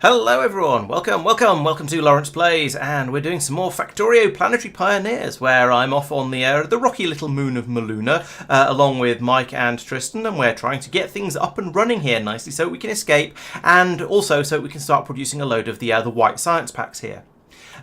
Hello everyone, welcome to Laurence Plays, and we're doing some more Factorio Planetary Pioneers, where I'm off on the rocky little moon of Muluna, along with Mike and Tristan, and we're trying to get things up and running here nicely so we can escape, and also so we can start producing a load of the white science packs here.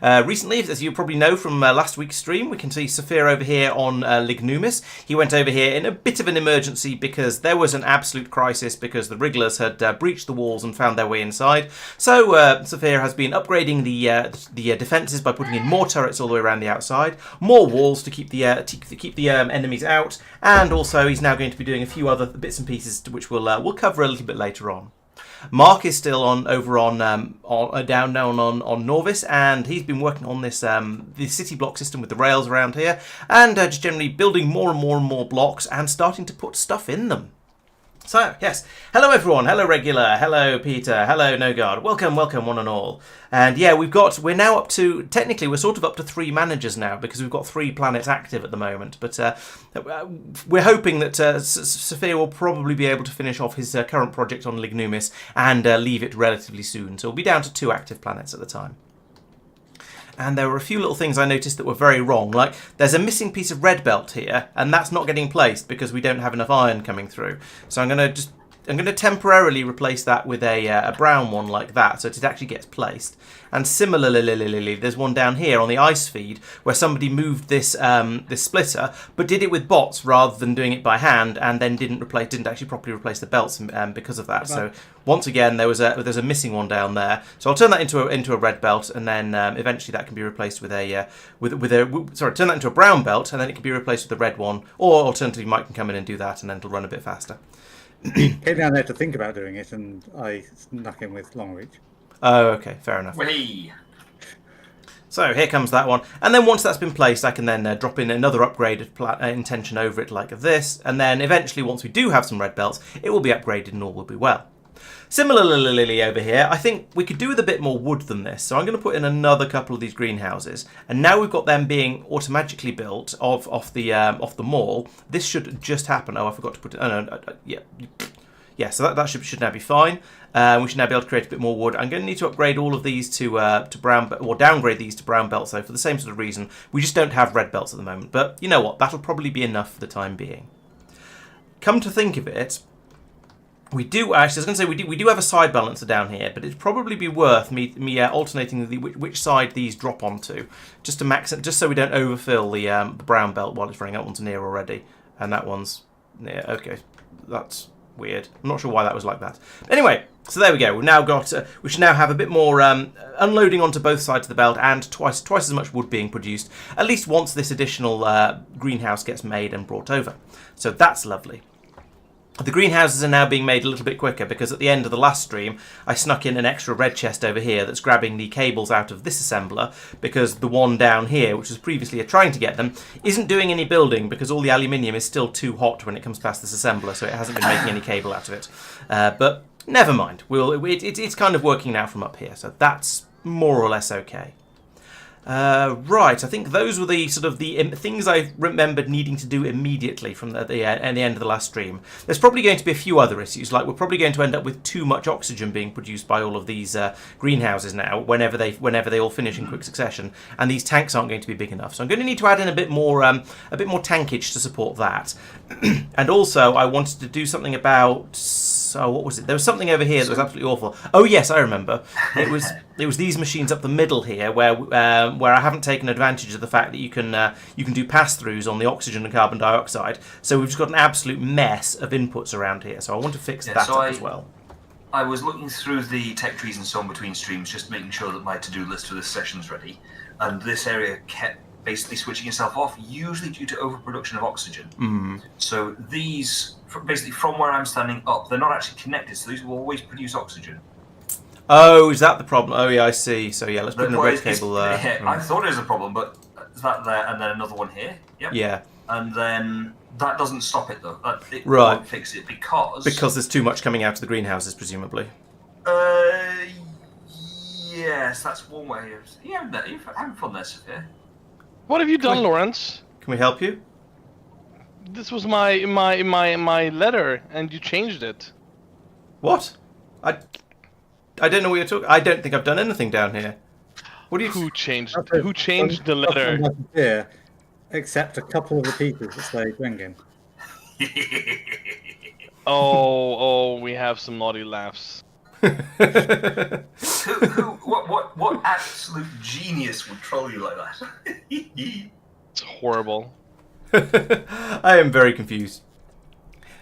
Recently, as you probably know from last week's stream, we can see Safir over here on Lignumis. He went over here in a bit of an emergency because there was an absolute crisis because the wrigglers had breached the walls and found their way inside. So Safir has been upgrading the defences by putting in more turrets all the way around the outside, more walls to keep the enemies out, and also he's now going to be doing a few other bits and pieces which we'll cover a little bit later on. Marc is still over on Nauvis, and he's been working on this the city block system with the rails around here, and just generally building more and more blocks and starting to put stuff in them. So, yes, hello everyone, hello Regular, hello Peter, hello No-Guard, welcome one and all. And yeah, we're now up to, technically we're sort of up to 3 managers now because we've got 3 planets active at the moment. But we're hoping that Safir will probably be able to finish off his current project on Lignumis and leave it relatively soon. So we'll be down to 2 active planets at the time. And there were a few little things I noticed that were very wrong. Like, there's a missing piece of red belt here, and that's not getting placed because we don't have enough iron coming through. So I'm going to temporarily replace that with a brown one like that, so it actually gets placed. And similarly, there's one down here on the ice feed where somebody moved this this splitter, but did it with bots rather than doing it by hand, and then didn't actually properly replace the belts because of that. So once again, there's a missing one down there. So I'll turn that into a red belt, and then eventually that can be replaced with turn that into a brown belt, and then it can be replaced with a red one. Or alternatively, Mike can come in and do that, and then it'll run a bit faster. Came down there to think about doing it, and I snuck in with long reach. Oh, okay, fair enough. Whee! So here comes that one, and then once that's been placed, I can then drop in another upgraded intention over it like this, and then eventually, once we do have some red belts, it will be upgraded and all will be well. Similarly over here, I think we could do with a bit more wood than this, so I'm going to put in another couple of these greenhouses, and now we've got them being automatically built off the mall. This should just happen. Oh, I forgot to put it. Yeah. So that should now be fine. We should now be able to create a bit more wood. I'm going to need to upgrade all of these to brown, or downgrade these to brown belts, though, for the same sort of reason. We just don't have red belts at the moment, but you know what? That'll probably be enough for the time being. Come to think of it, we do have a side balancer down here, but it'd probably be worth me alternating which side these drop onto, just to max it, just so we don't overfill the brown belt while it's running. That one's near already, and that one's near. Okay, that's weird. I'm not sure why that was like that. Anyway, so there we go. We've now got. We should now have a bit more unloading onto both sides of the belt, and twice as much wood being produced, at least once this additional greenhouse gets made and brought over. So that's lovely. The greenhouses are now being made a little bit quicker because at the end of the last stream I snuck in an extra red chest over here that's grabbing the cables out of this assembler, because the one down here, which was previously trying to get them, isn't doing any building because all the aluminium is still too hot when it comes past this assembler, so it hasn't been making any cable out of it. But never mind, it's kind of working now from up here, so that's more or less okay. Right, I think those were the things I remembered needing to do immediately from the end of the last stream. There's probably going to be a few other issues, like we're probably going to end up with too much oxygen being produced by all of these greenhouses now, whenever they all finish in quick succession, and these tanks aren't going to be big enough. So I'm going to need to add in a bit more tankage to support that. And also, I wanted to do something about. So what was it? There was something over here that was absolutely awful. Oh yes, I remember. It was these machines up the middle here where I haven't taken advantage of the fact that you can do pass-throughs on the oxygen and carbon dioxide. So we've just got an absolute mess of inputs around here. So I want to fix that up as well. I was looking through the tech trees and so on between streams, just making sure that my to-do list for this session's ready, and this area kept basically switching itself off, usually due to overproduction of oxygen. Mm. So these, basically from where I'm standing up, they're not actually connected, so these will always produce oxygen. Oh, is that the problem? Oh yeah, I see. So yeah, let's put in a red cable there. Yeah, I thought it was a problem, but is that there, and then another one here? Yep. Yeah. And then that doesn't stop it though. It right. won't fix it because there's too much coming out of the greenhouses, presumably. Yes, that's one way of. Yeah, you're having fun there, Safir. What have you done, Laurence? Can we help you? This was my letter, and you changed it. What? don't know what you're talking. I don't think I've done anything down here. What do you? Who changed the letter? Here, except a couple of the pieces that say drinking. Oh, we have some naughty laughs. What absolute genius would troll you like that? It's horrible. I am very confused.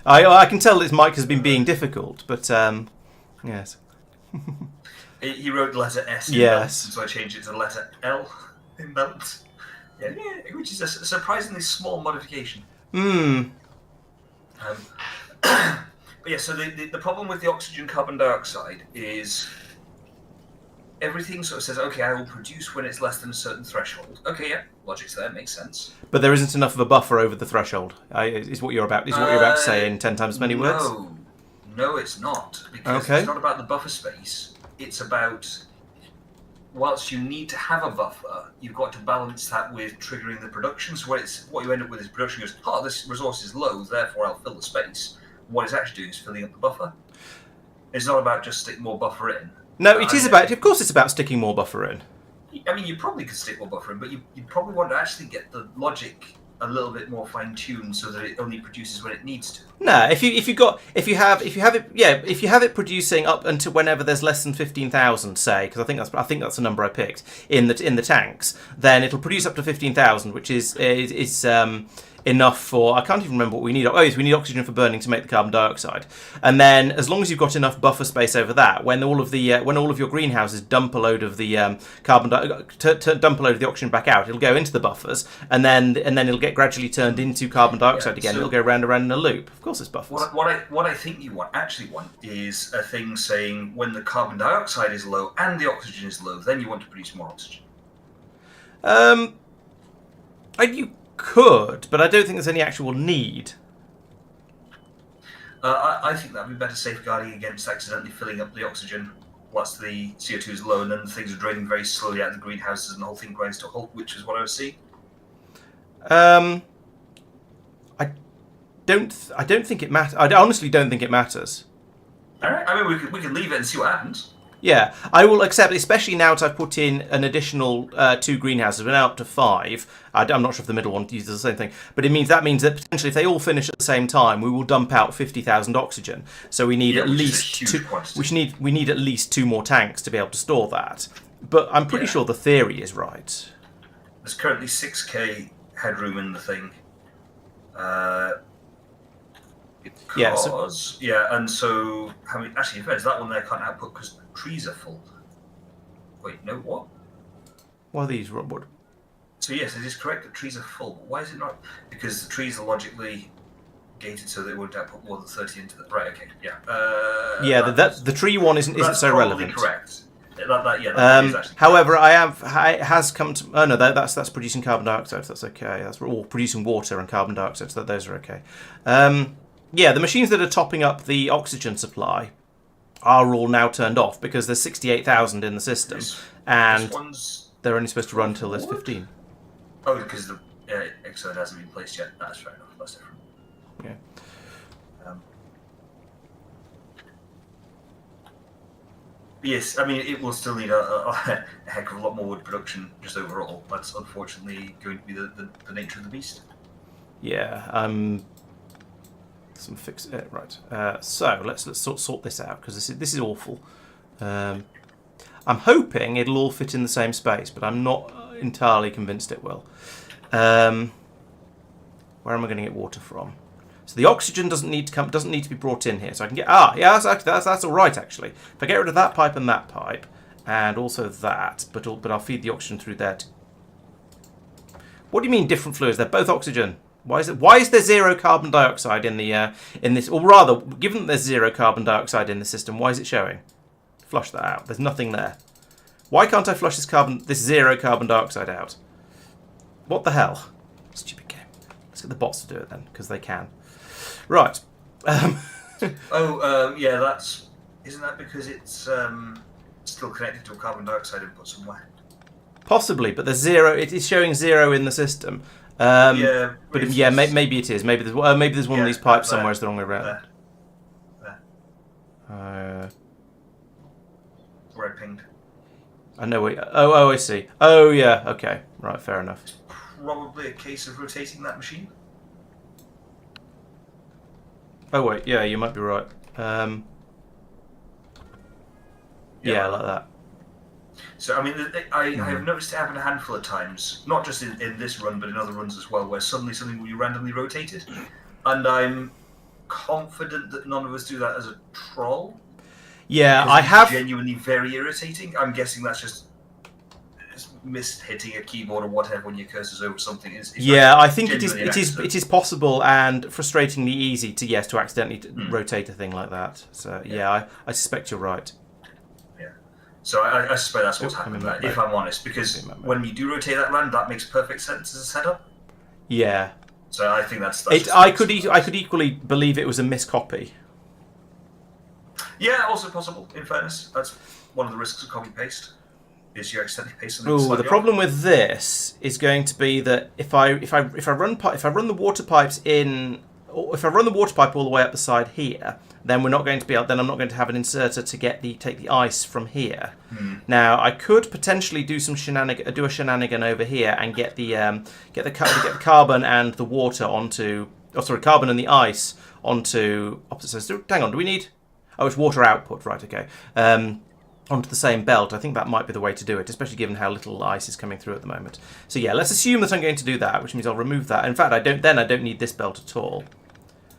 I can tell that Mike has been being difficult, but yes. He wrote the letter S in Yes. Belt, so I changed it to the letter L in Belt. Yeah, which is a surprisingly small modification. But yeah, so the problem with the oxygen carbon dioxide is everything sort of says, okay, I will produce when it's less than a certain threshold. Okay, yeah, logic's there, makes sense. But there isn't enough of a buffer over the threshold. Is what you're about to say in 10 times as many words? No, it's not. Because Okay. it's not about the buffer space. It's about, whilst you need to have a buffer, you've got to balance that with triggering the production. So what you end up with is production goes, this resource is low, therefore I'll fill the space. What it's actually doing is filling up the buffer. It's not about just sticking more buffer in. No, it is about. Of course, it's about sticking more buffer in. I mean, you probably could stick more buffer in, but you probably want to actually get the logic a little bit more fine-tuned so that it only produces when it needs to. No, if you have it producing up until whenever there's less than 15,000, say, because I think that's the number I picked in the tanks, then it'll produce up to 15,000, which is enough for, I can't even remember what we need. Oh, yes, we need oxygen for burning to make the carbon dioxide. And then, as long as you've got enough buffer space over that, when all of your greenhouses dump a load of the dump a load of the oxygen back out, it'll go into the buffers, and then it'll get gradually turned into carbon dioxide again. So it'll go round and round in a loop. Of course, it's buffers. What I think you actually want is a thing saying when the carbon dioxide is low and the oxygen is low, then you want to produce more oxygen. You could, but I don't think there's any actual need. I think that'd be better safeguarding against accidentally filling up the oxygen whilst the CO2 is low, and then things are draining very slowly out of the greenhouses and the whole thing grinds to a halt, which is what I was seeing. I don't think it matters. I honestly don't think it matters. All right. I mean, we can leave it and see what happens. Yeah, I will accept, especially now that I've put in an additional 2 greenhouses, we're now up to 5. I'm not sure if the middle one uses the same thing, but that means that potentially if they all finish at the same time, we will dump out 50,000 oxygen. So we need at least 2. We need at least 2 more tanks to be able to store that. But I'm pretty sure the theory is right. There's currently 6k headroom in the thing. And so how many? Actually, in fairness, that one there can't output because the trees are full. Wait, no, what? What are these? What? So yes, it is correct that trees are full. But why is it not? Because the trees are logically gated so they won't output more than 30 into the. Right. Okay. Yeah. The tree one isn't so relevant. Correct. That is actually however, it has come to. Oh no, that's producing carbon dioxide. So that's okay. That's all producing water and carbon dioxide. So those are okay. Yeah, the machines that are topping up the oxygen supply are all now turned off because there's 68,000 in the system, and they're only supposed to run until there's 15. Oh, because the Exode hasn't been placed yet. That's fair enough. That's different. Yeah. Yes, I mean, it will still need a heck of a lot more wood production just overall. That's unfortunately going to be the nature of the beast. Yeah. Some fix it right. So let's sort this out because this is awful. I'm hoping it'll all fit in the same space, but I'm not entirely convinced it will. Where am I going to get water from? So the oxygen doesn't need to be brought in here. So I can get that's all right actually. If I get rid of that pipe and that pipe, and also that, but I'll feed the oxygen through there. What do you mean different fluids? They're both oxygen. Why is there 0 carbon dioxide in this? Or rather, given that there's 0 carbon dioxide in the system, why is it showing? Flush that out. There's nothing there. Why can't I flush this 0 carbon dioxide out? What the hell? Stupid game. Let's get the bots to do it then, because they can. Right. Isn't that because it's still connected to a carbon dioxide input somewhere? Possibly, but there's 0. It is showing 0 in the system. Maybe it is. Maybe there's one of these pipes somewhere is the wrong way around. pinged. I know where... Oh, I see. Oh, yeah. Okay. Right, fair enough. Probably a case of rotating that machine. Oh, wait. Yeah, you might be right. Yeah, like that. So, I mean, I have noticed it happen a handful of times, not just in this run, but in other runs as well, where suddenly something will be randomly rotated. And I'm confident that none of us do that as a troll. Yeah, I have... genuinely very irritating. I'm guessing that's just hitting a keyboard or whatever when your cursor's over something. Yeah, I think it is possible and frustratingly easy to accidentally rotate a thing like that. So yeah, I suspect you're right. Yeah. So I suspect that's what's happened there, if I'm honest, because when you do rotate that round, that makes perfect sense as a setup. Yeah. So I think that's I could equally believe it was a miscopy. Yeah, also possible. In fairness, that's one of the risks of copy paste. Is you accidentally paste something. The problem with this is going to be that if I run the water pipes in, or if I run the water pipe all the way up the side here, then we're not going to be then I'm not going to have an inserter to take the ice from here. Now I could potentially do a shenanigan over here and get the carbon and the water onto, carbon and the ice onto opposite sides. Hang on, do we need? Oh, it's water output, right? Okay. Onto the same belt. I think that might be the way to do it, especially given how little ice is coming through at the moment. So yeah, let's assume that I'm going to do that, which means I'll remove that. In fact, I don't need this belt at all.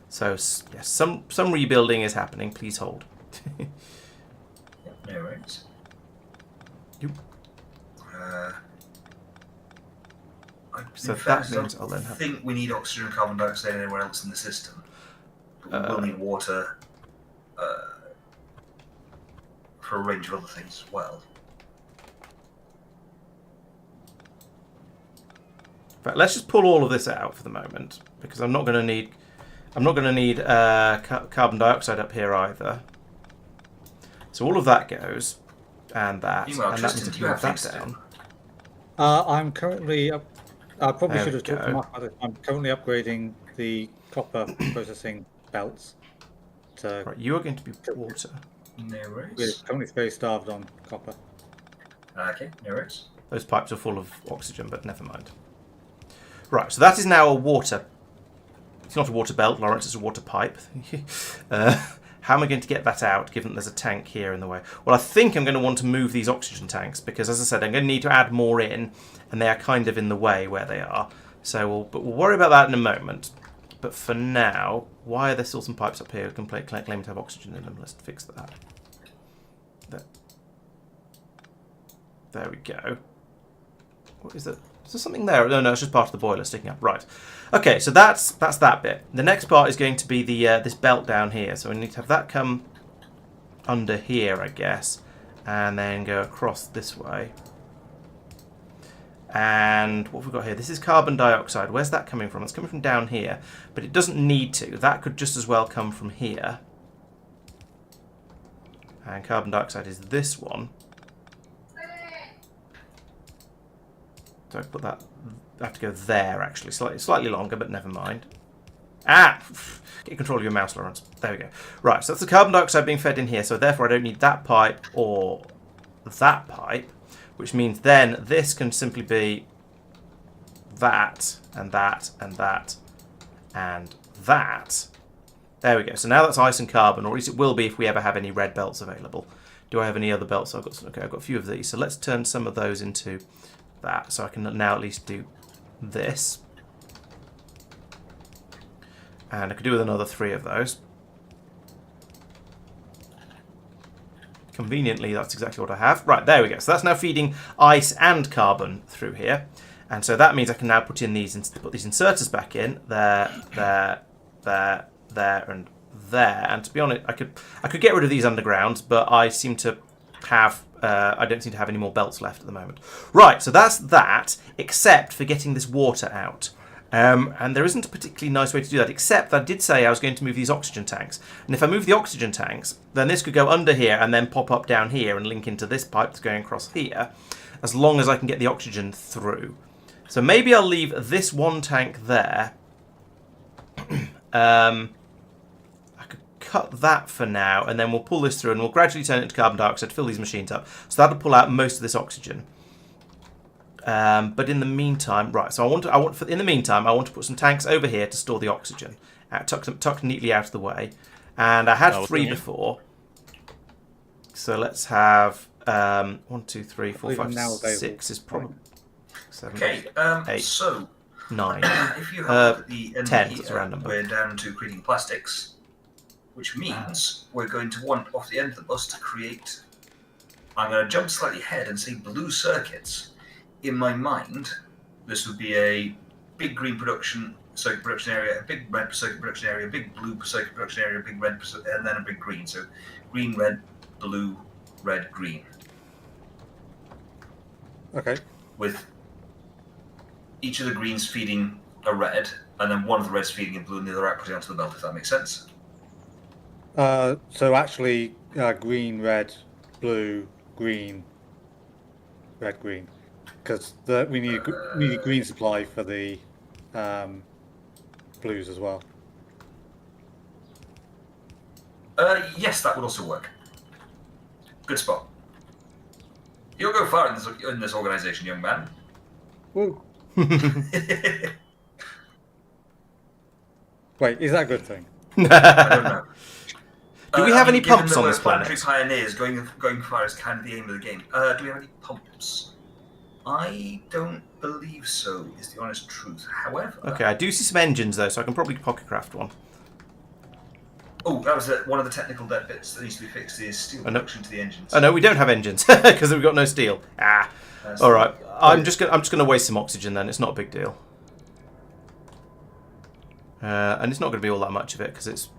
So yes, some rebuilding is happening. Please hold. No worries. So that means I'll then I think we need oxygen and carbon dioxide anywhere else in the system. But we will need water for a range of other things as well. But let's just pull all of this out for the moment, because I'm not going to need carbon dioxide up here either. So all of that goes, and that, Meanwhile, and Tristan, that means do you have that things to down. do? I'm currently I probably There should we have talked go. to Marc about it. I'm currently upgrading the copper processing belts. To, Right, you are going to be water. No we're worries. currently very starved on copper. Okay, no worries. Those pipes are full of oxygen, but never mind. Right, so that is now a water. It's not a water belt, Laurence, it's a water pipe. How am I going to get that out, given that there's a tank here in the way? Well, I think I'm going to want to move these oxygen tanks, because, as I said, I'm going to need to add more in, and they are kind of in the way where they are. So we'll worry about that in a moment. But for now, why are there still some pipes up here claiming to have oxygen in them? Let's fix that. There we go. What is that? Is there something there? No, it's just part of the boiler sticking up. Right. Okay, so that's that bit. The next part is going to be the this belt down here. So we need to have that come under here, I guess, and then go across this way. And what have we got here? This is carbon dioxide. Where's that coming from? It's coming from down here, but it doesn't need to. That could just as well come from here. And carbon dioxide is this one. So I put that. I have to go there actually. Slightly longer, but never mind. Get control of your mouse, Laurence. There we go. Right, so that's the carbon dioxide being fed in here. So therefore, I don't need that pipe or that pipe. Which means then this can simply be that, and that, and that, and that. There we go. So now that's ice and carbon, or at least it will be if we ever have any red belts available. Do I have any other belts? I've got a few of these. So let's turn some of those into that. So I can now at least do this. And I could do with another 3 of those. Conveniently, that's exactly what I have. Right, there we go. So that's now feeding ice and carbon through here. And so that means I can now put these inserters back in. There, and there. And to be honest, I could get rid of these undergrounds, but I seem to have... I don't seem to have any more belts left at the moment. Right, so that's that, except for getting this water out. And there isn't a particularly nice way to do that, except that I did say I was going to move these oxygen tanks. And if I move the oxygen tanks, then this could go under here and then pop up down here and link into this pipe that's going across here, as long as I can get the oxygen through. So maybe I'll leave this one tank there. I could cut that for now, and then we'll pull this through, and we'll gradually turn it into carbon dioxide to fill these machines up. So that'll pull out most of this oxygen. But in the meantime, right? So in the meantime, I want to put some tanks over here to store the oxygen, tucked neatly out of the way. And I had 3 before. So let's have 1, 2, 3, 4, 5, 6 is probably 7, Okay, 8, so 9. if you have a look at the end 10, here, that's a round number. we're down to creating plastics, which means we're going to want off the end of the bus to create. I'm going to jump slightly ahead and say blue circuits. In my mind, this would be a big green circuit production area, a big red circuit production area, a big blue circuit production area, a big red, and then a big green. So green, red, blue, red, green. Okay. With each of the greens feeding a red, and then one of the reds feeding a blue, and the other outputting onto the belt, if that makes sense. So actually, green, red, blue, green, red, green, because we need a green supply for the blues as well. Yes, that would also work. Good spot. You'll go far in this organisation, young man. Woo. Wait, is that a good thing? I don't know. Do we have any pumps on this planet? Planetary pioneers going far is kind of the aim of the game. Do we have any pumps? I don't believe so, is the honest truth. However... Okay, I do see some engines, though, so I can probably pocket-craft one. Oh, that was one of the technical debt bits that needs to be fixed, is steel production to the engines. Oh, no, we don't have engines, because we've got no steel. All right. I'm just gonna waste some oxygen, then. It's not a big deal. And it's not going to be all that much of it, because it's...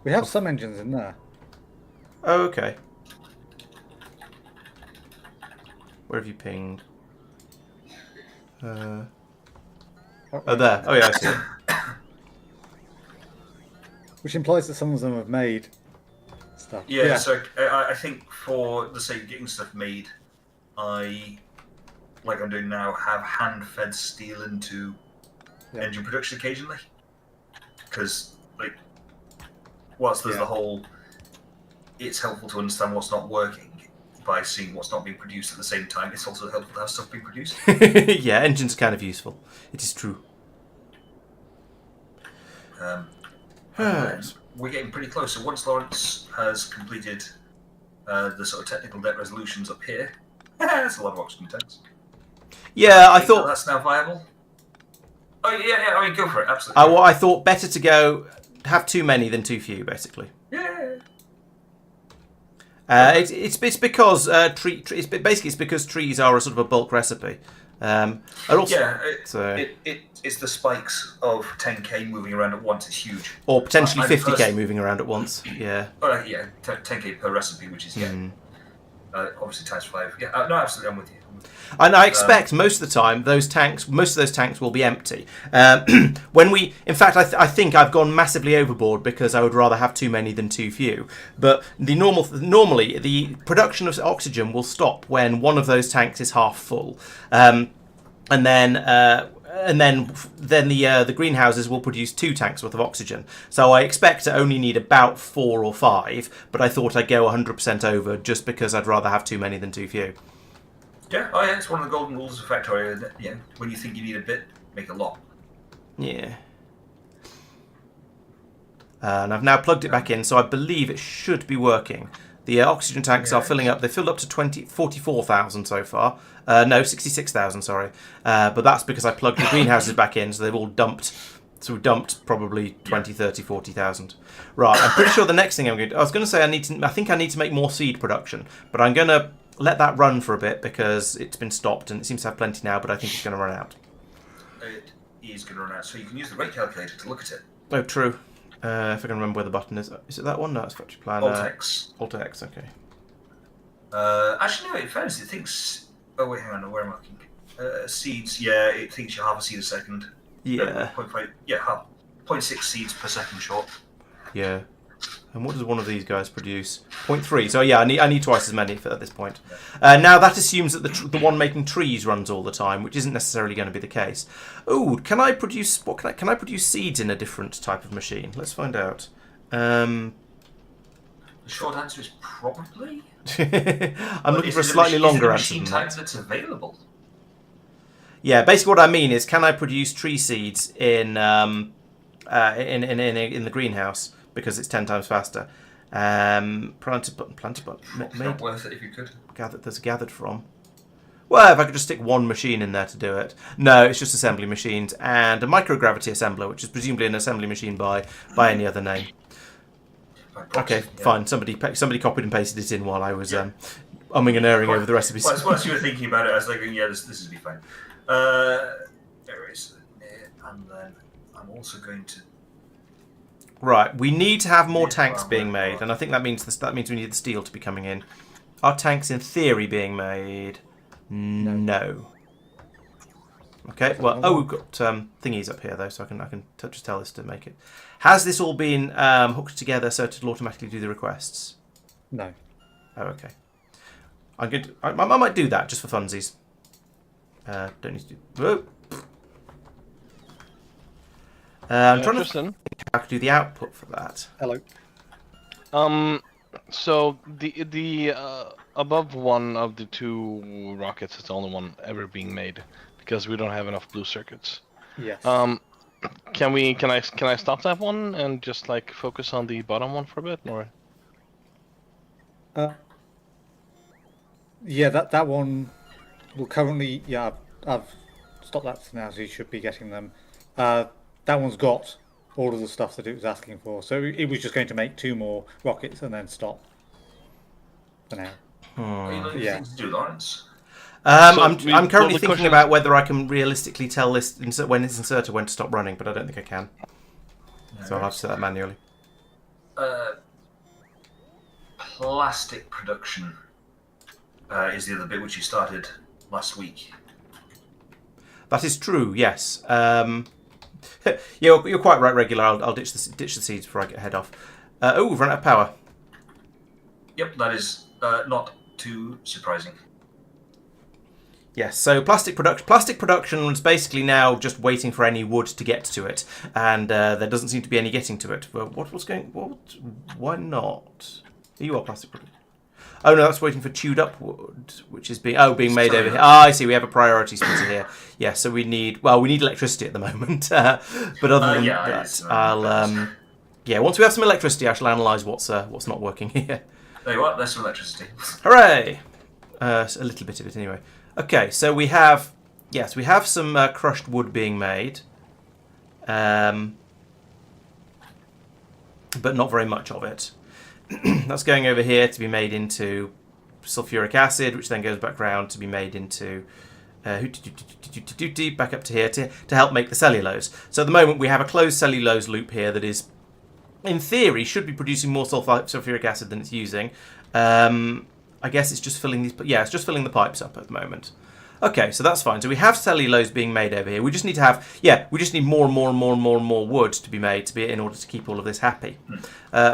We have some engines in there. Oh, okay. Where have you pinged? Oh, there. Oh, yeah, I see it. Which implies that some of them have made stuff. Yeah. So I think for the sake of getting stuff made, I, like I'm doing now, have hand-fed steel into engine production occasionally. Because, like, whilst there's the whole, it's helpful to understand what's not working by seeing what's not being produced at the same time. It's also helpful to have stuff being produced. Yeah, engines are kind of useful. It is true. We're getting pretty close. So once Laurence has completed the sort of technical debt resolutions up here, that's a lot of oxygen tanks. Yeah, I thought that's now viable. Oh yeah. I mean, go for it. Absolutely. I thought better to have too many than too few, basically. Yeah. It's because it's because trees are a sort of a bulk recipe. It's the spikes of 10k moving around at once is huge. Or potentially 50k moving around at once. Yeah. 10k per recipe, which is obviously times 5. Yeah, no, absolutely, I'm with you. And I expect most of the time most of those tanks will be empty. In fact, I think I've gone massively overboard because I would rather have too many than too few. But normally the production of oxygen will stop when one of those tanks is half full, and then the greenhouses will produce 2 tanks worth of oxygen. So I expect to only need about 4 or 5, but I thought I'd go 100% over just because I'd rather have too many than too few. Yeah, it's one of the golden rules of Factorio, isn't it? Yeah, when you think you need a bit, make a lot. Yeah. And I've now plugged it back in, so I believe it should be working. The oxygen tanks are filling up. They've filled up to 44,000 so far. No, 66,000, sorry. But that's because I plugged the greenhouses back in, so they've all dumped. So we've dumped probably 20, 30, 40,000. Right, I'm pretty sure the next thing I was going to say I think I need to make more seed production, but I'm going to let that run for a bit because it's been stopped and it seems to have plenty now, but I think it's going to run out. It is going to run out, so you can use the rate calculator to look at it. Oh, true. If I can remember where the button is. Is it that one? No, it's Factory Plan. Alt-X. Alt-X, okay. Actually, no, in fairness, it thinks... Oh, wait, hang on, where am I looking? Seeds, yeah, it thinks you half a seed a second. Yeah. 0.6 seeds per second short. Yeah. And what does one of these guys produce? 0.3. So yeah, I need twice as many at this point. Now that assumes that the one making trees runs all the time, which isn't necessarily going to be the case. Oh, can I produce seeds in a different type of machine? Let's find out. The short answer is probably. I'm looking for a slightly longer answer than Is it a machine type that's available? Yeah, basically what I mean is, can I produce tree seeds in the greenhouse because it's 10 times faster? Planted button. Not worth it if you could. There's gathered from. Well, if I could just stick one machine in there to do it. No, it's just assembly machines and a microgravity assembler, which is presumably an assembly machine by any other name. Okay, fine. Somebody copied and pasted it in while I was umming and erring over the recipes. Once you were thinking about it, I was thinking, yeah, this will be fine. There is, and then I'm also going to. Right, we need to have more tanks being made, and I think that means we need the steel to be coming in. Are tanks in theory being made? No. Okay. Well, we've got thingies up here though, so I can just tell this to make it. Has this all been hooked together so it'll automatically do the requests? No. Oh, okay. I might do that just for funsies. Don't need to do. Whoa. I'm trying to think how I could do the output for that. Hello. So the above one of the two rockets is the only one ever being made because we don't have enough blue circuits. Yes. Can I stop that one and just like focus on the bottom one for a bit, or? Yeah, that one will currently. Yeah, I've stopped that for now, so you should be getting them. That one's got all of the stuff that it was asking for, so it was just going to make 2 more rockets and then stop for now. Are you looking for things to do, Laurence? I'm currently thinking about whether I can realistically tell this when this inserter when to stop running, but I don't think I can. No, so I'll have to set that manually. Plastic production is the other bit which you started last week. That is true. Yes. You're quite right, regular. I'll ditch the seeds before I get head off. We've run out of power. Yep, that is not too surprising. Yes, so plastic production is basically now just waiting for any wood to get to it, and there doesn't seem to be any getting to it. But why not? You are plastic production. Oh no, that's waiting for chewed up wood, which is being made over here. I see. We have a priority splitter here. Yeah, so we need electricity at the moment. But other than that, I'll once we have some electricity, I shall analyse what's not working here. There you are. There's some electricity. Hooray! A little bit of it anyway. Okay, so we have some crushed wood being made, but not very much of it. That's going over here to be made into sulfuric acid, which then goes back round to be made into back up to here to help make the cellulose. So at the moment we have a closed cellulose loop here that is, in theory, should be producing more sulfuric acid than it's using. I guess it's just filling these. Yeah, it's just filling the pipes up at the moment. Okay, so that's fine. So we have cellulose being made over here. We just need to have, we just need more and more wood to be made in order to keep all of this happy.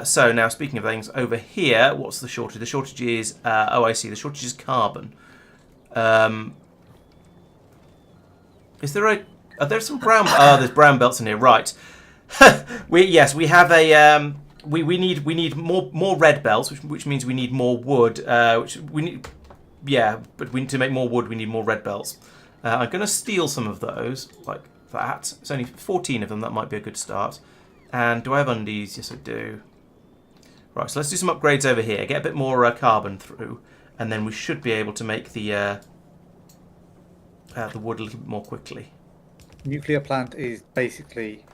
So now, speaking of things, over here, what's the shortage? The shortage is, I see. The shortage is carbon. Are there some brown? There's brown belts in here, right? we have a. We need more red belts, which means we need more wood. But to make more wood, we need more red belts. I'm going to steal some of those, like that. It's only 14 of them. That might be a good start. And do I have undies? Yes, I do. Right, so let's do some upgrades over here. Get a bit more carbon through, and then we should be able to make the wood a little bit more quickly. Nuclear plant is basically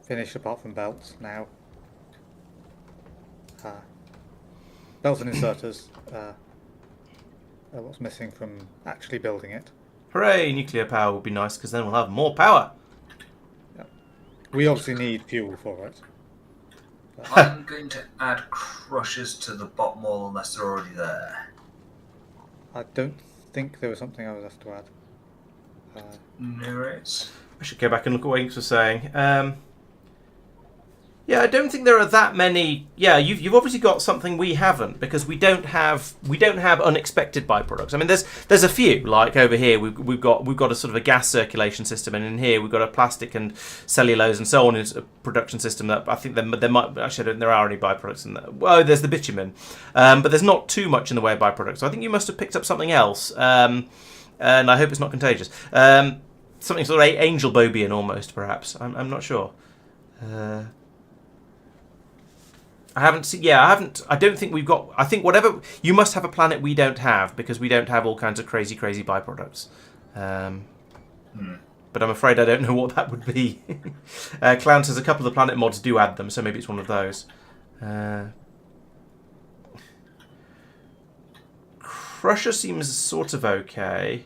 finished apart from belts now. Belts and inserters. What's missing from actually building it. Hooray! Nuclear power would be nice because then we'll have more power. Yep. We obviously need fuel for it. I'm going to add crushers to the bottom wall unless they're already there. I don't think there was something I was asked to add. No worries. I should go back and look at what Inks was saying. Yeah, I don't think there are that many. Yeah, you've obviously got something we haven't, because we don't have unexpected byproducts. I mean, there's a few, like over here we've got a sort of a gas circulation system, and in here we've got a plastic and cellulose and so on in a production system that I think there might actually I don't think there are any byproducts in there. Well, there's the bitumen, but there's not too much in the way of byproducts. So I think you must have picked up something else, and I hope it's not contagious. Something sort of angel bobian almost, perhaps. I'm not sure. I haven't seen. Yeah, I haven't. I don't think we've got. I think whatever you must have a planet we don't have, because we don't have all kinds of crazy byproducts. But I'm afraid I don't know what that would be. Clown says a couple of the planet mods do add them, so maybe it's one of those. Crusher seems sort of okay.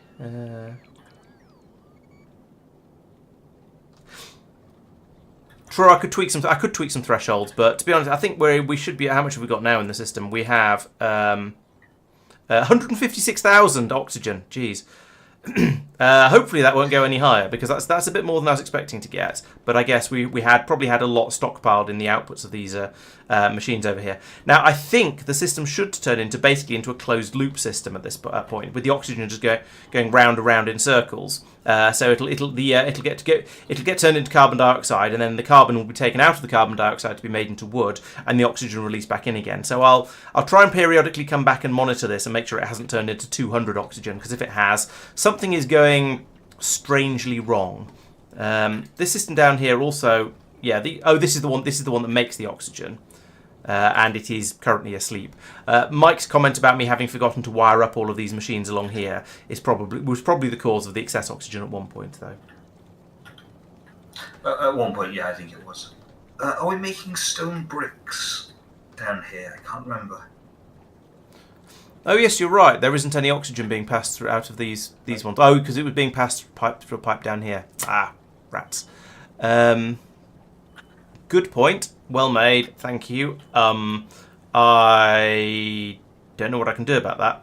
Sure, I could tweak some thresholds, but to be honest, I think we should be. How much have we got now in the system? We have 156,000 oxygen. Jeez. Hopefully that won't go any higher, because that's a bit more than I was expecting to get. But I guess we probably had a lot stockpiled in the outputs of these machines over here. Now I think the system should turn into a closed loop system at this point, with the oxygen just going round and round in circles. So it'll get turned into carbon dioxide, and then the carbon will be taken out of the carbon dioxide to be made into wood, and the oxygen released back in again. So I'll try and periodically come back and monitor this and make sure it hasn't turned into 200 oxygen, because if it has, something is going strangely wrong. This system down here also, yeah. This is the one that makes the oxygen. And it is currently asleep. Mike's comment about me having forgotten to wire up all of these machines along here was probably the cause of the excess oxygen at one point, though. At one point, yeah, I think it was. Are we making stone bricks down here? I can't remember. Oh yes, you're right. There isn't any oxygen being passed through out of these ones. Oh, because it was being passed through a pipe down here. Ah, rats. Good point. Well made. Thank you. I don't know what I can do about that.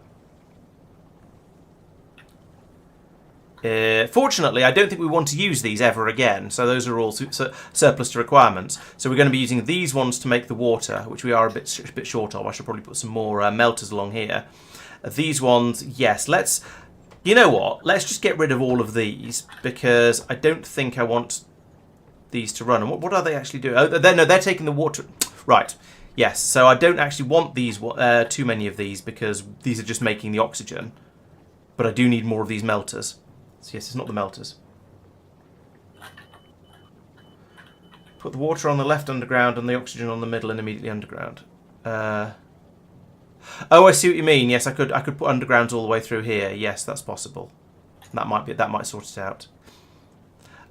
Fortunately, I don't think we want to use these ever again, so those are all surplus to requirements. So we're going to be using these ones to make the water, which we are a bit short of. I should probably put some more melters along here. These ones, yes, you know what? Let's just get rid of all of these, because I don't think I want these to run. And what are they actually doing? Oh, they're taking the water. Right. Yes. So I don't actually want these too many of these, because these are just making the oxygen. But I do need more of these melters. So yes, it's not the melters. Put the water on the left underground and the oxygen on the middle and immediately underground. Oh, I see what you mean. Yes, I could put undergrounds all the way through here. Yes, that's possible. That might sort it out.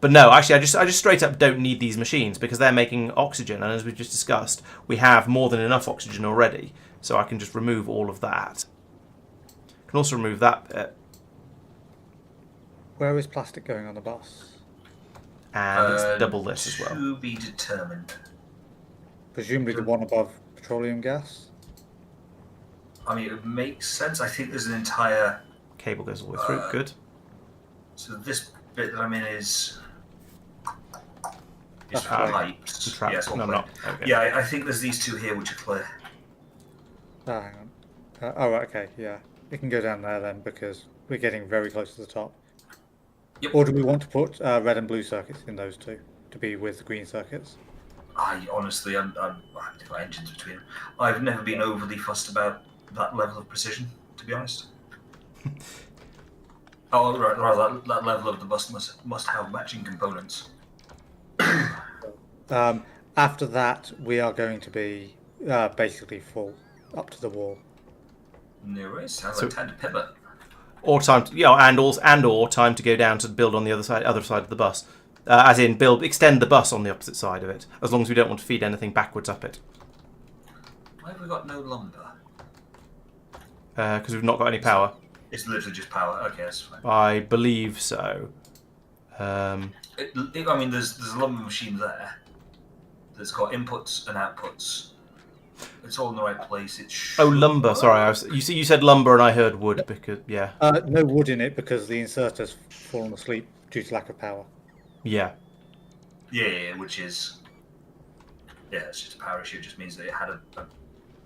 But no, actually, I just straight up don't need these machines, because they're making oxygen, and as we just discussed, we have more than enough oxygen already, so I can just remove all of that. I can also remove that bit. Where is plastic going on the bus? And it's double this as well. To be determined. Presumably the one above petroleum gas? I mean, it makes sense. I think there's an entire Cable goes all the way through. Good. So this bit that I'm in is Okay. pipes. Trapped. Yes, No, not. Okay. Yeah, I think there's these two here which are clear. Oh, hang on. Oh, right, okay, yeah. We can go down there then, because we're getting very close to the top. Yep. Or do we want to put red and blue circuits in those two, to be with the green circuits? I honestly, I've got engines between them. I've never been overly fussed about that level of precision, to be honest. Oh, rather, that level of the bus must have matching components. After that, we are going to be basically full, up to the wall. No worries. Sounds like time to pivot. Or time to, or time to go down to build on the other side of the bus. As in, extend the bus on the opposite side of it, as long as we don't want to feed anything backwards up it. Why have we got no lumber? Because we've not got any power. It's literally just power. Okay, that's fine. I believe so. I mean, there's a lumber machine there that's got inputs and outputs. It's all in the right place. Lumber. Sorry, you said lumber and I heard wood, because yeah. No wood in it, because the inserter's fallen asleep due to lack of power. Yeah. Yeah, which is Yeah, it's just a power issue. It just means that it had a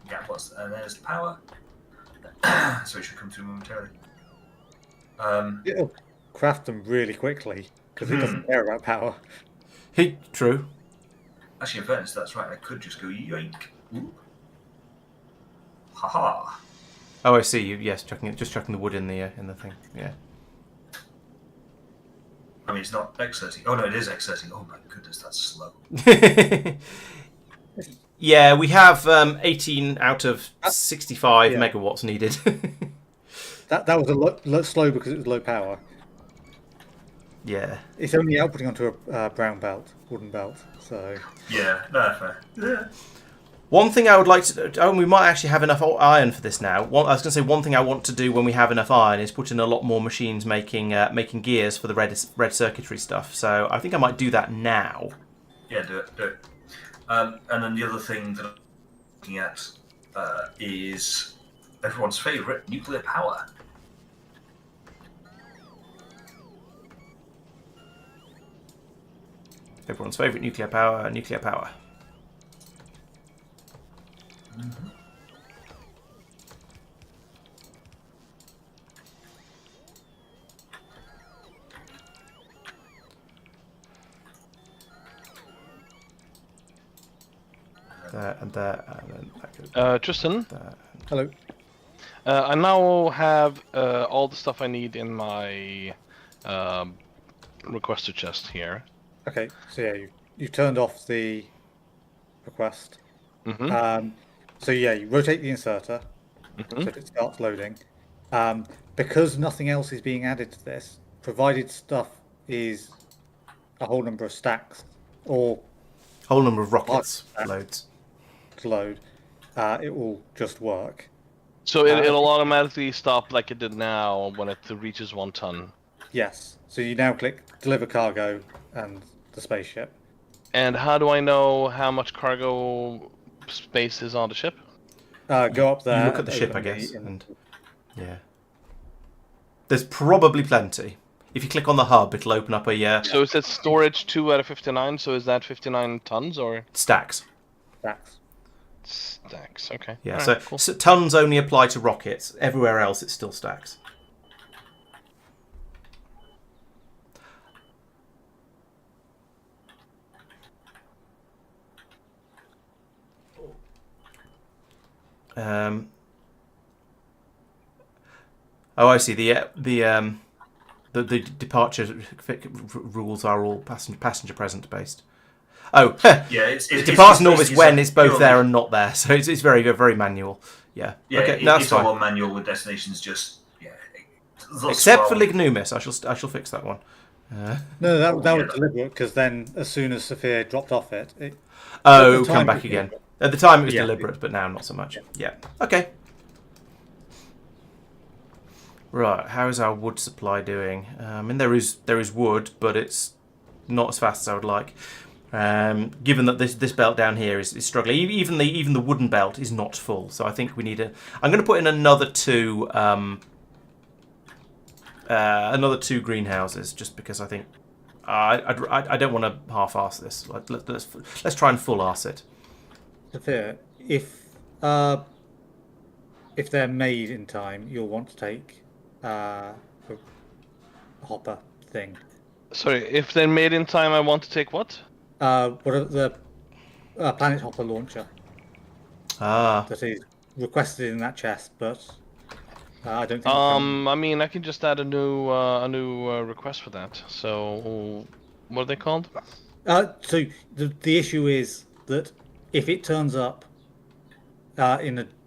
gap once, and there's the power. So it should come through momentarily. It'll craft them really quickly because it doesn't care about power. True. Actually, in fairness, that's right. I could just go yoink. Ooh. Haha. Oh, I see. Yes, just chucking the wood in the thing. Yeah. I mean, it's not exerting. Oh no, it is exerting. Oh my goodness, that's slow. Yeah, we have 18 out of 65 Yeah. megawatts needed. That was a lot slow because it was low power. Yeah. It's only outputting onto a brown belt, wooden belt. So Yeah, no, fair. Yeah. One thing I would like to... Oh, we might actually have enough iron for this now. I was going to say one thing I want to do when we have enough iron is put in a lot more machines making gears for the red circuitry stuff. So I think I might do that now. Yeah, do it. And then the other thing that I'm looking at is everyone's favourite, nuclear power. Everyone's favourite nuclear power. Mm-hmm. There and there, and then that goes Tristan, there. hello. I now have all the stuff I need in my requester chest here. Okay, so yeah, you turned off the request. Mm-hmm. So yeah, you rotate the inserter so that it starts loading. Because nothing else is being added to this, provided stuff is a whole number of stacks or Whole number of rockets Stacks. loads. to load, it will just work. So it'll automatically stop like it did now when it reaches 1 ton. Yes. So you now click deliver cargo and the spaceship. And how do I know how much cargo space is on the ship? Go up there. You look at the and ship, I open guess, the- and yeah, there's probably plenty. If you click on the hub, it'll open up a So it says storage 2 out of 59. So is that 59 tons or stacks. stacks. stacks? Okay. Yeah, All so, right, cool. so tons only apply to rockets. Everywhere else, it's still stacks. Oh, I see. The departure rules are all passenger present based. Oh, Yeah, it's departs Nauvis basically when set it's both purely- there and not there, so it's very very manual. Yeah. Yeah, Okay, no, that's it's all fine. on manual with destinations just thus Except for far. Lignumis, I shall fix that one. No, that yeah. was deliberate because then as soon as Safir dropped off it Oh, At the it'll come time, back it was again. deliberate. At the time it was Yeah. deliberate, but now not so much. Yeah. Okay. Right, how is our wood supply doing? I mean, there is wood, but it's not as fast as I would like. Given that this belt down here is struggling, even the wooden belt is not full. So I think we need a. I'm going to put in another two greenhouses, just because I think I don't want to half-arse this. Let's try and full-arse it. Safir, if they're made in time, you'll want to take a hopper thing. Sorry, if they're made in time, I want to take what? What are the planet hopper launcher Ah, that is requested in that chest, but I don't think. I mean, I can just add a new request for that. So, what are they called? So the issue is that if it turns up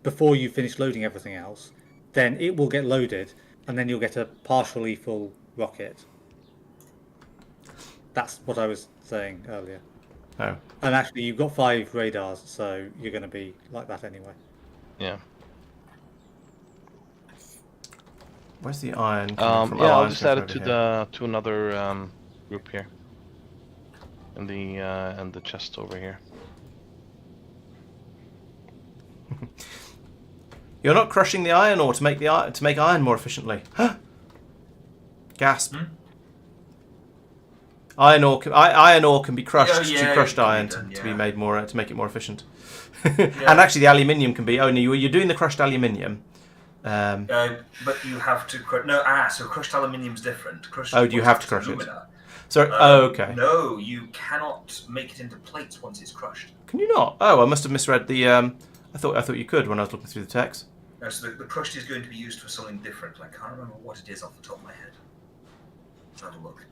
before you finish loading everything else, then it will get loaded, and then you'll get a partially full rocket. That's what I was saying earlier. oh, And actually, you've got 5 radars, so you're going to be like that anyway. Yeah. where's the iron coming from? Yeah, I'll iron's just coming add it from to over here. to another group here. In the chest over here. You're not crushing the iron ore to make iron more efficiently. Gasp. Iron ore can be crushed Oh, yeah, to crushed it can be iron done, to be yeah. made more to make it more efficient. And actually, the aluminium can be. Oh no, you're doing the crushed aluminium. But you have to so crushed aluminium's different. Crushed, Oh, do you have to what's crush it? alumina. So, okay. No, you cannot make it into plates once it's crushed. Can you not? Oh, I must have misread the. I thought you could when I was looking through the text. No, so the crushed is going to be used for something different. I can't remember what it is off the top of my head. Let's have a look.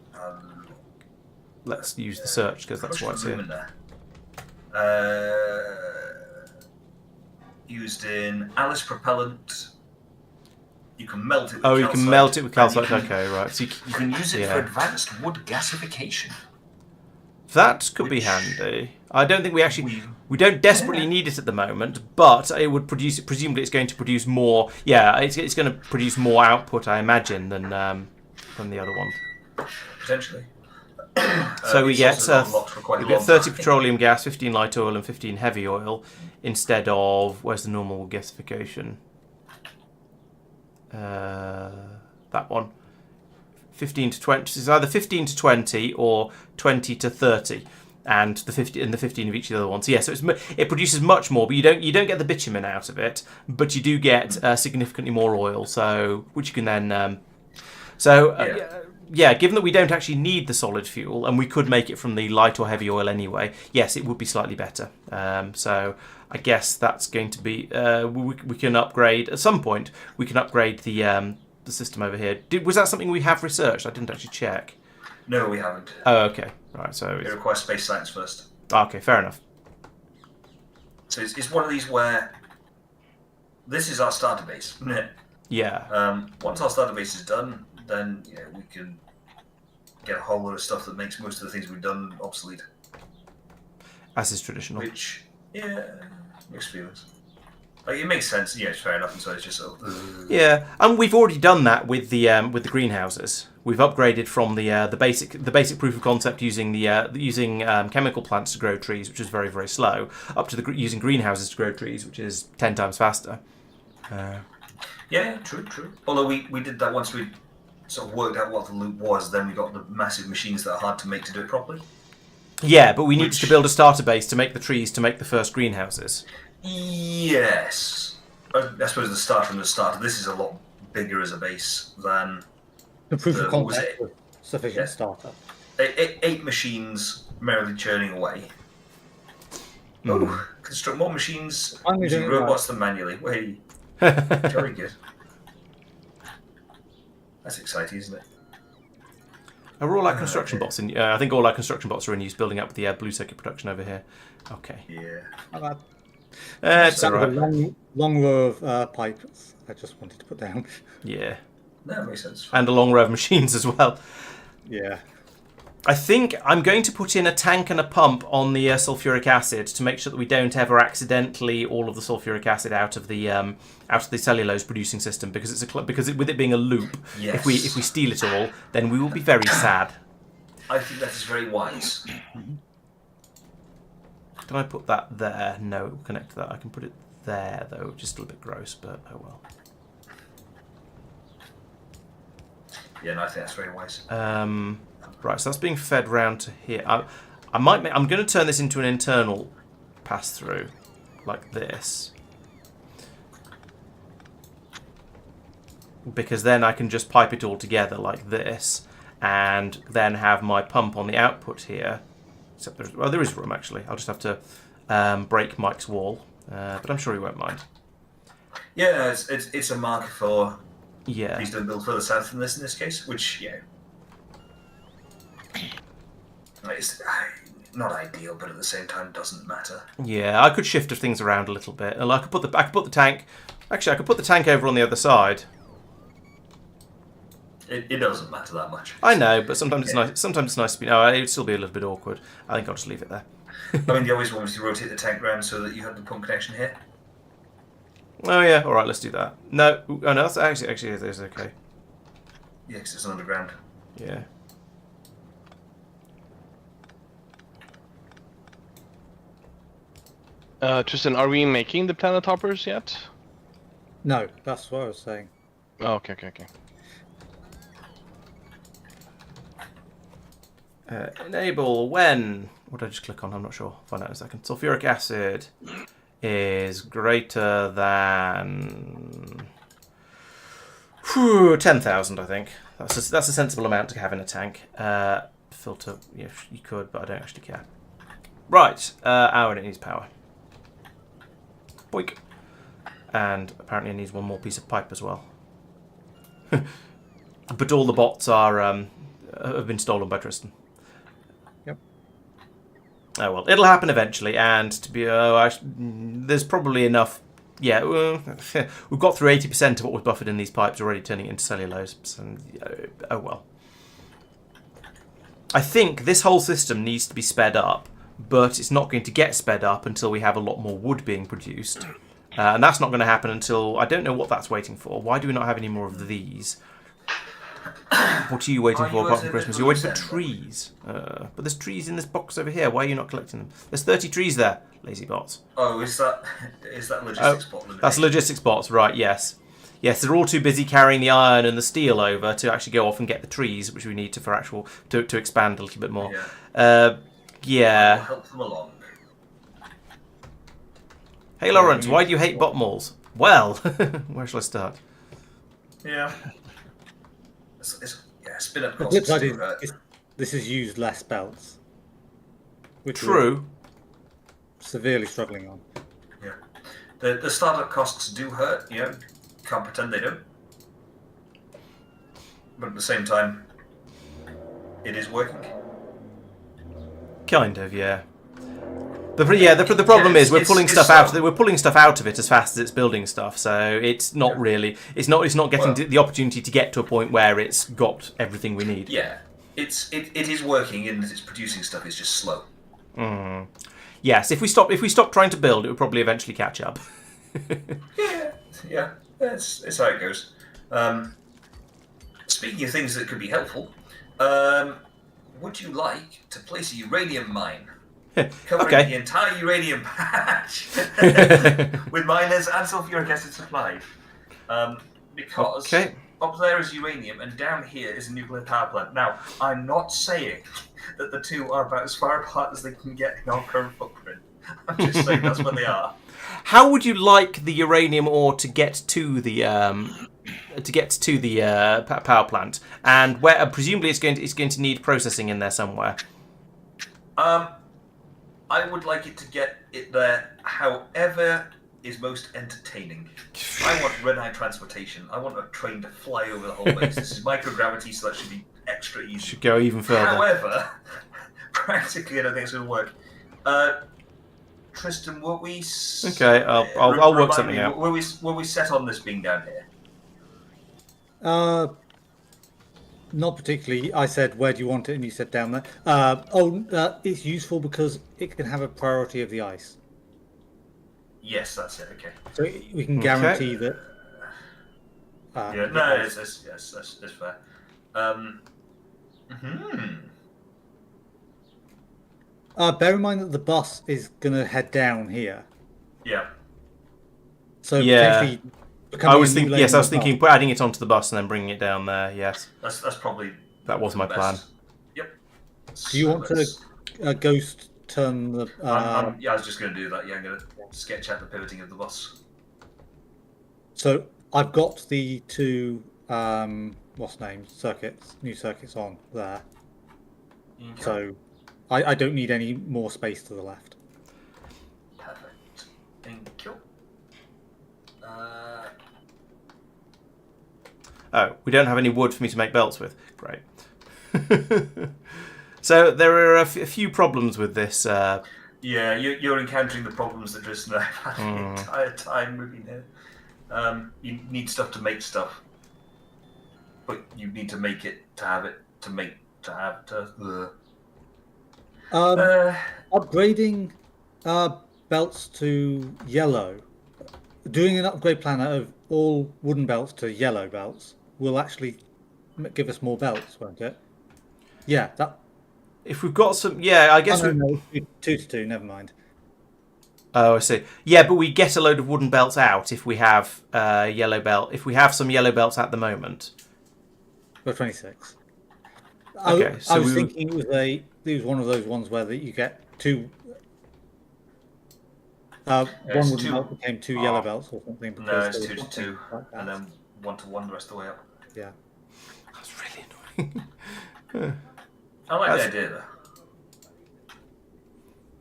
Let's use the search because that's why it's here. Alumina. Used in Alice propellant. You can melt it with Oh, calcite. you can melt it with and you calcite. can- Okay, right. So You can use it for advanced wood gasification. that could be handy. I don't think we don't desperately need it at the moment, but it would produce. Presumably, it's going to produce more. Yeah, it's going to produce more output, I imagine, than the other one. Potentially. So we It's get also not locked for quite a we get long 30 time. petroleum gas, 15 light oil, and 15 heavy oil instead of where's the normal gasification? That one. 15 to 20. It's either 15 to 20 or 20 to 30, and the 15 of each of the other ones. So yeah, so it produces much more, but you don't get the bitumen out of it, but you do get significantly more oil. So which you can then. Yeah, given that we don't actually need the solid fuel, and we could make it from the light or heavy oil anyway, yes, it would be slightly better. So I guess that's going to be... we can upgrade... At some point, we can upgrade the system over here. Was that something we have researched? I didn't actually check. No, we haven't. Oh, okay. Right, so... It requires space science first. Okay, fair enough. So it's one of these where... This is our starter base, isn't it? Yeah. Once our starter base is done, then we can get a whole lot of stuff that makes most of the things we've done obsolete. As is traditional. Which, mixed feelings. Like, it makes sense. Yeah, it's fair enough. And so it's just sort of... Yeah, and we've already done that with the greenhouses. We've upgraded from the basic proof of concept using using chemical plants to grow trees, which is very, very slow, up to using greenhouses to grow trees, which is 10 times faster. Yeah, true. Although we did that once we sort of worked out what the loop was, then we got the massive machines that are hard to make to do it properly. Yeah, but we needed to build a starter base to make the trees to make the first greenhouses. Yes. I suppose the start from the start, this is a lot bigger as a base than... The proof of what was concept it? was sufficient Yeah. starter. 8 machines merrily churning away. Oh, construct more machines Finally using doing it robots than manually. Wait, very good. That's exciting, isn't it? Are all our construction bots in? I think all our construction bots are in use, building up the blue circuit production over here. Okay. Yeah. It's That was a alright. long row of pipes I just wanted to put down. Yeah. That makes sense. And a long row of machines as well. Yeah. I think I'm going to put in a tank and a pump on the sulfuric acid to make sure that we don't ever accidentally all of the sulfuric acid out of the cellulose producing system, because with it being a loop, Yes. if we steal it all, then we will be very sad. I think that is very wise. Can I put that there? No, it will connect to that. I can put it there though, which is still a bit gross, but oh well. Yeah, no, I think that's very wise. Right, so that's being fed round to here. I'm going to turn this into an internal pass-through, like this, because then I can just pipe it all together like this, and then have my pump on the output here. Except there is room actually. I'll just have to break Mike's wall, but I'm sure he won't mind. Yeah, no, it's a marker for Yeah. please don't build further south than this in this case, which it's not ideal, but at the same time doesn't matter. Yeah, I could shift things around a little bit. I could put the tank. Actually, I could put the tank over on the other side. It doesn't matter that much. I know, but sometimes it's nice. Sometimes it's nice to be. No, it'd still be a little bit awkward. I think I'll just leave it there. I mean, the always wanted to rotate the tank round so that you had the pump connection here. Oh yeah, all right, let's do that. No, oh no, that's actually it is okay. Yeah, because it's underground. Yeah. Tristan, are we making the planet hoppers yet? No, that's what I was saying. Oh, okay. Enable when... What did I just click on? I'm not sure. Find out in a second. Sulfuric acid is greater than 10,000, I think. That's a sensible amount to have in a tank. Filter, yeah, you could, but I don't actually care. Right, and it needs power. Boink. And apparently it needs one more piece of pipe as well. But all the bots are have been stolen by Tristan. Yep. Oh well, it'll happen eventually, and to be there's probably enough. Yeah, we've got through 80% of what was buffered in these pipes already, turning it into cellulose. So, oh well. I think this whole system needs to be sped up, but it's not going to get sped up until we have a lot more wood being produced. And that's not going to happen until... I don't know what that's waiting for. Why do we not have any more of these? What are you waiting for apart from Christmas? You're waiting for trees. But there's trees in this box over here. Why are you not collecting them? There's 30 trees there, lazy bots. Oh, is that logistics bot? That's logistics bots, right, yes. Yes, they're all too busy carrying the iron and the steel over to actually go off and get the trees, which we need to expand a little bit more. Yeah. Yeah. I'll help them along. Hey, Laurence, why do you hate bot malls? Well, where shall I start? Yeah. Spin up The costs. flip side is this has used less belts. Which True. we're severely struggling on. Yeah. The startup costs do hurt, you know. Can't pretend they don't. But at the same time, it is working. Kind of, yeah. The problem is we're pulling stuff out. We're pulling stuff out of it as fast as it's building stuff. So it's not really. It's not getting the opportunity to get to a point where it's got everything we need. Yeah, it is working and it's producing stuff. It's just slow. Mm. Yes, if we stop trying to build, it would probably eventually catch up. Yeah. It's how it goes. Speaking of things that could be helpful, would you like to place a uranium mine? Covering the entire uranium patch with miners and sulfuric acid supplied. Because up there is uranium and down here is a nuclear power plant. Now, I'm not saying that the two are about as far apart as they can get in our current footprint. I'm just saying that's where they are. How would you like the uranium ore to get to the power plant? And where presumably it's going to need processing in there somewhere. I would like it to get it there however is most entertaining. I want red-eye transportation. I want a train to fly over the whole base. This is microgravity, so that should be extra easy. Should go even further. However, practically I don't think it's going to work. Tristan, were we... Okay, I'll work something out. Were we set on this being down here? Not particularly. I said, where do you want it? And you said down there. It's useful because it can have a priority of the ice. Yes, that's it. Okay. So we can guarantee that. That's fair. Bear in mind that the bus is going to head down here. Yeah. So potentially. I was thinking adding it onto the bus and then bringing it down there. Yes. That's probably. That was my plan. Yep. Do you want to ghost turn the? I was just going to do that. Yeah, I'm going to sketch out the pivoting of the bus. So I've got the two new circuits on there. Okay. So I don't need any more space to the left. Perfect. Thank you. Oh, we don't have any wood for me to make belts with. Great. So there are a few problems with this. Yeah, you're encountering the problems that Tristan and I have had the entire time we've been here. You need stuff to make stuff, but you need to make it to have it to make to have to. Upgrading belts to yellow. Doing an upgrade plan out of all wooden belts to yellow belts will actually give us more belts, won't it? Yeah, that. If we've got some, I guess no, 2 to 2. Never mind. Oh, I see. Yeah, but we get a load of wooden belts out if we have yellow belt. If we have some yellow belts at the moment. We're 26. Okay, so I was we would- thinking it was one of those ones where that you get two. One with the belt became two yellow belts or something. No, Because it's there was 2 to something 2, like that. and then 1 to 1 the rest of the way up. Yeah. That's really annoying. I like That's- the idea though.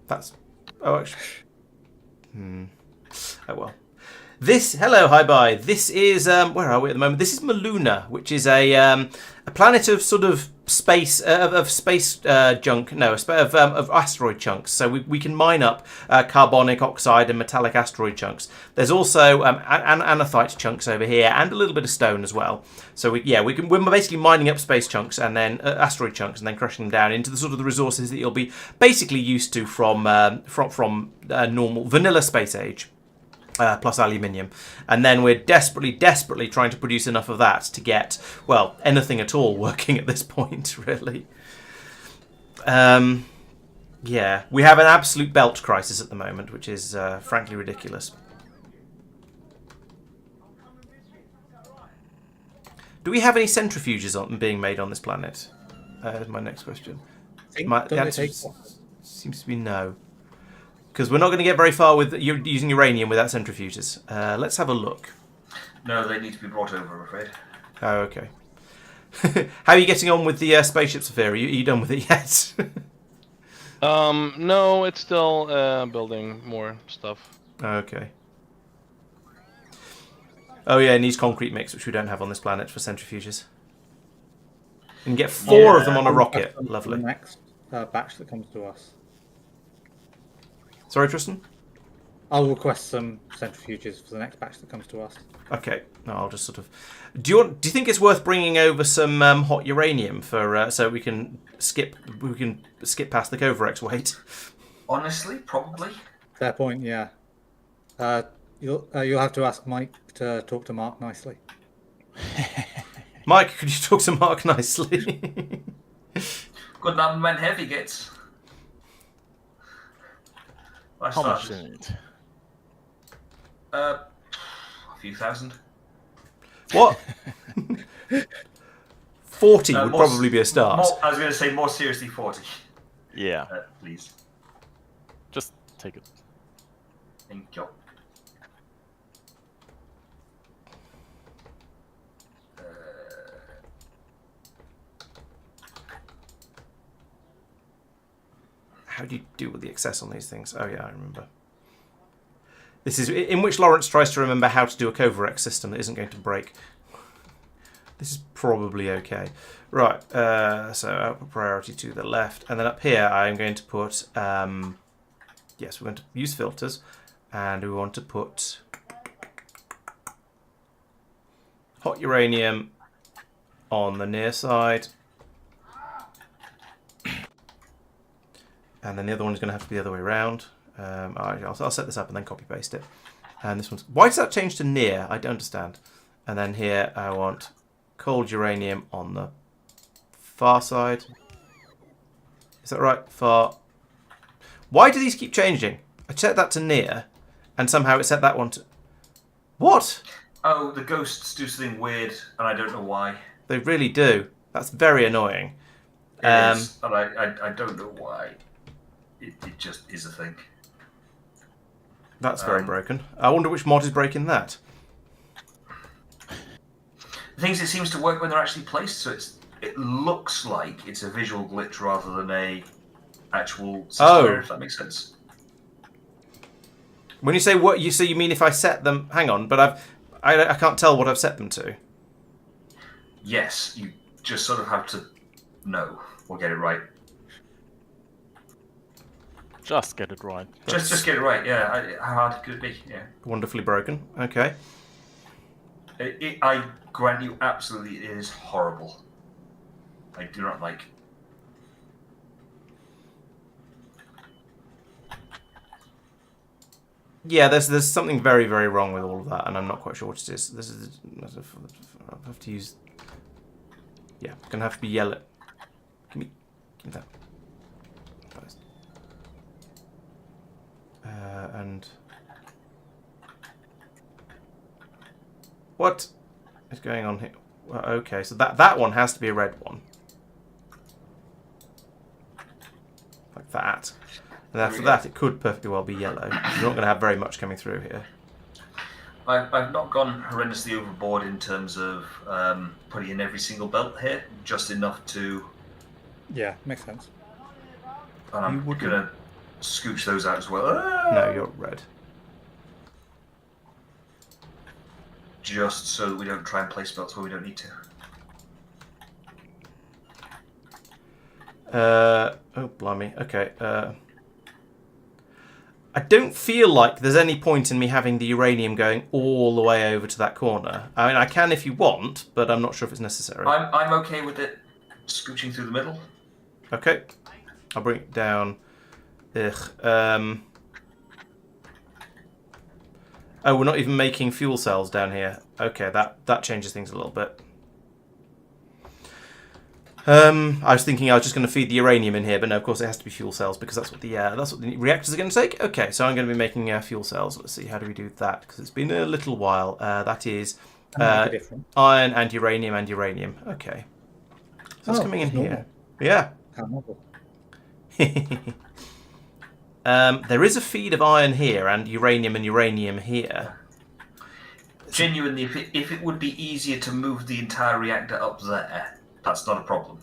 That's... Oh, actually... Oh, well. Hello, hi, bye. This is, where are we at the moment? This is Muluna, which is a planet of sort of space, of space junk, no, of asteroid chunks. So we can mine up carbonic oxide and metallic asteroid chunks. There's also anorthite chunks over here and a little bit of stone as well. So we're basically mining up space chunks and then asteroid chunks and then crushing them down into the sort of the resources that you'll be basically used to from normal vanilla space age. Plus aluminium, and then we're desperately trying to produce enough of that to get, well, anything at all working at this point, really. Yeah, we have an absolute belt crisis at the moment, which is frankly ridiculous. Do we have any centrifuges being made on this planet? Is my next question. The answer seems to be no. Because we're not going to get very far with using uranium without centrifuges. Let's have a look. No, they need to be brought over, I'm afraid. Oh, okay. How are you getting on with the spaceship, Safir? Are you done with it yet? No, it's still building more stuff. Okay. Oh yeah, it needs concrete mix, which we don't have on this planet for centrifuges. You can get 4 of them on a rocket. Lovely. The next batch that comes to us. Sorry, Tristan? I'll request some centrifuges for the next batch that comes to us. Okay. No, I'll just sort of... Do you think it's worth bringing over some hot uranium for so we can skip past the Covarex weight? Honestly, probably. Fair point. Yeah. You'll have to ask Mike to talk to Marc nicely. Mike, could you talk to Marc nicely? Good night, when heavy gets. How much in it? A few thousand. What? 40 would more- probably be a start. I was going to say more seriously 40. Yeah, Please. just take it. Thank you. How do you deal with the excess on these things? Oh yeah, I remember. This is in which Laurence tries to remember how to do a Covarex system that isn't going to break. This is probably okay. Right, so I'll put priority to the left. And then up here I'm going to put... yes, we're going to use filters. And we want to put... hot uranium on the near side. And then the other one is going to have to be the other way around. I'll set this up and then copy paste it. And this one's... Why does that change to near? I don't understand. And then here I want cold uranium on the far side. Is that right? Far. Why do these keep changing? I set that to near, and somehow it set that one to... What? Oh, the ghosts do something weird, and I don't know why. They really do. That's very annoying. It is, and I don't know why. It just is a thing. That's very broken. I wonder which mod is breaking that. The thing is, it seems to work when they're actually placed, so it looks like it's a visual glitch rather than a actual system error, if that makes sense. When you say what, you mean if I set them... Hang on, but I can't tell what I've set them to. Yes, you just sort of have to know or get it right. Just get it right. Just get it right, yeah. How hard could it be? Yeah. Wonderfully broken. Okay. I grant you, absolutely, it is horrible. I do not like. Yeah, there's something very, very wrong with all of that, and I'm not quite sure what it is. This is... I'll have to use... Yeah, gonna have to be yellow. Give me that. And... What is going on here? Well, okay, so that one has to be a red one. that. And after that, it could perfectly well be yellow. You're not going to have very much coming through here. I've not gone horrendously overboard in terms of putting in every single belt here, just enough to... Yeah, makes sense. And I'm going to scooch those out as well. No, you're red. Just so that we don't try and place belts where we don't need to. Oh, blimey. Okay. I don't feel like there's any point in me having the uranium going all the way over to that corner. I mean, I can if you want, but I'm not sure if it's necessary. I'm okay with it scooching through the middle. Okay. I'll bring it down. Ugh. Oh, we're not even making fuel cells down here. Okay, that changes things a little bit. I was thinking I was just going to feed the uranium in here, but no, of course it has to be fuel cells because that's what the reactors are going to take. Okay, so I'm going to be making fuel cells. Let's see, how do we do that? Because it's been a little while. That is iron and uranium. Okay. So it's coming in here. Yeah. How novel. There is a feed of iron here and uranium here. Genuinely, if it would be easier to move the entire reactor up there, that's not a problem.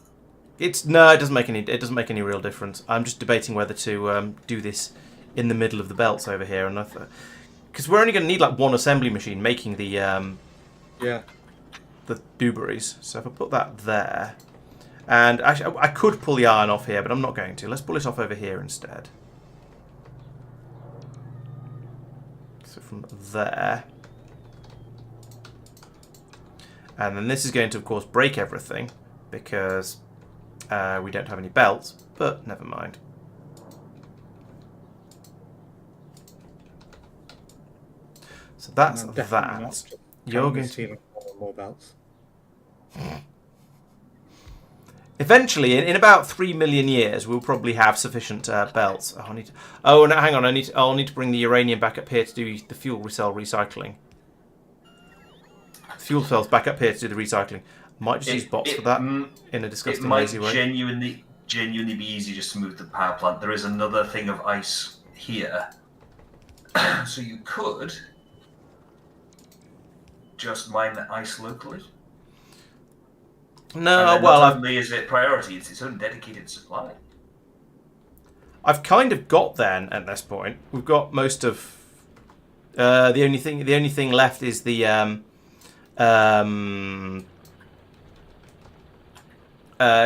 It doesn't make any real difference. I'm just debating whether to do this in the middle of the belts over here, and because we're only going to need like one assembly machine making the the dewberries. So if I put that there, and actually I could pull the iron off here, but I'm not going to. Let's pull it off over here instead. So from there. And then this is going to, of course, break everything because we don't have any belts, but never mind. So that's that. You're going to... more belts. Eventually, in about 3 million years, we'll probably have sufficient belts. Oh, no, hang on. I'll need to bring the uranium back up here to do the fuel cell recycling. Fuel cells back up here to do the recycling. Might just use bots for that in a disgusting lazy way. It might genuinely be easy just to move the power plant. There is another thing of ice here. So you could just mine the ice locally. No, well, not only is it priority, it's its own dedicated supply. I've kind of got then at this point. We've got most of the only thing left is the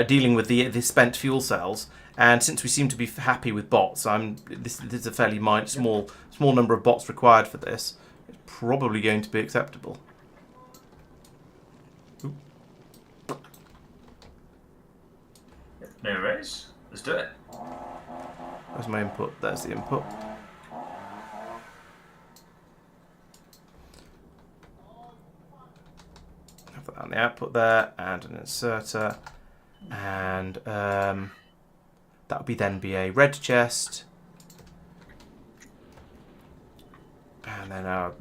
dealing with the spent fuel cells, and since we seem to be happy with bots, this is a fairly small number of bots required for this. It's probably going to be acceptable. Ooh. No worries. Let's do it. There's my input. There's the input. Have that on the output there, and an inserter. And that would then be a red chest, and then the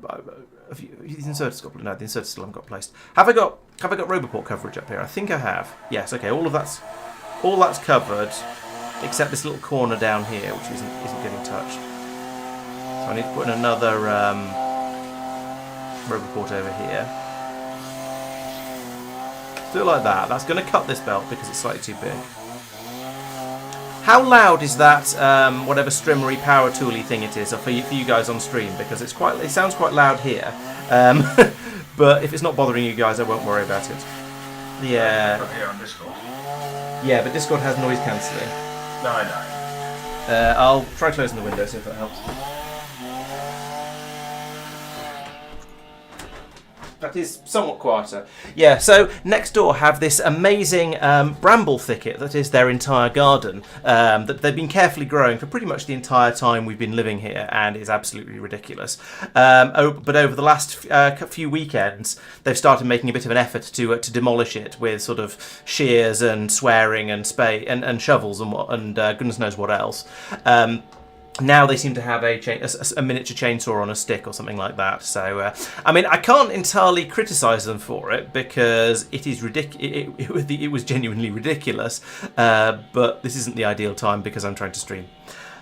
inserter's got no, the inserter still haven't got placed. Have I got Roboport coverage up here? I think I have. Yes. Okay. All that's covered, except this little corner down here, which isn't getting touched. So I need to put in another Roboport over here. Do it like that. That's going to cut this belt because it's slightly too big. How loud is that whatever strimmery power tooly thing it is for you guys on stream? Because it sounds quite loud here. But if it's not bothering you guys, I won't worry about it. Yeah. From here on Discord. Yeah, but Discord has noise cancelling. No, I know. I'll try closing the window, see if that helps. That is somewhat quieter. Yeah, so next door have this amazing bramble thicket that is their entire garden that they've been carefully growing for pretty much the entire time we've been living here, and is absolutely ridiculous. But over the last few weekends, they've started making a bit of an effort to demolish it with sort of shears and swearing and and shovels and goodness knows what else. now they seem to have a miniature chainsaw on a stick or something like that. So, I mean, I can't entirely criticise them for it because it is it was genuinely ridiculous. But this isn't the ideal time because I'm trying to stream.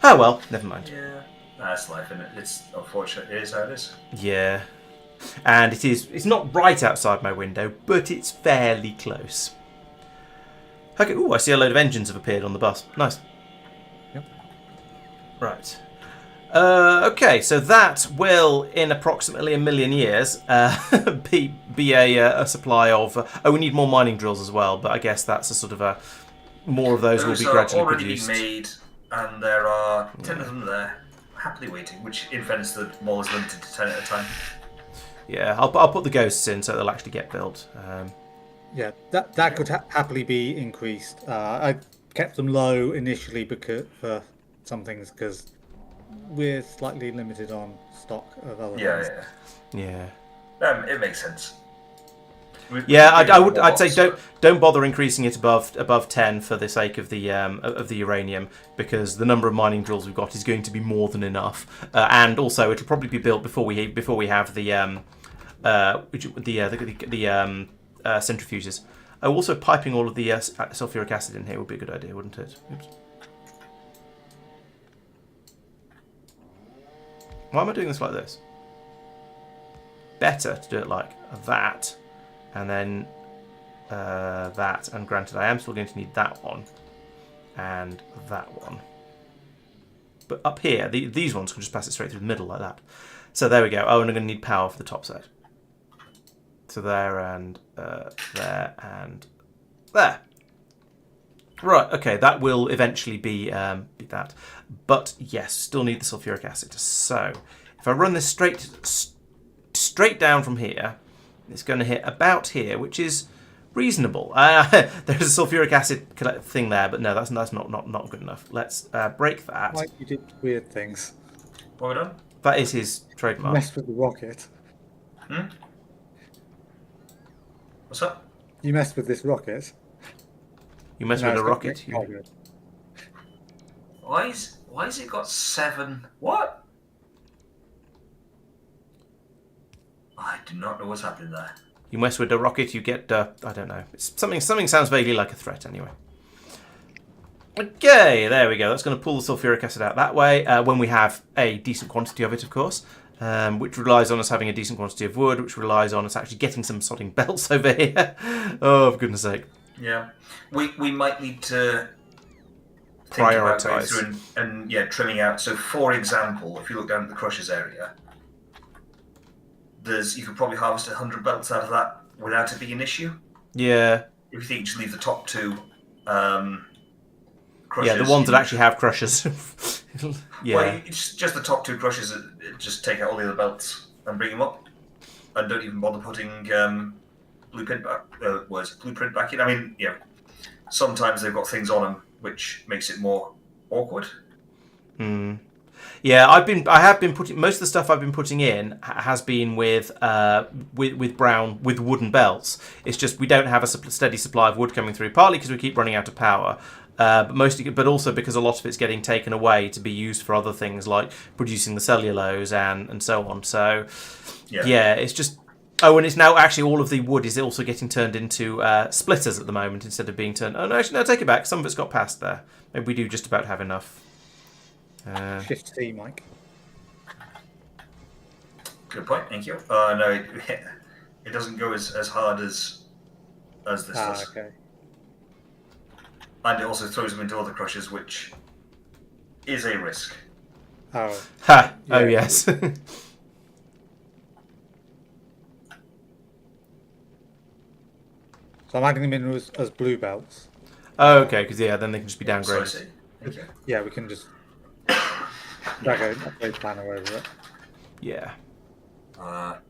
Oh well, never mind. Yeah, that's life, isn't it? It's unfortunate. It is how it is. Yeah, and it's not right outside my window, but it's fairly close. Okay. Ooh, I see a load of engines have appeared on the bus. Nice. Right. Okay, so that will, in approximately 1 million years, be a supply of... we need more mining drills as well, but I guess that's a sort of a... More of those will be gradually produced. Already made, and there are 10 of them there, happily waiting, which, in fairness, the mall is limited to 10 at a time. Yeah, I'll put the ghosts in so they'll actually get built. Yeah, that could happily be increased. I kept them low initially because for some things because we're slightly limited on stock of other things. Yeah. It makes sense. I'd say don't bother increasing it above 10 for the sake of the uranium, because the number of mining drills we've got is going to be more than enough, and also it'll probably be built before we have the centrifuges. Oh, also piping all of the sulfuric acid in here would be a good idea, wouldn't it? Oops. Why am I doing this like this? Better to do it like that, and then that, and granted I am still going to need that one, and that one. But up here, these ones can just pass it straight through the middle like that. So there we go. Oh, and I'm going to need power for the top set. So there, and there, and there. Right, okay, that will eventually be that. But yes, still need the sulfuric acid. So if I run this straight down from here, it's going to hit about here, which is reasonable. There's a sulfuric acid thing there, but no, that's not good enough. Let's break that. Like you did weird things. What have we done? That is his trademark. Messed with the rocket. What's up? You messed with this rocket. You mess with a rocket. Why has it got 7? What? I do not know what's happening there. You mess with a rocket, you get I don't know. It's something sounds vaguely like a threat anyway. Okay, there we go. That's going to pull the sulfuric acid out that way when we have a decent quantity of it, of course. Which relies on us having a decent quantity of wood, which relies on us actually getting some sodding belts over here. Oh, for goodness sake. Yeah. We might need to prioritise and trimming out. So, for example, if you look down at the crushers area, you could probably harvest 100 belts out of that without it being an issue. Yeah. If you think you just leave the top 2 crushers. Yeah, the ones that actually have crushers. Yeah. Well, it's just the top 2 crushers. Just take out all the other belts and bring them up, and don't even bother putting blueprint back in. I mean, sometimes they've got things on them which makes it more awkward. Yeah, I have been putting most of the stuff I've been putting in has been with wooden belts. It's just we don't have a steady supply of wood coming through, partly because we keep running out of power. But also because a lot of it's getting taken away to be used for other things like producing the cellulose and so on. So, yeah, it's just... Oh, and it's now actually all of the wood is also getting turned into splitters at the moment instead of being turned... Oh, no, actually, no, take it back. Some of it's got past there. Maybe we do just about have enough. Shift C, Mike. Good point, thank you. No, it doesn't go as hard as this does. Okay. And it also throws them into other crushers, which is a risk. Oh. Ha! Yeah. Oh, yes. So I'm adding them in as blue belts. Oh, okay, because, then they can just be So I downgraded. see. Thank you. Yeah, we can just drag a upgrade planner over it. Yeah.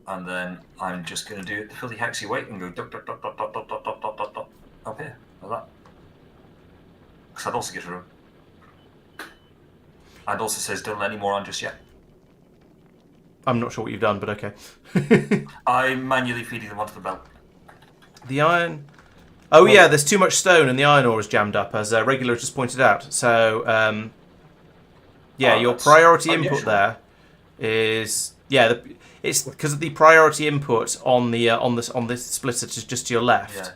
And then I'm just going to do the filthy haxy weight and go dot dot dot dot dot dot dot dot dot dot dot up here, like that. Because I'd also get a room. And also says don't let any more on just yet. I'm not sure what you've done, but okay. I'm manually feeding them onto the belt. The iron... Oh, yeah, there's too much stone and the iron ore is jammed up, as Regular just pointed out. So, Yeah, Oh, your that's- priority oh, yeah, input sure. there is it's because of the priority input on this splitter just to your left.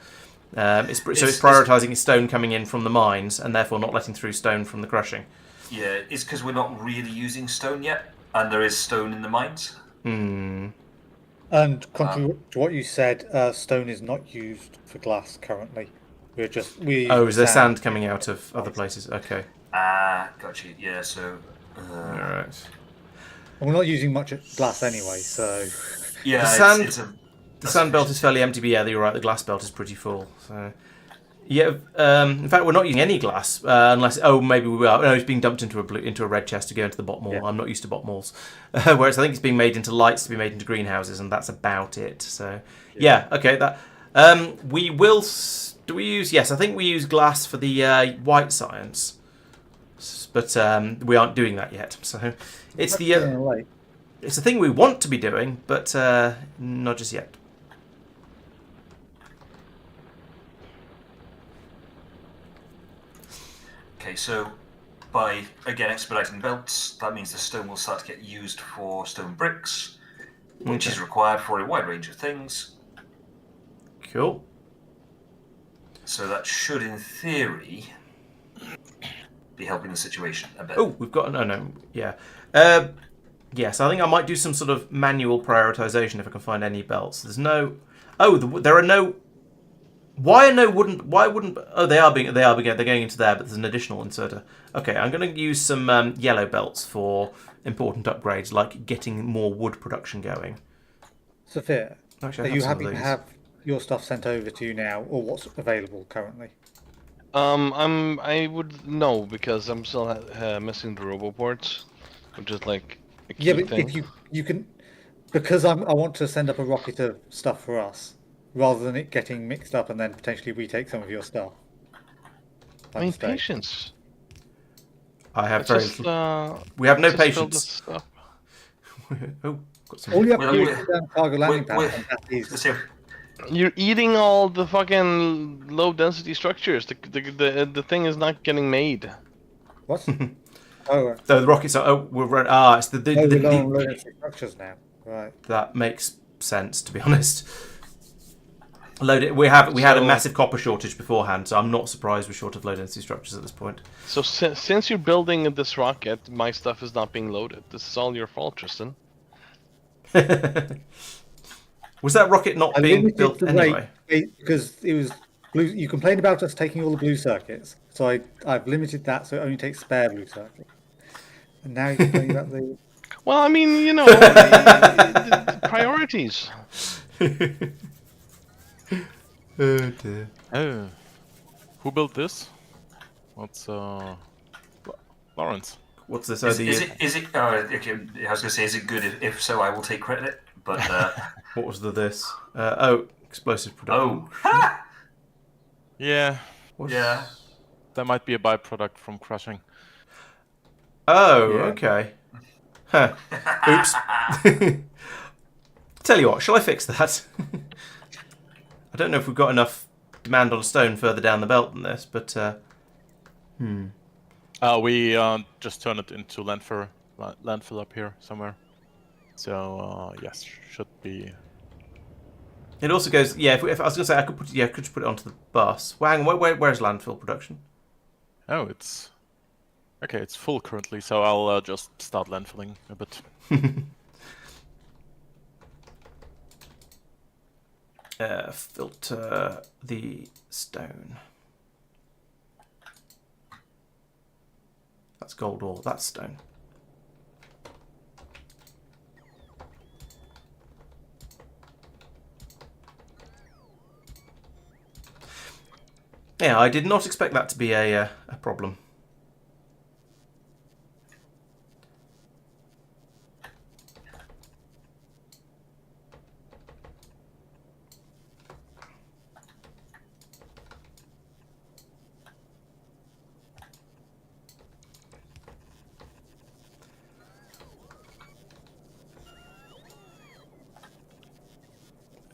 Yeah. It's It's- prioritising stone coming in from the mines and therefore not letting through stone from the crushing. Yeah, it's because we're not really using stone yet, and there is stone in the mines. Hmm. And contrary to what you said, stone is not used for glass currently. We're Oh, using is there sand. sand coming out of other places? Okay. Ah, got you. Yeah, so. All right. And we're not using much glass anyway, so Yeah, The sand- it's a. The sand belt is fairly empty, but yeah, you're right. The glass belt is pretty full. So, yeah. In fact, we're not using any glass unless. Oh, maybe we are. No, it's being dumped into a red chest to go into the bottom wall. Yeah. I'm not used to bottom walls, whereas I think it's being made into lights to be made into greenhouses, and that's about it. So, yeah. Okay. That. We will. Do we use? Yes, I think we use glass for the white science, but we aren't doing that yet. So, it's the. Late. It's a thing we want to be doing, but not just yet. Okay, so by again expediting belts, that means the stone will start to get used for stone bricks, which Okay. is required for a wide range of things. Cool. So that should, in theory, be helping the situation a bit. Oh, we've got no, yeah. Yes, I think I might do some sort of manual prioritization if I can find any belts. There's no. Oh, there are no. Why are no wooden? Why wouldn't? Oh, they are they're going into there, but there's an additional inserter. Okay, I'm going to use some yellow belts for important upgrades, like getting more wood production going. Safir, Actually, are I you some of happy to these. have your stuff sent over to you now, or what's available currently? I would no because I'm still missing the roboports, which is like a key Yeah, but thing. if you can, because I want to send up a rocket of stuff for us, rather than it getting mixed up and then potentially we take some of your stuff. I mean, patience. I have Let's very just, little. We have no let's just build this patience. stuff. Oh, got some. All you have to Well, do we- is go down cargo landing pad, we- and that is So, You're eating all the fucking low density structures. The thing is not getting made. what? Oh, So the rockets are. Oh, we're run. Ah, it's the we're low on low density structures now, right? That makes sense, to be honest. We had a So- massive copper shortage beforehand, so I'm not surprised we're short of low density structures at this point. So since you're building this rocket, my stuff is not being loaded. This is all your fault, Tristan. Was that rocket not I being limited built the anyway? rate because it was blue. You complained about us taking all the blue circuits, so I've limited that so it only takes spare blue circuits. And now you're complaining about the. Well, I mean, you know, the priorities. Oh dear. Oh. Who built this? What's Laurence? What's this? is it? Okay, I was going to say, is it good? If so, I will take credit. But What was this? Explosive production. oh, Yeah, What's- yeah. that might be a byproduct from crushing. Oh, Yeah. okay. Huh. Oops. Tell you what, shall I fix that? I don't know if we've got enough demand on stone further down the belt than this, but We just turn it into landfill up here somewhere. So yes, should be. it also goes. Yeah, if I was going to say, I could just put it onto the bus. Well, hang on, where's landfill production? Oh, it's okay. It's full currently, so I'll just start landfilling a bit. Filter the stone. That's gold ore. That's stone. Yeah, I did not expect that to be a problem.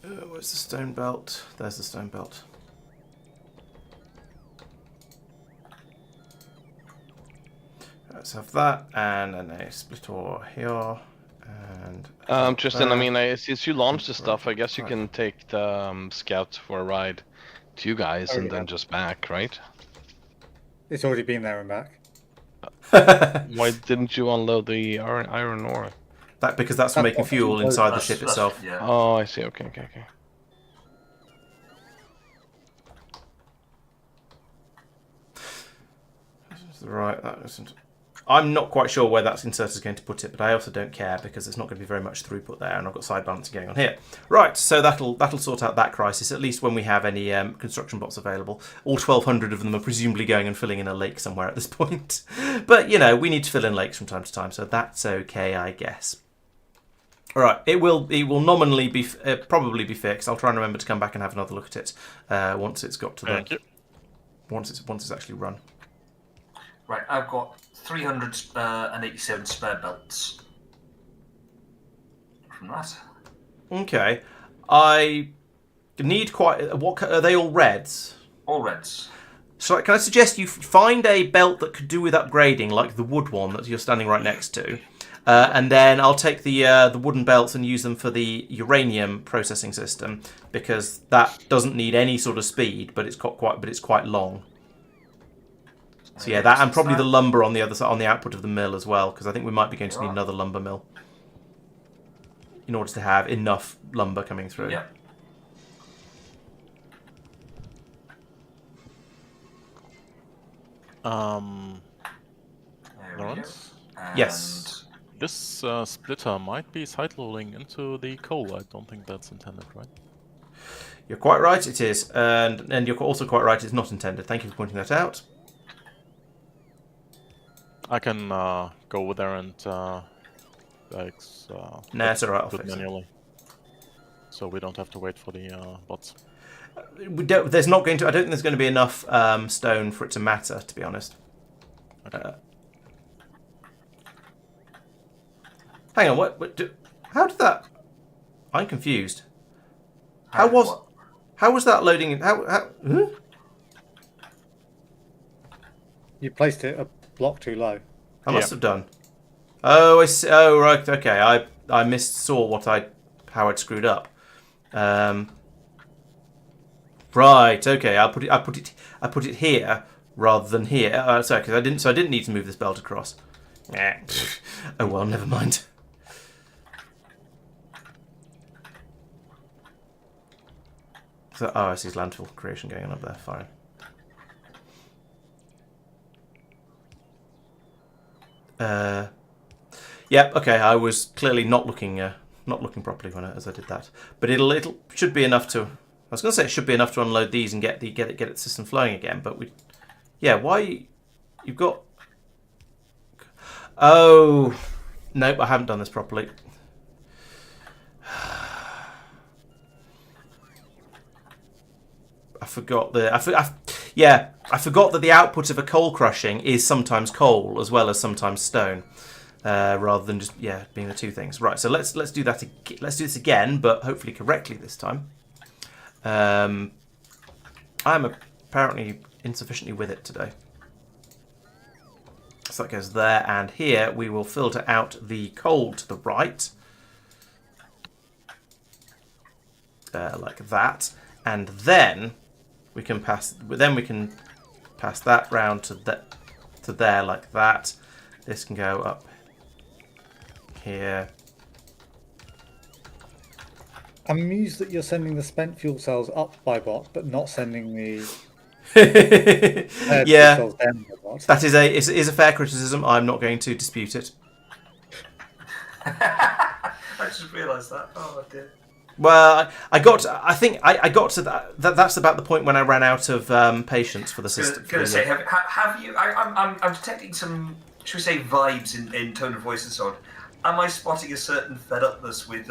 Where's the stone belt? There's the stone belt. let's have that, and then a splitter here, and Tristan, I there. mean, since you launched the stuff, I guess you can take the scouts for a ride to you guys Oh, and yeah. then just back, right? It's already been there and back. Why didn't you unload the iron ore? Because that's for That's making what fuel I'm inside the That's- ship that's- itself. Yeah. Oh, I see. Okay. Right, that isn't. I'm not quite sure where that inserter is going to put it, but I also don't care because there's not going to be very much throughput there, and I've got side balancing going on here. Right, so that'll sort out that crisis, at least when we have any construction bots available. All 1,200 of them are presumably going and filling in a lake somewhere at this point. But, you know, we need to fill in lakes from time to time, so that's okay, I guess. All right, it will nominally be probably be fixed. I'll try and remember to come back and have another look at it once it's got to Thank you. once it's actually run. Right, I've got 387 spare belts. From that. Okay, I need quite. What are they all reds? All reds. So can I suggest you find a belt that could do with upgrading, like the wood one that you're standing right next to, and then I'll take the wooden belts and use them for the uranium processing system because that doesn't need any sort of speed, but it's quite long. So yeah, that and probably the lumber on the other side, on the output of the mill as well, because I think we might be going to need another lumber mill in order to have enough lumber coming through. Yeah. There we go. Laurence? And Yes. This splitter might be side-loading into the coal. I don't think that's intended, right? You're quite right, it is, and you're also quite right, it's not intended. Thank you for pointing that out. I can go over there and No, it's alright, I'll put fix it. manually. So we don't have to wait for the bots. There's not going to. I don't think there's going to be enough stone for it to matter, to be honest. Hang on, how did that? I'm confused. How was that loading? Huh? You placed it a block too low. I must have done. Oh, I see. Oh, right. Okay, I saw how I'd screwed up. Right. Okay. I put it here rather than here. Sorry, because I didn't need to move this belt across. Oh well, never mind. So, I see his landfill creation going on up there. Fine. Yeah. Okay. I was clearly not looking properly as I did that. But it should be enough to. I was going to say it should be enough to unload these and get the system flowing again. But why you've got? Oh, nope. I haven't done this properly. I forgot I forgot that the output of a coal crushing is sometimes coal as well as sometimes stone, rather than just being the two things. Right. So let's do that. Let's do this again, but hopefully correctly this time. I'm apparently insufficiently with it today. So that goes there, and here we will filter out the coal to the right, like that, and then we can pass that round to there like that. This can go up here. I'm amused that you're sending the spent fuel cells up by bot, but not sending the Yeah, fuel cells down by bot. that is a fair criticism. I'm not going to dispute it. I just realised that. Oh dear. Well, I got to that. That's about the point when I ran out of patience for the system. Going to say, have you? I'm detecting some, should we say, vibes in tone of voice and so on. Am I spotting a certain fed upness with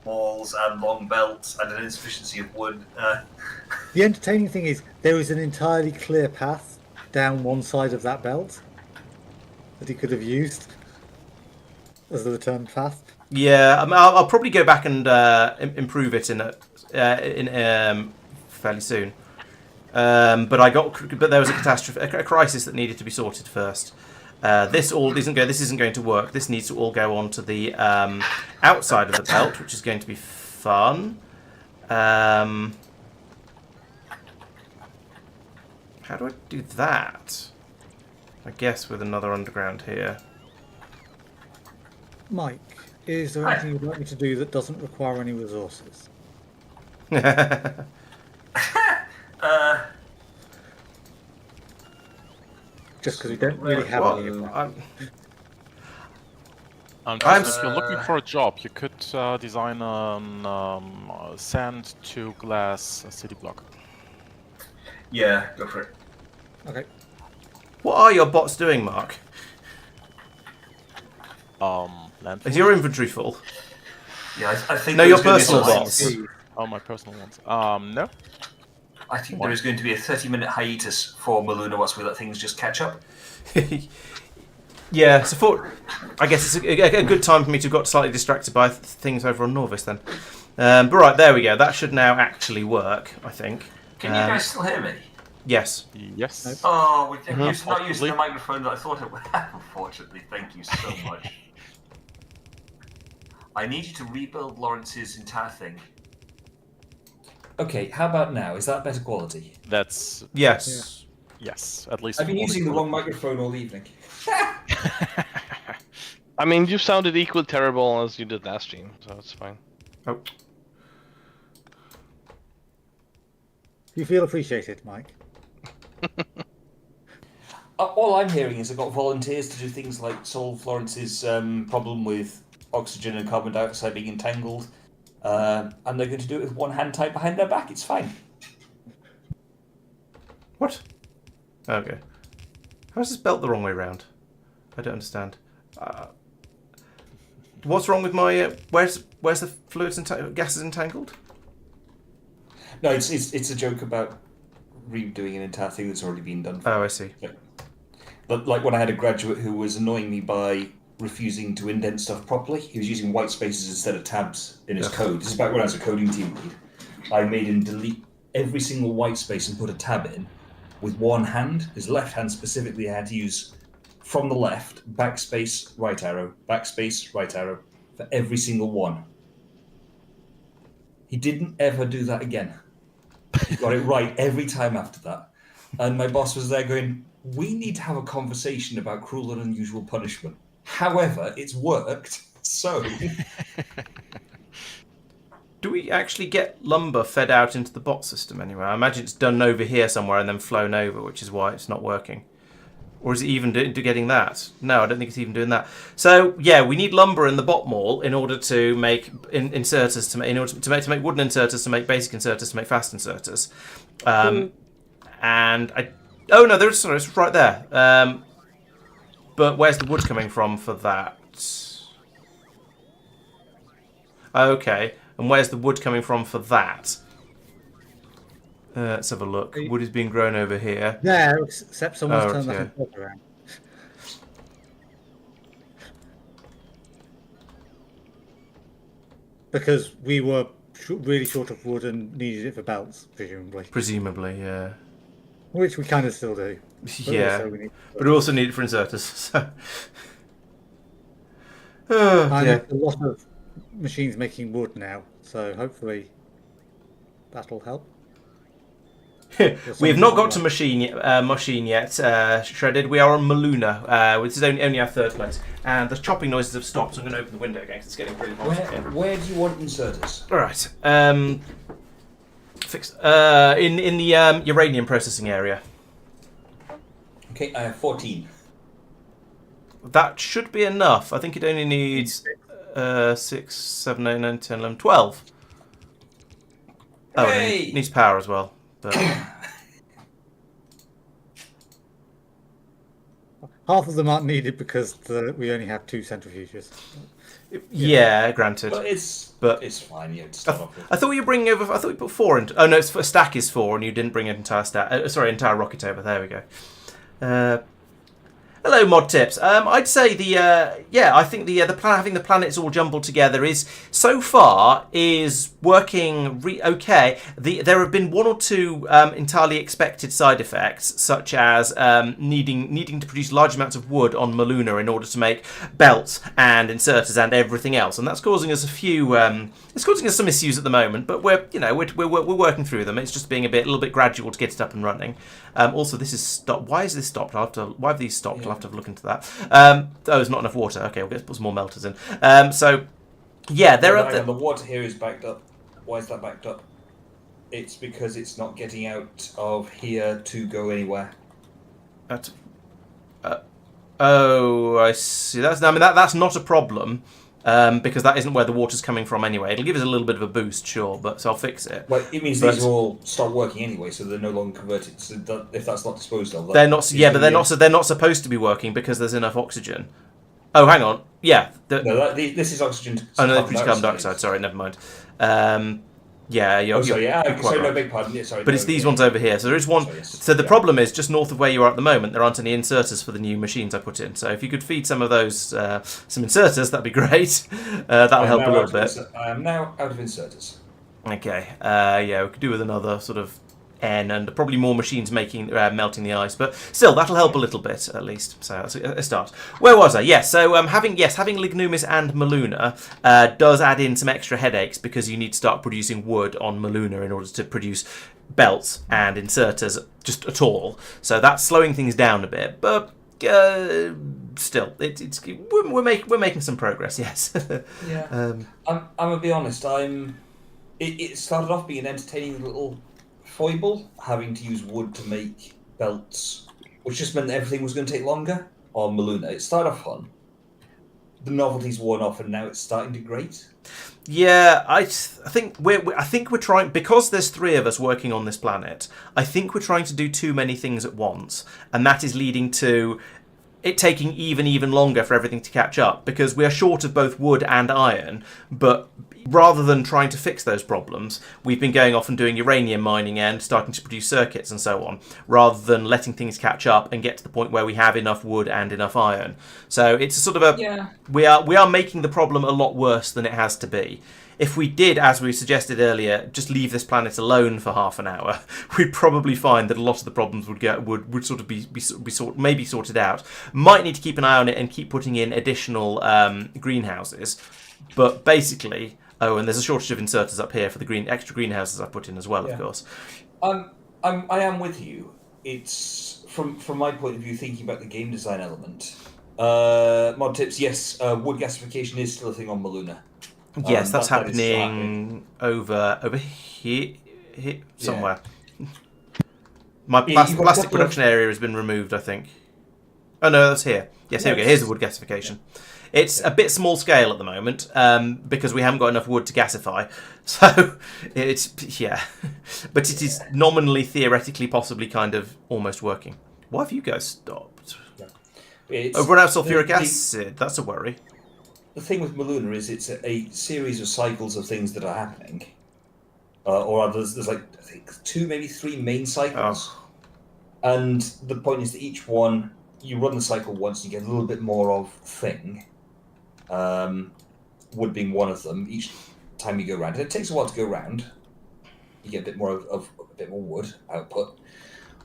walls and long belts and an insufficiency of wood? The entertaining thing is there is an entirely clear path down one side of that belt that he could have used as the return path. Yeah, I'll probably go back and improve it in fairly soon. But there was a catastrophe, a crisis that needed to be sorted first. This all isn't go. This isn't going to work. This needs to all go onto the outside of the belt, which is going to be fun. How do I do that? I guess with another underground here. Mike, is there anything you'd like me to do that doesn't require any resources? Just because we don't really have any. If you're looking for a job, you could design sand to glass city block. Yeah, go for it. Okay. What are your bots doing, Mark? Landfill. Is your inventory full? Yeah, I think. No, there your is gonna be personal some- bots. Oh, my personal ones. No. I think there is going to be a 30-minute hiatus for Muluna whilst we let things just catch up. Yeah, so I guess it's a good time for me to have got slightly distracted by things over on Nauvis then. But right, there we go. That should now actually work, I think. Can you guys still hear me? Yes. Yes. Oh, we're not using Possibly. the microphone that I thought it would have, unfortunately. Thank you so much. I need you to rebuild Lawrence's entire thing. Okay, how about now? Is that better quality? That's Yes. yes. At least I've been for using the quality. wrong microphone all evening. I mean, you sounded equally terrible as you did last stream, so it's fine. Oh. You feel appreciated, Mike? All I'm hearing is I've got volunteers to do things like solve Lawrence's problem with oxygen and carbon dioxide being entangled, and they're going to do it with one hand tied behind their back. It's fine. What? Okay. How's this belt the wrong way round? I don't understand. What's wrong with my? Where's the fluids and gases entangled? No, it's a joke about redoing an entire thing that's already been done. Oh, I see. But like when I had a graduate who was annoying me by refusing to indent stuff properly, he was using white spaces instead of tabs in his code. This is back when I was a coding team lead. I made him delete every single white space and put a tab in with one hand. His left hand specifically had to use from the left, backspace, right arrow, for every single one. He didn't ever do that again. He got it right every time after that. And my boss was there going, we need to have a conversation about cruel and unusual punishment. However, it's worked, so... Do we actually get lumber fed out into the bot system anywhere? I imagine it's done over here somewhere and then flown over, which is why it's not working. Or is it even getting that? No, I don't think it's even doing that. So yeah, we need lumber in the bot mall in order to make inserters, to make wooden inserters, to make basic inserters, to make fast inserters. And oh no, it's right there. But where's the wood coming from for that? Okay, and where's the wood coming from for that? Let's have a look. Wood is being grown over here. Yeah, except someone's turned okay. that plug around. Because we were really short of wood and needed it for belts, presumably. Presumably, yeah. Which we kind of still do. But Yeah, also we need but we also need it for inserters. So. and Yeah. there's a lot of machines making wood now, so hopefully that'll help. We have not got to machine yet, Shredded. We are on Muluna, which is only our third place. And the chopping noises have stopped, so I'm going to open the window again because it's getting really hot in here. Where do you want inserters? All right. In the uranium processing area. Okay, I have 14. That should be enough. I think it only needs 6, 7, 8, 9, 10, 11, 12. Oh, and it needs power as well. But... Half of them aren't needed because we only have 2 centrifuges. yeah, granted. But it's fine. Yeah, to start off with. I thought you were bringing over. I thought you put 4 in. Oh no, it's a stack is 4, and you didn't bring an entire stack. Entire rocket over. There we go. Hello, Mod Tips. I'd say I think having the planets all jumbled together is so far working okay. There have been one or two entirely expected side effects, such as needing to produce large amounts of wood on Muluna in order to make belts and inserters and everything else, and that's causing us it's causing us some issues at the moment. But we're working through them. It's just being a little bit gradual to get it up and running. Also, this is stopped. Why is this stopped? Why have these stopped? I'll have to have a look into that. There's not enough water. Okay, we'll get to put some more melters in. The water here is backed up. Why is that backed up? It's because it's not getting out of here to go anywhere. Oh, I see. That's not a problem. Because that isn't where the water's coming from anyway. It'll give us a little bit of a boost, sure, so I'll fix it. Well, it means these all start working anyway, so they're no longer converted. So if that's not disposed of, they're not. Yeah, but they're not supposed to be working because there's enough oxygen. Oh, hang on. Yeah. This is oxygen. Oh no, it's carbon dioxide. Sorry, never mind. No, big pardon. Yeah, sorry. But it's these ones over here. So there is one. Sorry, yes. So the problem is just north of where you are at the moment, there aren't any inserters for the new machines I put in. So if you could feed some of those, some inserters, that'd be great. That'll help a little bit. I am now out of inserters. Okay. We could do with another sort of N and probably more machines making melting the ice, but still that'll help a little bit at least. So that's a start. Where was I? Yes. So having Lignumis and Muluna does add in some extra headaches because you need to start producing wood on Muluna in order to produce belts and inserters just at all. So that's slowing things down a bit, but still, we're making some progress. Yes. Yeah. I'm gonna be honest. It started off being an entertaining little foible, having to use wood to make belts, which just meant that everything was going to take longer on Muluna. It started off fun. The novelty's worn off, and now it's starting to grate. Yeah, I think we're trying, because there's 3 of us working on this planet. I think we're trying to do too many things at once, and that is leading to it taking even longer for everything to catch up, because we are short of both wood and iron. But rather than trying to fix those problems, we've been going off and doing uranium mining and starting to produce circuits and so on, rather than letting things catch up and get to the point where we have enough wood and enough iron. So it's a sort of we are making the problem a lot worse than it has to be. If we did, as we suggested earlier, just leave this planet alone for half an hour, we'd probably find that a lot of the problems would sort of be sorted out. Might need to keep an eye on it and keep putting in additional greenhouses, but basically, and there's a shortage of inserters up here for the extra greenhouses I put in as well, of course. I am with you. It's from my point of view, thinking about the game design element. Mod tips, yes, wood gasification is still a thing on Muluna. Yes, that's happening over here somewhere. Yeah. My plastic production area has been removed, I think. Oh no, that's here. Yes, here we go. Here's the wood gasification. It's a bit small scale at the moment because we haven't got enough wood to gasify. So it's but it is nominally, theoretically, possibly kind of almost working. Why have you guys stopped? I've run out of sulfuric acid. That's a worry. The thing with Muluna is it's a series of cycles of things that are happening. Or there's like, I think, 2, maybe 3 main cycles. Oh. And the point is that each one, you run the cycle once, you get a little bit more of thing. Wood being one of them, each time you go around. And it takes a while to go around. You get a bit more of a bit more wood output.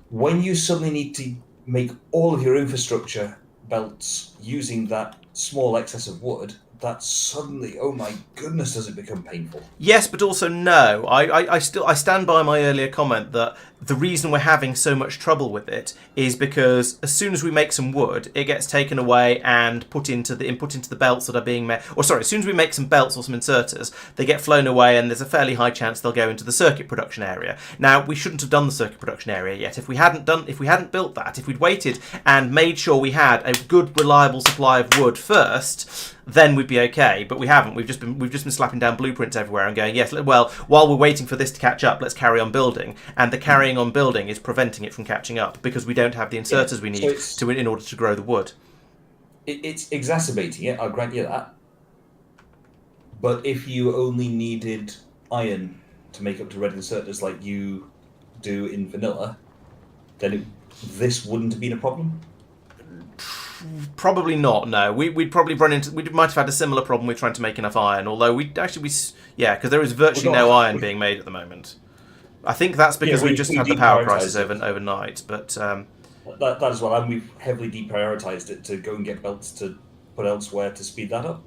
When you suddenly need to make all of your infrastructure belts using that small excess of wood, that suddenly, oh my goodness, does it become painful. Yes, but also no. I stand by my earlier comment that the reason we're having so much trouble with it is because as soon as we make some wood, it gets taken away and put into the belts that are being made. Or sorry, as soon as we make some belts or some inserters, they get flown away, and there's a fairly high chance they'll go into the circuit production area. Now, we shouldn't have done the circuit production area yet. If we hadn't built that, if we'd waited and made sure we had a good, reliable supply of wood first, then we'd be okay. But we haven't. We've just been slapping down blueprints everywhere and going, yes, well, while we're waiting for this to catch up, let's carry on building. And the carrying on building is preventing it from catching up because we don't have the inserters we need in order to grow the wood. It's exacerbating it, I'll grant you that. But if you only needed iron to make up to red inserters like you do in vanilla, then this wouldn't have been a problem? Probably not. No, we'd probably run into. We might have had a similar problem with trying to make enough iron. Although because there is virtually no iron being made at the moment. I think that's because we just had the power crisis overnight. But that as well, and we've heavily deprioritized it to go and get belts to put elsewhere to speed that up.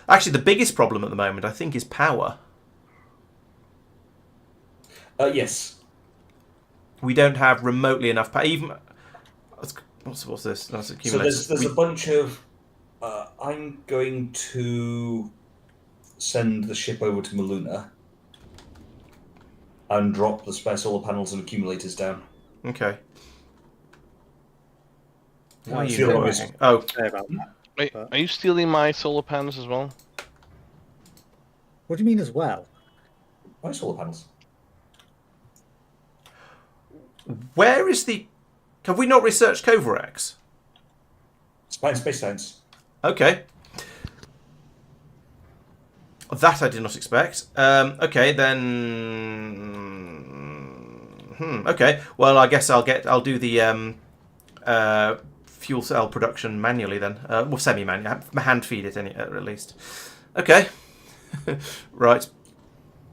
Actually, the biggest problem at the moment, I think, is power. Yes. We don't have remotely enough power. Even what's this? That's accumulator. So there's a bunch of. I'm going to send the ship over to Muluna and drop the spare solar panels and accumulators down. Okay. What are you Feel doing? obvious. Oh, Sorry about that. Wait, are you stealing my solar panels as well? What do you mean as well? Why solar panels? where is the... Have we not researched Kovarex? Space science. Okay. That I did not expect. Okay, then... okay, well, I guess I'll do the fuel cell production manually then. Well, semi-manual. Hand feed it at least. Okay. Right.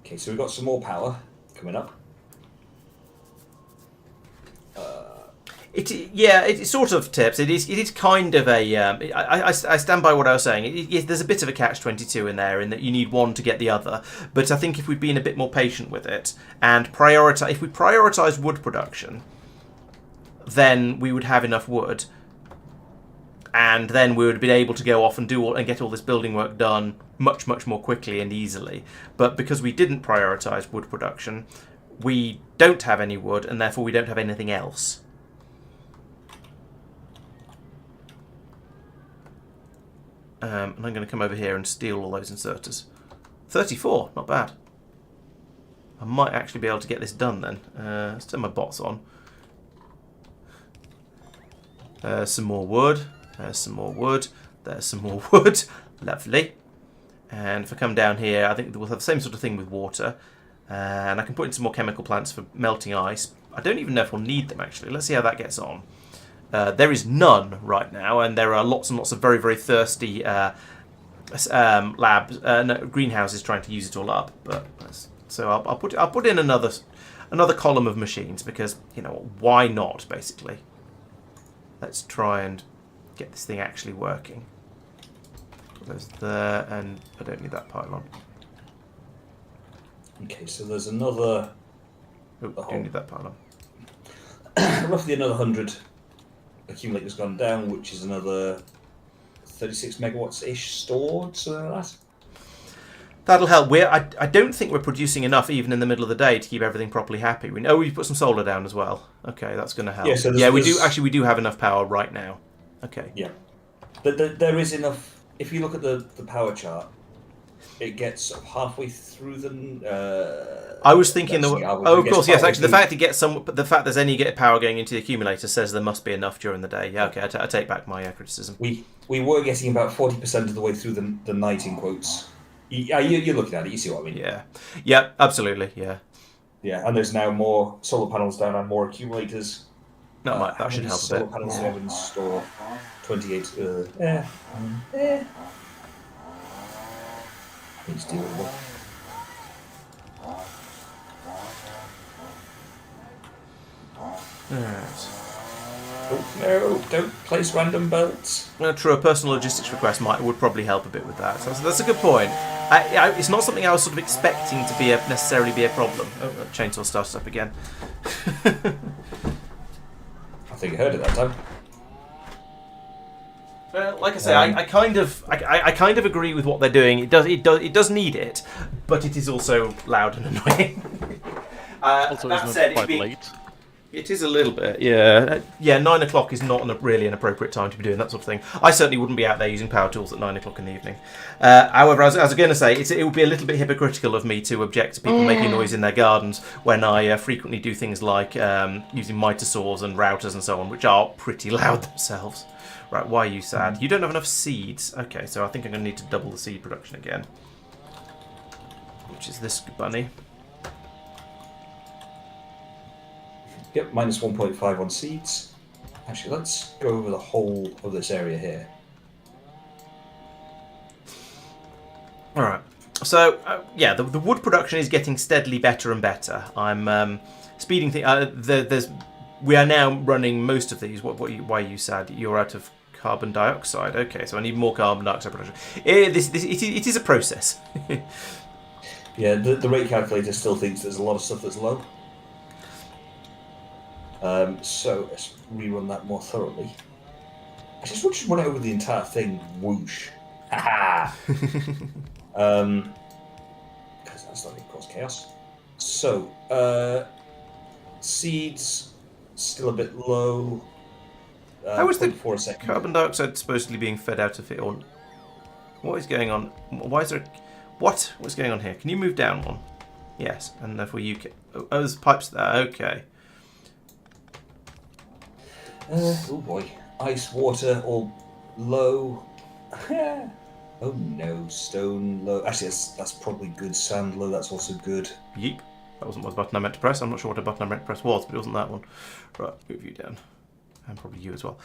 Okay, so we've got some more power coming up. It sort of tips. It is kind of a. I stand by what I was saying. There's a bit of a catch-22 in there, in that you need one to get the other. But I think if we'd been a bit more patient with it and if we prioritise wood production, then we would have enough wood, and then we would be able to go off and get all this building work done much more quickly and easily. But because we didn't prioritise wood production, we don't have any wood, and therefore we don't have anything else. And I'm going to come over here and steal all those inserters. 34, not bad. I might actually be able to get this done then. Let's turn my bots on. Some more wood. There's some more wood. There's some more wood. Lovely. And if I come down here, I think we'll have the same sort of thing with water. And I can put in some more chemical plants for melting ice. I don't even know if we'll need them, actually. Let's see how that gets on. There is none right now, and there are lots and lots of very, very thirsty greenhouses trying to use it all up. But so I'll put in another column of machines, because, you know, why not, basically. Let's try and get this thing actually working. There's there, and I don't need that pylon. Okay, so there's another. Oh, I do need that pylon. Roughly another 100 accumulators gone down, which is another 36 megawatts ish stored, something like that. That'll help. I don't think we're producing enough even in the middle of the day to keep everything properly happy. We put some solar down as well. Okay, that's going to help. Yeah, so we do have enough power right now. Okay. Yeah, there is enough. If you look at the power chart, it gets sort of halfway through the. I was thinking of course, yes. Actually, the fact there's any power going into the accumulator says there must be enough during the day. Yeah, okay. I take back my criticism. We were getting about 40% of the way through the night, in quotes. You're looking at it. You see what I mean? Yeah. Yeah. Absolutely. Yeah. Yeah, and there's now more solar panels down and more accumulators. That should help a bit. Solar panels do we have in store? 28. It's doable. Alright. Oh, no, don't place random belts. True, a personal logistics request would probably help a bit with that. So that's a good point. It's not something I was sort of expecting to necessarily be a problem. Oh, that chainsaw started up again. I think I heard it that time. Well, like I say, I kind of agree with what they're doing. It does need it, but it is also loud and annoying. Also, that isn't said, it quite late? It is a little bit, yeah. 9 o'clock is not really an appropriate time to be doing that sort of thing. I certainly wouldn't be out there using power tools at 9 o'clock in the evening. However, as I was going to say, it would be a little bit hypocritical of me to object to people making noise in their gardens when I frequently do things like using miter saws and routers and so on, which are pretty loud themselves. Right, why are you sad? You don't have enough seeds. Okay, so I think I'm going to need to double the seed production again. Which is this bunny. Yep, minus 1.5 on seeds. Actually, let's go over the whole of this area here. All right. So yeah, the wood production is getting steadily better and better. I'm speeding things. We are now running most of these. Why you sad? You're out of carbon dioxide. Okay, so I need more carbon dioxide production. It is a process. Yeah, the rate calculator still thinks there's a lot of stuff that's low. So let's rerun that more thoroughly. I just want to run it over the entire thing. Whoosh. Haha. Because that's not going to cause chaos. So, seeds still a bit low. How is the 0.4 a second. carbon dioxide supposedly being fed out of it? Or what is going on? Why is there? What's going on here? Can you move down one? Yes, and therefore you can. Oh, there's pipes there. Okay. Oh boy, ice, water, all low. Oh no, stone low. Actually, that's probably good. Sand low. That's also good. Yeep. That wasn't what button I meant to press. I'm not sure what a button I meant to press was, but it wasn't that one. Right, move you down. And probably you as well.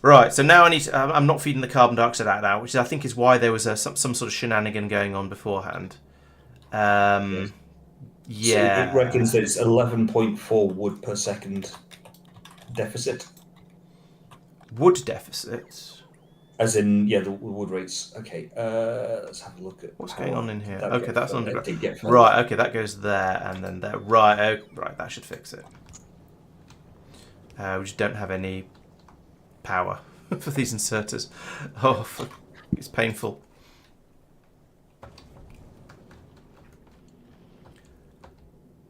Right, so now I need to, I'm not feeding the carbon dioxide out now, which I think is why there was some sort of shenanigan going on beforehand. Yeah. So it reckons that it's 11.4 wood per second deficit. Wood deficit? As in, yeah, the wood rates. Okay, let's have a look at what's going on in here. Okay, that's further. underground. Right, okay, that goes there and then there. Right, right, that should fix it. We just don't have any power for these inserters. Oh, it's painful.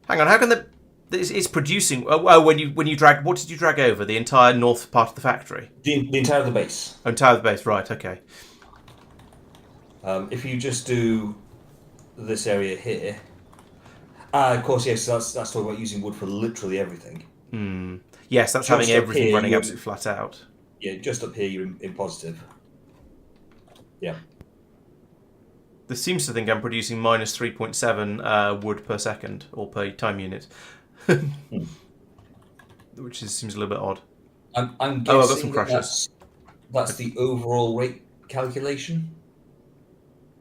Hang on, how can it's producing? Oh, when you drag, what did you drag over? The entire north part of the factory? The entire of the base. Oh, entire of the base, right? Okay. If you just do this area here, of course, yes, that's talking about using wood for literally everything. Hmm. Yes, that's Just having up everything here, running absolutely flat out. Yeah, just up here you're in positive. Yeah. This seems to think I'm producing minus 3.7 wood per second, or per time unit. Which seems a little bit odd. I'm Oh, I've got guessing some crushers. that's the overall rate calculation.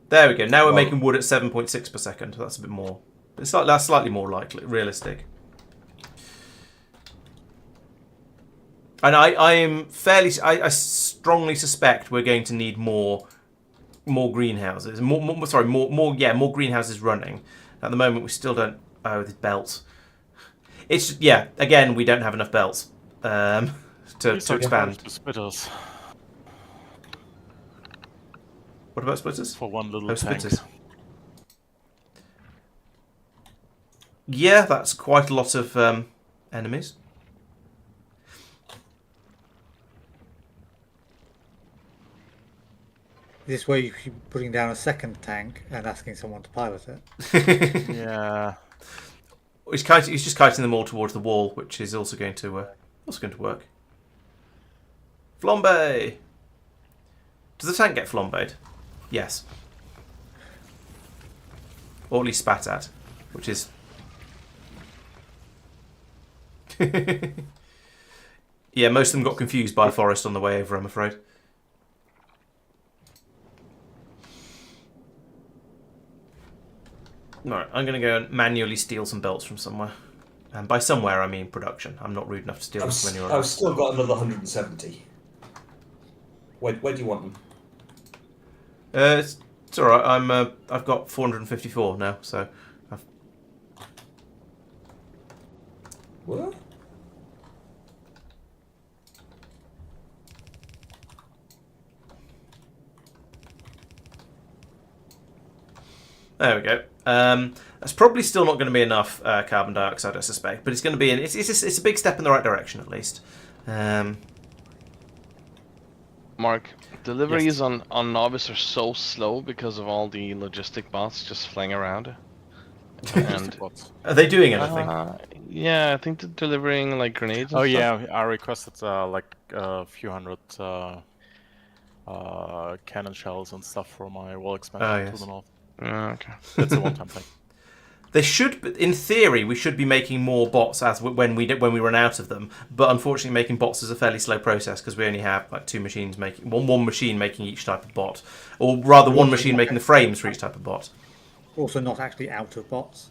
There we go. Now we're making wood at 7.6 per second. That's a bit more. That's slightly more likely, realistic. And I strongly suspect we're going to need more greenhouses. More greenhouses running. At the moment, we still don't. Oh, the belts. It's again, we don't have enough belts to expand. The splitters What about splitters? for one little tank. Splitters. Yeah, that's quite a lot of enemies. Is this where you're putting down a second tank and asking someone to pilot it? Yeah. He's just kiting them all towards the wall, which is also going to work. Flambe! Does the tank get flambéed? Yes. Or at least spat at, which is... Yeah, most of them got confused by a forest on the way over, I'm afraid. Alright, I'm going to go and manually steal some belts from somewhere. And by somewhere, I mean production. I'm not rude enough to steal them from anywhere else. I've still got another 170. Where do you want them? It's alright. I've got 454 now, so... What? There we go. That's probably still not going to be enough carbon dioxide, I suspect, but it's going to be it's a big step in the right direction at least. Mark, deliveries Yes. on Nauvis are so slow because of all the logistic bots just flying around. And Are they doing anything? yeah, I think they're delivering like grenades. And Oh stuff. yeah, I requested like a few hundred cannon shells and stuff for my wall expansion Oh, to yes. the north. Okay. That's a one-time thing. They should, in theory, we should be making more bots when we run out of them. But unfortunately, making bots is a fairly slow process because we only have like two machines making one machine making each type of bot, or rather, one machine making the frames for each type of bot. Also, not actually out of bots.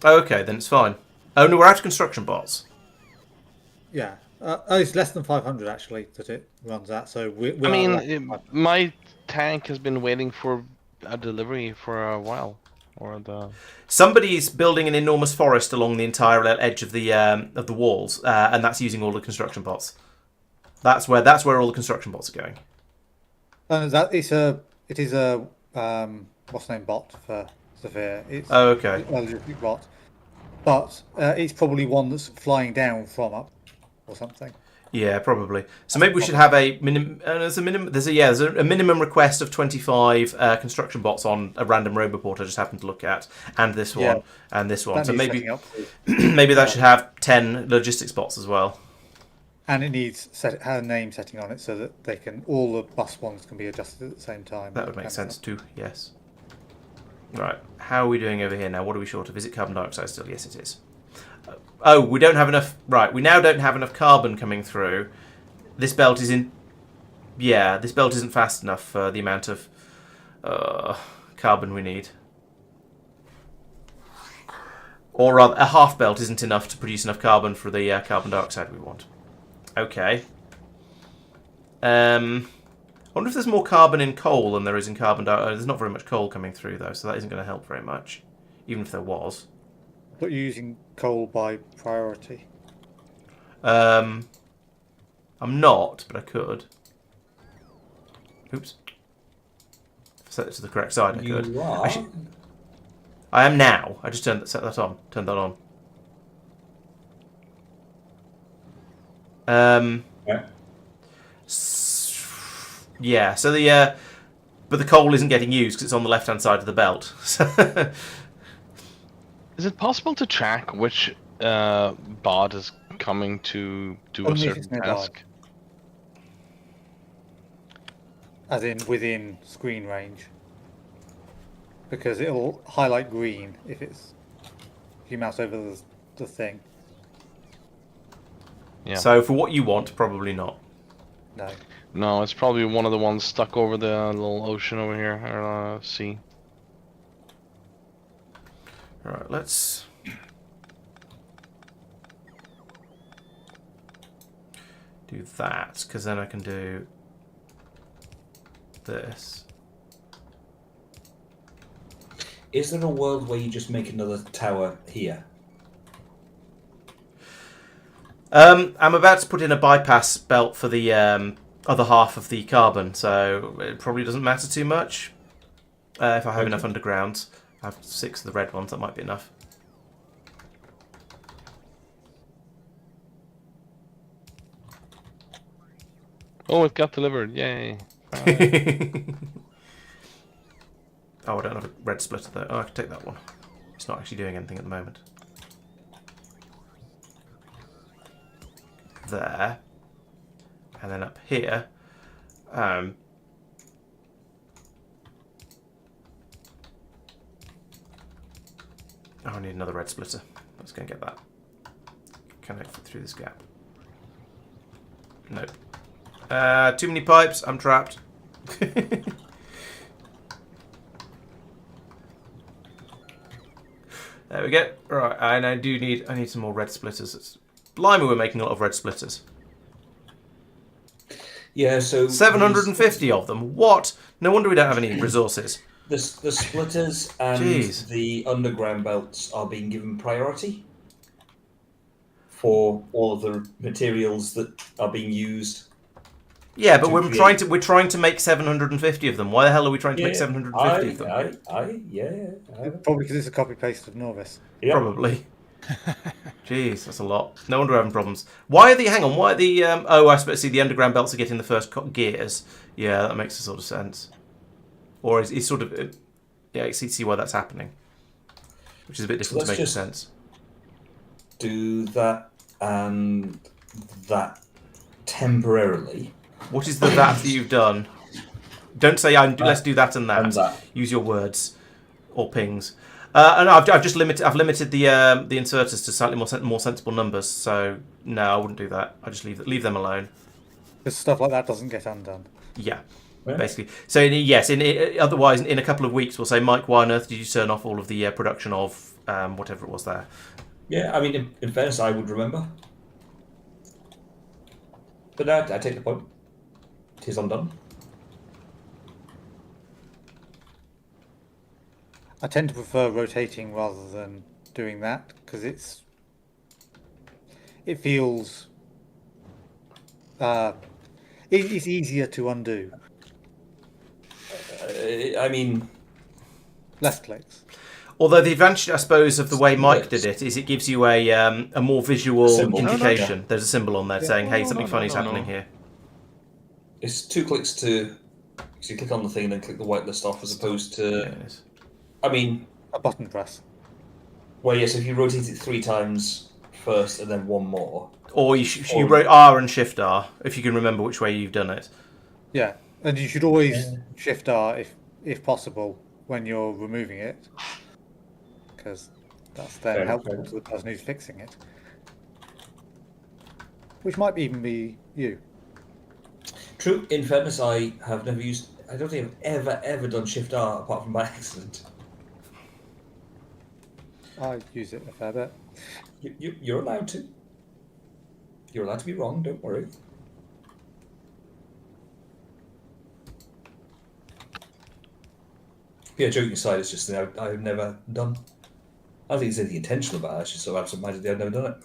Oh, okay, then it's fine. Oh no, we're out of construction bots. Yeah. It's less than 500 actually that it runs at. So I mean, my tank has been waiting for a delivery for a while. Somebody's building an enormous forest along the entire edge of the walls, and that's using all the construction bots. That's where all the construction bots are going. And it is a what's the name bot for Safir. It's Oh, okay. a legit bot, but it's probably one that's flying down from up or something. Yeah, probably. So maybe we should have a minimum. There's a minimum request of 25 construction bots on a random roboport I just happened to look at, and this one and this one. So maybe maybe that should have 10 logistics bots as well. And it needs a name setting on it so that all the bus ones can be adjusted at the same time. That would make sense too. Yes. Right. How are we doing over here now? What are we short of? Is it carbon dioxide still? Yes, it is. Oh, we don't have enough. Right, we now don't have enough carbon coming through. This belt is in. Yeah, this belt isn't fast enough for the amount of carbon we need. Or rather, a half belt isn't enough to produce enough carbon for the carbon dioxide we want. Okay. I wonder if there's more carbon in coal than there is in carbon dioxide. There's not very much coal coming through though, so that isn't going to help very much, even if there was. But you're using coal by priority. I'm not, but I could. Oops. If I set it to the correct side, I could. You are? I am now. I just turned that on. Yeah. Yeah. So but the coal isn't getting used because it's on the left-hand side of the belt. Is it possible to track which bot is coming to do Only a if certain it's nearby. task? As in within screen range. Because it'll highlight green if you mouse over the thing. Yeah. So for what you want, probably not. No. No, it's probably one of the ones stuck over the little ocean over here, or sea. Alright, let's... do that, because then I can do this. Is there a world where you just make another tower here? I'm about to put in a bypass belt for the other half of the carbon, so it probably doesn't matter too much. If I have enough undergrounds. I have 6 of the red ones, that might be enough. Oh, it got delivered! Yay! Oh, I don't have a red splitter though. Oh, I can take that one. It's not actually doing anything at the moment. There. And then up here. Oh, I need another red splitter. Let's go and get that. Can I fit through this gap? Nope. Too many pipes. I'm trapped. There we go. Right, and I need some more red splitters. It's blimey, we're making a lot of red splitters. Yeah, so 750 of them. What? No wonder we don't have any resources. The splitters and Jeez. the underground belts are being given priority for all of the materials that are being used. Yeah, but we're trying to make 750 of them. Why the hell are we trying to make 750 of them? Probably because it's a copy paste of Nauvis. Yeah. Probably. Jeez, that's a lot. No wonder we're having problems. Why are the? Hang on. Why are the? Oh, I suppose. See, the underground belts are getting the first gears. Yeah, that makes a sort of sense. Or is sort of? Yeah, I see why that's happening. Which is a bit difficult to make sense. Do that and that temporarily. What is that you've done? Don't say let's do that and that. And that. Use your words or pings. And I've limited the inserters to slightly more sensible numbers. So no, I wouldn't do that. I just leave them alone. Because stuff like that doesn't get undone. Yeah. Yeah. Basically. So yes, otherwise in a couple of weeks we'll say, Mike, why on earth did you turn off all of the production of whatever it was there? Yeah, I mean, in fairness, I would remember. But no, I take the point. It is undone. I tend to prefer rotating rather than doing that because it feels it's easier to undo. I mean, Less clicks. Although the advantage, I suppose, of the way Mike did it is it gives you a more visual Symbol. indication. No. There's a symbol on there saying, "Hey, something funny's happening here." it's 2 clicks to. So you click on the thing and then click the whitelist off, as opposed to. Yeah, it is. I mean, A button press. well, yes, if you rotate it 3 times first and then 1 more. Or you wrote R and Shift R if you can remember which way you've done it. Yeah, and you should always Shift R if possible when you're removing it, because that's then Fair helpful enough. to the person who's fixing it. Which might even be you. True. In fairness, I have never used. I don't think I've ever done Shift R apart from by accident. I use it a fair bit. You're allowed to. You're allowed to be wrong. Don't worry. Yeah, joking aside, it's just that I've never done. I don't think there's anything intentional about it. It's just so absent-mindedly I've never done it.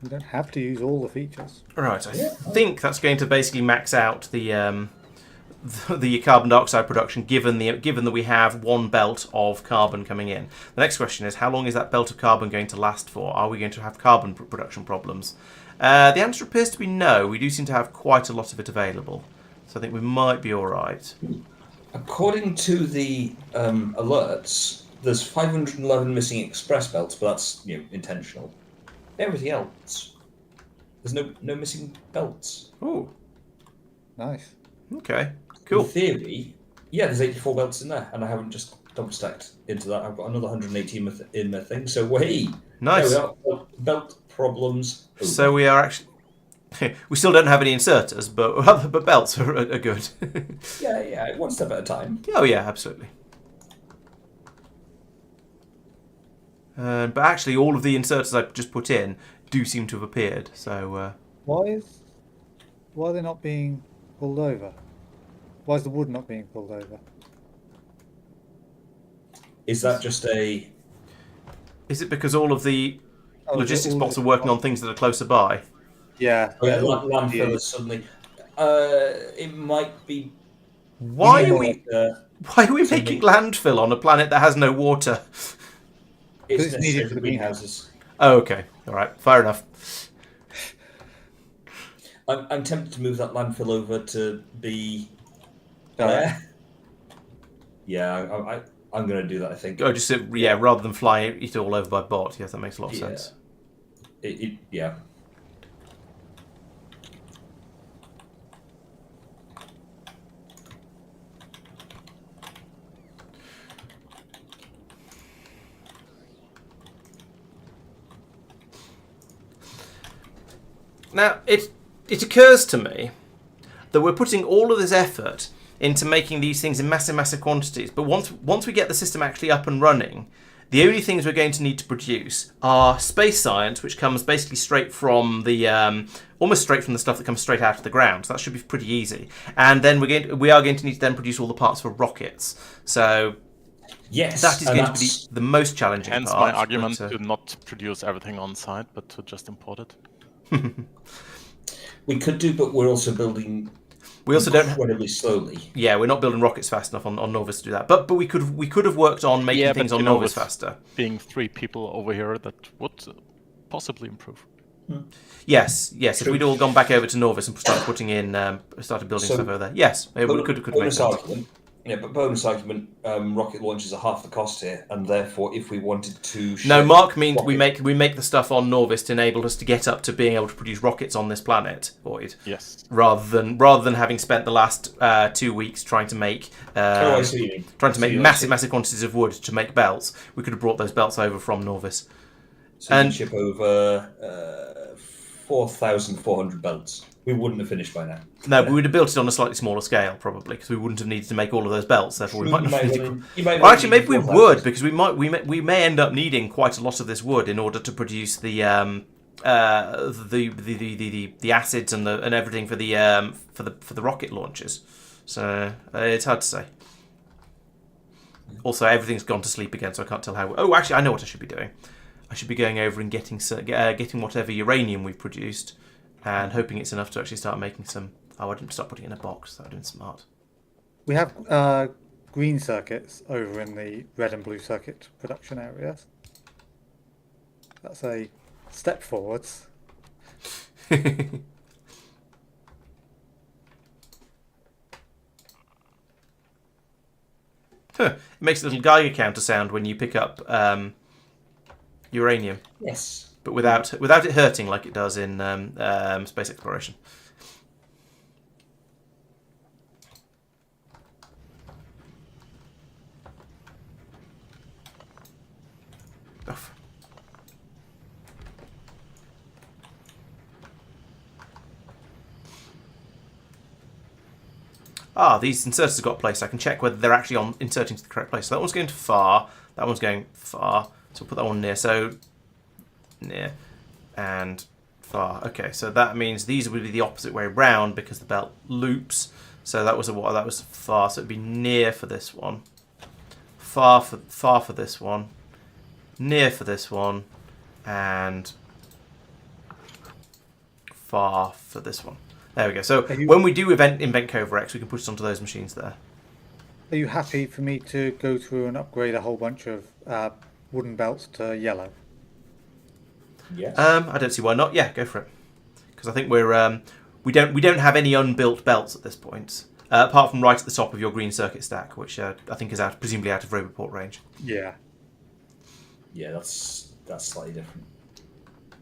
You don't have to use all the features. Right, I think that's going to basically max out the carbon dioxide production, given that we have 1 belt of carbon coming in. The next question is, how long is that belt of carbon going to last for? Are we going to have carbon production problems? The answer appears to be no. We do seem to have quite a lot of it available, so I think we might be all right. According to the alerts, there's 511 missing express belts, but that's intentional. Everything else, there's no missing belts. Oh, Nice. okay, cool. In theory, yeah, there's 84 belts in there, and I haven't just double stacked into that. I've got another 118 in the thing. So hey, Nice. there we are. Belt problems. over. So we are actually. We still don't have any inserters, but belts are good. yeah, 1 step at a time. Oh yeah, absolutely. But actually, all of the inserters I've just put in do seem to have appeared. So Why are they not being pulled over? Why is the wood not being pulled over? Is that just a? is it because all of the Oh, is it logistics all bots of are working on things that are closer by? Yeah. Landfill is suddenly. It might be. Why are more we like, why are we making landfill on a planet that has no water? it's it's needed necessary for for the greenhouses. Oh, okay, all right, fair enough. I'm tempted to move that landfill over to be. Direct. Yeah, I'm going to do that. I think. Oh, just rather than fly it all over by bot. Yes, that makes a lot of sense. Yeah. Now, it occurs to me that we're putting all of this effort into making these things in massive quantities, but once we get the system actually up and running, the only things we're going to need to produce are space science, which comes basically straight from the almost straight from the stuff that comes straight out of the ground. So that should be pretty easy. And then we are going to need to then produce all the parts for rockets. So Yes, that is and going to be the most challenging Hence part. my argument but, to not produce everything on site, but to just import it. we could do, but we're also building. we also don't. incredibly slowly. Yeah, we're not building rockets fast enough on Nauvis to do that. But we could have worked on making Yeah, things but on you know, Nauvis with- faster. Being 3 people over here, that would possibly improve. Yes. If True. we'd all gone back over to Nauvis and started putting in, started building So- stuff over there. Yes, we could have made Bonus sense. argument. Yeah, but bonus argument, rocket launches are half the cost here, and therefore, if we wanted to... No, ship Marc means rocket- we make the stuff on Nauvis to enable us to get up to being able to produce rockets on this planet, Boyd. Yes. Rather than having spent the last 2 weeks trying to make I see what you mean. trying to make So you massive quantities of wood to make belts. We could have brought those belts over from Nauvis. So you And- can ship over 4,400 belts. We wouldn't have finished by now. No, we would have built it on a slightly smaller scale, probably, because we wouldn't have needed to make all of those belts. Therefore, we might not need to... Well, actually, maybe we would, because we may end up needing quite a lot of this wood in order to produce the acids and everything for the rocket launches. So it's hard to say. Also, everything's gone to sleep again, so I can't tell how. Oh, actually, I know what I should be doing. I should be going over and getting whatever uranium we've produced, and hoping it's enough to actually start making some. Oh, I didn't start putting it in a box. That would have been smart. We have green circuits over in the red and blue circuit production areas. That's a step forwards. It makes a little Geiger counter sound when you pick up uranium, Yes. but without it hurting like it does in space exploration. Oof. Ah, these inserters have got placed. I can check whether they're actually inserting to the correct place. So that one's going to far. That one's going far. So we'll put that one near. So near and far. Okay, so that means these would be the opposite way round because the belt loops. So that was that was far. So it'd be near for this one, far for this one, near for this one, and far for this one. There we go. So when we do invent Cova X, we can put it onto those machines there. Are you happy for me to go through and upgrade a whole bunch of wooden belts to yellow? Yes. I don't see why not. Yeah, go for it. Because I think we don't have any unbuilt belts at this point, apart from right at the top of your green circuit stack, which I think is presumably out of Roboport range. Yeah. Yeah, that's slightly different.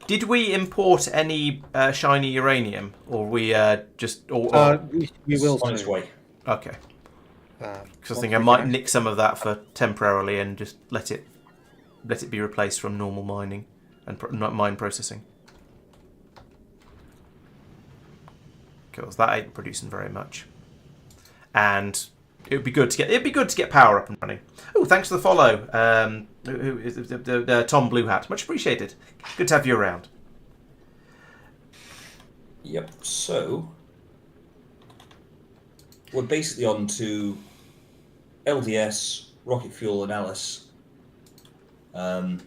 Did we import any shiny uranium, or we just? We will On its soon. way. Okay. Because I think I once we might can nick some of that for temporarily and just let it be replaced from normal mining and mine processing. Because that ain't producing very much, and it'd be good to get power up and running. Oh, thanks for the follow, Tom Blue Hat. Much appreciated. Good to have you around. Yep. So we're basically on to LDS, rocket fuel, and Alice, and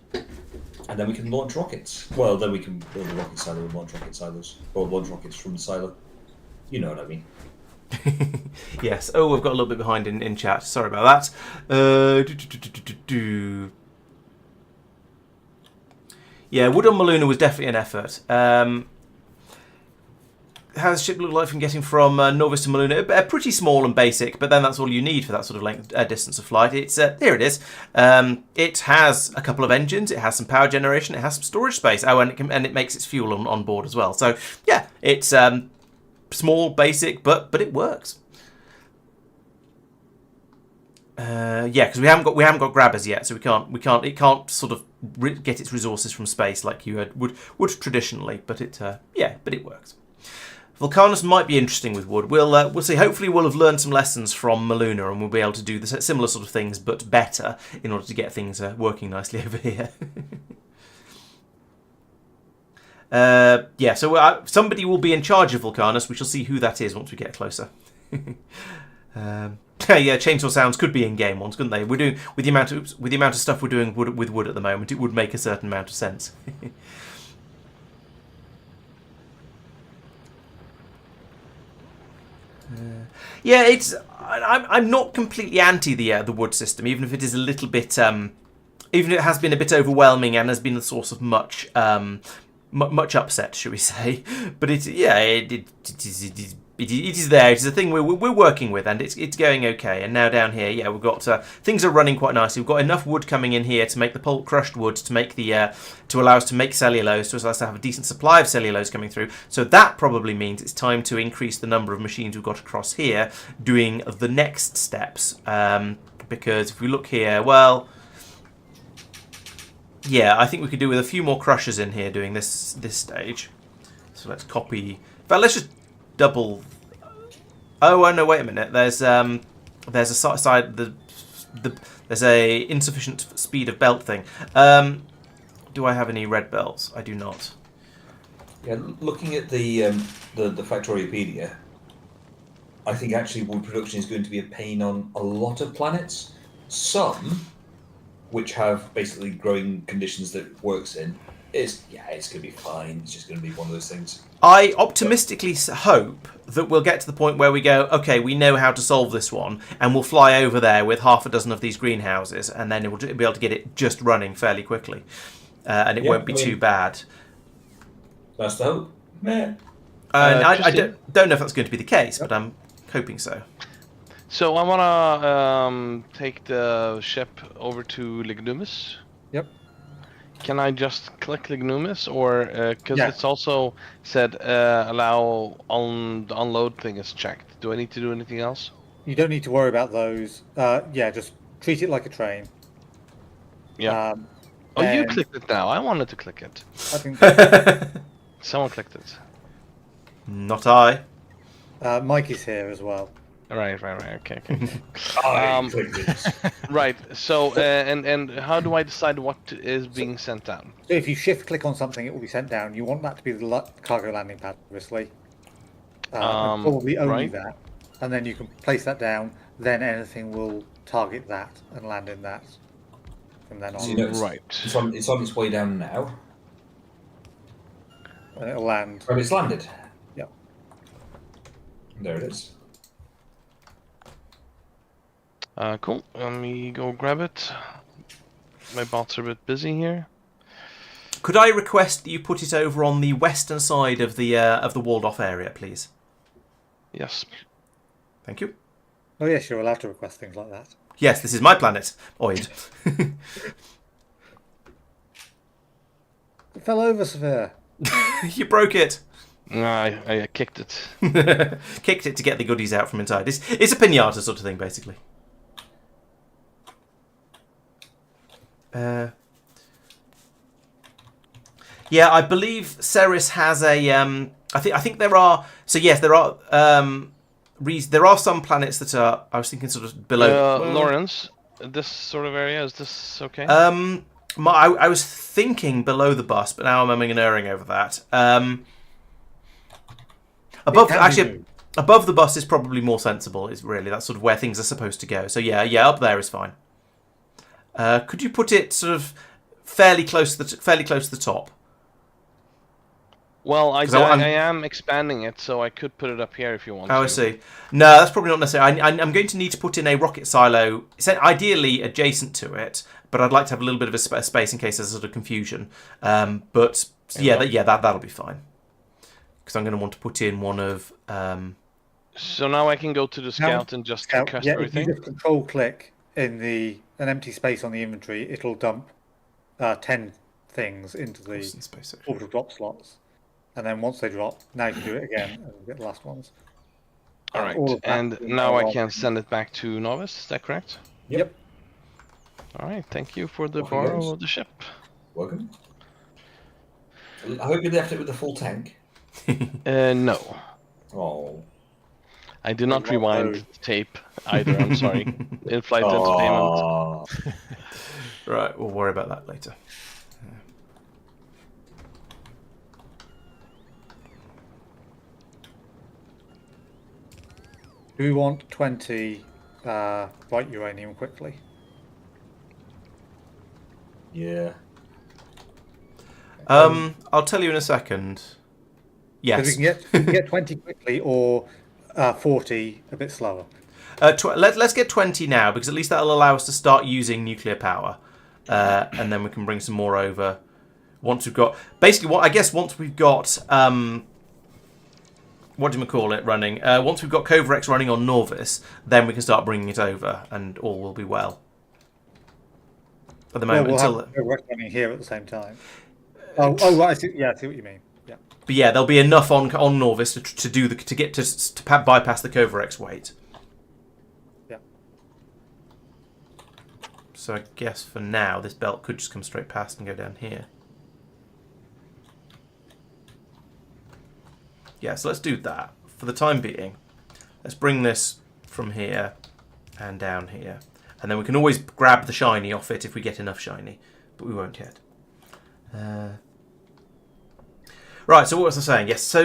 then we can launch rockets. Well, then we can build a rocket silo and launch rocket silos, or launch rockets from the silo. You know what I mean. Yes. Oh, we've got a little bit behind in chat. Sorry about that. Yeah, wood on Muluna was definitely an effort. How does the ship look like from getting from Nauvis to Muluna? Pretty small and basic, but then that's all you need for that sort of length, distance of flight. It's here it is. It has a couple of engines. It has some power generation. It has some storage space. Oh, and it makes its fuel on board as well. So yeah, it's small, basic, but it works. Yeah, because we haven't got grabbers yet, so it can't sort of get its resources from space like you would traditionally. But it works. Vulcanus might be interesting with wood. We'll see. Hopefully, we'll have learned some lessons from Muluna, and we'll be able to do the similar sort of things, but better, in order to get things working nicely over here. Yeah, so somebody will be in charge of Vulcanus. We shall see who that is once we get closer. Yeah, chainsaw sounds could be in-game ones, couldn't they? We're doing with the amount of stuff we're doing with wood at the moment. It would make a certain amount of sense. Yeah, I'm not completely anti the wood system, even if it is a little bit, even if it has been a bit overwhelming and has been the source of much upset, shall we say? But it is it is there. It's a thing we're working with, and it's going okay. And now down here, yeah, we've got things are running quite nicely. We've got enough wood coming in here to make the pulp crushed wood to make the to allow us to make cellulose, to allow us to have a decent supply of cellulose coming through. So that probably means it's time to increase the number of machines we've got across here doing the next steps. Because if we look here, well, yeah, I think we could do with a few more crushers in here doing this stage. So let's copy. But let's just double. Oh no! Wait a minute. There's a side there's a insufficient speed of belt thing. Do I have any red belts? I do not. Yeah, looking at the Factoriopedia, I think actually wood production is going to be a pain on a lot of planets. Some, which have basically growing conditions that it works in, it's going to be fine. It's just going to be one of those things. I optimistically hope that we'll get to the point where we go, okay, we know how to solve this one, and we'll fly over there with half a dozen of these greenhouses, and then we'll be able to get it just running fairly quickly, and it won't be too bad. That's the hope. Meh. I don't know if that's going to be the case, but I'm hoping so. So I wanna take the ship over to Lignumis. Yep. Can I just click Lignumis, or because Yeah. it's also said allow on the unload thing is checked. Do I need to do anything else? You don't need to worry about those. Yeah, just treat it like a train. Yeah. Oh, you and clicked it now. I wanted to click it. I think Someone clicked it. Not I. Mike is here as well. Right. Okay. I clicked it. Right. So and how do I decide what is being sent down? So if you shift click on something, it will be sent down. You want that to be the cargo landing pad, obviously. And probably only right. that. And then you can place that down. Then anything will target that and land in that from then on. So you know, Right. It's on its way down now. And it'll land. And it's landed. Yep. There it is. Cool. Let me go grab it. My bots are a bit busy here. Could I request that you put it over on the western side of the walled off area, please? Yes. Thank you. Oh yes, you're allowed to request things like that. Yes, this is my planet. Oid. It fell over, Safir. You broke it. I kicked it. Kicked it to get the goodies out from inside. It's a pinata sort of thing, basically. Yeah, I believe Ceres has a. I think there are. So yes, there are. There are some planets that are. I was thinking sort of below. Laurence, this sort of area, is this okay? I was thinking below the bus, but now I'm umming and erring over that. Above the bus is probably more sensible. Is really that's sort of where things are supposed to go. So yeah, up there is fine. Could you put it sort of fairly close to the top? Well, I am expanding it, so I could put it up here if you want to. Oh, I see. No, that's probably not necessary. I'm going to need to put in a rocket silo, ideally adjacent to it, but I'd like to have a little bit of a space in case there's a sort of confusion. But that'll be fine. Because I'm going to want to put in one of. So now I can go to the scout and just cast everything. If you just control click in an empty space on the inventory, it'll dump 10 things into the orbital drop slots. And then once they drop, now you can do it again and get the last ones. Alright, and now I can send it back to Nauvis, is that correct? Yep. Alright, thank you for the borrow of the ship. Welcome. I hope you left it with the full tank. No. Oh. I did not rewind the tape either, I'm sorry. In-flight entertainment. Right, we'll worry about that later. Do we want 20 bright uranium quickly? Yeah. I'll tell you in a second. Yes. So we can get 20 quickly or 40 a bit slower. Let's get 20 now, because at least that'll allow us to start using nuclear power. And then we can bring some more over once we've got... Basically, once we've got... what do we call it, running. Once we've got Covarex running on Nauvis, then we can start bringing it over, and all will be well. At the moment, we'll until have running here at the same time. Oh, right. I see what you mean. Yeah. but yeah, there'll be enough on Nauvis to bypass the Covarex weight. Yeah. So I guess for now, this belt could just come straight past and go down here. Yeah, so let's do that. For the time being, let's bring this from here and down here. And then we can always grab the shiny off it if we get enough shiny. But we won't yet. Right, so what was I saying? Yes, so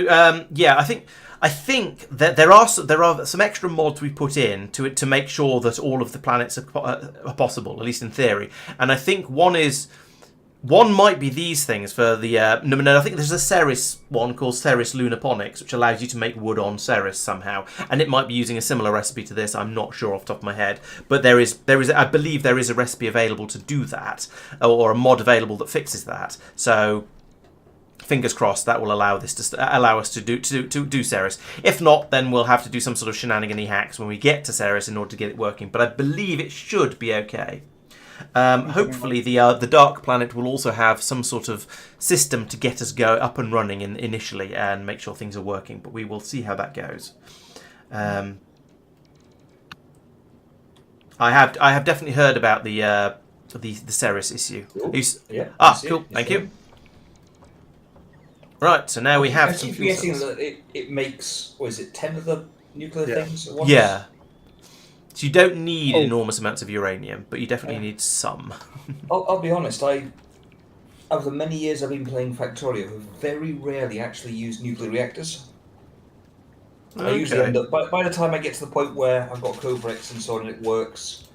yeah, I think that there are some extra mods we put in to make sure that all of the planets are possible, at least in theory. And I think one might be these things for the... no, I think there's a Ceres one called Ceres Lunaponics, which allows you to make wood on Ceres somehow. And it might be using a similar recipe to this, I'm not sure off the top of my head. But I believe there is a recipe available to do that, or a mod available that fixes that. So, fingers crossed, that will allow us to do Ceres. If not, then we'll have to do some sort of shenanigan-y hacks when we get to Ceres in order to get it working. But I believe it should be okay. Hopefully the Dark Planet will also have some sort of system to get us up and running initially and make sure things are working, but we will see how that goes. I have definitely heard about the Ceres issue. Cool. Yeah. Cool. Thank you. Right, so now we have some fuel forgetting cells. that it makes, what is it, 10 of the nuclear things at once? Yeah. So you don't need enormous amounts of uranium, but you definitely need some. I'll be honest, over the many years I've been playing Factorio, I've very rarely actually used nuclear reactors. I usually end up, by the time I get to the point where I've got Covarex and so on and it works,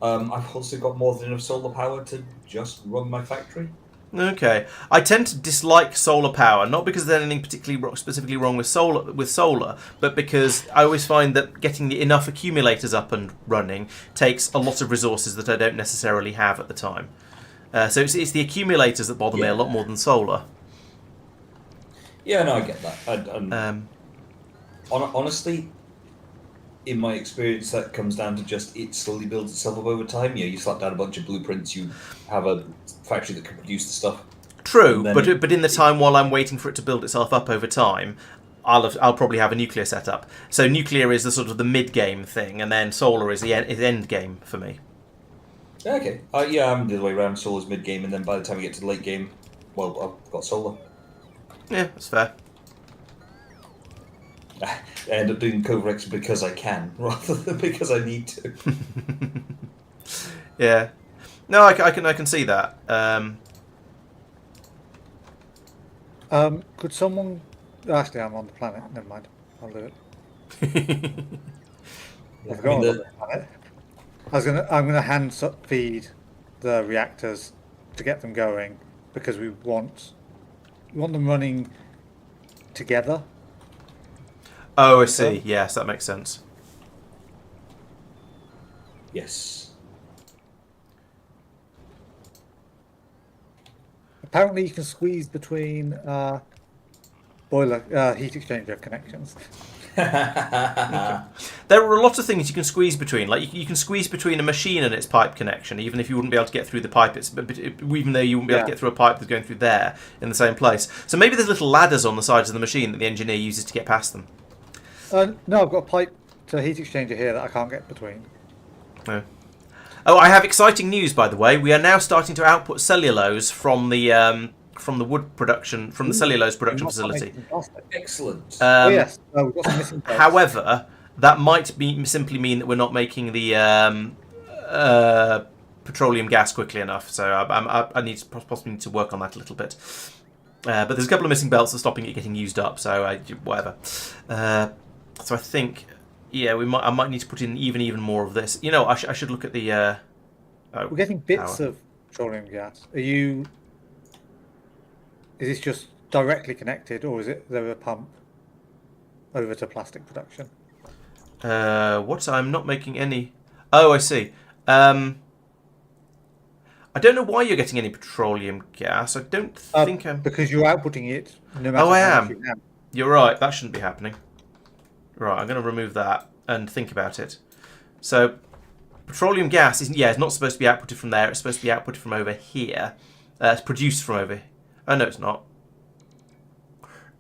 I've also got more than enough solar power to just run my factory. Okay, I tend to dislike solar power, not because there's anything specifically wrong with solar, but because I always find that getting enough accumulators up and running takes a lot of resources that I don't necessarily have at the time. So it's the accumulators that bother me a lot more than solar. Yeah, no, I get that. Honestly, in my experience, that comes down to just it slowly builds itself up over time. You slap down a bunch of blueprints, you have a factory that can produce the stuff. True, but in the time while I'm waiting for it to build itself up over time, I'll probably have a nuclear setup. So nuclear is the sort of the mid-game thing, and then solar is the end game for me. Okay. Yeah, I'm the other way around. Solar's mid-game, and then by the time we get to the late game, well, I've got solar. Yeah, that's fair. I end up doing Covarex because I can, rather than because I need to. Yeah. No, I can see that. Could someone... Actually, I'm on the planet. Never mind. I'll do it. I've gone on the planet. I'm gonna hand feed the reactors to get them going because we want them running together. Oh, I see. Yes, that makes sense. Yes. Apparently, you can squeeze between boiler heat exchanger connections. There are a lot of things you can squeeze between. Like you can squeeze between a machine and its pipe connection, even if you wouldn't be able to get through the pipe. Even though you wouldn't be able to get through a pipe that's going through there in the same place. So maybe there's little ladders on the sides of the machine that the engineer uses to get past them. No, I've got a pipe to a heat exchanger here that I can't get between. Oh. Oh, I have exciting news, by the way. We are now starting to output cellulose from the wood production, from the cellulose production facility. Excellent. Yes, we've got some missing parts. However, that might simply mean that we're not making the petroleum gas quickly enough. So I need to possibly need to work on that a little bit. But there's a couple of missing belts that are stopping it getting used up. So whatever. So I think, yeah, I might need to put in even more of this. You know, I should look at the. We're getting bits of petroleum gas. Is this just directly connected, or is there a pump over to plastic production? What? I'm not making any. Oh, I see. I don't know why you're getting any petroleum gas. I don't think I'm. Because you're outputting it. No matter I how am. much you have. You're right. That shouldn't be happening. Right, I'm going to remove that and think about it. So, petroleum gas is it's not supposed to be outputted from there. It's supposed to be outputted from over here. It's produced from over here. Oh, no, it's not.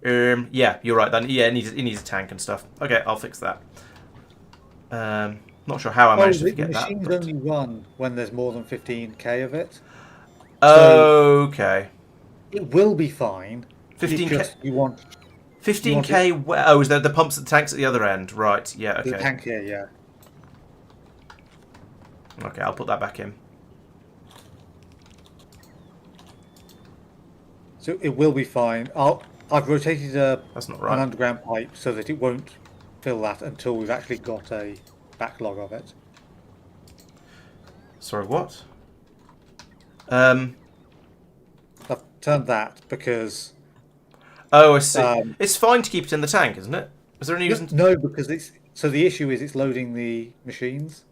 Yeah, you're right. Then it needs a tank and stuff. Okay, I'll fix that. Not sure how I managed to forget that. The machines only run when there's more than 15k of it. Okay. It will be fine. 15k. You want 15k. Oh, is there the pumps and tanks at the other end? Right. Yeah. Okay. the tank here, yeah. Okay, I'll put that back in. So it will be fine. I've rotated That's not an right. underground pipe so that it won't fill that until we've actually got a backlog of it. Sorry, what? I've turned that because Oh, I see. It's fine to keep it in the tank, isn't it? Is there any reason? no, because the issue is it's loading the machines.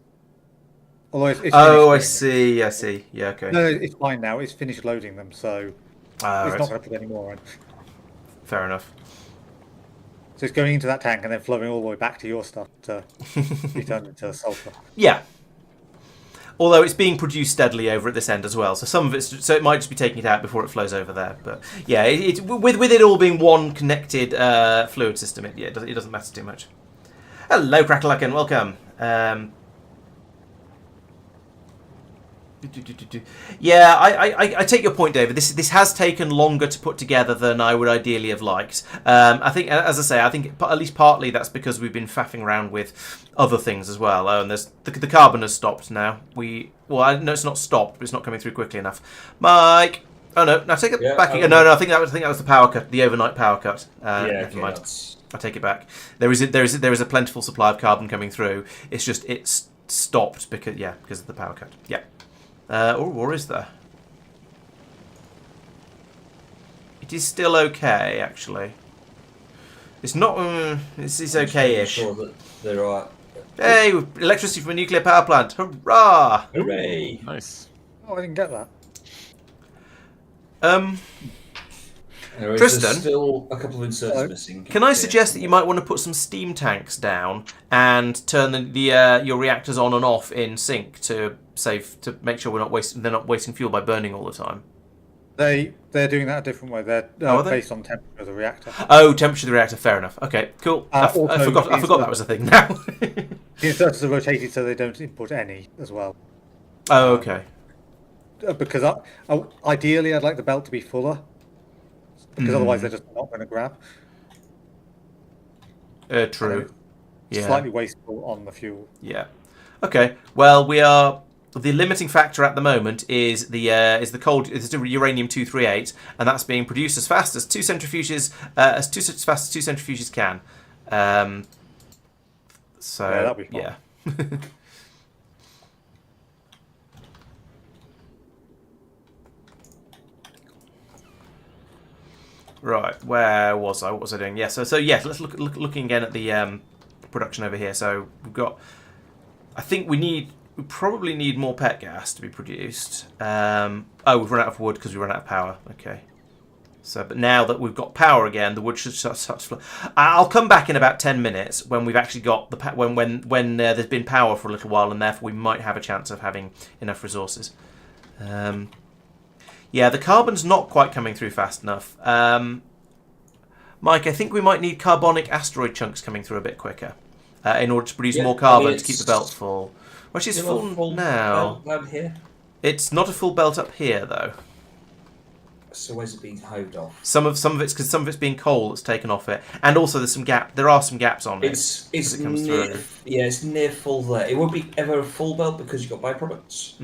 Although it's Oh, I finished loading see. I see. Yeah. Okay. No, it's fine now. It's finished loading them, so it's Right. not going to put any more in. Fair enough. So it's going into that tank and then flowing all the way back to your stuff to be turned into sulfur. Yeah. Although it's being produced steadily over at this end as well, so some of it might just be taking it out before it flows over there. But yeah, with it all being one connected fluid system, it doesn't matter too much. Hello, Crackalakin, welcome. Yeah, I take your point, David. This has taken longer to put together than I would ideally have liked. I think, as I say, at least partly that's because we've been faffing around with other things as well. Oh, and there's the carbon has stopped now. No, it's not stopped, but it's not coming through quickly enough. Mike. Oh no, take it back again. No, I think that was the power cut, the overnight power cut. Never mind. I take it back. There is a plentiful supply of carbon coming through. It's just it's stopped because of the power cut. Yeah. Or is there? It is still okay, actually. It's not. It's okay-ish. Sure that there are. Hey, electricity from a nuclear power plant! Hurrah! Hooray! Nice. Oh, I didn't get that. Anyways, Tristan? there's still a couple of inserts missing. Can I suggest that you might want to put some steam tanks down and turn your reactors on and off in sync to make sure they're not wasting fuel by burning all the time. They're doing that a different way. They're based on temperature of the reactor. Oh, temperature of the reactor. Fair enough. Okay, cool. I forgot that was a thing now. The inserters are rotated so they don't input any as well. Oh, okay. Because ideally, I'd like the belt to be fuller. Because otherwise, they're just not going to grab. True. Yeah. Slightly wasteful on the fuel. Yeah. Okay. Well, the limiting factor at the moment is the uranium-238, and that's being produced as fast as two centrifuges can. So yeah, that'll be fun. Yeah. Right, where was I? What was I doing? Yeah, so yes, let's looking again at the production over here. So we've got. I think we probably need more pet gas to be produced. We've run out of wood because we ran out of power. Okay. So, but now that we've got power again, the wood should start to flow. I'll come back in about 10 minutes when we've actually got when there's been power for a little while, and therefore we might have a chance of having enough resources. Yeah, the carbon's not quite coming through fast enough. Mike, I think we might need carbonic asteroid chunks coming through a bit quicker in order to produce more carbon to keep the belt full. Well, she's full now. Belt here? It's not a full belt up here, though. So where's it being hived off? Some of it's because some of it's being coal that's taken off it, and also there's some gap. There are some gaps on it. It's as it comes near, through. yeah, it's near full there. It won't be ever a full belt because you've got byproducts.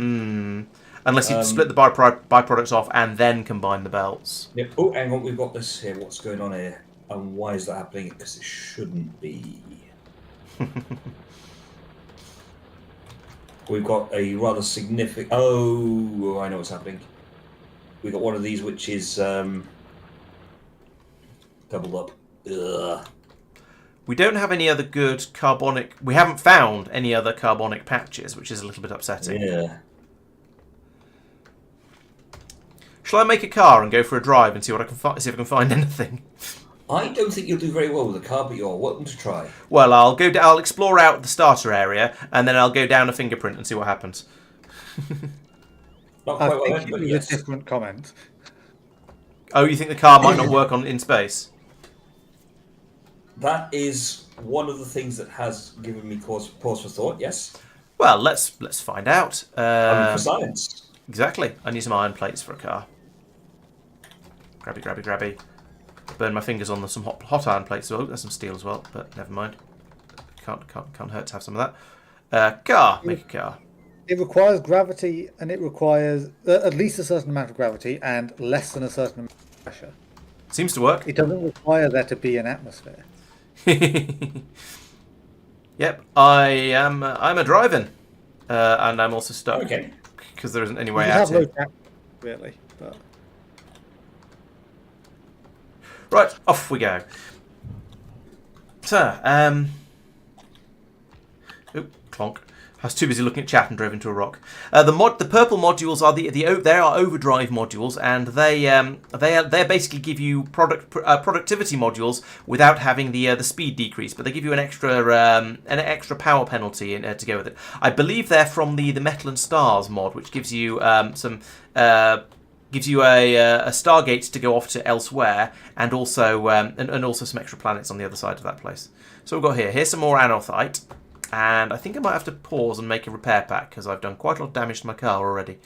Unless you split the byproducts off and then combine the belts. Yep. Oh, hang on, we've got this here. What's going on here? And why is that happening? Because it shouldn't be. We've got a rather significant. Oh, I know what's happening. We've got one of these which is doubled up. Ugh. We don't have any other good carbonic. We haven't found any other carbonic patches, which is a little bit upsetting. Yeah. Shall I make a car and go for a drive and see what I can see if I can find anything? I don't think you'll do very well with a car, but you're welcome to try. Well, I'll explore out the starter area, and then I'll go down a fingerprint and see what happens. Not I quite well think then, it but was yes. a different comment. Oh, you think the car might not work in space? That is one of the things that has given me pause for thought, yes. Well, let's find out. I mean, for science. Exactly. I need some iron plates for a car. Grabby, grabby, grabby. Burn my fingers on some hot iron plates as well. There's some steel as well, but never mind. Can't hurt to have some of that. Car. Make a car. It requires gravity, and it requires at least a certain amount of gravity and less than a certain amount of pressure. Seems to work. It doesn't require there to be an atmosphere. Yep, I'm a driving, and I'm also stuck Okay. because there isn't any You way have out low here. tax, really. But Right, off we go. So, oop, clonk. I was too busy looking at chat and drove into a rock. The purple modules are they are overdrive modules, and they basically give you productivity modules without having the speed decrease, but they give you an extra power penalty to go with it. I believe they're from the Metal and Stars mod, which gives you gives you a Stargate to go off to elsewhere, and also some extra planets on the other side of that place. So we've got here's some more anorthite. And I think I might have to pause and make a repair pack because I've done quite a lot of damage to my car already.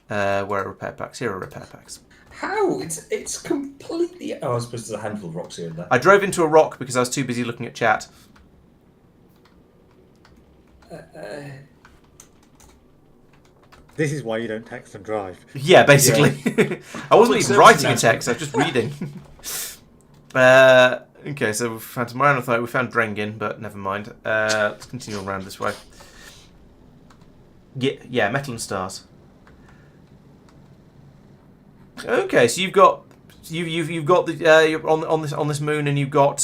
Where are repair packs? Here are repair packs. How? It's completely... Oh, I suppose there's a handful of rocks here and there. I drove into a rock because I was too busy looking at chat. this is why you don't text and drive. Yeah, basically. I wasn't even writing a text, I was just reading. Okay, so we've found some anorthite, we found Drengin, but never mind. Let's continue around this way. Yeah, Metal and Stars. Okay, so you've got the you're on this moon, and you've got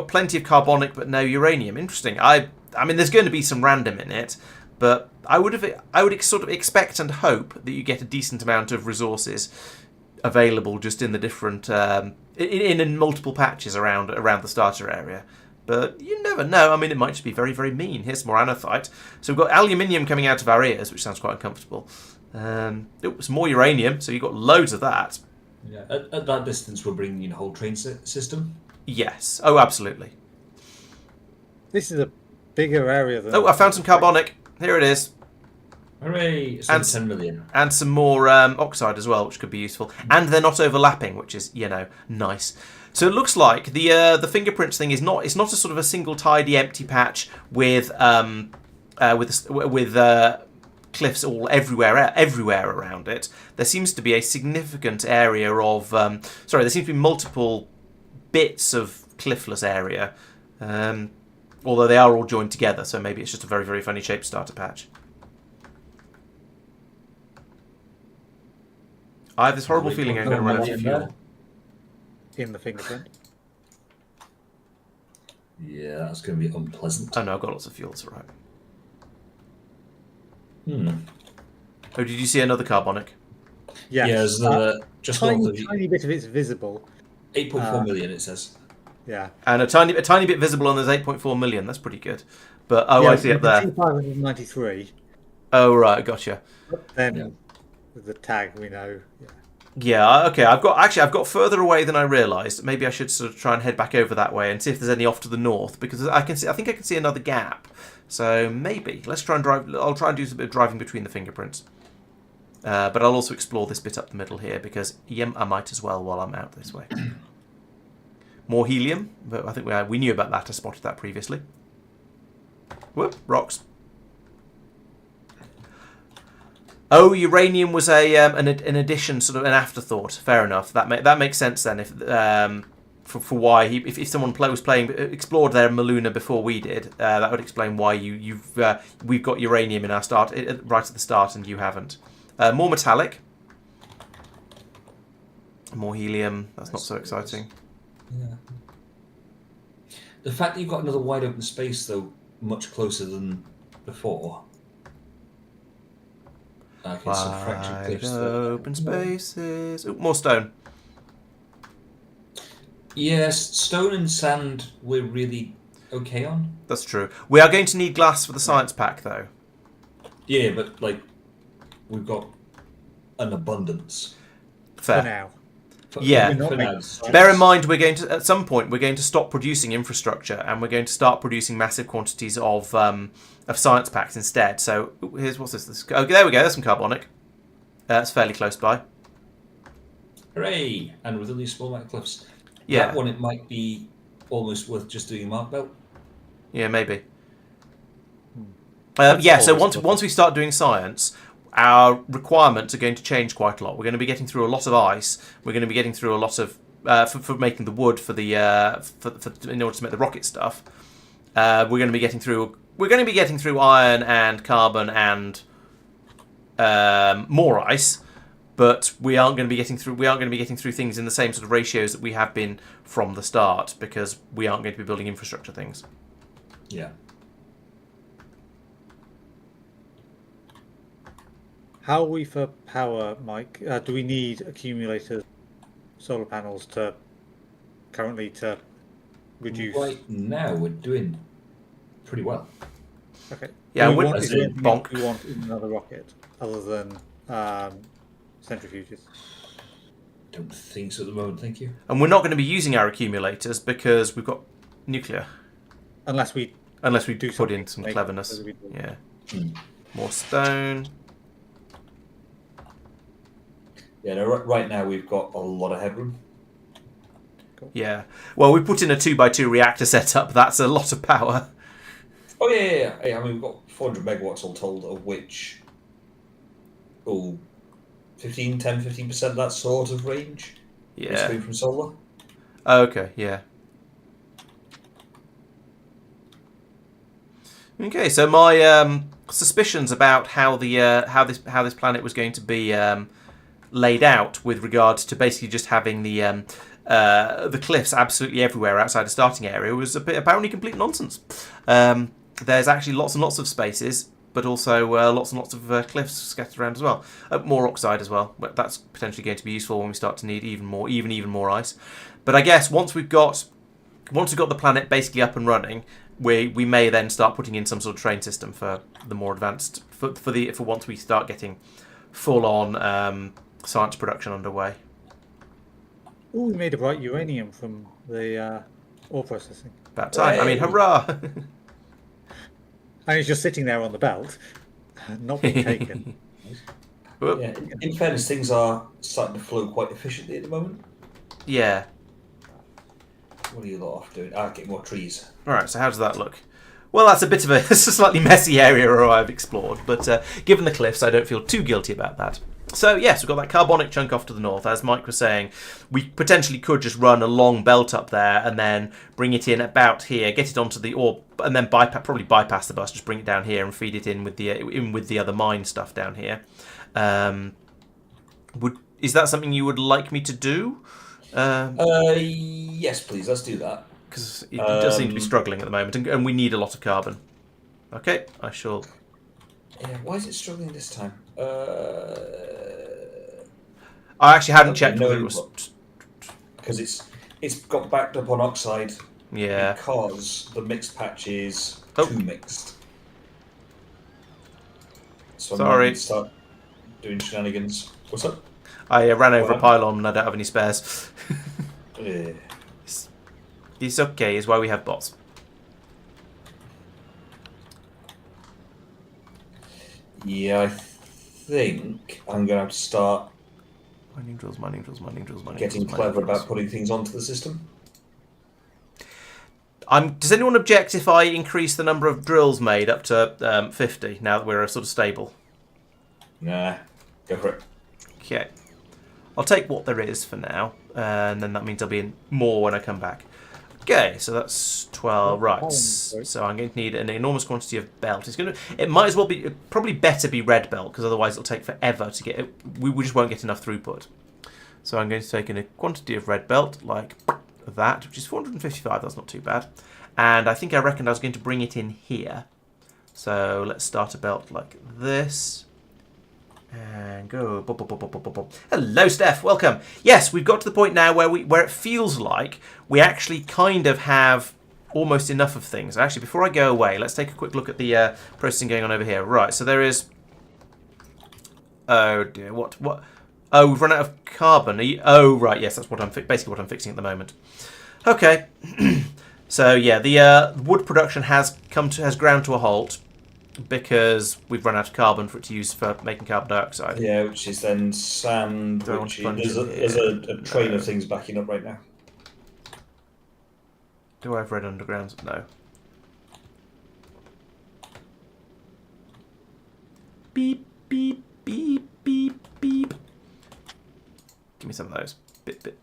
plenty of carbonic, but no uranium. Interesting. I mean, there's going to be some random in it, but I would sort of expect and hope that you get a decent amount of resources available just in the different in multiple patches around the starter area. But you never know. I mean, it might just be very, very mean. Here's some more anorthite. So we've got aluminium coming out of our ears, which sounds quite uncomfortable. Some more uranium, so you've got loads of that. Yeah, at that distance, we're bringing in a whole train system. Yes. Oh, absolutely. This is a bigger area than... Oh, I found some carbonic. Here it is. Hooray! It's And- 10 million. And some more oxide as well, which could be useful. And they're not overlapping, which is, nice. So it looks like the fingerprints thing is not a sort of a single tidy empty patch with cliffs all everywhere around it. There seems to be a significant area of there seems to be multiple bits of cliffless area, although they are all joined together. So maybe it's just a very, very funny shaped starter patch. I have this horrible feeling I'm going to run out of fuel. in the fingerprint. Yeah, that's going to be unpleasant. Oh no, I've got lots of fuel, it's alright. Hmm. Oh, did you see another carbonic? Yes. Yeah, there's just tiny bit of it's visible. 8.4 million, it says. Yeah. And a tiny bit visible, and there's 8.4 million. That's pretty good. But yeah, I see up there. 593. Oh right, gotcha. Then with the tag, we know. Yeah. Yeah, okay. I've got further away than I realised. Maybe I should sort of try and head back over that way and see if there's any off to the north, because I think I can see another gap. So maybe let's try and drive. I'll try and do a bit of driving between the fingerprints. But I'll also explore this bit up the middle here because I might as well while I'm out this way. More helium, but I think we knew about that. I spotted that previously. Whoop, rocks. Oh, uranium was an addition, sort of an afterthought. Fair enough. That makes sense then. If for why if someone explored their Muluna before we did, that would explain why we've got uranium in our start right at the start and you haven't. More metallic, more helium. That's not so exciting. Yeah. The fact that you've got another wide open space, though, much closer than before. Okay, so fractured Wide cliffs. open spaces. Ooh, more stone. Yes, stone and sand we're really okay on. That's true. We are going to need glass for the science pack, though. Yeah, but like we've got an abundance. Fair. For now. Yeah. We're not for making now. Bear in mind, we're going to at some point we're going to stop producing infrastructure, and we're going to start producing massive quantities of science packs instead. So here's what's this? Oh, there we go. There's some carbonic. It's fairly close by. Hooray! And with only small amount of cliffs. Yeah. That one it might be almost worth just doing a mark belt. Yeah, maybe. That's Yeah. So always once we start doing science, our requirements are going to change quite a lot. We're going to be getting through a lot of ice. We're going to be getting through a lot of for making the wood for the in order to make the rocket stuff. We're going to be getting through iron and carbon and more ice, but we aren't going to be getting through things in the same sort of ratios that we have been from the start, because we aren't going to be building infrastructure things. Yeah. How are we for power, Mike? Do we need accumulators, solar panels to reduce? Right now we're doing pretty well. Okay. Yeah, Is there anything else bonk. we want in another rocket other than centrifuges? Don't think so at the moment, thank you. And we're not going to be using our accumulators because we've got nuclear. Unless we Do put in some cleverness. Yeah. More stone. Yeah, no, right now we've got a lot of headroom. Yeah. Well, we put in a 2x2 reactor setup. That's a lot of power. Oh yeah. I mean, we've got 400 megawatts all told, of which 15%, that sort of range. Yeah. Is coming from solar. Okay. Yeah. Okay. So my suspicions about how how this planet was going to be laid out, with regards to basically just having the cliffs absolutely everywhere outside the starting area, was apparently complete nonsense. There's actually lots and lots of spaces, but also lots and lots of cliffs scattered around as well. More oxide as well. But that's potentially going to be useful when we start to need even more ice. But I guess once we've got the planet basically up and running, we may then start putting in some sort of train system for the more advanced for once we start getting full on science production underway. Oh, we made a bright uranium from the ore processing. About time. Hey. I mean, hurrah! And it's just sitting there on the belt, not being taken. Whoop. Yeah, in fairness, things are starting to flow quite efficiently at the moment. Yeah. What are you lot off doing? Get more trees. Alright, so how does that look? Well, that's a bit of it's a slightly messy area I've explored, but given the cliffs, I don't feel too guilty about that. So, yes, we've got that carbonic chunk off to the north. As Mike was saying, we potentially could just run a long belt up there and then bring it in about here, get it onto the ore, and then probably bypass the bus, just bring it down here and feed it in with the other mine stuff down here. Is that something you would like me to do? Yes, please. Let's do that. Because it does seem to be struggling at the moment, and we need a lot of carbon. Okay, I shall. Yeah, why is it struggling this time? I actually hadn't checked no, whether it was. Because it's got backed up on oxide. Yeah. Because the mixed patch is too mixed. So I'm Sorry. going to start doing shenanigans. What's up? I ran over a pylon and I don't have any spares. Yeah. It's okay, it's why we have bots. Yeah, I think I'm going to have to start Mining drills. getting clever about putting things onto the system. Does anyone object if I increase the number of drills made up to 50 now that we're sort of stable? Nah, go for it. Okay. I'll take what there is for now, and then that means there'll be more when I come back. Okay, so that's 12. Right, so I'm going to need an enormous quantity of belt. It might as well be, probably better be red belt, because otherwise it'll take forever to get it. We just won't get enough throughput. So I'm going to take in a quantity of red belt, like that, which is 455, that's not too bad. And I reckon I was going to bring it in here. So let's start a belt like this. And go. Hello, Steph. Welcome. Yes, we've got to the point now where it feels like we actually kind of have almost enough of things. Actually, before I go away, let's take a quick look at the processing going on over here. Right, so there is... Oh, dear. What? Oh, we've run out of carbon. Oh, right. Yes, that's basically what I'm fixing at the moment. Okay. So, yeah, the wood production has ground to a halt because we've run out of carbon for it to use for making carbon dioxide. Yeah, which is then sand. Do I want Which to plunge there's in a train of things backing up right now. Do I have red underground? No. Beep, beep, beep, beep, beep. Give me some of those. Bit, bit.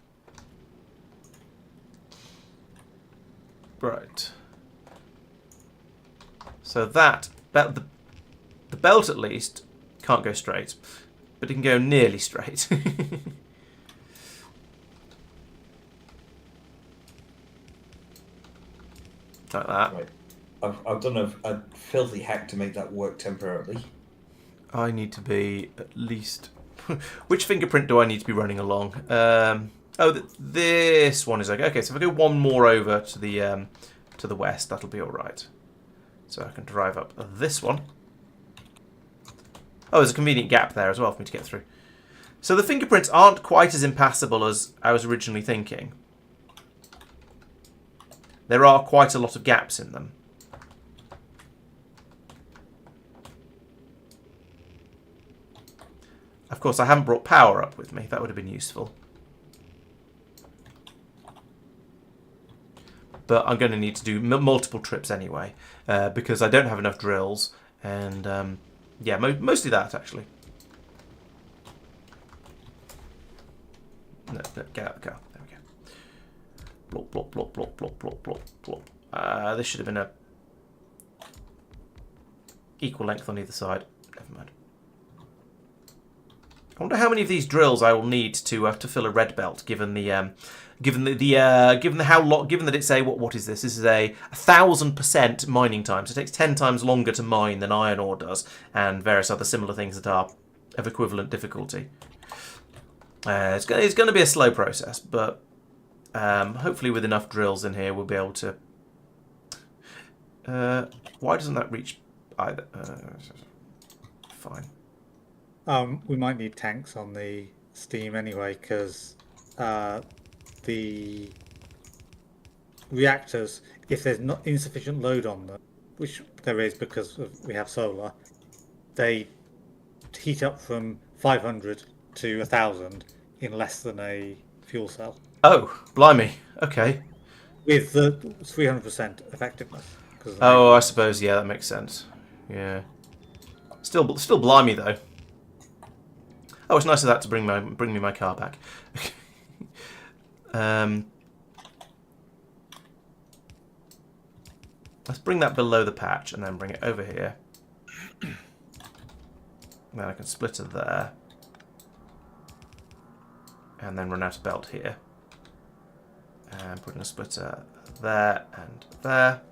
Right. So that the belt at least can't go straight, but it can go nearly straight. Like that. Right. I've done a filthy hack to make that work temporarily. I need to be at least... Which fingerprint do I need to be running along? This one is okay. Okay, so if I go one more over to the west, that'll be all right. So I can drive up this one. Oh, there's a convenient gap there as well for me to get through. So the fingerprints aren't quite as impassable as I was originally thinking. There are quite a lot of gaps in them. Of course, I haven't brought power up with me. That would have been useful. But I'm going to need to do multiple trips anyway, because I don't have enough drills. And, yeah, mostly that, actually. No, get out of the car. There we go. Blop, blop, blop, blop, blop, blop, blop, blop. This should have been a equal length on either side. Never mind. I wonder how many of these drills I will need to fill a red belt, given that it's a what is this? This is a 1,000% mining time, so it takes 10 times longer to mine than iron ore does, and various other similar things that are of equivalent difficulty. It's going to be a slow process, but hopefully with enough drills in here, we'll be able to. Why doesn't that reach either? Fine. We might need tanks on the steam anyway, because the reactors, if there's not insufficient load on them, which there is because we have solar, they heat up from 500 to 1,000 in less than a fuel cell. Oh, blimey. Okay. With the 300% effectiveness. Oh, I suppose, yeah, that makes sense. Yeah. Still blimey, though. Oh, it's nice of that to bring me my car back. Let's bring that below the patch and then bring it over here. Then I can split it there. And then run out of belt here. And put in a splitter there and there.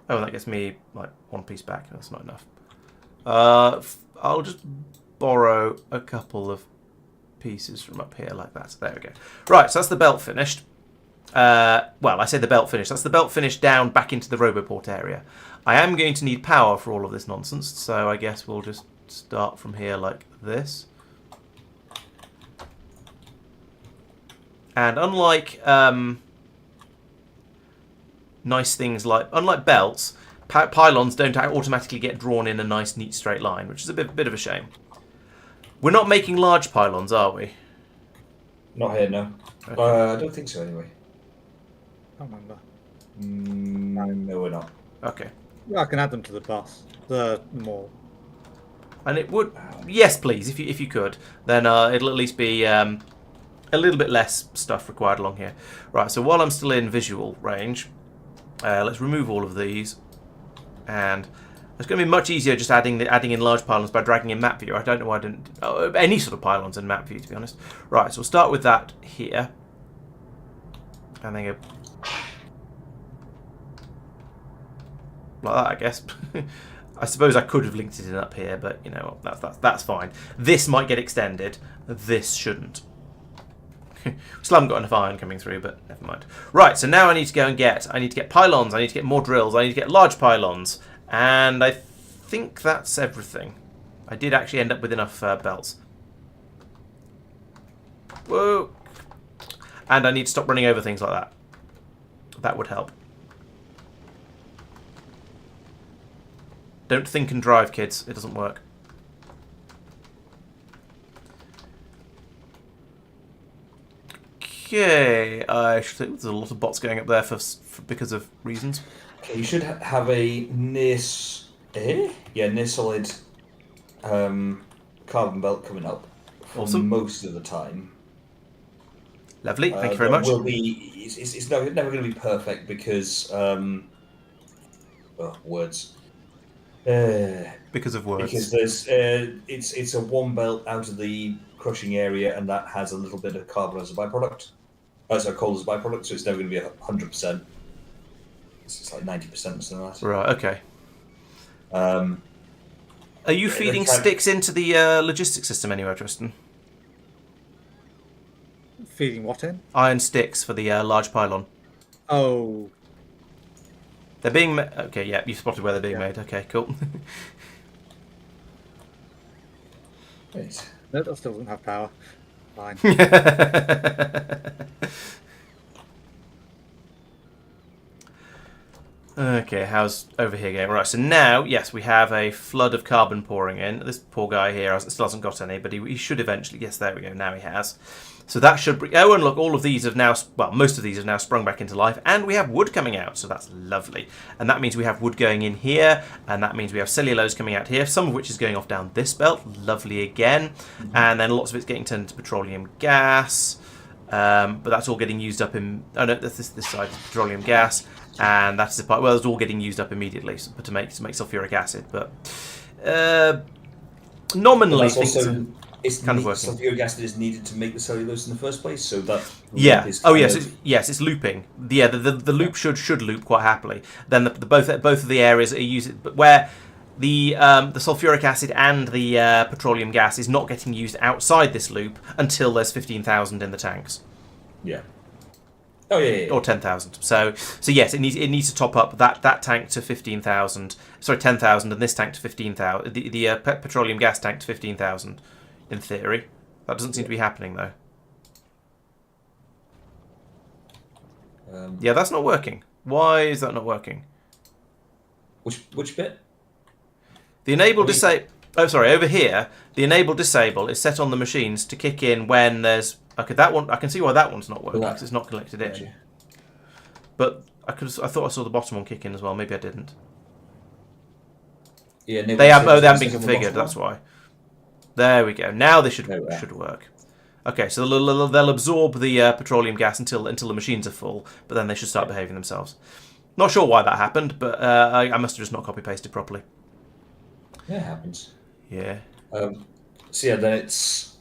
Oh, that gets me like one piece back. That's not enough. I'll just borrow a couple of pieces from up here like that. So there we go. Right, so that's the belt finished. Well, I say the belt finished. That's the belt finished down back into the Roboport area. I am going to need power for all of this nonsense, so I guess we'll just start from here like this. And unlike nice things unlike belts, pylons don't automatically get drawn in a nice, neat, straight line, which is a bit of a shame. We're not making large pylons, are we? Not here, no. Okay. I don't think so, anyway. I can't remember. No, we're not. Okay. I can add them to the bus, the mall. And it would... Yes, please, if you could. Then it'll at least be a little bit less stuff required along here. Right, so while I'm still in visual range, let's remove all of these. And it's going to be much easier just adding in large pylons by dragging in map view. I don't know why I didn't... any sort of pylons in map view, to be honest. Right, so we'll start with that here. And then go... like that, I guess. I suppose I could have linked it in up here, but you know, that's fine. This might get extended. This shouldn't. Still haven't got enough iron coming through, but never mind. Right, so now I need to go and I need to get pylons, I need to get more drills, I need to get large pylons, and I think that's everything. I did actually end up with enough belts. Whoa! And I need to stop running over things like that. That would help. Don't think and drive, kids. It doesn't work. Okay, I should think there's a lot of bots going up there for because of reasons. Okay, you should have a near solid carbon belt coming up for Awesome. most of the time. Lovely, thank you very much. It's never going to be perfect because words. Because of words. Because there's it's a one belt out of the crushing area, and that has a little bit of carbon as a byproduct. So coal as a byproduct, so it's never going to be 100%. It's like 90% or something like that. Right. Okay. Are you feeding sticks into the logistics system anywhere, Tristan? Feeding what in? Iron sticks for the large pylon. Oh. They're being okay. Yeah, you spotted where they're being made. Okay, cool. Right. No, that still doesn't have power. Fine. Okay, how's over here going? Right, so now, yes, we have a flood of carbon pouring in. This poor guy here still hasn't got any, but he should eventually. Yes, there we go. Now he has. So that should bring... Oh, and look, all of these have now... Well, most of these have now sprung back into life, and we have wood coming out, so that's lovely. And that means we have wood going in here, and that means we have cellulose coming out here, some of which is going off down this belt. Lovely again. Mm-hmm. And then lots of it's getting turned into petroleum gas. But that's all getting used up in... Oh, no, this side is petroleum gas. And that's the part... Well, it's all getting used up immediately to make sulfuric acid. But nominally... It's kind of working. Sulfuric acid is needed to make the cellulose in the first place, so that is yes, it's looping. Yeah, the loop should loop quite happily. Then both of the areas are using, but where the sulfuric acid and the petroleum gas is not getting used outside this loop until there's 15,000 in the tanks. Yeah. Oh yeah. Or 10,000. So yes, it needs to top up that tank to 15,000. Sorry, 10,000, and this tank to 15,000. The petroleum gas tank to 15,000. In theory. That doesn't seem to be happening, though. Yeah, that's not working. Why is that not working? Which bit? The enable disable... Oh, sorry, over here, the enable disable is set on the machines to kick in when there's... Okay, that one... I can see why that one's not working, because it's not connected in. But I thought I saw the bottom one kick in as well. Maybe I didn't. Yeah, they haven't been configured, that's why. There we go. Now they should work. Okay, so they'll absorb the petroleum gas until the machines are full, but then they should start behaving themselves. Not sure why that happened, but I must have just not copy-pasted properly. Yeah, it happens. Yeah. So yeah, then it's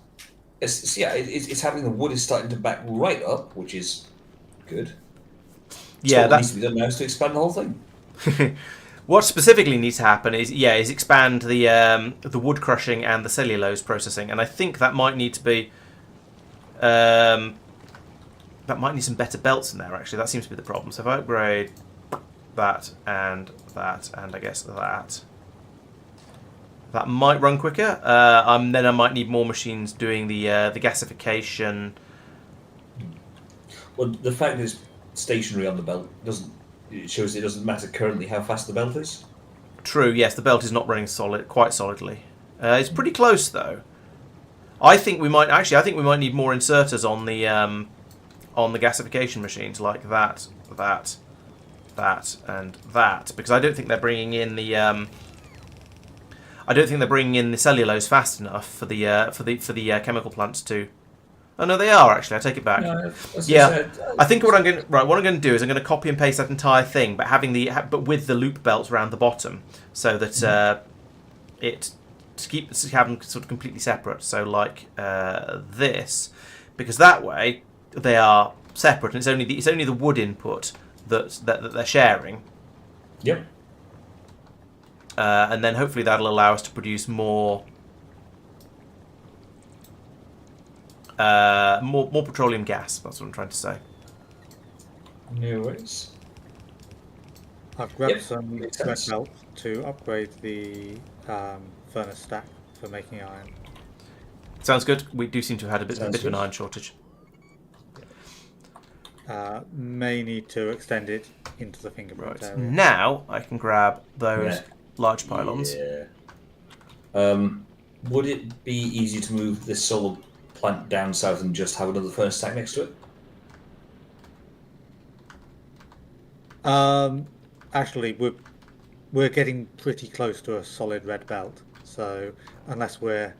happening. The wood is starting to back right up, which is good. Yeah, what needs to be done now is to expand the whole thing. What specifically needs to happen is expand the wood crushing and the cellulose processing, and I think that might need to be that might need some better belts in there. Actually, that seems to be the problem. So if I upgrade that and I guess that might run quicker. Then I might need more machines doing the gasification. Well, the fact that it's stationary on the belt it shows it doesn't matter currently how fast the belt is. True, yes, the belt is not running quite solidly. It's pretty close though. I think we might need more inserters on the gasification machines, like that, and that, because I don't think they're bringing in the cellulose fast enough for the chemical plants to. Oh no, they are actually. I take it back. No, I think what I'm going to do is I'm going to copy and paste that entire thing, but with the loop belts around the bottom, so that it keeps having sort of completely separate. So like this, because that way they are separate, and it's only the wood input that they're sharing. Yep. and then hopefully that'll allow us to produce more petroleum gas. That's what I'm trying to say. No worries. I've grabbed Yep, some makes red sense. belt to upgrade the furnace stack for making iron. Sounds good. We do seem to have had a bit Sounds of an good. iron shortage. May need to extend it into the fingerprint Right. area. Now I can grab those Yeah. large pylons. Yeah. Would it be easy to move this solar plant down south and just have another furnace stack next to it? Actually, we're getting pretty close to a solid red belt. So unless we're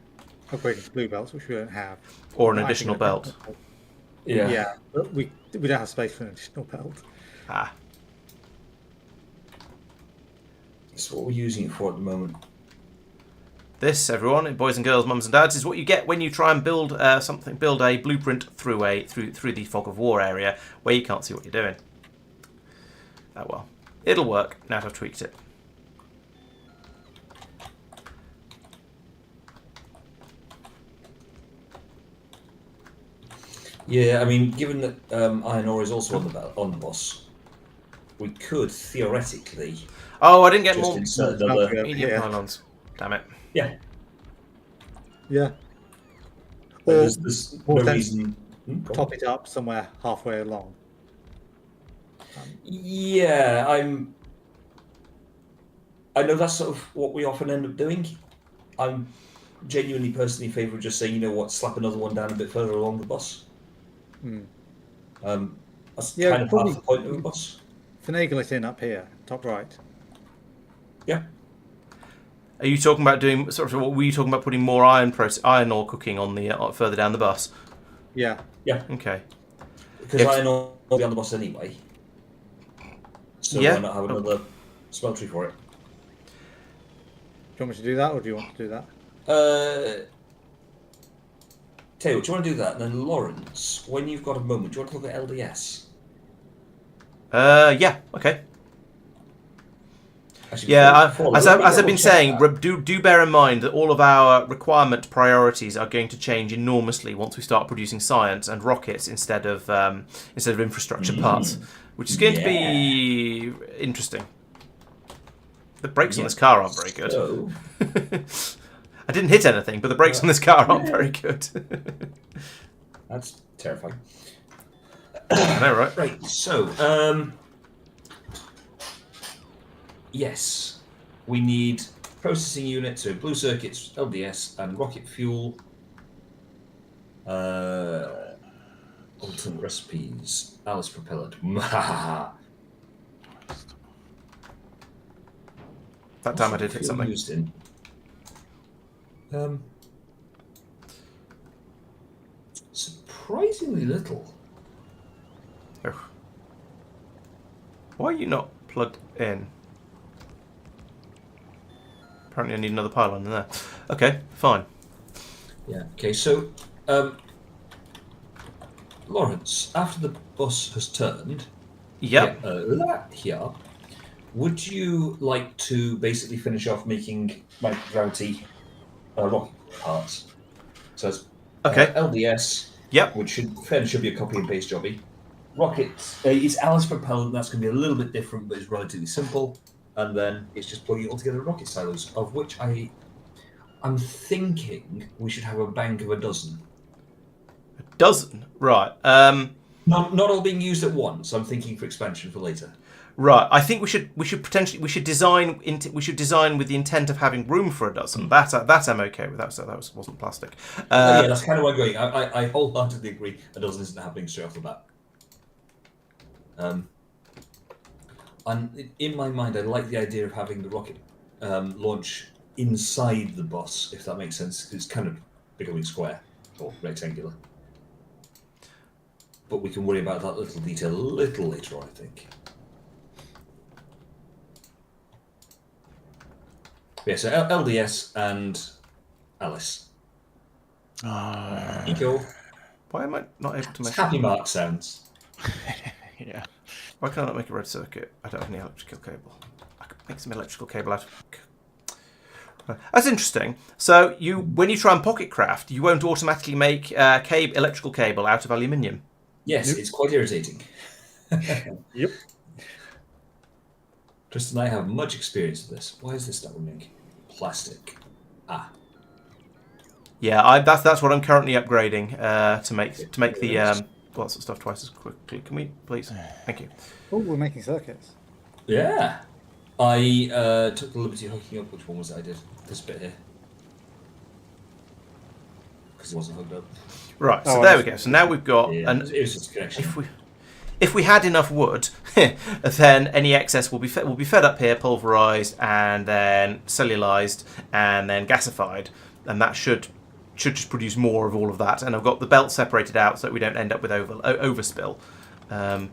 upgrading to blue belts, which we don't have, Or an I think additional we're- belt. Yeah, but we don't have space for an additional belt. Ah. That's what we're using it for at the moment. This, everyone, boys and girls, mums and dads, is what you get when you try and build build a blueprint through the fog of war area where you can't see what you're doing. Oh well, it'll work. Now I've tweaked it. Yeah, I mean, given that iron ore is also on the boss, we could theoretically Oh, I didn't get just more insert another. medium Yeah. pylons. Damn it. Yeah, Yeah. but Or there's no or then reason. Go on. top it up somewhere halfway along. Yeah, I know that's sort of what we often end up doing. I'm genuinely personally in favour of just saying, you know what, slap another one down a bit further along the bus. Hmm. That's Yeah, kind of probably- half the point of a bus. Finagle it in up here, top right. Yeah. Are you talking about doing sort of? Were you talking about putting more iron ore cooking on the further down the bus? Yeah. Okay. Because If- iron ore will be on the bus anyway. So Yeah. why not have another smeltery for it? Do you want me to do that, or do you want to do that? Teo, do you want to do that? And then Laurence, when you've got a moment, do you want to look at LDS? Yeah. Okay. Actually, Yeah. before- As let me I've been double check saying, that. do bear in mind that all of our requirement priorities are going to change enormously once we start producing science and rockets instead of infrastructure parts, which is going to be interesting. The brakes on this car aren't very good. So, I didn't hit anything, but the brakes on this car aren't very good. that's terrifying. I know, right? Right, so, yes, we need processing units, so blue circuits, LDS, and rocket fuel. Alternate recipes, Alice propellant. That time I did hit Fuel something. used in. Surprisingly little. Oh. Why are you not plugged in? Apparently I need another pylon in there. Okay, fine. Yeah. Okay. So, Laurence, after the bus has turned, Yep. here, would you like to basically finish off making microgravity rocket parts? So it's Okay. LDS, Yep. which should be a copy and paste jobby. Rockets, it's Alice propellant. That's going to be a little bit different, but it's relatively simple. And then it's just plugging it all together in rocket silos, of which I'm thinking we should have a bank of a dozen. A dozen. Right. Not all being used at once. I'm thinking for expansion for later. Right. I think we should design with the intent of having room for a dozen. That I'm okay with. That wasn't plastic. Yeah, that's kind of where I'm going. I wholeheartedly agree. A dozen isn't happening straight off the bat. And in my mind, I like the idea of having the rocket launch inside the bus, if that makes sense. 'Cause it's kind of becoming square or rectangular. But we can worry about that little detail a little later on, I think. Yeah, so LDS and Alice. Nico. Why am I not able to make? Happy Marc sounds. Yeah. Why can't I not make a red circuit? I don't have any electrical cable. I could make some electrical cable out of That's interesting. So when you try and pocket craft, you won't automatically make electrical cable out of aluminium. Yes, it's quite irritating. Yep. Tristan and I have much experience with this. Why is this not running? Plastic. Ah. Yeah, that's what I'm currently upgrading to make the lots of stuff twice as quickly. Can we please? Thank you. Oh, we're making circuits. Yeah. I took the liberty of hooking up. Which one was it I did? This bit here. Because it wasn't hooked up. Right, so there we go. So now we've got Yeah, it was just a connection. If we had enough wood, then any excess will be fed up here, pulverized, and then cellulized, and then gasified, and that should just produce more of all of that. And I've got the belt separated out so that we don't end up with overspill. So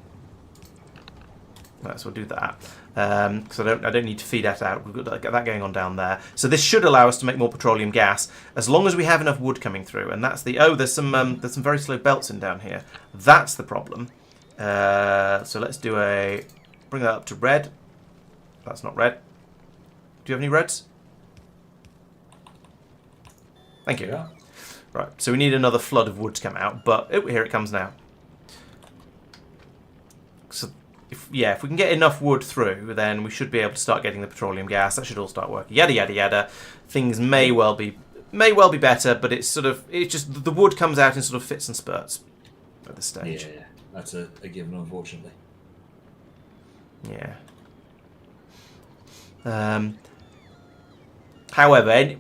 we'll do that because I don't need to feed that out. We've got that going on down there. So this should allow us to make more petroleum gas as long as we have enough wood coming through. And that's there's some very slow belts in down here. That's the problem. So let's bring that up to red. That's not red. Do you have any reds? Thank you. Yeah. Right, so we need another flood of wood to come out, but here it comes now. So if we can get enough wood through, then we should be able to start getting the petroleum gas. That should all start working. Yada yada yada. Things may well be better, but it's just the wood comes out in sort of fits and spurts at this stage. Yeah. That's a given, unfortunately. Yeah. However,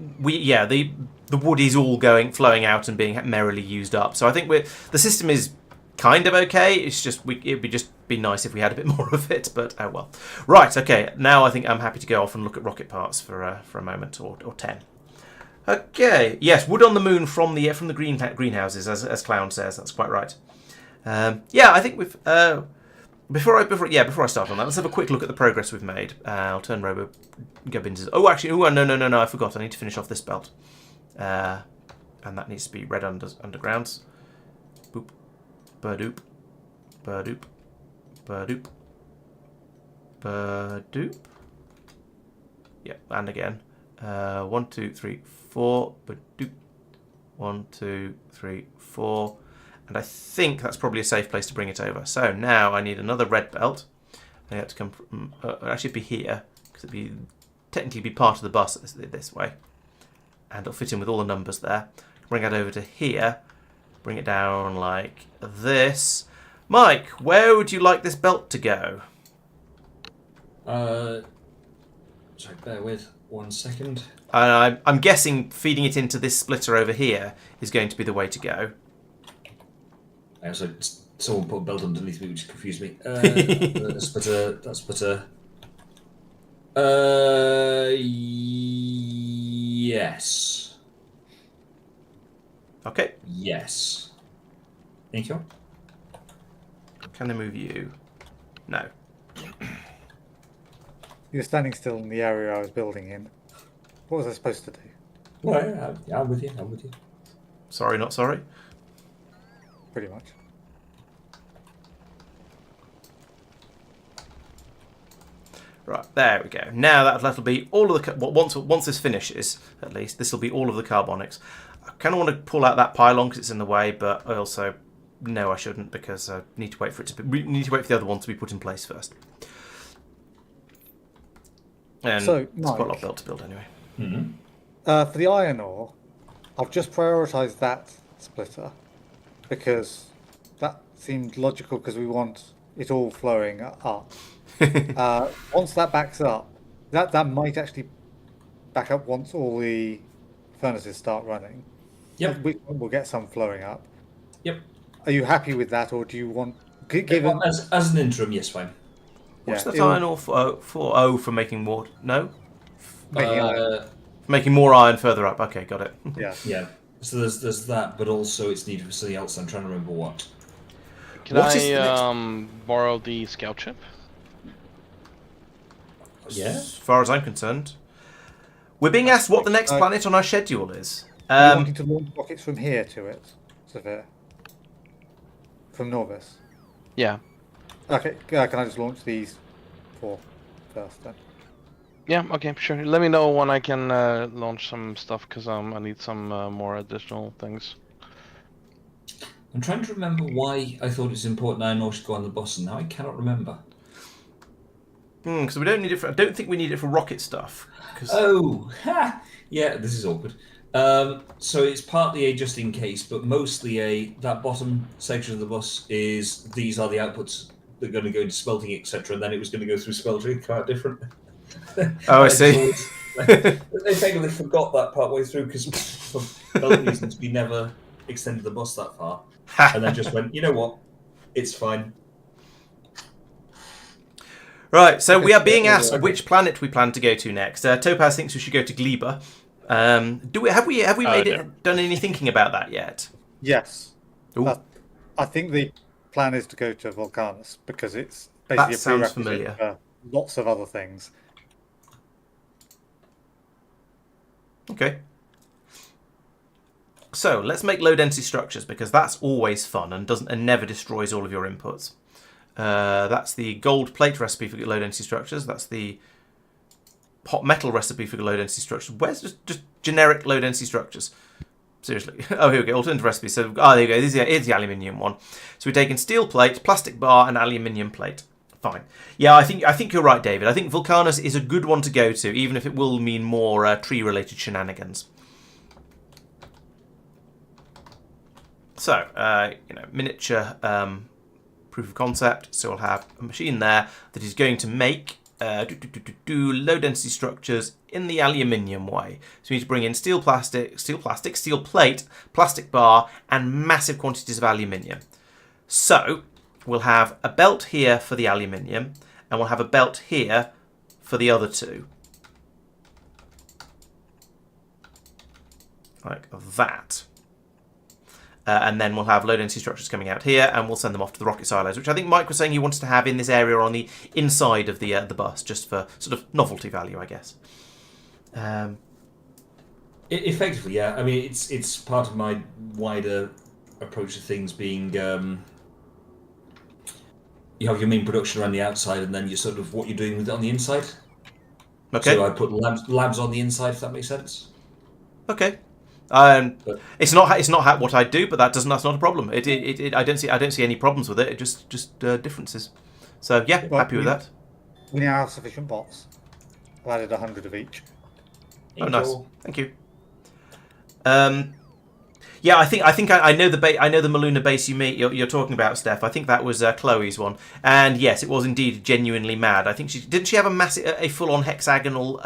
the wood is all flowing out and being merrily used up. So I think the system is kind of okay. It's just it'd just be nice if we had a bit more of it. But oh well. Right. Okay. Now I think I'm happy to go off and look at rocket parts for a moment or 10. Okay. Yes, wood on the moon from the greenhouses, as Clown says. That's quite right. I think we've. Before I start on that, let's have a quick look at the progress we've made. I'll turn Robo Gubbins. Oh, actually, no, I forgot. I need to finish off this belt. And that needs to be red undergrounds. Boop. Ba-doop. Ba-doop. Ba-doop. Ba-doop. Yeah, and again. 1, 2, 3, 4. Ba-doop. 1, 2, 3, 4. And I think that's probably a safe place to bring it over. So now I need another red belt. I have to come from, actually be here, because technically be part of the bus this way. And it'll fit in with all the numbers there. Bring that over to here. Bring it down like this. Mike, where would you like this belt to go? Sorry, bear with 1 second. I'm guessing feeding it into this splitter over here is going to be the way to go. So someone put a belt underneath me, which confused me. That's splitter. Yes. Okay. Yes. Thank you. Can I move you? No. You're standing still in the area I was building in. What was I supposed to do? Well, yeah, I'm with you. Sorry, not sorry. Pretty much. Right, there we go. Now that'll be all of the... Once this finishes, at least, this will be all of the carbonics. I kind of want to pull out that pylon because it's in the way, but I also... No, I shouldn't, because I need to wait for we need to wait for the other one to be put in place first. And So, it's quite a lot Mike, of belt to build anyway. Mm-hmm. for the iron ore, I've just prioritised that splitter because that seemed logical because we want it all flowing up. Once that backs up, that might actually back up once all the furnaces start running. Yep. We'll get some flowing up. Yep. Are you happy with that, or do you want... Given... As an interim, yes, fine. What's Yeah, that iron ore for? For making more... No? Making iron. Making more iron further up. Okay, got it. Yeah. Yeah. So there's that, but also it's needed for something else. I'm trying to remember what. Can What is the I borrow the scout ship? Yeah. As far as I'm concerned. We're being asked what the next planet on our schedule is. Are you wanting to launch rockets from here to it, Safir? From Nauvis? Yeah. Okay, can I just launch these 4 first then? Yeah, okay, sure. Let me know when I can launch some stuff, because I need some more additional things. I'm trying to remember why I thought it's important I know should go on the bus, and now I cannot remember. Because we don't need it for. I don't think we need it for rocket stuff. Oh, ha! Yeah, this is awkward. So it's partly a just in case, but mostly that bottom section of the bus is these are the outputs that are going to go into smelting, etc. And then it was going to go through smelting, quite different. Oh, I see. They effectively forgot that part way through because for belt reasons we never extended the bus that far, and then just went, you know what, it's fine. Right, so we are being asked which planet we plan to go to next. Topaz thinks we should go to Gleba. Have we done any thinking about that yet? Yes. Ooh. I think the plan is to go to Vulcanus because it's basically That a sounds prerequisite familiar. for lots of other things. Okay. So let's make low density structures because that's always fun and never destroys all of your inputs. That's the gold plate recipe for low density structures. That's the hot metal recipe for low density structures. Where's just generic low density structures? Seriously. Oh, here we go. Alternative recipe. So, there you go. Here's the aluminium one. So we're taking steel plate, plastic bar, and aluminium plate. Fine. Yeah, I think you're right, David. I think Vulcanus is a good one to go to, even if it will mean more tree-related shenanigans. So, miniature proof of concept. So we'll have a machine there that is going to make low density structures in the aluminium way. So we need to bring in steel plate, plastic bar, and massive quantities of aluminium. So we'll have a belt here for the aluminium, and we'll have a belt here for the other two. Like that. And then we'll have low density structures coming out here, and we'll send them off to the rocket silos, which I think Mike was saying he wanted to have in this area on the inside of the bus, just for sort of novelty value, I guess. Effectively, yeah. I mean, it's part of my wider approach to things being you have your main production around the outside, and then you sort of what you're doing with it on the inside. Okay. So I put labs on the inside, if that makes sense. Okay. It's not what I do, but that's not a problem. I don't see any problems with it. It just differences. So yeah, Well, happy with that. We now have sufficient bots. I've added 100 of each. Oh, nice. Thank you. Yeah, I think I know the Muluna base you're talking about, Steph. I think that was Chloe's one, and yes, it was indeed genuinely mad. I think didn't she have a full-on hexagonal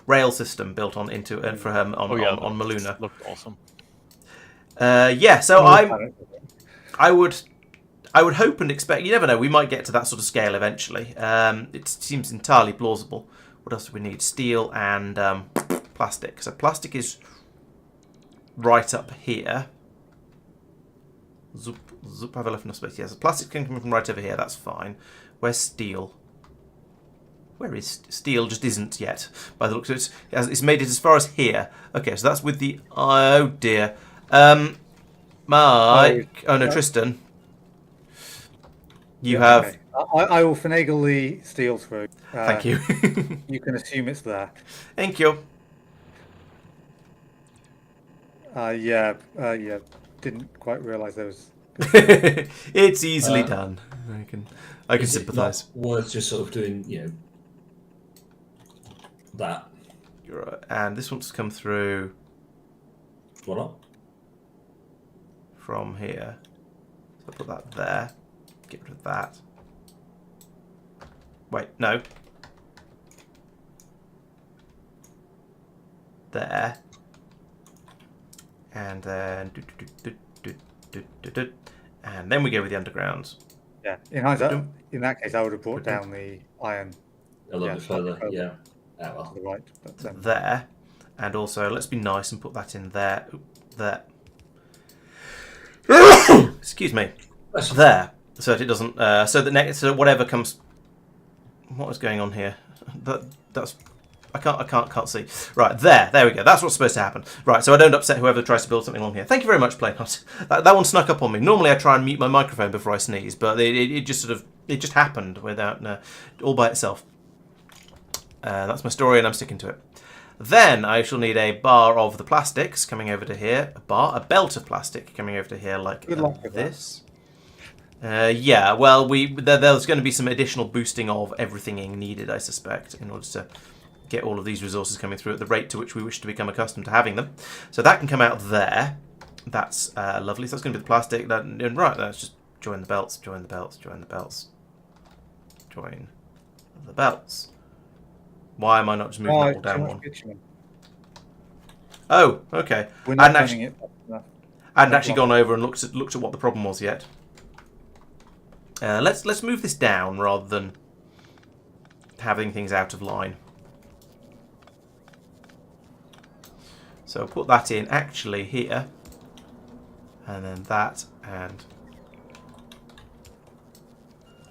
rail system built on into for her on Muluna. Looked awesome. Yeah, so I would hope and expect. You never know. We might get to that sort of scale eventually. It seems entirely plausible. What else do we need? Steel and plastic. So plastic is right up here. Zoop, have I left enough space? Yes, the plastic can come from right over here. That's fine. Where's steel? Where is steel? Just isn't yet. By the looks of it, it's made it as far as here. Okay, so that's with the. Oh dear. Mike. Oh no, Tristan. You have. Okay. I will finagle the steel through. Thank you. You can assume it's there. Thank you. Yeah. Didn't quite realise there was. It's easily done. I can sympathise. Worth just sort of doing, that. You're right. And this wants to come through. What not? From here. So I'll put that there. Get rid of that. Wait, no. There. And then and then we go with the undergrounds. Yeah. In hindsight, in that case, I would have brought down the iron A little bit further, yeah. Ah, well. to the right. But, There. And also, let's be nice and put that in there. There. Excuse me. There. So that it doesn't. So whatever comes. What is going on here? That's. I can't see. Right, there we go. That's what's supposed to happen. Right, so I don't upset whoever tries to build something along here. Thank you very much, Playnot. That one snuck up on me. Normally I try and mute my microphone before I sneeze, but it just happened without all by itself. That's my story, and I'm sticking to it. Then I shall need a bar of the plastics coming over to here. A belt of plastic coming over to here like Good luck with this. Yeah, well, there's going to be some additional boosting of everything needed, I suspect, in order to get all of these resources coming through at the rate to which we wish to become accustomed to having them. So that can come out there. That's lovely. So that's going to be the plastic. Right, let's just join the belts, join the belts, join the belts. Join the belts. Why am I not just moving that all down one? Oh, okay. We're not turning it up enough. I hadn't actually gone over and looked at what the problem was yet. Let's move this down rather than having things out of line. So I'll put that in actually here, and then that, and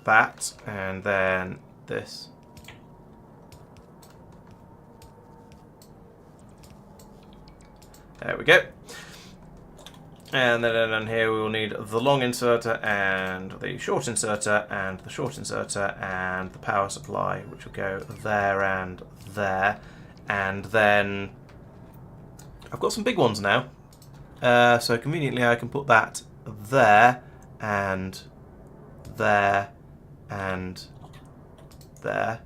that, and then this. There we go. And then on here we will need the long inserter and the short inserter and the short inserter and the power supply, which will go there and there. And then I've got some big ones now. So conveniently I can put that there and there and there.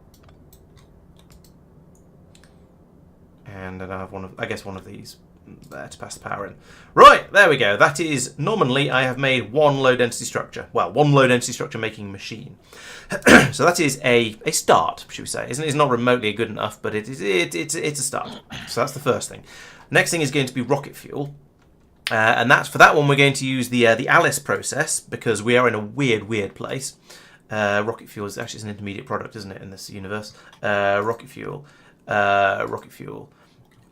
And then I have one of these there to pass the power in. Right, there we go. That is, nominally, I have made one low density structure. Well, one low density structure making machine. So that is a start, should we say. It's not remotely good enough, but it's a start. So that's the first thing. Next thing is going to be rocket fuel. And for that one, we're going to use the Alice process, because we are in a weird place. Rocket fuel is actually an intermediate product, isn't it, in this universe? Rocket fuel.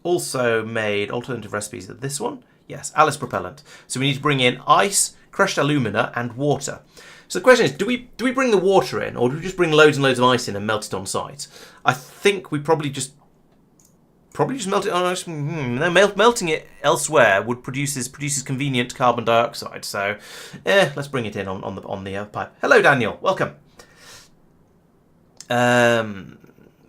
Also made alternative recipes of this one. Yes, Alice propellant. So we need to bring in ice, crushed alumina, and water. So the question is, do we bring the water in, or do we just bring loads and loads of ice in and melt it on site? I think we probably just melt it on ice. No, melting it elsewhere would produces convenient carbon dioxide. So, let's bring it in on the pipe. Hello, Daniel. Welcome.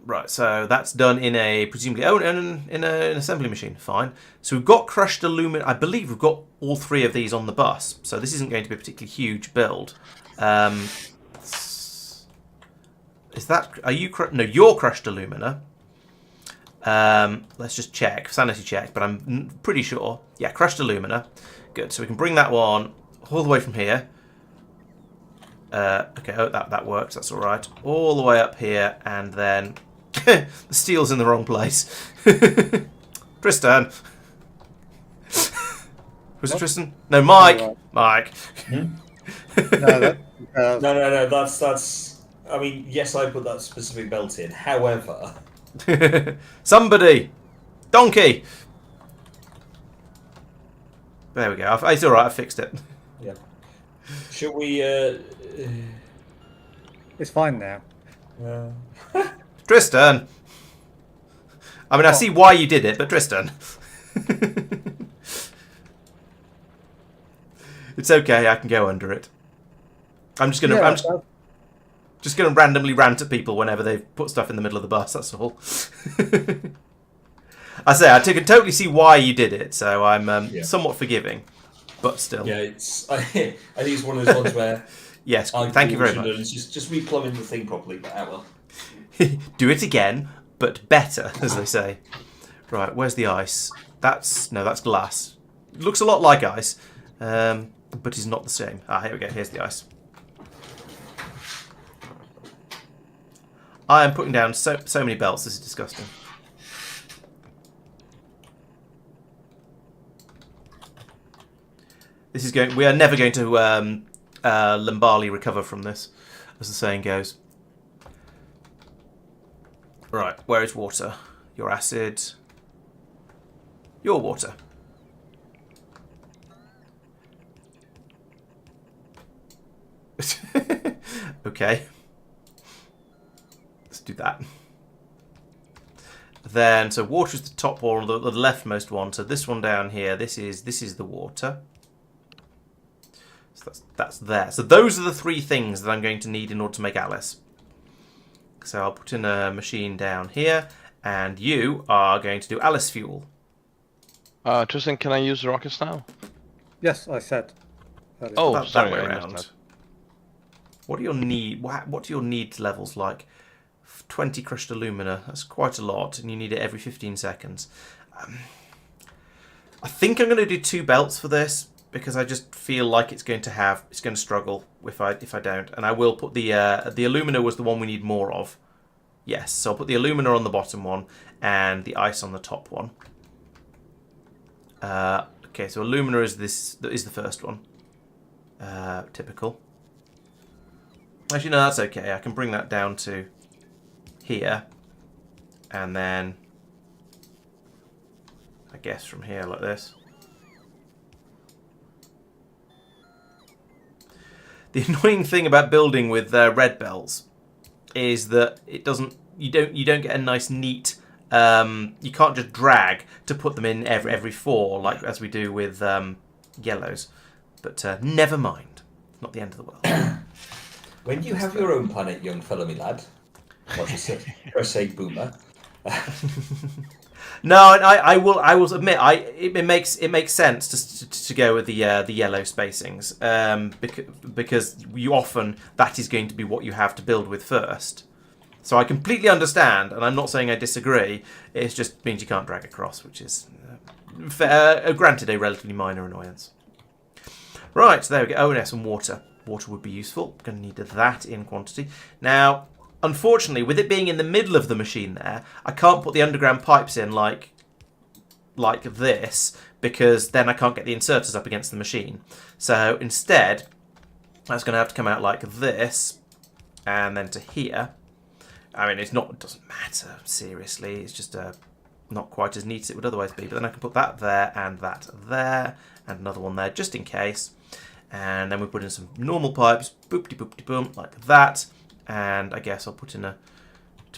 Right, so that's done in a presumably in an assembly machine. Fine. So we've got crushed aluminum. I believe we've got all three of these on the bus. So this isn't going to be a particularly huge build. Is that? Are you? No, you're crushed alumina. Let's just check, sanity check. But I'm pretty sure. Yeah, crushed alumina. Good. So we can bring that one all the way from here. Okay, oh, that works. That's all right. All the way up here, and then. The steel's in the wrong place. Tristan. Was it Tristan? No, Mike. Oh, Mike. No, No. That's. I mean, yes, I put that specific belt in. However, Somebody. Donkey. There we go. It's all right. I fixed it. yeah. Shall we? it's fine now. Tristan. I mean, I see why you did it, but Tristan. It's okay. I can go under it. I'm just gonna. I'm just gonna randomly rant at people whenever they've put stuff in the middle of the bus. That's all. I totally see why you did it, so I'm somewhat forgiving, but still. Yeah, I think it's one of those ones where. Yes. Thank you very much. Just replumbing the thing properly, but well. Do it again, but better, as they say. Right, where's the ice? That's glass. It looks a lot like ice, but is not the same. Ah, here we go. Here's the ice. I am putting down so many belts. This is disgusting. We are never going to Lumbali recover from this, as the saying goes. Right, where is water? Your acid. Your water. Okay. Let's do that. Then, so water is the top one, the leftmost one. So this one down here, this is the water. So that's there. So those are the three things that I'm going to need in order to make Alice. So I'll put in a machine down here, and you are going to do Alice fuel. Tristan, can I use the rockets now? Yes, I said. earlier. Oh, that sorry, way I missed around. that. What are your what are your needs levels like? 20 crushed alumina. That's quite a lot, and you need it every 15 seconds. I think I'm going to do 2 belts for this because I just feel like it's going to struggle if I don't. And I will put the alumina was the one we need more of. Yes, so I'll put the alumina on the bottom one and the ice on the top one. Okay, so alumina is the first one. Typical. Actually, no, that's okay. I can bring that down to here, and then I guess from here like this. The annoying thing about building with red belts is that you don't get a nice neat. You can't just drag to put them in every 4 like as we do with yellows. But never mind, not the end of the world. When you have your own planet, young fellow, me lad, what you say, or say boomer. No, and I will admit it makes sense to go with the yellow spacings because you often that is going to be what you have to build with first. So I completely understand, and I'm not saying I disagree. It just means you can't drag across, which is granted a relatively minor annoyance. Right, so there we go. Oh, and there's some water. Water would be useful. Going to need that in quantity. Now, unfortunately, with it being in the middle of the machine there, I can't put the underground pipes in like this because then I can't get the inserters up against the machine. So instead, that's going to have to come out like this and then to here. I mean, it doesn't matter, seriously. It's just not quite as neat as it would otherwise be. But then I can put that there and another one there just in case. And then we put in some normal pipes, boop-de-boop-de-boom, like that. And I guess I'll put in to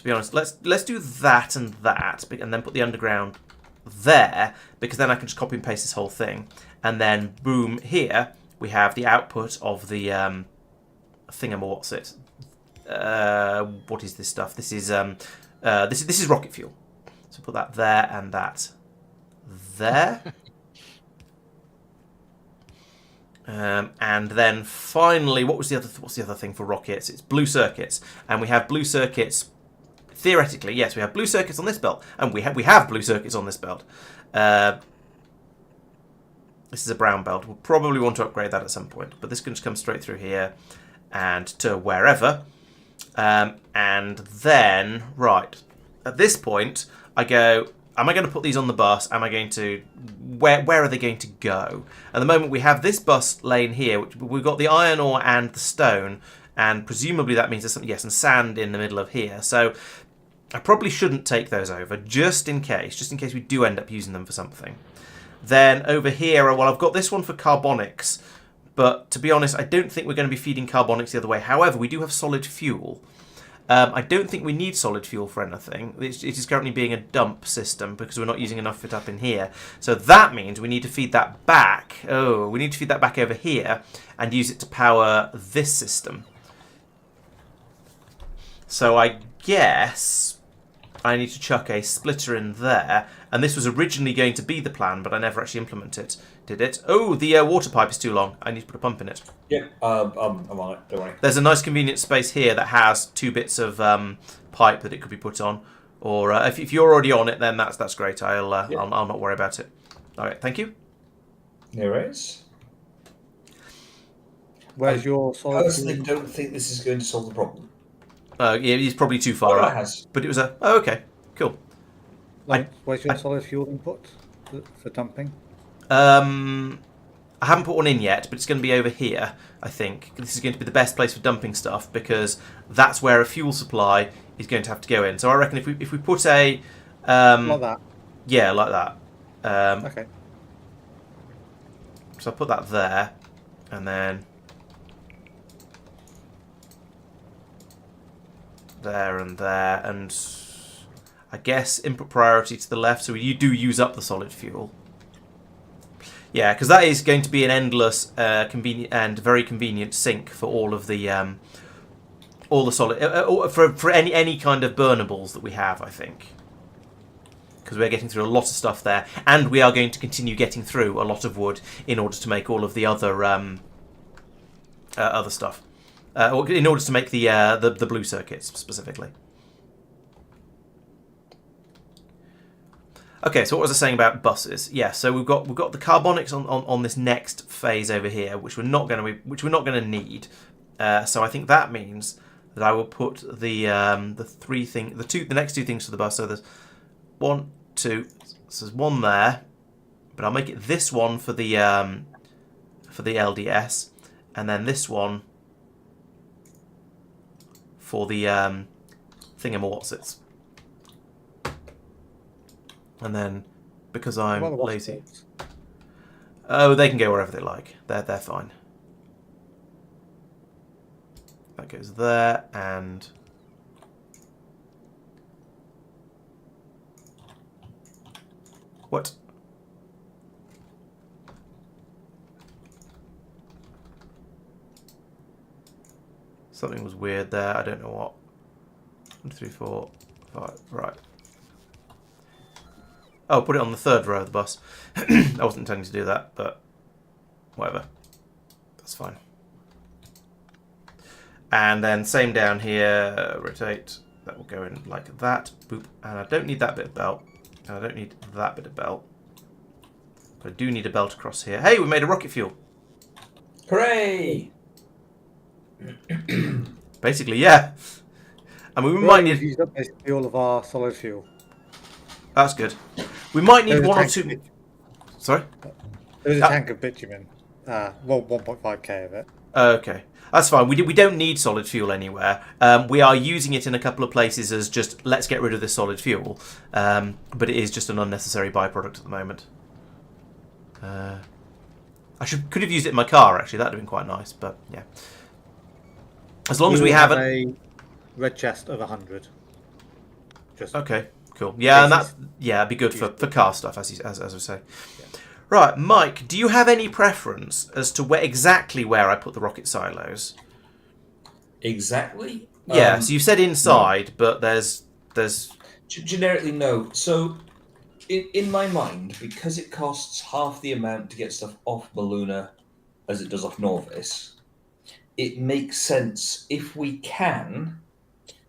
be honest, let's do that, and then put the underground there, because then I can just copy and paste this whole thing. And then, boom, here we have the output of the what's it? What is this stuff? This is this is rocket fuel. So put that there and that there. And then finally, what's the other thing for rockets? It's blue circuits, and we have blue circuits. Theoretically, yes, we have blue circuits on this belt, and we have blue circuits on this belt. This is a brown belt. We'll probably want to upgrade that at some point, but this can just come straight through here and to wherever. And then, right, at this point, I go, am I going to put these on the bus? Am I going to... Where are they going to go? At the moment, we have this bus lane here. Which we've got the iron ore and the stone, and presumably that means there's some, and sand in the middle of here. So I probably shouldn't take those over, just in case we do end up using them for something. Then over here, well, I've got this one for carbonics, but to be honest, I don't think we're going to be feeding carbonics the other way. However, we do have solid fuel. I don't think we need solid fuel for anything. It is currently being a dump system because we're not using enough of it up in here. So that means we need to feed that back. Oh, we need to feed that back over here and use it to power this system. So I guess I need to chuck a splitter in there. And this was originally going to be the plan, but I never actually implemented it. Did it? Oh, the water pipe is too long. I need to put a pump in it. Yeah, I'm on it. Don't worry. There's a nice convenient space here that has 2 bits of pipe that it could be put on. Or if you're already on it, then that's great. I'll not worry about it. All right, thank you. There is. Where's your I solid personally fuel? don't think this is going to solve the problem. Yeah, he's probably too far Oh, up. it has. But it was a... Oh, okay. Cool. Where's your solid fuel input for dumping? I haven't put one in yet, but it's going to be over here, I think. This is going to be the best place for dumping stuff because that's where a fuel supply is going to have to go in. So I reckon if we put a... Like that. Yeah, like that. Okay. So I'll put that there, and then... there and there, and I guess input priority to the left, so you do use up the solid fuel. Yeah, because that is going to be an endless, convenient and very convenient sink for all of the all the solid for any kind of burnables that we have, I think, because we're getting through a lot of stuff there, and we are going to continue getting through a lot of wood in order to make all of the other other stuff, in order to make the blue circuits specifically. Okay, so what was I saying about buses? Yeah, so we've got the carbonics on this next phase over here, which we're not going to need. So I think that means that I will put the next two things for the bus. So there's 1, 2. So there's one there, but I'll make it this one for the LDS, and then this one for the thingamawhatsits. And then, because I'm lazy... Oh, they can go wherever they like. They're fine. That goes there, and... What? Something was weird there. I don't know what. 1, 2, 3, 4, 5. Right. Oh, put it on the third row of the bus. I wasn't intending to do that, but whatever. That's fine. And then same down here, rotate. That will go in like that. Boop. And I don't need that bit of belt. And I don't need that bit of belt. But I do need a belt across here. Hey, we made a rocket fuel. Hooray! Basically, yeah. I mean, we might need... We've used up basically all of our solid fuel. That's good. We might need There's a one or tank two... of Sorry? There's a tank of bitumen. Well, 1.5k of it. Okay. That's fine. We don't need solid fuel anywhere. We are using it in a couple of places as just, let's get rid of this solid fuel. But it is just an unnecessary byproduct at the moment. I could have used it in my car, actually. That would have been quite nice, but yeah. As long as we have a red chest of 100. Just okay, cool. Yeah, and it'd be good for car stuff, as we say. Yeah. Right, Mike, do you have any preference as to exactly where I put the rocket silos? Exactly? Yeah, so you said inside, no. But there's... Generically, no. So, in my mind, because it costs half the amount to get stuff off Muluna as it does off Nauvis, it makes sense, if we can,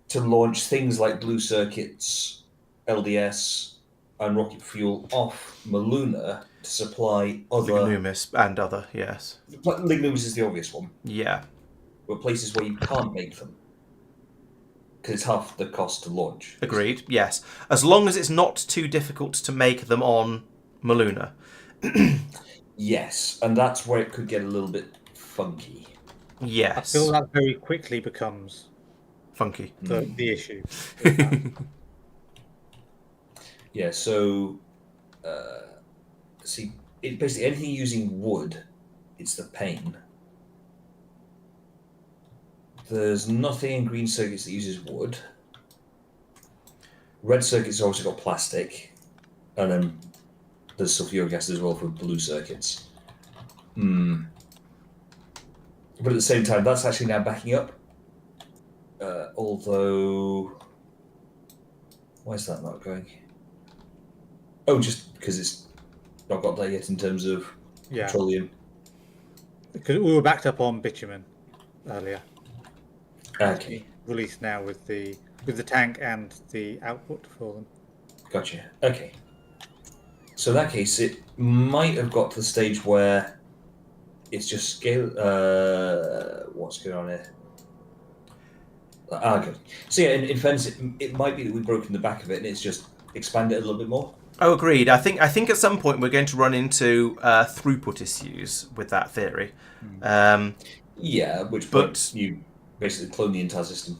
to launch things like blue circuits, LDS, and rocket fuel off Muluna to supply other... Lignumis and other, yes. Lignumis is the obvious one. Yeah. But places where you can't make them. Because it's half the cost to launch. Agreed, yes. As long as it's not too difficult to make them on Muluna. Yes, and that's where it could get a little bit funky. Yes. I feel that very quickly becomes... funky. The issue. Yeah, so... see, basically anything using wood, it's the pain. There's nothing in green circuits that uses wood. Red circuits also got plastic. And then there's sulfuric acid as well for blue circuits. But at the same time, that's actually now backing up. Although... why is that not going? Oh, just because it's not got there yet in terms of petroleum. Because we were backed up on bitumen earlier. Okay. Released now with the tank and the output for them. Gotcha. Okay. So in that case, it might have got to the stage where it's just scale. What's going on here? Good. So yeah, in fairness, it might be that we've broken the back of it and it's just expanded a little bit more. Oh, agreed. I think at some point we're going to run into throughput issues with that theory. Yeah, but you basically clone the entire system.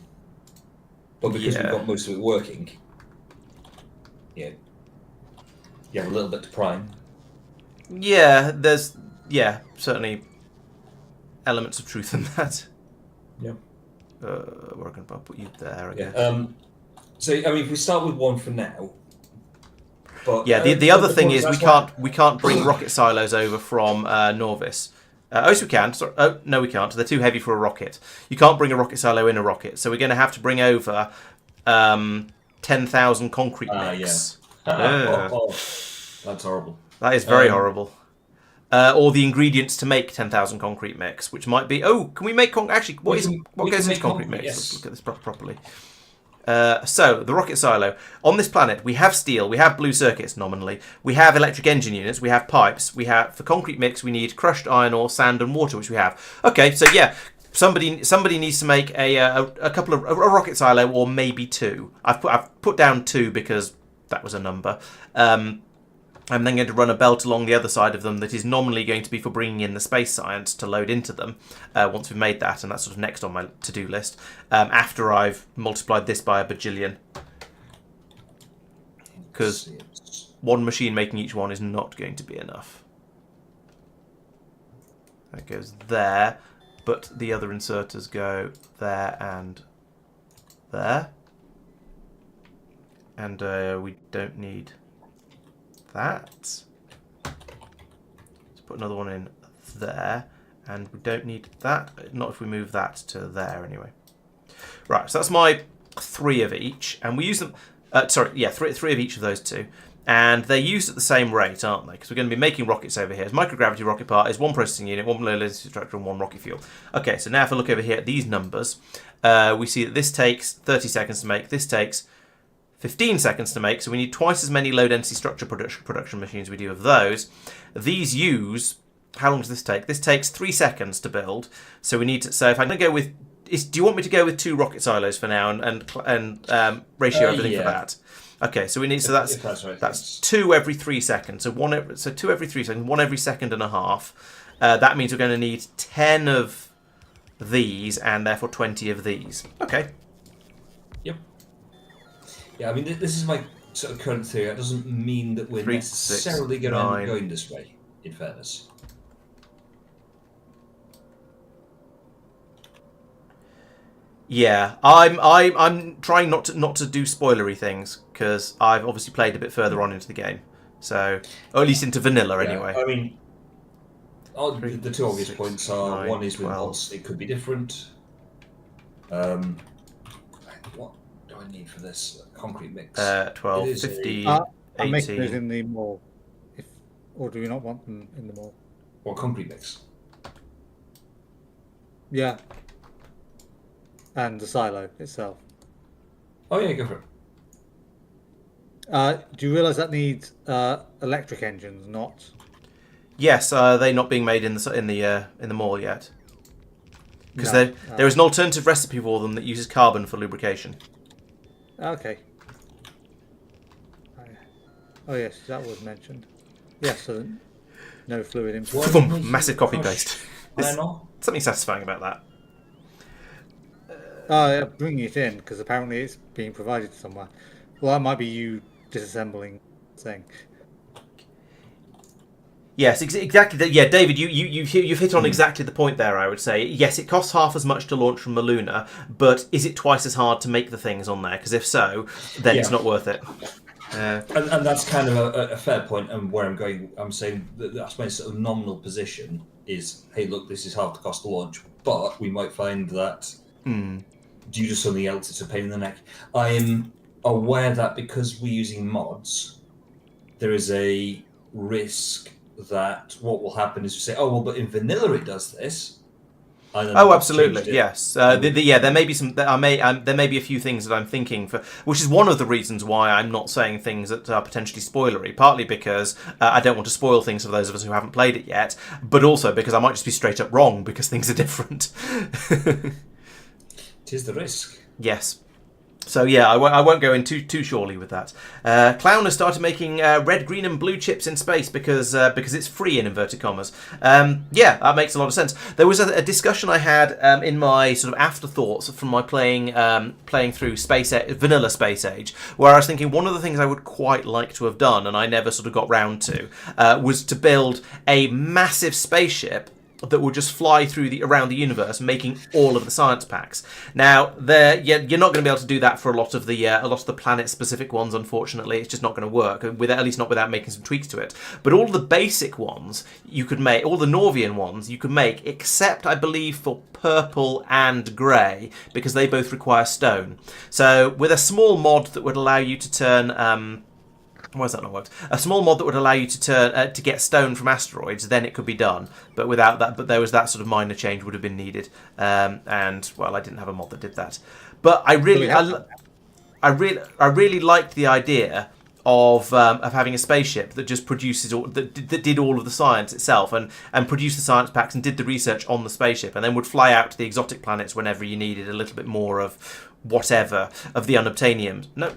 But because we've got most of it working, you have a little bit to prime. Yeah, there's certainly elements of truth in that. Yeah. We're going to put you there again. So I mean, if we start with one for now. But yeah, the other thing is we can't bring rocket silos over from Nauvis Yes, we can. Sorry. Oh, no, we can't. They're too heavy for a rocket. You can't bring a rocket silo in a rocket, so we're going to have to bring over 10,000 concrete mix. Yeah. That's horrible. That is very horrible. Or the ingredients to make 10,000 concrete mix, which might be... Oh, can we make... Actually, what goes into concrete mix? Yes. Let's look at this properly. So, the rocket silo. On this planet, we have steel, we have blue circuits, nominally. We have electric engine units, we have pipes. We have, for concrete mix, we need crushed iron ore, sand and water, which we have. Okay, so yeah, somebody needs to make a rocket silo, or maybe 2. I've put down 2 because that was a number. I'm then going to run a belt along the other side of them that is nominally going to be for bringing in the space science to load into them once we've made that, and that's sort of next on my to-do list, after I've multiplied this by a bajillion. Because one machine making each one is not going to be enough. That goes there, but the other inserters go there and there. And we don't need... that. Let's put another one in there, and we don't need that. Not if we move that to there anyway. Right, so that's my 3 of each, and we use them. Three of each of those 2, and they're used at the same rate, aren't they? Because we're going to be making rockets over here. Microgravity rocket part is 1 processing unit, 1 low latency structure, and 1 rocket fuel. Okay, so now if I look over here at these numbers, we see that this takes 30 seconds to make. This takes 15 seconds to make, so we need twice as many low-density structure production machines as we do of those. These use... How long does this take? This takes 3 seconds to build, so we need to... So if I'm going to go with... do you want me to go with 2 rocket silos for now and ratio everything for that? Okay, so we need... So that's right. That's 2 every 3 seconds. So 2 every 3 seconds, 1 every second and a half. That means we're going to need 10 of these and therefore 20 of these. Okay. Yep. Yeah, I mean, this is my sort of current theory. That doesn't mean that we're 3, necessarily 6, going to end 9. up going this way, in fairness. Yeah, I'm trying not to do spoilery things because I've obviously played a bit further on into the game, so or at least into vanilla anyway. I mean, the 2 obvious 6, points are 9, one is with 12. mods, it could be different. What do I need for this concrete mix? 12, It is 15, I'm making those 18. in the mall. Or do we not want them in the mall? What concrete mix? Yeah. And the silo itself. Oh yeah, go for it. Do you realise that needs electric engines, not? Yes, they're not being made in the mall yet because No, there is an alternative recipe for them that uses carbon for lubrication. Okay. Oh yes, that was mentioned. Yes, so no fluid input. Massive copy paste. I know. Something satisfying about that. Yeah, bringing it in because apparently it's being provided somewhere. Well, that might be you disassembling thing. Yes, exactly. Yeah, David, you've hit on exactly the point there. I would say yes, it costs half as much to launch from Muluna, but is it twice as hard to make the things on there? Because if so, then it's not worth it. And that's kind of a fair point, and where I'm going, I'm saying that's my sort of nominal position is, hey, look, this is half the cost to launch, but we might find that due to something else, it's a pain in the neck. I am aware that because we're using mods, there is a risk that what will happen is we say, oh, well, but in vanilla it does this. Oh, absolutely, yes. There may be there may be a few things that I'm thinking for, which is one of the reasons why I'm not saying things that are potentially spoilery. Partly because I don't want to spoil things for those of us who haven't played it yet, but also because I might just be straight up wrong because things are different. Tis the risk. Yes. So yeah, I won't go in too surely with that. Clown has started making red, green, and blue chips in space because it's free in inverted commas. Yeah, that makes a lot of sense. There was a discussion I had in my sort of afterthoughts from my playing through vanilla Space Age, where I was thinking one of the things I would quite like to have done, and I never sort of got round to, was to build a massive spaceship that will just fly around the universe, making all of the science packs. Now, you're not going to be able to do that for a lot of the planet-specific ones. Unfortunately, it's just not going to work. At least not without making some tweaks to it. But all the basic ones you could make, all the Norvian ones you could make, except I believe for purple and grey, because they both require stone. So with a small mod that would allow you to turn. Why has that not worked? A small mod that would allow you to turn to get stone from asteroids, then it could be done. But without that, there was that sort of minor change would have been needed. And well, I didn't have a mod that did that. But I really liked the idea of having a spaceship that just produces that did all of the science itself and produced the science packs and did the research on the spaceship, and then would fly out to the exotic planets whenever you needed a little bit more of whatever of the unobtainium. No.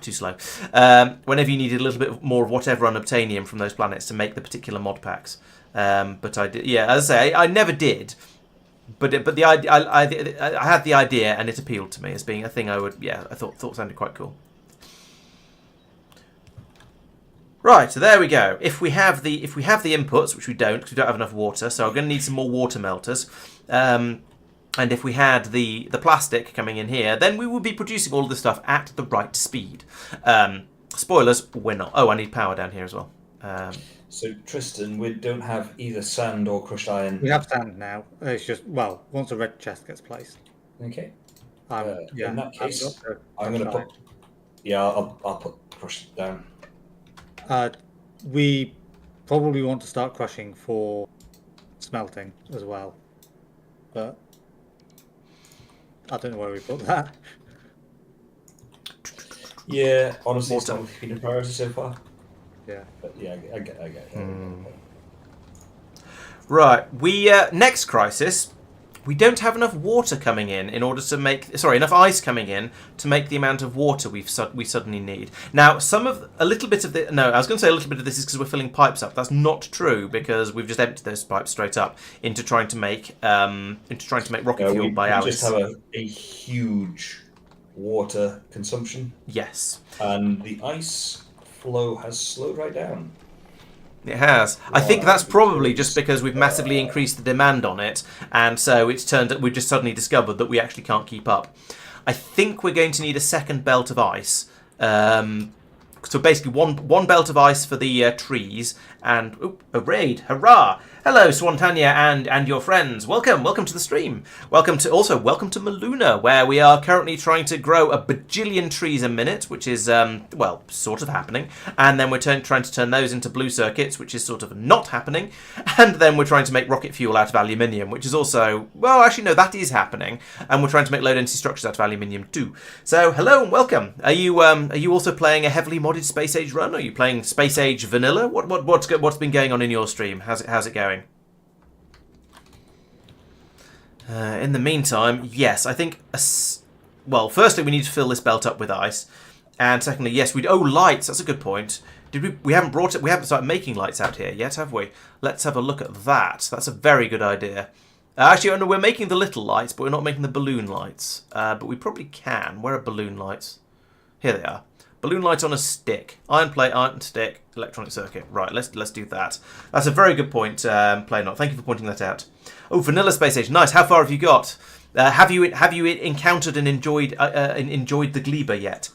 Too slow. Whenever you needed a little bit more of whatever unobtainium from those planets to make the particular mod packs. But I did, yeah. As I say, I never did. But the idea, I had the idea, and it appealed to me as being a thing I thought sounded quite cool. Right, so there we go. If we have the inputs, which we don't, because we don't have enough water, so I'm going to need some more water melters. And if we had the plastic coming in here, then we would be producing all of this stuff at the right speed. Spoilers, we're not. Oh, I need power down here as well. So, Tristan, we don't have either sand or crushed iron. We have sand now. It's just, well, once a red chest gets placed. Okay. Yeah, in that case, I'm going to put... Yeah, I'll put crushed down. We probably want to start crushing for smelting as well. But I don't know where we put that. Yeah, honestly, it's not been a priority so far. Yeah. But yeah, I get it. Right, next crisis, we don't have enough water coming in order to make... Sorry, enough ice coming in to make the amount of water we suddenly need. Now, a little bit of the... No, I was going to say a little bit of this is because we're filling pipes up. That's not true, because we've just emptied those pipes straight up into trying to make rocket fuel by Alice. We just have a huge water consumption. Yes. And the ice flow has slowed right down. It has. I think that's probably just because we've massively increased the demand on it, and so it's turned out we've just suddenly discovered that we actually can't keep up. I think we're going to need a second belt of ice. So basically one belt of ice for the trees, and a raid! Hurrah! Hello, Swantania and your friends. Welcome to the stream. Welcome to Muluna, where we are currently trying to grow a bajillion trees a minute, which is sort of happening, and then we're trying to turn those into blue circuits, which is sort of not happening, and then we're trying to make rocket fuel out of aluminium, which is also that is happening, and we're trying to make low density structures out of aluminium too. So hello and welcome. Are you also playing a heavily modded Space Age run? Are you playing Space Age Vanilla? What's been going on in your stream? How's it going? In the meantime, yes, I think. Firstly, we need to fill this belt up with ice, and secondly, yes, lights. That's a good point. We haven't started making lights out here yet, have we? Let's have a look at that. That's a very good idea. Actually, no, we're making the little lights, but we're not making the balloon lights. But we probably can. Where are balloon lights? Here they are. Balloon lights on a stick. Iron plate, iron stick, electronic circuit. Right, let's do that. That's a very good point, Playnot. Thank you for pointing that out. Oh, Vanilla Space Age. Nice. How far have you got? Have you encountered and enjoyed the Gleba yet?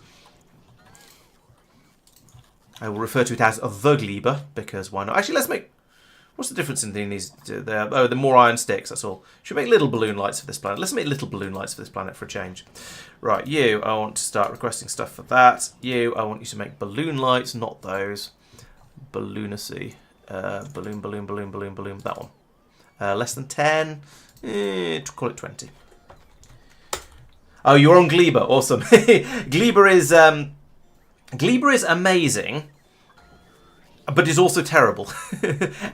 I will refer to it as the Gleba, because why not? Actually, let's make... What's the difference in these? The more iron sticks, that's all. Should we make little balloon lights for this planet? Let's make little balloon lights for this planet for a change. Right, I want to start requesting stuff for that. I want you to make balloon lights, not those. Balloonacy. Balloon, that one. Less than 10. Call it 20. Oh, you're on Gleba. Awesome. Gleba is amazing, but is also terrible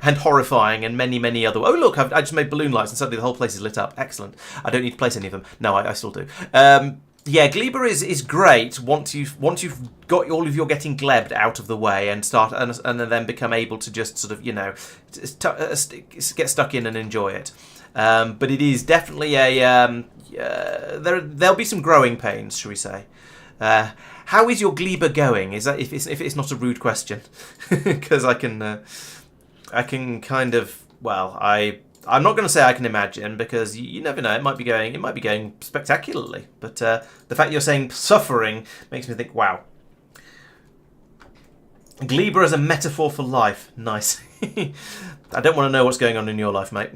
and horrifying and many other... Oh, look, I just made balloon lights and suddenly the whole place is lit up. Excellent. I don't need to place any of them. No, I still do. Gleba is great once you've got all of your getting glebed out of the way and start and then become able to just sort of, get stuck in and enjoy it. But it is definitely there'll be some growing pains, shall we say. How is your Gleba going? Is that if it's not a rude question? Because I can kind of well, I'm not going to say I can imagine, because you never know. It might be going spectacularly. But the fact you're saying suffering makes me think, wow. Gleba as a metaphor for life. Nice. I don't want to know what's going on in your life, mate.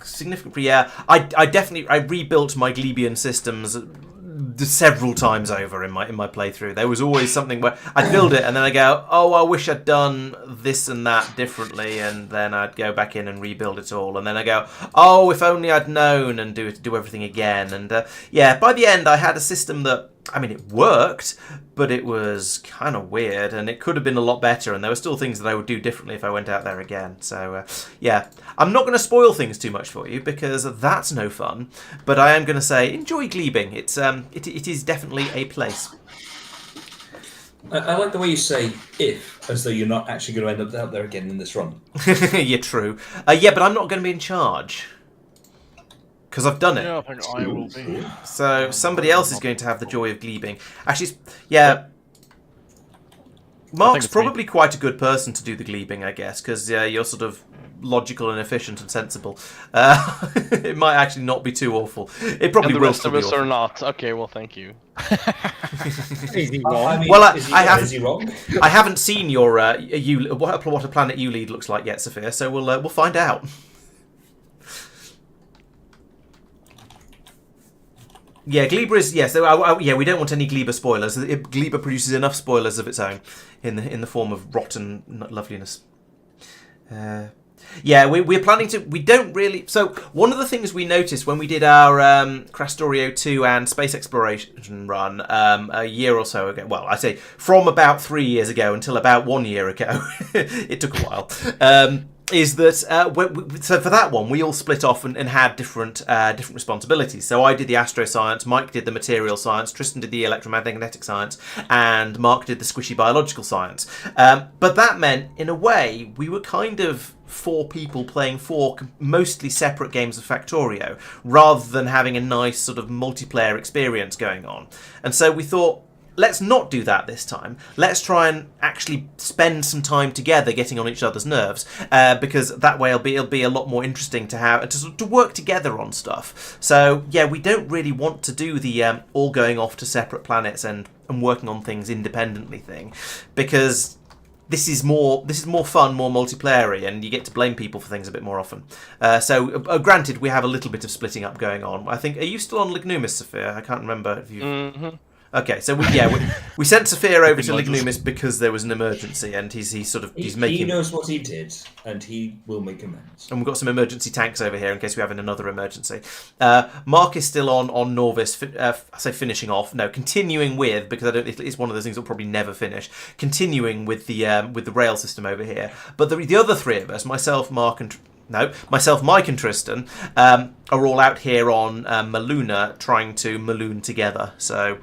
Significant. Yeah, I rebuilt my Glebian systems several times over in my playthrough. There was always something where I'd build it and then I go, oh, I wish I'd done this and that differently, and then I'd go back in and rebuild it all, and then I go, oh, if only I'd known, and do everything again. And yeah, by the end I had a system that, I mean, it worked, but it was kind of weird, and it could have been a lot better, and there were still things that I would do differently if I went out there again. So, yeah, I'm not going to spoil things too much for you, because that's no fun, but I am going to say enjoy glebing. It is definitely a place. I like the way you say "if," as though you're not actually going to end up out there again in this run. Yeah, true. Yeah, but I'm not going to be in charge. Because I've done it. Yeah, I think I will be. So somebody else is going to have the joy of glebing. Actually, yeah. Marc's probably quite a good person to do the glebing, I guess, because you're sort of logical and efficient and sensible. It might actually not be too awful. It probably And the will rest still of be us awful. are not. Okay, well, thank you. Is he wrong? I mean, Well, is he wrong? I haven't seen your what a planet you lead looks like yet, Safir. So we'll find out. Yeah, Gleba is yeah. We don't want any Gleba spoilers. Gleba produces enough spoilers of its own, in the form of rotten loveliness. Yeah, we're planning to. We don't really. So one of the things we noticed when we did our Crastorio 2 and space exploration run a year or so ago. Well, I say from about 3 years ago until about 1 year ago. It took a while. Is that so for that one we all split off and had different responsibilities. So I did the astroscience, Mike did the material science, Tristan did the electromagnetic science, and Marc did the squishy biological science. But that meant, in a way, we were kind of 4 people playing 4 mostly separate games of Factorio, rather than having a nice sort of multiplayer experience going on. And so we thought, let's not do that this time. Let's try and actually spend some time together getting on each other's nerves, because that way it'll be a lot more interesting to have to work together on stuff. So yeah, we don't really want to do the all going off to separate planets and working on things independently thing, because this is more fun, more multiplayer-y, and you get to blame people for things a bit more often. So granted, we have a little bit of splitting up going on. I think, are you still on Lignumis, Safir? I can't remember if you. Mm-hmm. Okay, so we sent Safir over to Lignumis because there was an emergency, and he's making. He knows what he did, and he will make amends. And we've got some emergency tanks over here in case we have another emergency. Marc is still on Nauvis. I say finishing off. No, continuing with, because it's one of those things that'll probably never finish. Continuing with the rail system over here. But the other 3 of us, myself, Mike, and Tristan, are all out here on Muluna trying to Muluna together. So.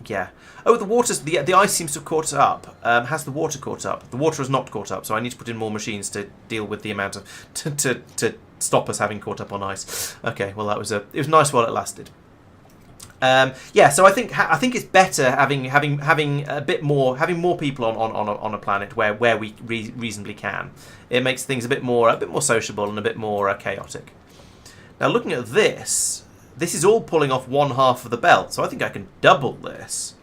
Yeah. Oh, the ice seems to have caught up. Has the water caught up? The water has not caught up, so I need to put in more machines to deal with the amount of to stop us having caught up on ice. Okay. Well, it was nice while it lasted. Yeah. So I think it's better having a bit more having more people on a planet where we reasonably can. It makes things a bit more sociable and a bit more chaotic. Now, looking at this. This is all pulling off one half of the belt, so I think I can double this.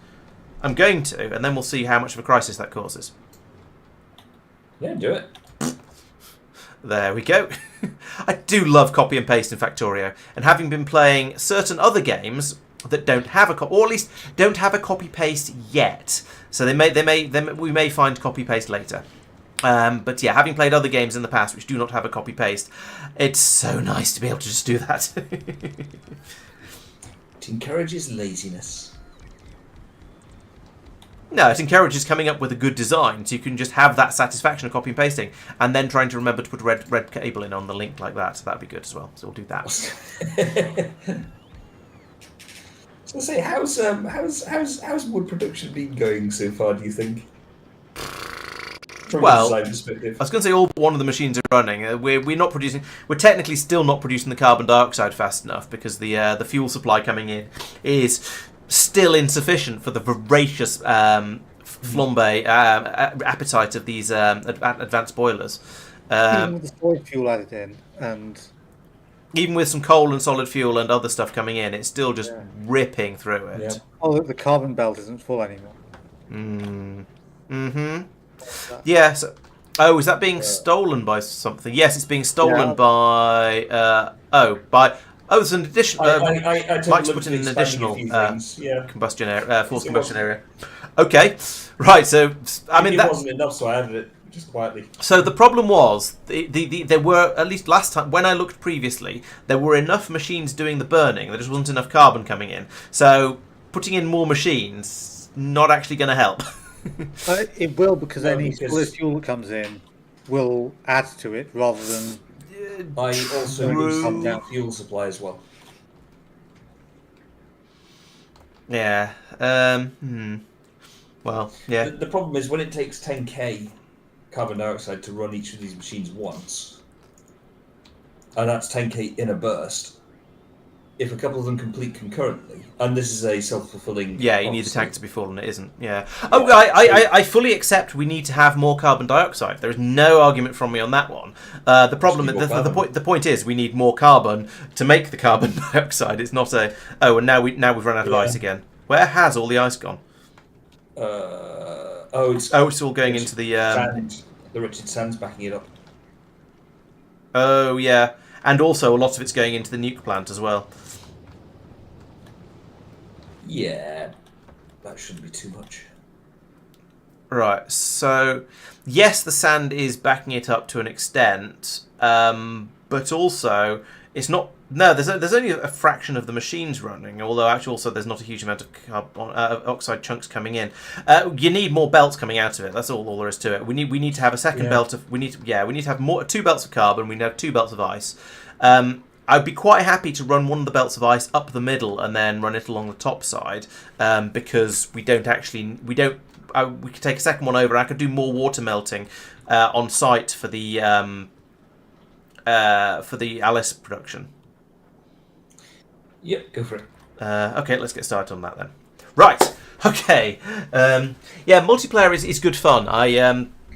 I'm going to, and then we'll see how much of a crisis that causes. Yeah, do it. There we go. I do love copy and paste in Factorio, and having been playing certain other games that don't have or at least don't have a copy paste yet, so we may find copy paste later. But yeah, having played other games in the past which do not have a copy paste, it's so nice to be able to just do that. It encourages laziness. No, it encourages coming up with a good design, so you can just have that satisfaction of copy and pasting, and then trying to remember to put a red cable in on the link like that. So that'd be good as well. So we'll do that. So say, how's wood production been going so far? Do you think? From a design perspective. I was going to say all but one of the machines are running. We're not producing. We're technically still not producing the carbon dioxide fast enough because the fuel supply coming in is still insufficient for the voracious flambe appetite of these advanced boilers. Even with the solid fuel added in, and Even with some coal and solid fuel and other stuff coming in, it's still just ripping through it. Yeah. the carbon belt isn't full anymore. Yeah. So, is that being stolen by something? Yes, it's being stolen by. There's an additional. Mike's put in an additional combustion area, forced combustion area. Okay, right. So I mean that wasn't enough, so I added it just quietly. So the problem was there were, at least last time when I looked previously, there were enough machines doing the burning. There just wasn't enough carbon coming in. So putting in more machines not actually going to help. It will, because any solid fuel that comes in will add to it rather than. I also need to pump down fuel supply as well. Yeah. Well, yeah. The problem is when it takes 10k carbon dioxide to run each of these machines once, and that's 10k in a burst. If a couple of them complete concurrently, and this is a self-fulfilling... Yeah, you need the tank to be full, and it isn't. Yeah. Oh, I fully accept we need to have more carbon dioxide. There is no argument from me on that one. The problem, the point is, we need more carbon to make the carbon dioxide. It's not a... Oh, and now we've run out of ice again. Where has all the ice gone? It's all going into the... Sand. The Richard Sand's backing it up. Oh, yeah. And also, a lot of it's going into the nuke plant as well. Yeah, that shouldn't be too much. Right, so yes, the sand is backing it up to an extent, but also it's not. No, there's only a fraction of the machines running. Although actually, also there's not a huge amount of carbon oxide chunks coming in. You need more belts coming out of it. That's all there is to it. We need to have a second belt of. We need to have 2 belts of carbon. We need to have 2 belts of ice. I'd be quite happy to run one of the belts of ice up the middle and then run it along the top side, because we could take a second one over. I could do more water melting on site for the Alice production. Yep, go for it. Okay, let's get started on that then. Right. Okay. Multiplayer is good fun.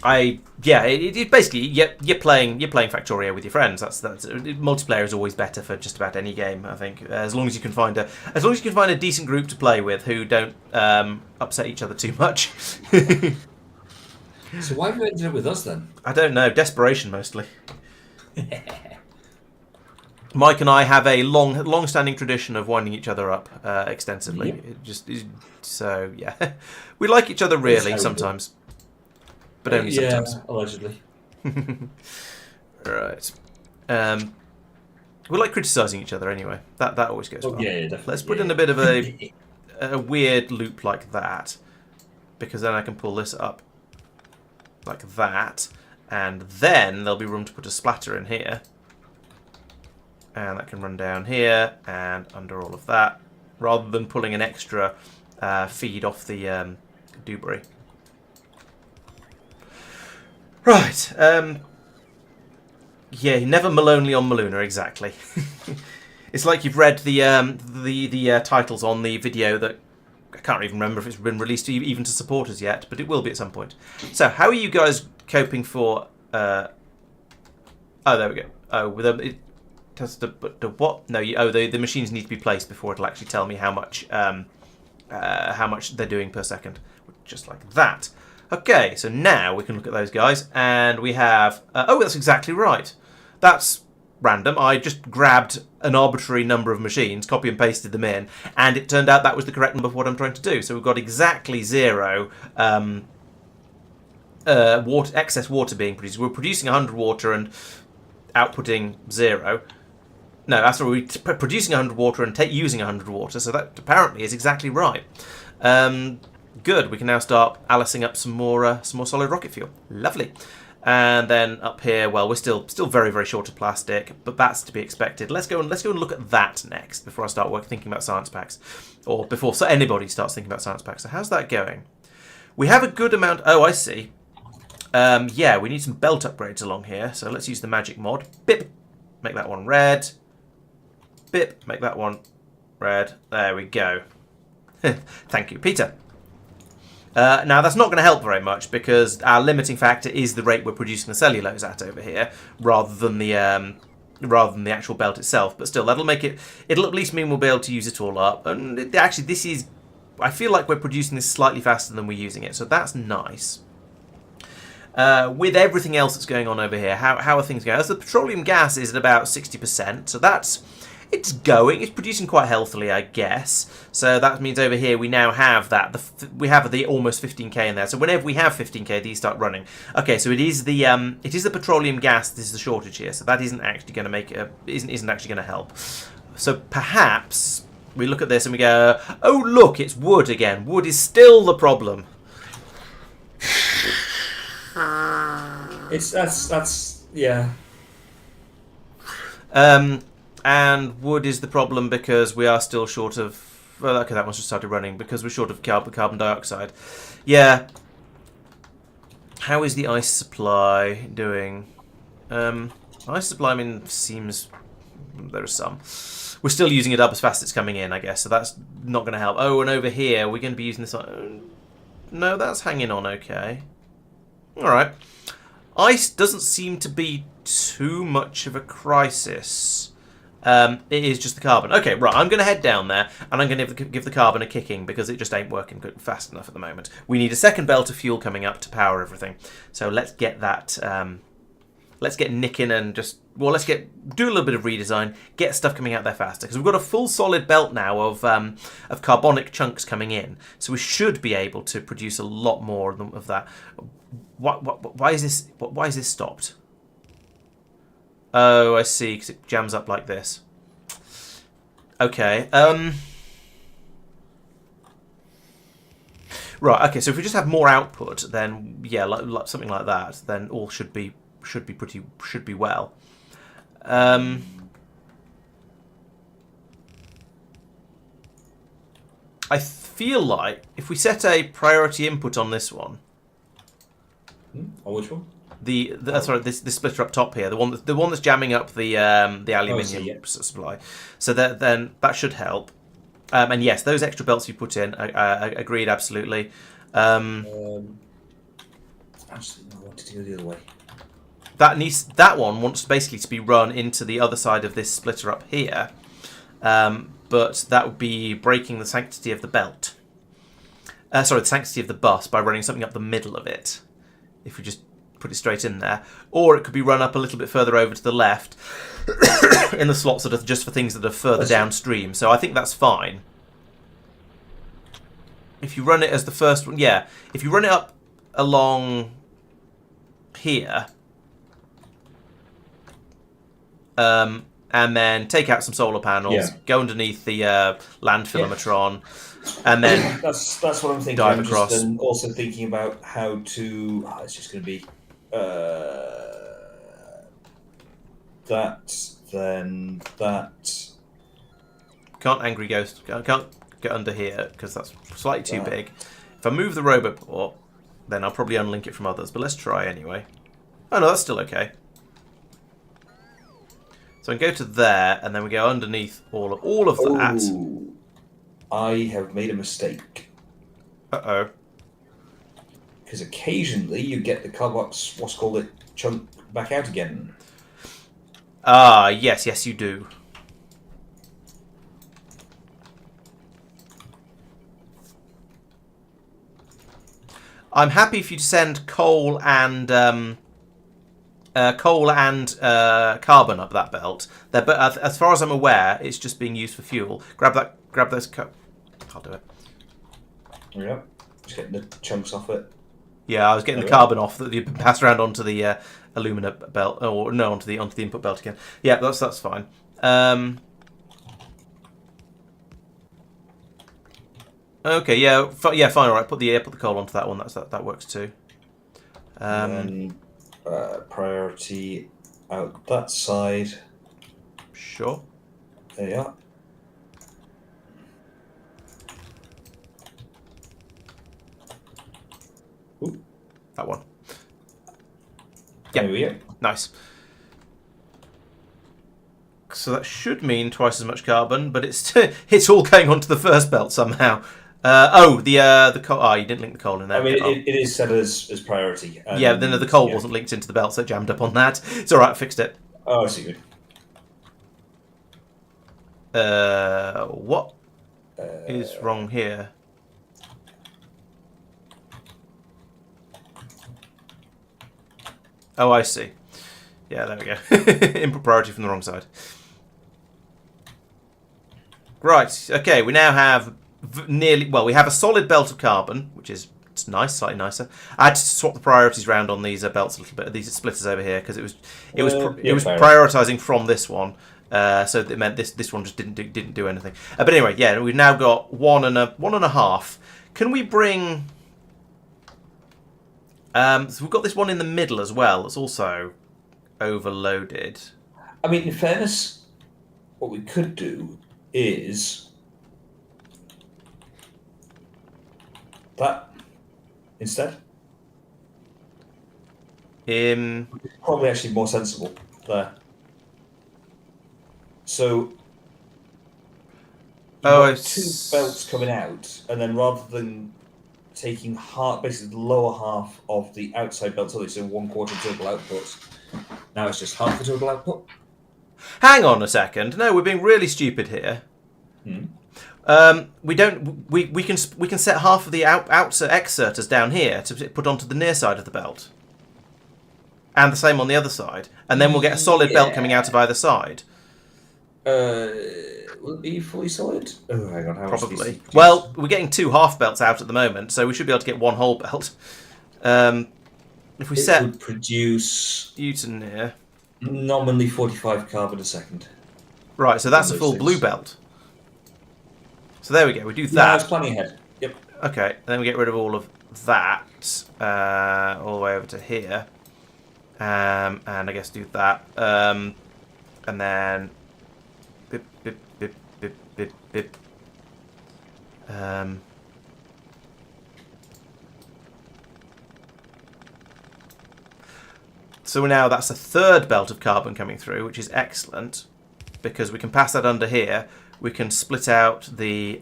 It basically you're playing Factorio with your friends. That's multiplayer is always better for just about any game. I think as long as you can find a decent group to play with who don't upset each other too much. So why have you ended up with us then? I don't know. Desperation mostly. Mike and I have a long-standing tradition of winding each other up extensively. Yep. We like each other really sometimes. But only sometimes. Allegedly. Right. We like criticising each other anyway. That always goes well. Yeah, definitely. Let's put in a bit of a weird loop like that, because then I can pull this up like that, and then there'll be room to put a splatter in here. And that can run down here and under all of that, rather than pulling an extra feed off the debris. Right. Never Malonely on Muluna, exactly. It's like you've read the titles on the video that I can't even remember if it's been released even to supporters yet, but it will be at some point. So, how are you guys coping for? There we go. What? No. The machines need to be placed before it'll actually tell me how much they're doing per second, just like that. Okay, so now we can look at those guys, and we have... that's exactly right. That's random. I just grabbed an arbitrary number of machines, copy and pasted them in, and it turned out that was the correct number of what I'm trying to do. So we've got exactly 0 excess water being produced. We're producing 100 water and outputting 0. No, that's right, we're producing 100 water and using 100 water, so that apparently is exactly right. Good. We can now start alicing up some more solid rocket fuel. Lovely. And then up here, well, we're still very, very short of plastic, but that's to be expected. Let's go and look at that next before I start thinking about science packs, or before anybody starts thinking about science packs. So how's that going? We have a good amount. Oh, I see. We need some belt upgrades along here. So let's use the magic mod. Bip. Make that one red. Bip. Make that one red. There we go. Thank you, Peter. Now that's not going to help very much because our limiting factor is the rate we're producing the cellulose at over here, rather than the actual belt itself. But still, that'll make it. It'll at least mean we'll be able to use it all up. And actually, this is. I feel like we're producing this slightly faster than we're using it, so that's nice. With everything else that's going on over here, how are things going? As the petroleum gas is at about 60%, so it's going. It's producing quite healthily, I guess. So that means over here we now have that. We have the almost 15k in there. So whenever we have 15k, these start running. Okay, so it is the petroleum gas. This is the shortage here. So that isn't actually going to make isn't actually going to help. So perhaps we look at this and we go, oh look, it's wood again. Wood is still the problem. That's yeah. And wood is the problem because we are still short of. Well, okay, that one's just started running because we're short of carbon dioxide. Yeah. How is the ice supply doing? Ice supply, I mean, seems there are some. We're still using it up as fast as it's coming in, I guess. So that's not going to help. Oh, and over here we're going to be using this. No, that's hanging on okay. All right. Ice doesn't seem to be too much of a crisis. It is just the carbon. Okay, right, I'm going to head down there, and I'm going to give the carbon a kicking, because it just ain't working good, fast enough at the moment. We need a second belt of fuel coming up to power everything. So let's get that... let's get nicking and just... Well, let's do a little bit of redesign, get stuff coming out there faster, because we've got a full solid belt now of carbonic chunks coming in, so we should be able to produce a lot more of that. Why is this stopped? Oh, I see, because it jams up like this. Okay. Right. Okay. So if we just have more output, then yeah, like something like that, then all should be well. I feel like if we set a priority input on this one. On which one? Sorry, this splitter up top here, the one that's jamming up the aluminium supply. So then that should help. And yes, those extra belts you put in, agreed, absolutely. Absolutely, I want to do it the other way. That one wants basically to be run into the other side of this splitter up here, but that would be breaking the sanctity of the belt. Sorry, the sanctity of the bus by running something up the middle of it. If we just put it straight in there, or it could be run up a little bit further over to the left in the slots that are just for things that are further downstream. So I think that's fine. If you run it as the first one, yeah. If you run it up along here, and then take out some solar panels, go underneath the land filamentron, and then that's what I'm thinking. Dive I'm across. Just also thinking about how to. It's just going to be that, then that. Can't Angry Ghost. Can't get under here because that's slightly too big. If I move the Roboport, then I'll probably unlink it from others. But let's try anyway. Oh no, that's still okay. So I can go to there, and then we go underneath all of that. Ooh, I have made a mistake. Uh-oh. Because occasionally you get the carbox, what's called it, chunk back out again. Ah, yes, you do. I'm happy for you to send coal and carbon up that belt. But as far as I'm aware, it's just being used for fuel. Grab those. I'll do it. There we go. Just getting the chunks off it. Yeah, I was getting the carbon off that you've been passed around onto the alumina belt, or no, onto the input belt again. Yeah, that's fine. Okay, yeah, fine. All right, put the coal onto that one. That works too. Priority out that side. Sure. There you are. Ooh. That one. There we go. Nice. So that should mean twice as much carbon, but it's it's all going onto the first belt somehow. The coal. Oh, you didn't link the coal in there. I mean, Okay. it is set as priority. Yeah, then the coal yeah. wasn't linked into the belt, so it jammed up on that. It's all right, I fixed it. Oh, I see. Good. What is wrong here? Oh, I see. Yeah, there we go. Input priority from the wrong side. Right, okay, we now have we have a solid belt of carbon, which is nice, slightly nicer. I had to swap the priorities around on these belts a little bit, these splitters over here, because it was prioritising from this one. So it meant this one just didn't do anything. But anyway, yeah, we've now got one and a half. Can we bring? So we've got this one in the middle as well. It's also overloaded. I mean, in fairness, what we could do is that instead. Probably actually more sensible there. So you've got two belts coming out, and then rather than taking basically the lower half of the outside belt, so 1/4 total output, now it's just half the total output. Hang on a second. No, we're being really stupid here. We can set half of the exerters down here to put onto the near side of the belt, and the same on the other side, and then we'll get a solid belt coming out of either side. Will it be fully solid? Oh, hang on. How Probably. Well, we're getting 2 half belts out at the moment, so we should be able to get 1 whole belt. If we it would produce you to near nominally 45 carbon a second. Right, so that's a full blue belt. So there we go. We do that. Yeah, it's plenty ahead. Yep. Okay, and then we get rid of all of that, all the way over to here, and I guess do that, and then bip bip bip bip bip bip. So now that's a 3rd belt of carbon coming through, which is excellent, because we can pass that under here. We can split out the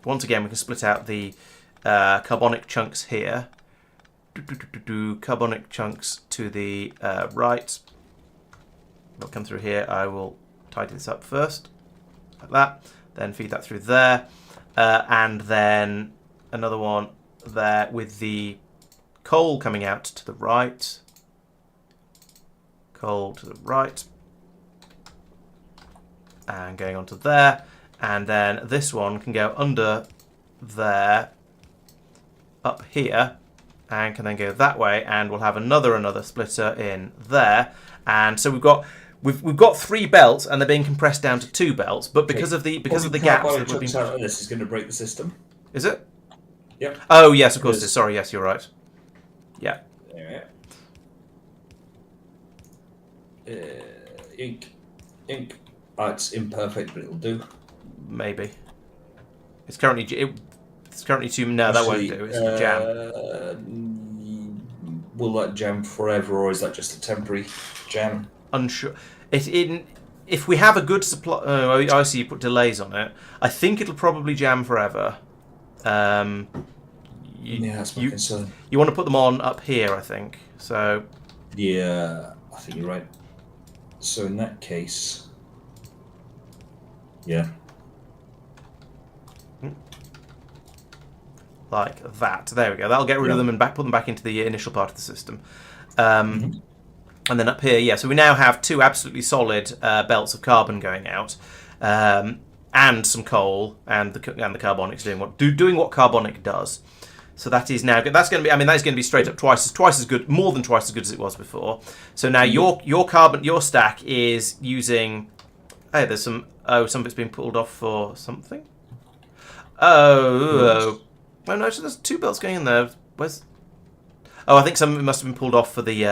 once again we can split out the carbonic chunks here. Carbonic chunks to the right. They'll come through here. I will tidy this up first, like that. Then feed that through there, and then another one there with the coal coming out to the right. Coal to the right. And going on to there, and then this one can go under there, up here, and can then go that way, and we'll have another splitter in there, and so we've got 3 belts, and they're being compressed down to 2 belts, but because of the gaps that we've been. This is going to break the system. Is it? Yep. Oh yes, of course it is. Sorry, yes, you're right. Yeah. Ink. It's imperfect, but it'll do. Maybe. It's currently 2. No, that won't do. It's jam. Will that jam forever, or is that just a temporary jam? Unsure. If we have a good supply. Oh, I see. You put delays on it. I think it'll probably jam forever. Yeah, that's my concern. You want to put them on up here, I think. So. Yeah, I think you're right. So in that case, yeah. Like that. There we go. That'll get rid of them and put them back into the initial part of the system. And then up here, yeah. So we now have 2 absolutely solid belts of carbon going out, and some coal, and the carbonics doing what carbonic does. So that is now. That's going to be. I mean, that's going to be straight up twice as good, more than twice as good as it was before. So now your stack is using. Hey, there's some. Oh, some of it's been pulled off for something. Oh no! So there's 2 belts going in there. Where's? Oh, I think some of it must have been pulled off for the.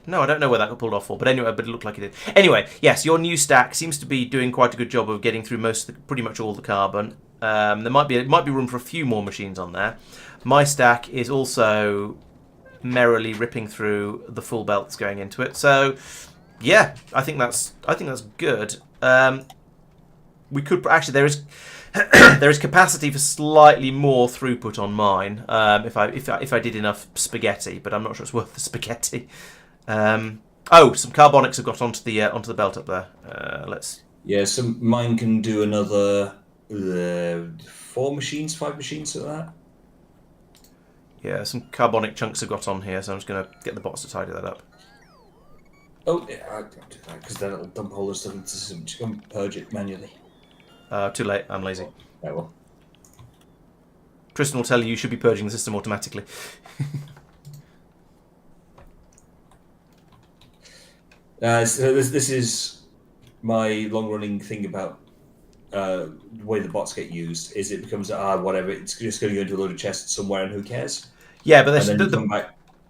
No, I don't know where that got pulled off for, but anyway, but it looked like it did. Anyway, yes, your new stack seems to be doing quite a good job of getting through pretty much all the carbon. There might be room for a few more machines on there. My stack is also merrily ripping through the full belts going into it. So, yeah, I think that's good. we could actually there is capacity for slightly more throughput on mine if I did enough spaghetti, but I'm not sure it's worth the spaghetti. Oh, some carbonics have got onto the belt up there. Let's. Yeah, so mine can do another 5 machines of that. Yeah, some carbonic chunks have got on here, so I'm just going to get the bots to tidy that up. Oh, yeah, I don't do that because then it'll dump all the stuff into the system. Just go and purge it manually. Too late. I'm lazy. Oh, well. Tristan will tell you should be purging the system automatically. So this is my long-running thing about the way the bots get used. Is it becomes whatever, it's just going to go into a load of chests somewhere and who cares? Yeah, but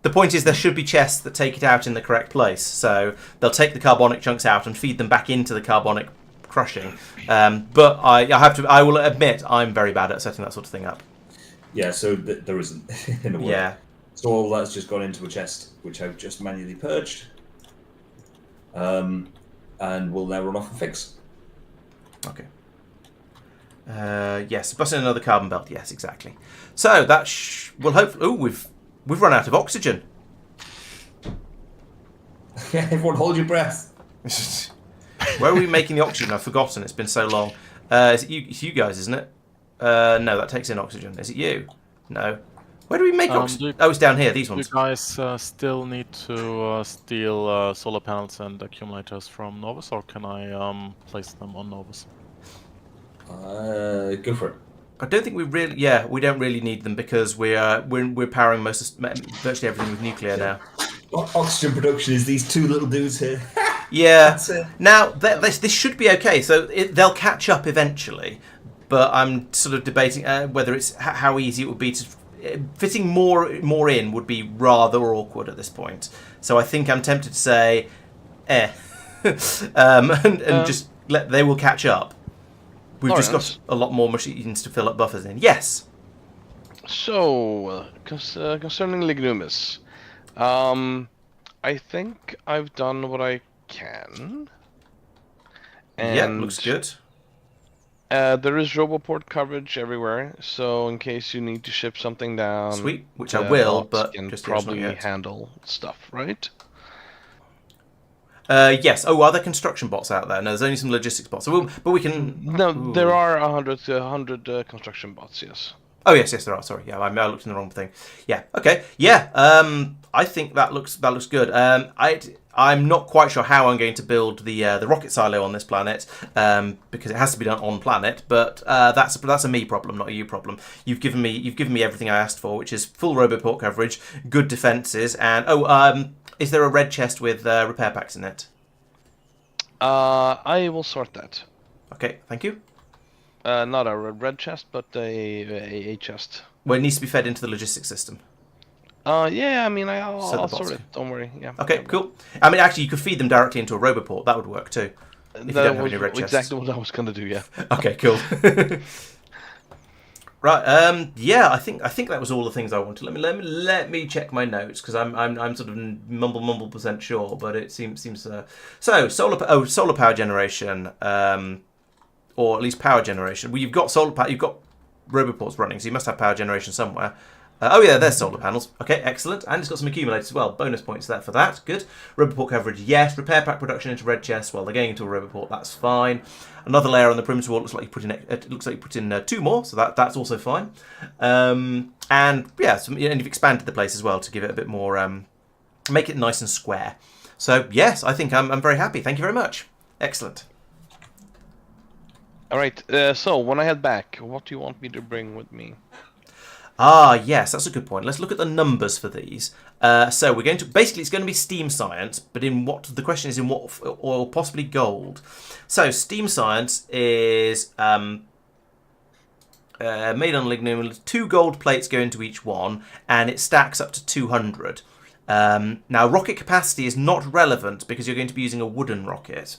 the point is there should be chests that take it out in the correct place. So they'll take the carbonic chunks out and feed them back into the carbonic crushing. But I will admit I'm very bad at setting that sort of thing up. Yeah, so there isn't in a way. Yeah. So all that's just gone into a chest, which I've just manually purged. And we'll now run off and fix. Okay. Yes, bust in another carbon belt. Yes, exactly. So that will hopefully. Oh, we've run out of oxygen. Everyone, hold your breath. Where are we making the oxygen? I've forgotten. It's been so long. Is it you? It's you guys, isn't it? No, that takes in oxygen. Is it you? No. Where do we make oxygen? Oh, it's down here. These ones. You guys still need to steal solar panels and accumulators from Nauvis, or can I place them on Nauvis? Go for it. I don't think we really. Yeah, we don't really need them because we're powering virtually everything with nuclear now. Oxygen production is these two little dudes here. Yeah. Now this should be okay. So they'll catch up eventually, but I'm sort of debating whether it's how easy it would be to. Fitting more in would be rather awkward at this point. So I think I'm tempted to say, and just they will catch up. We've Laurence. just got a lot more machines to fill up buffers in. Yes. So concerning Lignumis, I think I've done what I can. Yeah, looks good. There is Roboport coverage everywhere, so in case you need to ship something down, Sweet, which I will, but can just probably not yet. handle stuff, right? Yes. Oh, are there construction bots out there? No, there's only some logistics bots. So but we can. No, Ooh. there are 100 construction bots. Yes. Oh yes, there are. Sorry, yeah, I looked in the wrong thing. Yeah. Okay. Yeah. I think that looks good. I'm not quite sure how I'm going to build the rocket silo on this planet because it has to be done on planet. But that's a me problem, not a you problem. You've given me everything I asked for, which is full roboport coverage, good defenses, and is there a red chest with repair packs in it? I will sort that. Okay, thank you. Not a red chest, but a chest. Well, it needs to be fed into the logistics system. Yeah, I mean, I'll the sort it. Don't worry. Yeah. Okay, cool. I mean, actually, you could feed them directly into a roboport. That would work too. If you don't have any red chests. Exactly what I was gonna do. Yeah. Okay, cool. Right. Yeah, I think that was all the things I wanted. Let me check my notes because I'm sort of mumble percent sure, but it seems so solar power generation, or at least power generation. Well, you've got solar power. You've got roboports running, so you must have power generation somewhere. Oh yeah, there's solar panels. Okay, excellent. And it's got some accumulators as well. Bonus points there for that. Good. Roboport coverage, yes. Repair pack production into red chests. Well, they're going into a roboport. That's fine. Another layer on the perimeter wall. Looks like you put in 2 more, so that's also fine. And yeah, and you've expanded the place as well to give it a bit more, make it nice and square. So yes, I think I'm very happy. Thank you very much. Excellent. All right. So when I head back, what do you want me to bring with me? Ah, yes, that's a good point. Let's look at the numbers for these. So we're going to basically it's going to be steam science, but in what the question is in what or possibly gold. So steam science is made on Lignumis. 2 gold plates go into each one, and it stacks up to 200. Now rocket capacity is not relevant because you're going to be using a wooden rocket.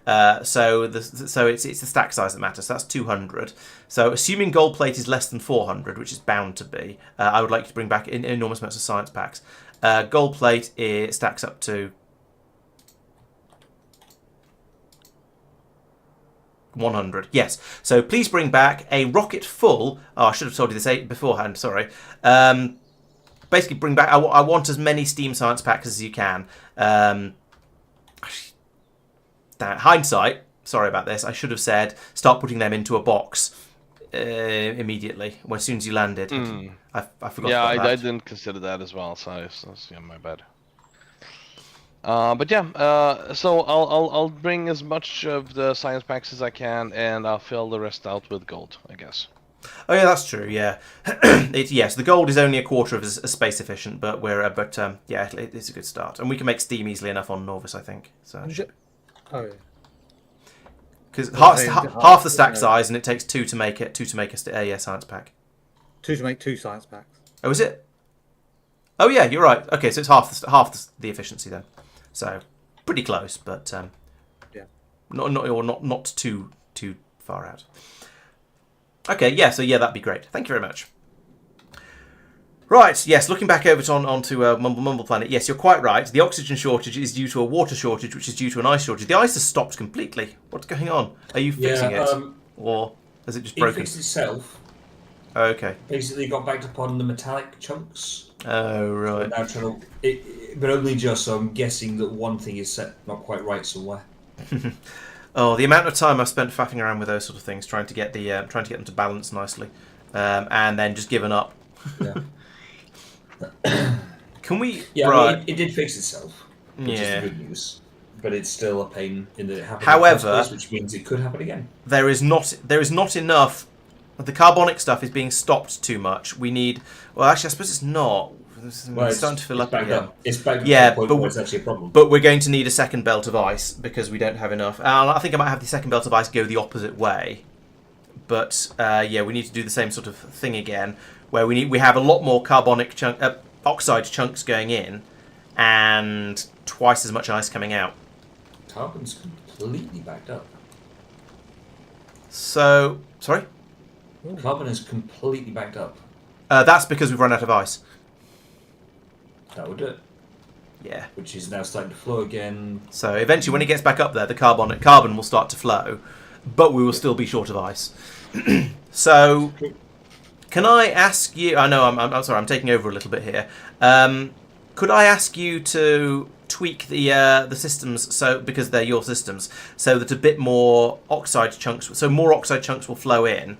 So it's the stack size that matters. So that's 200. So assuming gold plate is less than 400, which is bound to be, I would like to bring back in enormous amounts of science packs. Gold plate stacks up to 100. Yes. So please bring back a rocket full. Oh, I should have told you this beforehand. Sorry. Basically, bring back. I want as many Steam Science Packs as you can. Hindsight. Sorry about this. I should have said start putting them into a box immediately as soon as you landed. I forgot. Yeah, about that. I didn't consider that as well. So that's yeah, my bad. But yeah, so I'll bring as much of the science packs as I can, and I'll fill the rest out with gold, I guess. Oh yeah, that's true. Yeah, yes, the gold is only a quarter of as space efficient, but yeah, it's a good start, and we can make steam easily enough on Nauvis, I think. So Oh, yeah. because half the stack size, and it takes two to make a science pack. 2 to make 2 science packs. Oh, is it? Oh yeah, you're right. Okay, so it's half the efficiency then. So pretty close, but yeah, not too far out. Okay, yeah, so yeah, that'd be great. Thank you very much. Right, yes, looking back over onto Mumble Planet, yes, you're quite right. The oxygen shortage is due to a water shortage, which is due to an ice shortage. The ice has stopped completely. What's going on? Are you fixing it? Or has it just broken? It fixed itself. Oh, okay. Basically got backed up on the metallic chunks. Oh, right. So now but only just, so I'm guessing that one thing is set not quite right somewhere. Oh, the amount of time I've spent faffing around with those sort of things, trying to get them to balance nicely, and then just giving up. Yeah. Can we? Yeah, right. I mean, it did fix itself, which is the good news. But it's still a pain in that it happened. However, in the first place, which means it could happen again. There is not enough. The carbonic stuff is being stopped too much. We need. Well, actually, I suppose it's not. It's starting to fill up again. It's back to yeah, the point where it's actually a problem. But we're going to need a second belt of ice because we don't have enough. I think I might have the second belt of ice go the opposite way. But yeah, we need to do the same sort of thing again, where we have a lot more carbonic oxide chunks going in, and twice as much ice coming out. Carbon's completely backed up. So, sorry? Carbon is completely backed up. That's because we've run out of ice. That would do it. Yeah. Which is now starting to flow again. So eventually, when it gets back up there, the carbon will start to flow, but we will still be short of ice. So, can I ask you? I know I'm sorry, I'm taking over a little bit here. Could I ask you to tweak the systems because they're your systems, so that a bit more oxide chunks, more oxide chunks will flow in?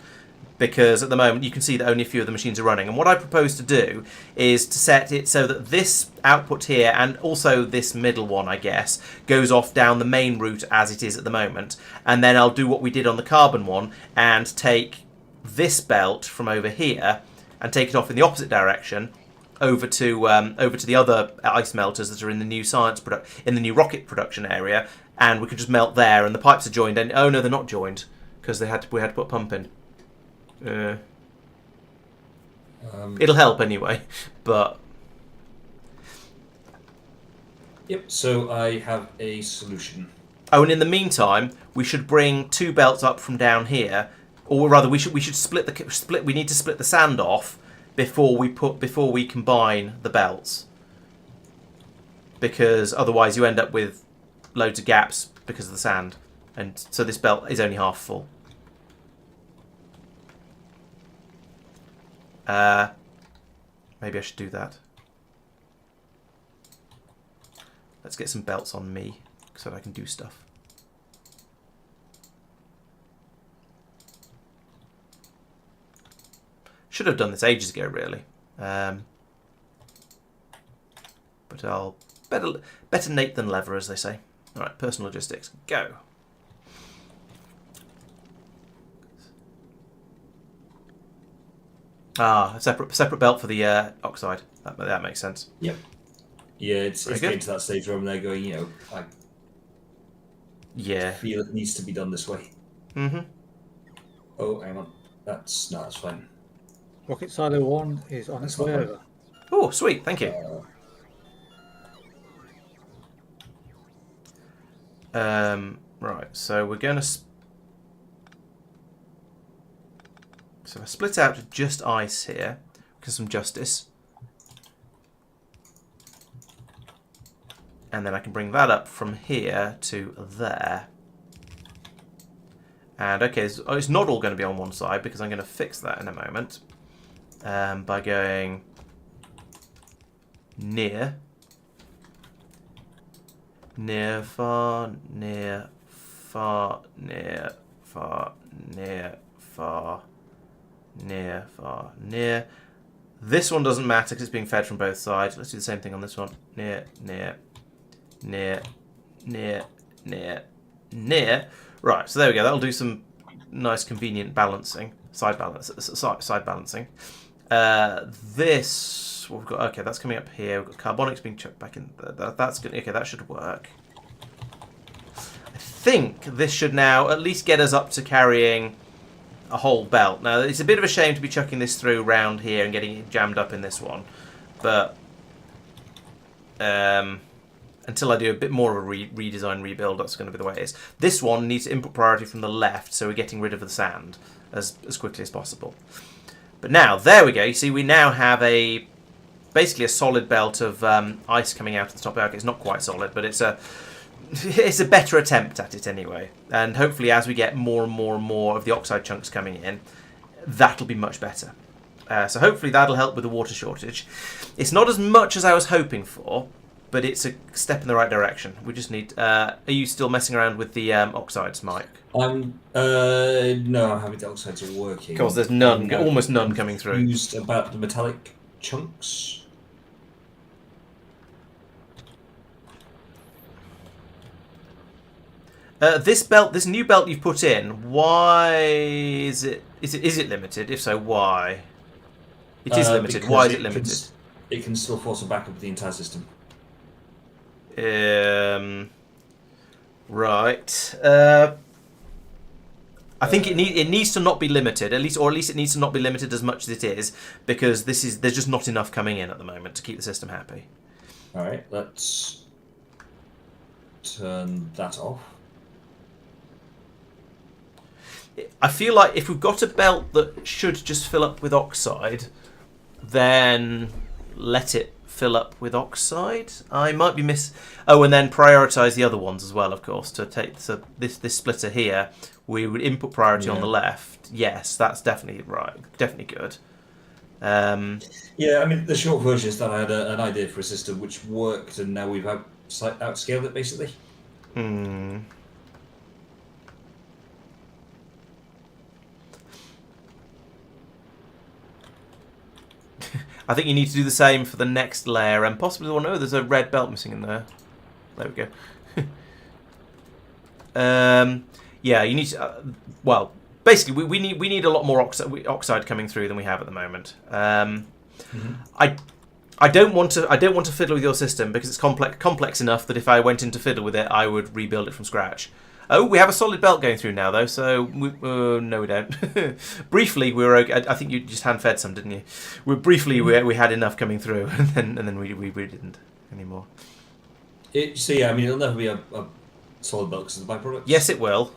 Because at the moment you can see that only a few of the machines are running. And what I propose to do is to set it so that this output here, and also this middle one, I guess, goes off down the main route as it is at the moment. And then I'll do what we did on the carbon one and take this belt from over here and take it off in the opposite direction over to the other ice melters that are in the new in the new rocket production area, and we could just melt there. And the pipes are joined. And oh no, they're not joined because we had to put a pump in. It'll help anyway, but... Yep, so I have a solution. Oh, and in the meantime, we should bring 2 belts up from down here, or rather, we should we need to split the sand off before we combine the belts, because otherwise you end up with loads of gaps because of the sand, and so this belt is only half full. Maybe I should do that. Let's get some belts on me so that I can do stuff. Should have done this ages ago, really. But I'll better Nate than leather, as they say. All right, personal logistics, go. Ah, a separate belt for the oxide. That makes sense. Yep. Yeah, it's getting to that stage where I'm there going, I feel it needs to be done this way. Mm-hmm. Oh, hang on. That's fine. Rocket Silo 1 is on its way over. Oh, sweet, thank you. Right, so we're going to... So I split out to just ice here, because some justice. And then I can bring that up from here to there. And okay, it's not all going to be on one side because I'm going to fix that in a moment by going near, far, near, far, near, far, near, far, near, far, near. This one doesn't matter because it's being fed from both sides. Let's do the same thing on this one. Near, near, near, near, near, near. Right, so there we go. That'll do some nice, convenient balancing, side balancing. This, what we've got. Okay, that's coming up here. We've got carbonics being chucked back in. That's good. Okay, that should work. I think this should now at least get us up to carrying a whole belt. Now, it's a bit of a shame to be chucking this through round here and getting it jammed up in this one, but until I do a bit more of a redesign, rebuild, that's going to be the way it is. This one needs input priority from the left, so we're getting rid of the sand as quickly as possible. But now, there we go. You see, we now have basically a solid belt of ice coming out of the top. Okay, it's not quite solid, but it's a better attempt at it anyway. And hopefully, as we get more and more and more of the oxide chunks coming in, that'll be much better. So hopefully that'll help with the water shortage. It's not as much as I was hoping for, but it's a step in the right direction. We just need... are you still messing around with the oxides, Mike? No, I'm having the oxides are working. Because there's none, almost none coming through. Used about the metallic chunks. This new belt you've put in, why is it limited? If so, why? It is limited. Why is it limited? It can still force a backup of the entire system. Right. I think it needs to not be limited, at least it needs to not be limited as much as it is, because there's just not enough coming in at the moment to keep the system happy. All right, let's turn that off. I feel like if we've got a belt that should just fill up with oxide, then let it fill up with oxide. I might be and then prioritise the other ones as well, of course, to take this splitter here. We would input priority on the left. Yes, that's definitely right. Definitely good. Yeah, I mean, the short version is that I had an idea for a system which worked, and now we've outscaled it, basically. I think you need to do the same for the next layer, and possibly the one. Oh, there's a red belt missing in there. There we go. Yeah, you need to. Well, basically, we need a lot more oxide coming through than we have at the moment. I don't want to fiddle with your system because it's complex enough that if I went in to fiddle with it, I would rebuild it from scratch. Oh, we have a solid belt going through now, though, so... no, we don't. Briefly, we were okay. I think you just hand-fed some, didn't you? Briefly, we had enough coming through, and then we didn't anymore. So, yeah, I mean, it'll never be a solid belt because of the byproducts? Yes, it will.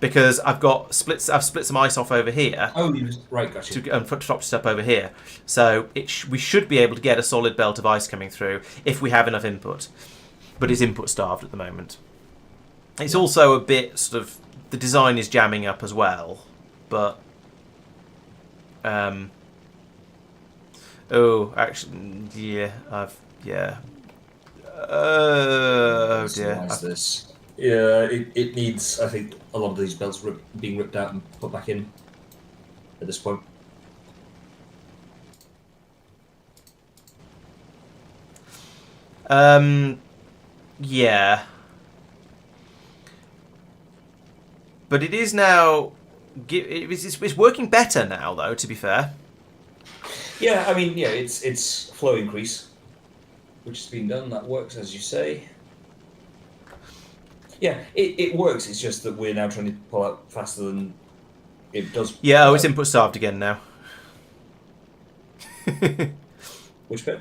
Because I've split some ice off over here. Oh, right, gotcha. And topped it up over here. So we should be able to get a solid belt of ice coming through if we have enough input. But it's input-starved at the moment. It's also a bit the design is jamming up as well, but oh, actually, yeah, oh dear. This? Yeah, it needs. I think a lot of these belts being ripped out and put back in at this point. Yeah. But it is now... It's working better now, though, to be fair. Yeah, I mean, yeah, it's flow increase, which has been done. That works, as you say. Yeah, it works. It's just that we're now trying to pull out faster than it does. Yeah, it's input starved again now. Which bit?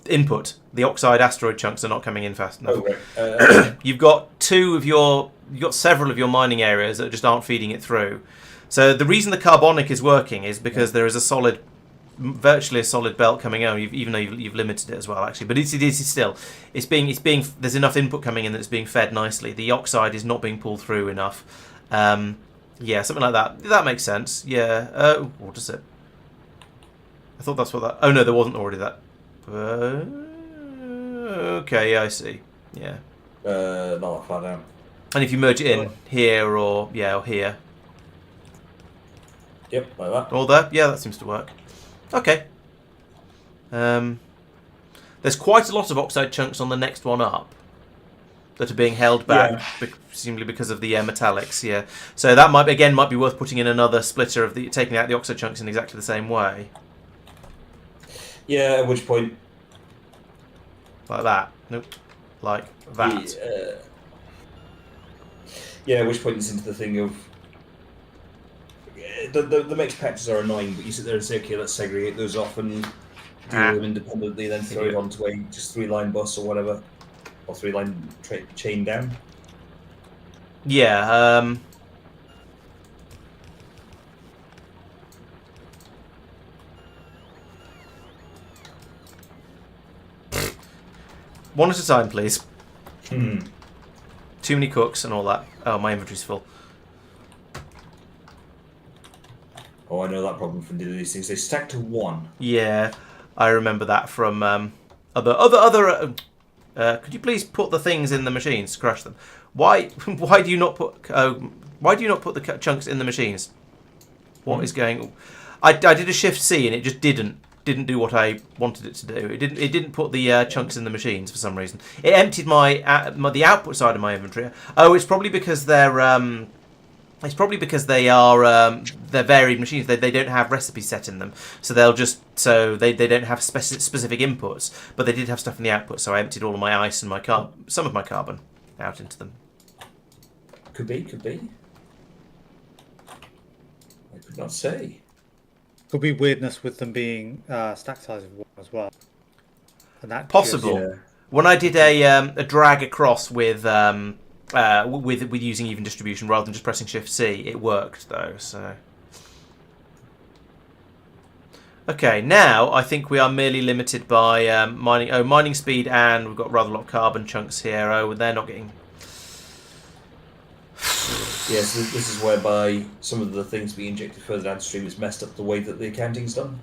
Input. The oxide asteroid chunks are not coming in fast enough. Oh, right. You've got several of your mining areas that just aren't feeding it through. So the reason the carbonic is working is because there is a solid virtually a solid belt coming out, even though you've limited it as well, actually. But it is still, it's being. There's enough input coming in that it's being fed nicely. The oxide is not being pulled through enough. Yeah, something like that. That makes sense. Yeah. What is it? I thought that's what that. Oh no, there wasn't already that. Okay, yeah, I see. Yeah. Not that far down. And if you merge it in here or here. Yep, like that. All there? Yeah, that seems to work. Okay. There's quite a lot of oxide chunks on the next one up that are being held back, presumably because of the metallics. Yeah. So that might be worth putting in another splitter of taking out the oxide chunks in exactly the same way. Yeah. At which point? Like that. Nope. Like that. Yeah. At which point it's into the thing of. The mixed patches are annoying, but you sit there and say, okay, let's segregate those off and deal with them independently, then throw it onto a just 3-line bus or whatever, or 3-line chain down. Yeah. One at a time, please. Too many cooks and all that. Oh, my inventory's full. Oh, I know that problem from doing these things. They stack to 1. Yeah, I remember that from other. Could you please put the things in the machines? Crush them. Why do you not put? Why do you not put the chunks in the machines? What is going? I did a Shift C and it just didn't do what I wanted it to do. It didn't put the chunks in the machines for some reason. It emptied the output side of my inventory. Oh, it's probably because they're they're varied machines. They don't have recipes set in them, so they don't have specific inputs. But they did have stuff in the output, so I emptied all of my ice and some of my carbon out into them. Could be. I could not say. Could be weirdness with them being stack size of 1 as well. And that Possible. Yeah. When I did a drag across with using even distribution rather than just pressing Shift C, it worked though. So okay, now I think we are merely limited by mining speed, and we've got rather a lot of carbon chunks here. Oh, they're not getting. Yes, this is whereby some of the things we injected further downstream is messed up the way that the accounting's done.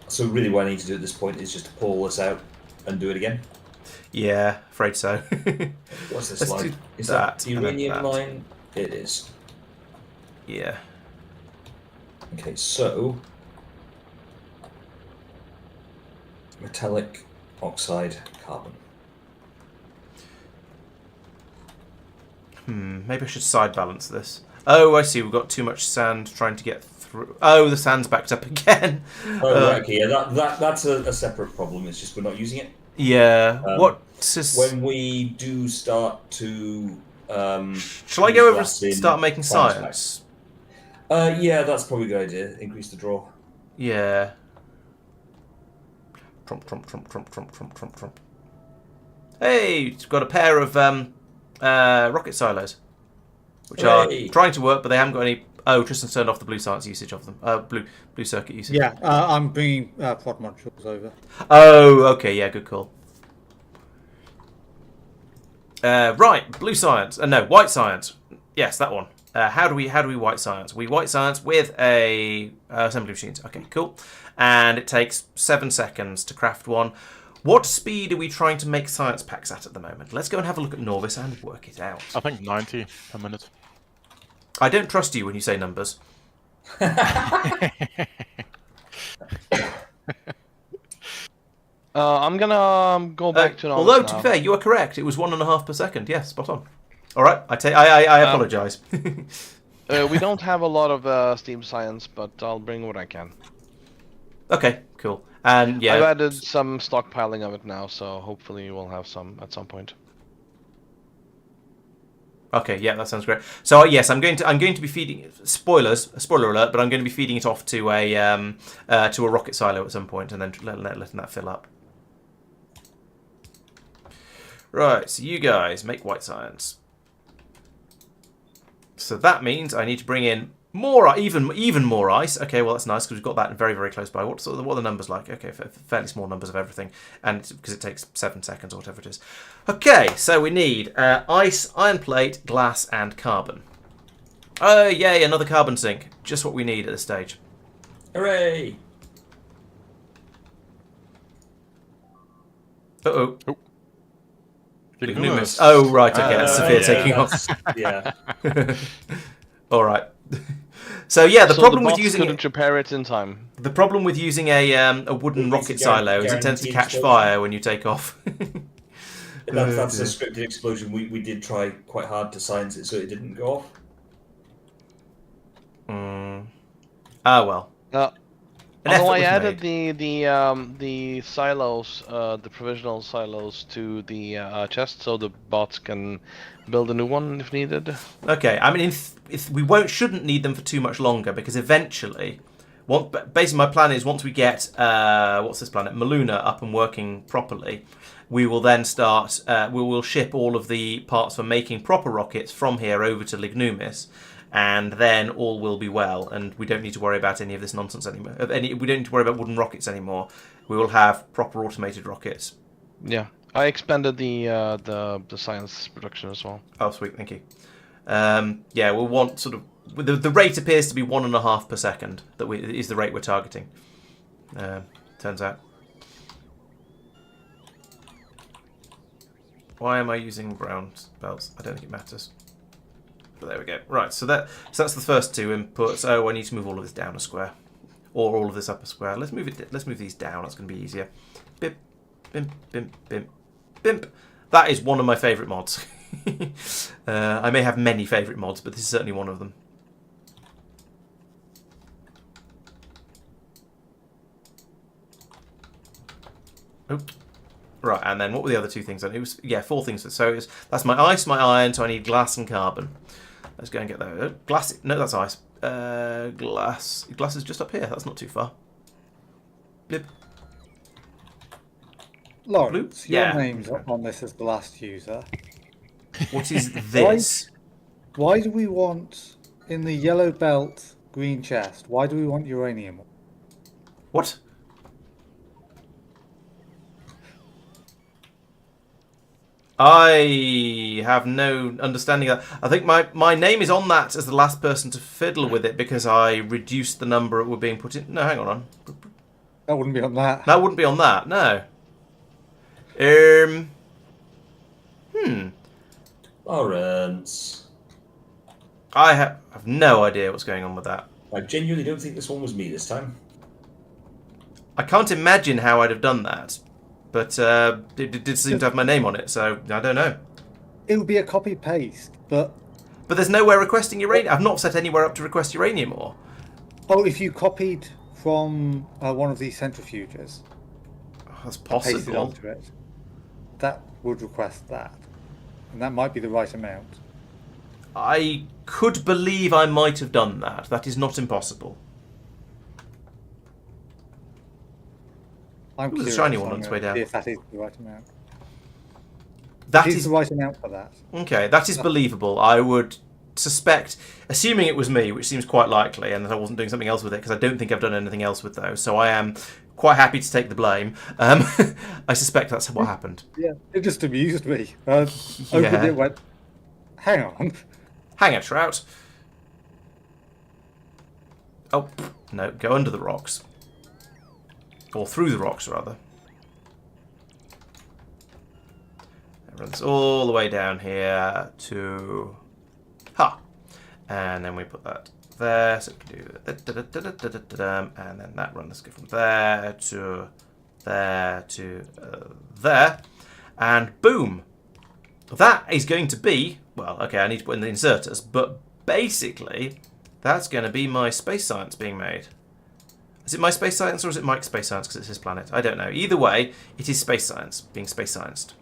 So really what I need to do at this point is just to pull this out and do it again. Yeah, afraid so. What's this Let's line? do Is that that the and then uranium that. line? It is. Yeah. Okay, so metallic, oxide, carbon. Maybe I should side balance this. Oh, I see. We've got too much sand trying to get through. Oh, the sand's backed up again. Oh, right, okay, yeah, that's a separate problem. It's just we're not using it. Yeah. When we do start to Shall I go over and start making science? Yeah, that's probably a good idea. Increase the draw. Yeah. Trump. Hey, it's got a pair of rocket silos, which are trying to work, but they haven't got any. Oh, Tristan's turned off the blue science usage of them. Blue circuit usage. Yeah, I'm bringing prod modules over. Oh, okay, yeah, good call. Right, blue science. No, white science. Yes, that one. How do we white science? We white science with a assembly machines. Okay, cool. And it takes 7 seconds to craft one. What speed are we trying to make science packs at the moment? Let's go and have a look at Nauvis and work it out. I think 90 per minute. I don't trust you when you say numbers. I'm gonna go back to Nauvis although, now. to be fair, you are correct. It was 1.5 per second. Yes, spot on. All right, I apologise. We don't have a lot of steam science, but I'll bring what I can. Okay, cool. And yeah, I've added some stockpiling of it now, so hopefully we'll have some at some point. Okay, yeah, that sounds great. So yes, I'm going to be feeding spoiler alert, but I'm going to be feeding it off to a rocket silo at some point, and then letting that fill up. Right, so you guys make white science. So that means I need to bring in more, even more ice. Okay, well that's nice because we've got that very, very close by. What are the numbers like? Okay, fairly small numbers of everything, and because it takes 7 seconds or whatever it is. Okay, so we need ice, iron plate, glass, and carbon. Oh yay, another carbon sink. Just what we need at this stage. Hooray! Uh-oh. Lignumis. Oh, right, okay, that's Safir yeah. taking off. Yeah. All right. So yeah, the So problem the with bots using couldn't repair it in time. the problem with using a wooden It's rocket a silo is it tends to guaranteed catch explosion. fire when you take off. That's a scripted explosion. We did try quite hard to science it so it didn't go off. Ah well. An Although effort I was added made. the silos, the provisional silos to the chest, so the bots can build a new one if needed. Okay, I mean, if we shouldn't need them for too much longer because eventually, basically my plan is once we get what's this planet, Muluna, up and working properly, we will then start. We will ship all of the parts for making proper rockets from here over to Lignumis. And then all will be well, and we don't need to worry about any of this nonsense anymore. We don't need to worry about wooden rockets anymore. We will have proper automated rockets. Yeah, I expanded the science production as well. Oh, sweet, thank you. Yeah, we'll want sort of the rate appears to be 1.5 per second. Is the rate we're targeting. Turns out. Why am I using brown belts? I don't think it matters. But there we go. Right, so that's the first 2 inputs. Oh, I need to move all of this down a square, or all of this up a square. Let's move it. Let's move these down. That's going to be easier. Bimp, bimp, bimp, bimp, bimp. That is one of my favourite mods. I may have many favourite mods, but this is certainly one of them. Oh. Right, and then what were the other 2 things? It was 4 things. So that's my ice, my iron. So I need glass and carbon. Let's go and get that. Glass. No, that's ice. Glass. Glass is just up here. That's not too far. Blip. Laurence, Blue? your Yeah. name's on this as the last user. What is this? Why do we want, in the yellow belt, green chest, why do we want uranium? What? I have no understanding of that. I think my name is on that as the last person to fiddle with it because I reduced the number it were being put in. No, hang on. That wouldn't be on that. That wouldn't be on that, no. Laurence. I have no idea what's going on with that. I genuinely don't think this one was me this time. I can't imagine how I'd have done that. But it did seem to have my name on it, so I don't know. It would be a copy paste, but there's nowhere requesting uranium. I've not set anywhere up to request uranium ore. oh, if you copied from one of these centrifuges, That's pasted possible. onto it, that would request that, and that might be the right amount. I could believe I might have done that. That is not impossible. I'm Ooh, there's a curious. shiny one I'm on its gonna way down. see if that is the right amount. That It is is the right amount for that. okay. That is believable. I would suspect, assuming it was me, which seems quite likely, and that I wasn't doing something else with it because I don't think I've done anything else with those. So I am quite happy to take the blame. I suspect that's what happened. Yeah, it just amused me. Opened Yeah. it, went, hang on. Hang a trout. Oh no! Go under the rocks, or through the rocks rather. Run this all the way down here to and then we put that there, so we can do and then that run. Let's go from there to there to there, and boom. That is going to be, well, okay, I need to put in the inserters, but basically that's going to be my space science being made. Is it my space science or is it Mike's space science because it's his planet? I don't know. Either way, it is space science being space scienced.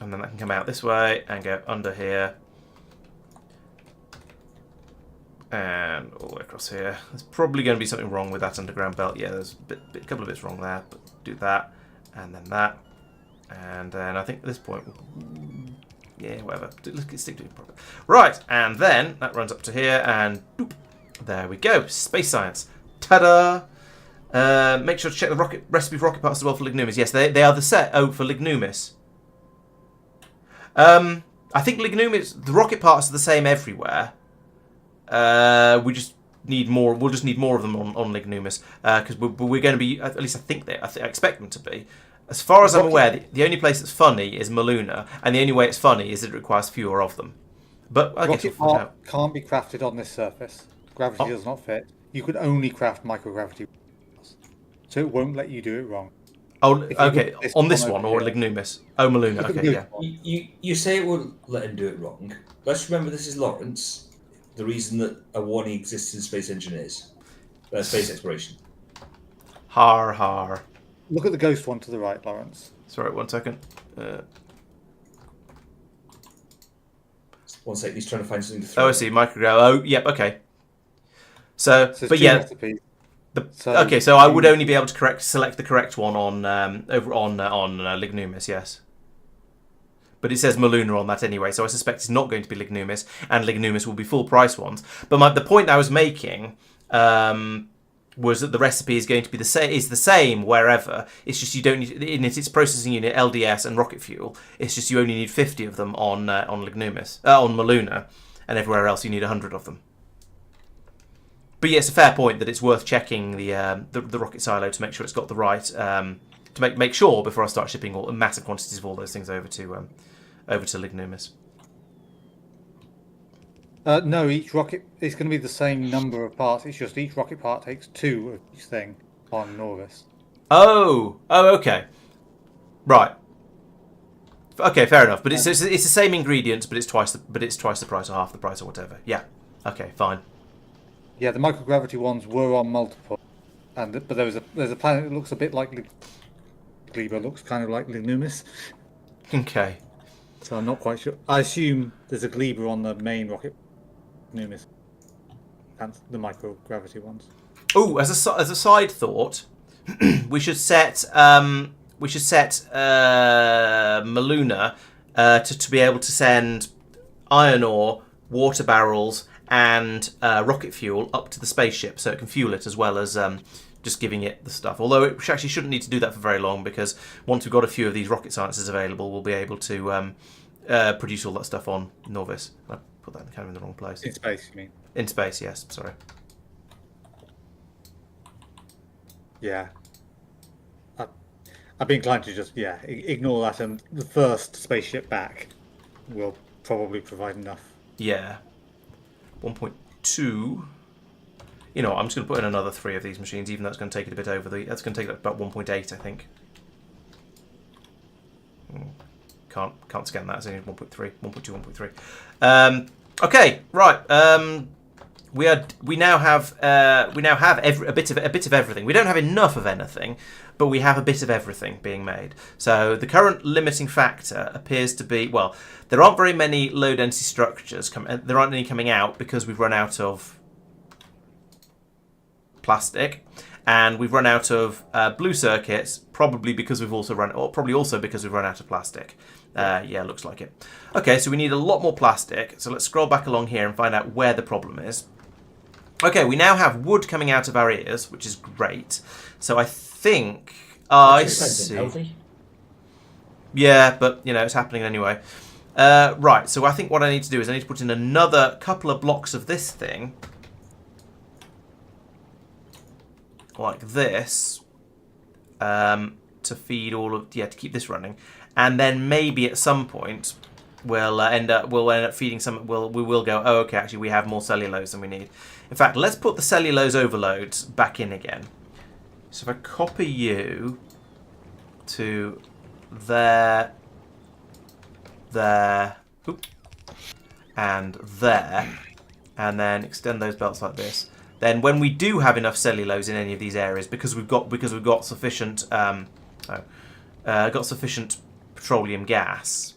And then that can come out this way and go under here. And all the way across here. There's probably going to be something wrong with that underground belt. Yeah, there's a couple of bits wrong there, but do that. And then that. And then I think at this point, Yeah, whatever. Let's stick to it properly. Right, and then that runs up to here, and boop, there we go. Space science. Ta-da! Make sure to check the recipe for rocket parts as well for Lignumis. Yes, they are the set. Oh, for Lignumis. I think Lignumis, the rocket parts are the same everywhere. We just need more. We'll just need more of them on Lignumis because we're going to be. At least I think I expect them to be. As far as I'm aware, the only place that's funny is Muluna, and the only way it's funny is that it requires fewer of them. But I guess we'll Rocket find part out. can't be crafted on this surface. Gravity does not fit. You could only craft microgravity, so it won't let you do it wrong. Oh, If you okay. look at this On this one one or over here. Lignumis? Oh, Muluna. Look at Okay, this yeah. one. You say it won't let him do it wrong. Let's remember this is Laurence. The reason that a warning exists in space engineers, space exploration. Har har. Look at the ghost one to the right, Laurence. Sorry, 1 second. 1 second, he's trying to find something to throw. Oh, I see. Micrograv. Oh, yep. Okay. So, So there's but two yeah. recipes. Okay, so I would only be able to select the correct one on over on Lignumis, yes. But it says Muluna on that anyway, so I suspect it's not going to be Lignumis, and Lignumis will be full price ones. But the point I was making was that the recipe is going to be the same wherever. It's just you don't need in its processing unit, LDS and rocket fuel. It's just you only need 50 of them on Lignumis, on Muluna, and everywhere else you need 100 of them. But yeah, it's a fair point that it's worth checking the rocket silo to make sure it's got the right to make sure before I start shipping all massive quantities of all those things over to Lignumis. No, each rocket is going to be the same number of parts. It's just each rocket part takes 2 of each thing on Nauvis. Oh, okay, right. Okay, fair enough. But it's the same ingredients, but it's twice the price or half the price or whatever. Yeah. Okay, fine. Yeah, the microgravity ones were on multiple, but there's a planet that looks a bit like Lignumis, looks kind of like Lignumis. Okay. So I'm not quite sure. I assume there's a Gleber on the main rocket, Lignumis, and the microgravity ones. Oh, as a side thought, we should set Muluna to be able to send iron ore, water barrels, and rocket fuel up to the spaceship, so it can fuel it as well as just giving it the stuff. Although it actually shouldn't need to do that for very long, because once we've got a few of these rocket sciences available, we'll be able to produce all that stuff on Nauvis. I put that kind of in the wrong place. In space, you mean? In space, yes. Sorry. Yeah. I'd be inclined to just ignore that, and the first spaceship back will probably provide enough. Yeah. 1.2. You know what, I'm just going to put in another 3 of these machines, even though it's going to take it a bit over the... That's going to take it about 1.8, I think. Can't scan that, it's only 1.3. 1.2, 1.3. Okay, right. We now have a bit of everything. We don't have enough of anything, but we have a bit of everything being made. So the current limiting factor appears to be, well, there aren't very many low density structures. There aren't any coming out because we've run out of plastic, and we've run out of blue circuits, probably because we've also run out of plastic. Yeah, looks like it. Okay, so we need a lot more plastic. So let's scroll back along here and find out where the problem is. Okay, we now have wood coming out of our ears, which is great. So I think I see. Healthy. Yeah, but you know it's happening anyway. Right, so I think what I need to do is I need to put in another couple of blocks of this thing, like this, to feed to keep this running, and then maybe at some point we'll end up feeding some. We will go. Oh, okay. Actually, we have more cellulose than we need. In fact, let's put the cellulose overloads back in again. So if I copy you to there, and there, and then extend those belts like this. Then when we do have enough cellulose in any of these areas, because we've got sufficient petroleum gas,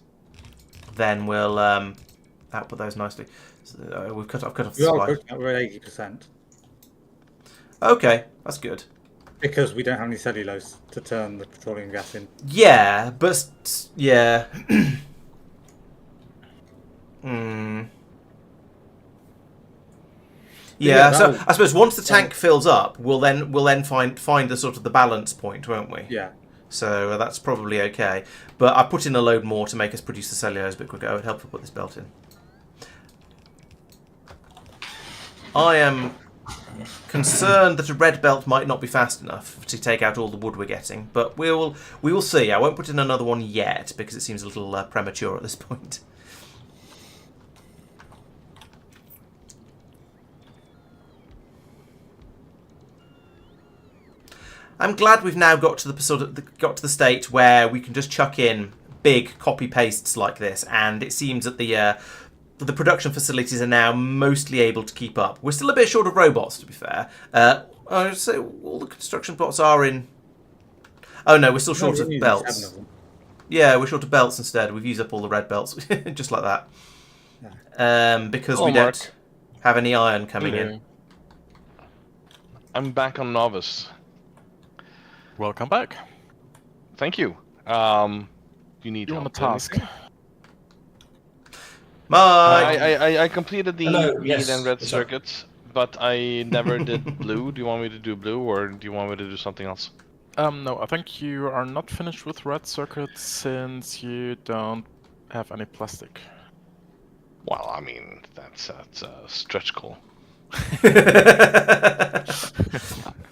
then we'll output those nicely. So, I've cut off the supply. We're at 80%. Okay, that's good. Because we don't have any cellulose to turn the petroleum gas in. Yeah, but yeah. Yeah, so that'll- I suppose once the tank fills up, we'll then find the sort of the balance point, won't we? Yeah. So that's probably okay. But I put in a load more to make us produce the cellulose a bit quicker. It would help to put this belt in. I am concerned that a red belt might not be fast enough to take out all the wood we're getting, but we will see. I won't put in another one yet because it seems a little premature at this point. I'm glad we've now got to the state where we can just chuck in big copy pastes like this, and it seems that the production facilities are now mostly able to keep up. We're still a bit short of robots, to be fair. So all the construction plots are in. Oh no, we're still short of belts. Yeah, we're short of belts instead. We've used up all the red belts, just like that. Yeah. Because we don't have any iron coming in. I'm back on Nauvis. Welcome back. Thank you. You need You help want a task? I completed the Hello, green yes, and red what's up? circuits, but I never did blue. Do you want me to do blue, or do you want me to do something else? No, I think you are not finished with red circuits since you don't have any plastic. Well, I mean, that's a stretch goal.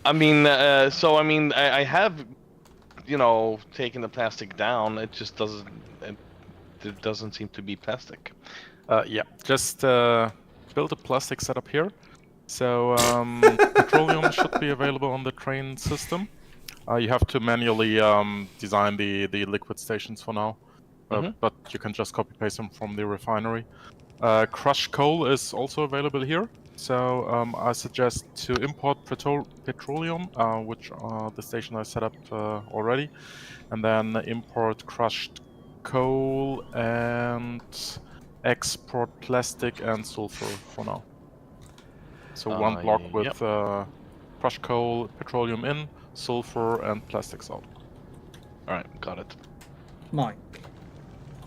I mean, I have, taken the plastic down. It just doesn't. It doesn't seem to be plastic. Yeah, just build a plastic setup here. So petroleum should be available on the train system. You have to manually design the liquid stations for now, but you can just copy paste them from the refinery. Crushed coal is also available here. So I suggest to import petroleum, which the station I set up already, and then import crushed coal and export plastic and sulfur for now. So one block with crushed coal, petroleum in, sulfur and plastics out. Alright, got it. Mike,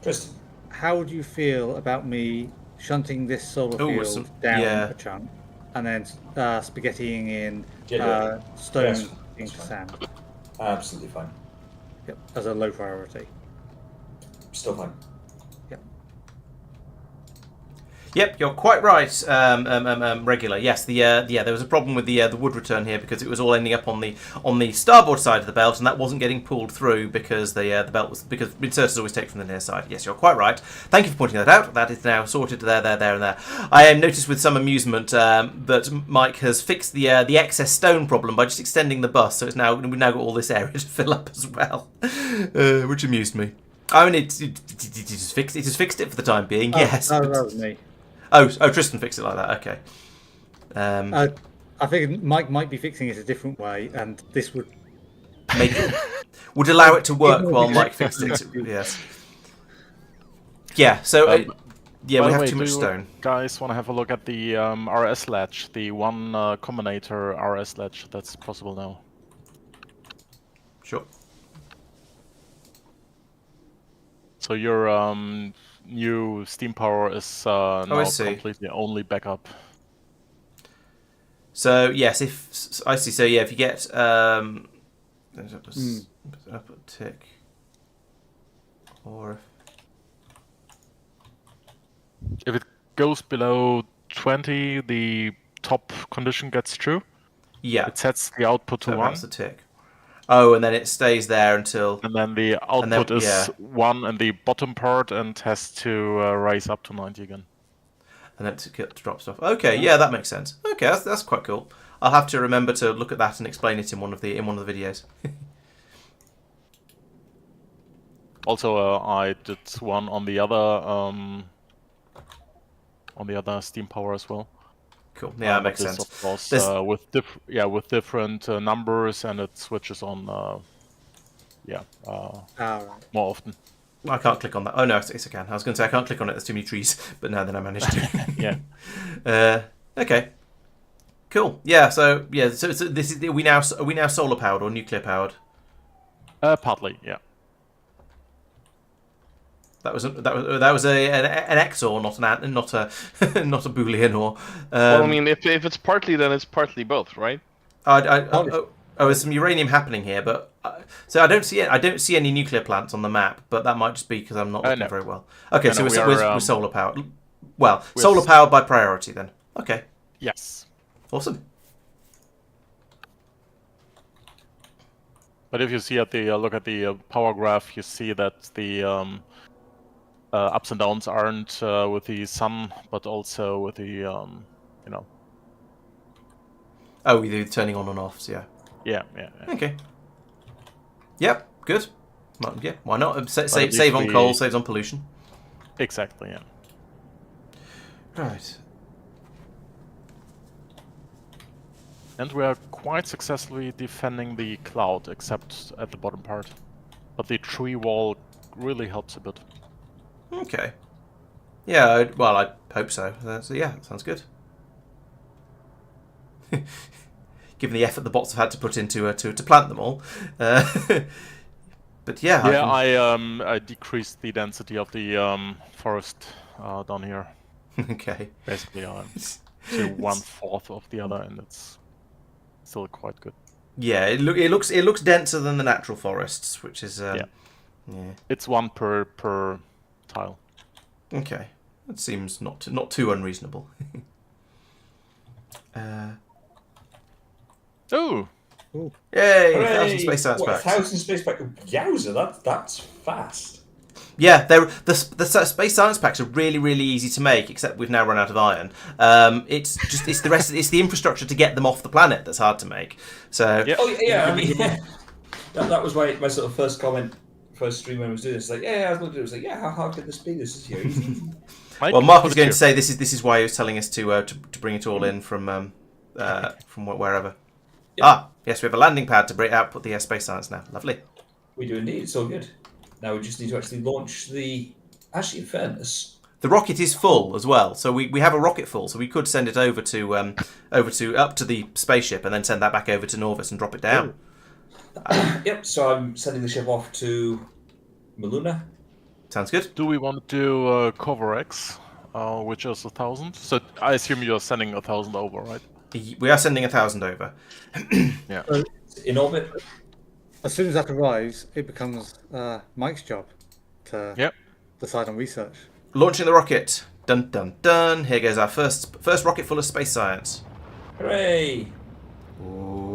Tristan. how do you feel about me shunting this solar field down a chunk and then spaghettiing in stone into sand? Absolutely fine. Yep, as a low priority. Still fine. Yep, you're quite right, regular. Yes, there was a problem with the wood return here because it was all ending up on the starboard side of the belt, and that wasn't getting pulled through because the belt was because inserters always take from the near side. Yes, you're quite right. Thank you for pointing that out. That is now sorted there, and there. I noticed with some amusement that Mike has fixed the excess stone problem by just extending the bus, so we've now got all this area to fill up as well, which amused me. I mean, it just fixed it for the time being. Yes, that was me. Oh, Tristan fixed it like that. Okay. I figured Mike might be fixing it a different way, and this would would allow it to work while Mike fixed it. Yes. Yeah. So we have too much stone. Guys, want to have a look at the RS latch, the one combinator RS latch that's possible now? Sure. So your new steam power is now completely only backup. So yes, if I see. So yeah, if you get up a tick, or if it goes below 20, the top condition gets true. Yeah, it sets the output to 1. That's a tick. Oh, and then it stays there until... And then the output is 1 in the bottom part and has to raise up to 90 again. And then it drops off. Okay, yeah, that makes sense. Okay, that's quite cool. I'll have to remember to look at that and explain it in one of the videos. Also, I did one on the other steam power as well. Cool. Yeah, that makes sense. Of course, with different numbers, and it switches on. More often. I can't click on that. Oh no, it's I can. I was going to say I can't click on it. There's too many trees, but no, then I managed to. Yeah. Okay. Cool. Yeah. So this is are we now solar powered or nuclear powered? Partly, yeah. That was an XOR, not a Boolean or. Well, I mean, if it's partly, then it's partly both, right? There's some uranium happening here, but so I don't see any nuclear plants on the map, but that might just be because I'm not looking very well. Okay, so we're solar powered. Well, solar powered by priority then. Okay. Yes. Awesome. But if you see look at the power graph, you see that the ups and downs aren't with the sun, but also with the Oh, we do turning on and off. So Yeah. Okay. Yep. Good. Yeah. Why not? Save on coal, saves on pollution. Exactly. Yeah. Right. And we are quite successfully defending the cloud, except at the bottom part. But the tree wall really helps a bit. Okay. Yeah. Well, I hope so. So yeah, that sounds good. Given the effort the bots have had to put into to plant them all, but yeah. Yeah, I decreased the density of the forest down here. Okay. Basically, to 1/4 of the other, and it's still quite good. Yeah, it looks denser than the natural forests, which is yeah. It's 1 per tile. Okay, that seems not too unreasonable. Oh! Yay! Hooray! 1,000 space science packs. 1,000 space packs. Yowza, that's fast. Yeah, the space science packs are really, really easy to make. Except we've now run out of iron. It's the infrastructure to get them off the planet that's hard to make. So Yep. Oh yeah, I mean, that was my sort of first stream when I was doing this. Like, I was looking at it, was like, how hard can this be? This is easy. well, Marc is going to say this is why he was telling us to bring it all in from wherever. Yep. Yes, we have a landing pad to output the space science now. Lovely. We do indeed. It's all good. Now we just need to actually launch the. Actually, in fairness, the rocket is full as well, so we have a rocket full, so we could send it over to up to the spaceship and then send that back over to Nauvis and drop it down. Yep. So I'm sending the ship off to Muluna. Sounds good. Do we want to do cover X, which is 1,000? So I assume you're sending 1,000 over, right? We are sending 1,000 over. Yeah. In orbit. As soon as that arrives, it becomes Mike's job to decide on research. Launching the rocket. Dun dun dun. Here goes our first rocket full of space science. Hooray! Ooh.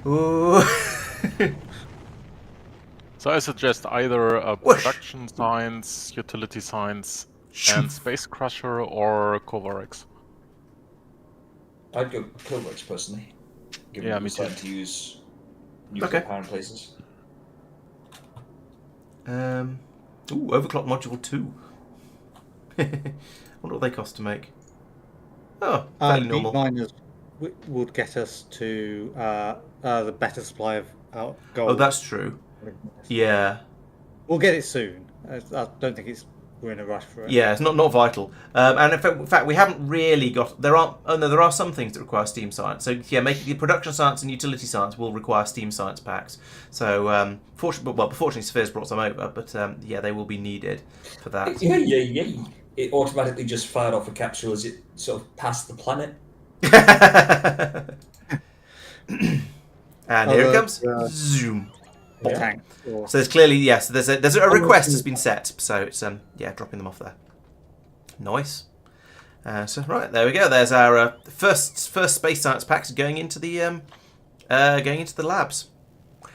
Ooh. So I suggest either a production science, utility science, and space crusher, or Covarex. I'd go Covarex personally. Given Me too. To use nuclear power in places. Overclock module 2. Wonder what they cost to make. Oh, fairly normal. Miners would get us to the better supply of gold. Oh, that's true. Yeah. We'll get it soon. I don't think we're in a rush for it. Yeah, it's not vital. And in fact, we haven't really got. There are some things that require steam science. So yeah, making the production science and utility science will require steam science packs. So fortunately, Safir's brought some over, but they will be needed for that. Yeah. It automatically just fired off a capsule as it sort of passed the planet. And here it comes. Zoom. Tank. So there's clearly so there's a request has been set. So it's dropping them off there. Nice. So right, there we go. There's our first space science packs going into the labs.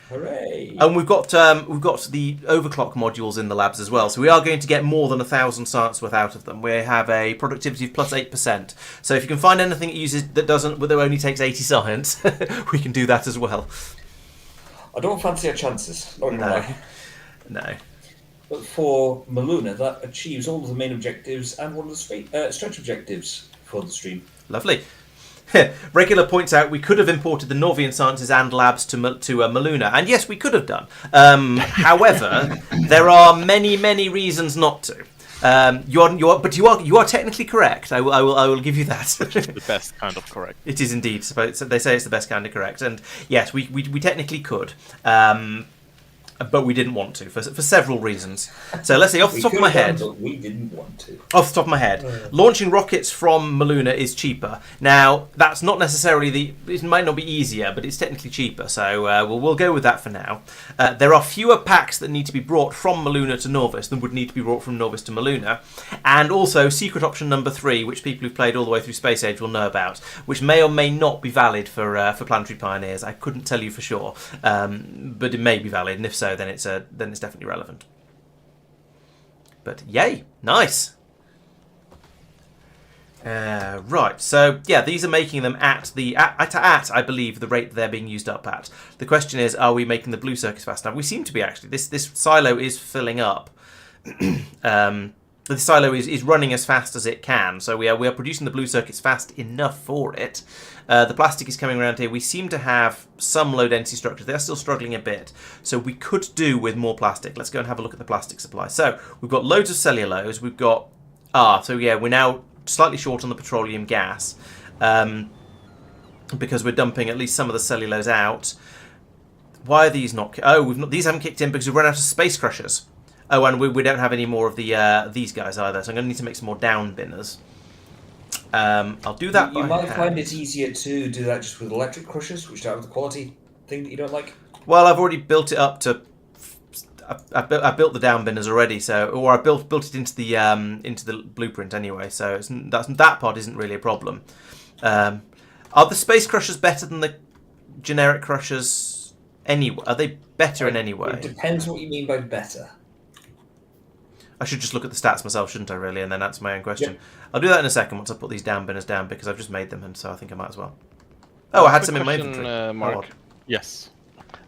Hooray! And we've got the overclock modules in the labs as well. So we are going to get more than 1,000 science worth out of them. We have a productivity of plus 8%. So if you can find anything that only takes 80 science, we can do that as well. I don't fancy our chances. No. But for Muluna, that achieves all of the main objectives and one of the stretch objectives for the stream. Lovely. Regular points out we could have imported the Norvian sciences and labs to Muluna, and yes, we could have done. However, there are many reasons not to. You are technically correct. I will give you that. The best kind of correct. It is indeed. They say it's the best kind of correct, and yes, we technically could. but we didn't want to for several reasons. So let's see, off the top of my head. But we didn't want to. Off the top of my head, launching rockets from Muluna is cheaper. Now, that's not necessarily it might not be easier, but it's technically cheaper, so we'll go with that for now. There are fewer packs that need to be brought from Muluna to Nauvis than would need to be brought from Nauvis to Muluna. And also, secret option number 3, which people who've played all the way through Space Age will know about, which may or may not be valid for Planetary Pioneers. I couldn't tell you for sure, but it may be valid, and if so, then it's definitely relevant. But yay, nice. Right, so yeah, these are making them at I believe the rate they're being used up at. The question is, are we making the blue circuits fast enough? We seem to be actually. This silo is filling up. The silo is running as fast as it can, so we are producing the blue circuits fast enough for it. The plastic is coming around here. We seem to have some low density structures. They're still struggling a bit, so we could do with more plastic. Let's go and have a look at the plastic supply. So we've got loads of cellulose. We've got so yeah, we're now slightly short on the petroleum gas because we're dumping at least some of the cellulose out. Why are these not? Oh, these haven't kicked in because we've run out of space crushers. Oh, and we don't have any more of these guys either, so I'm going to need to make some more down binners. I'll do that. You might find it's easier to do that just with electric crushers, which don't have the quality thing that you don't like. Well, I've already built it up to. I built the down binners already, or I built it into the blueprint anyway. So that part isn't really a problem. Are the space crushers better than the generic crushers? Anyway, are they better in any way? It depends what you mean by better. I should just look at the stats myself, shouldn't I, really, and then answer my own question. Yep. I'll do that in a second once I put these down binners down, because I've just made them, and so I think I might as well. Oh, I had some in my inventory. Mark. Yes.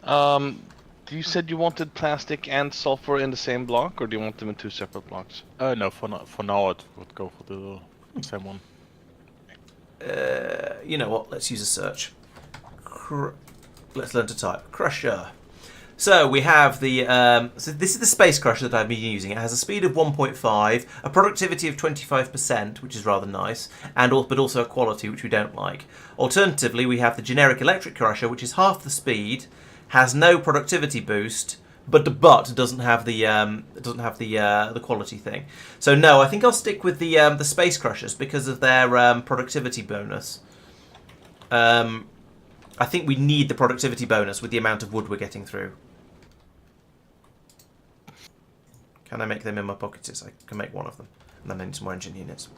You said you wanted plastic and sulfur in the same block, or do you want them in 2 separate blocks? No, for now it would go for the same one. You know what? Let's use a search. Let's learn to type. Crusher. So we have the. So this is the space crusher that I've been using. It has a speed of 1.5, a productivity of 25%, which is rather nice, but also a quality which we don't like. Alternatively, we have the generic electric crusher, which is half the speed, has no productivity boost, but doesn't have the quality thing. So no, I think I'll stick with the space crushers because of their productivity bonus. I think we need the productivity bonus with the amount of wood we're getting through. Can I make them in my pockets? Yes, I can make one of them. And then I need some more engine units.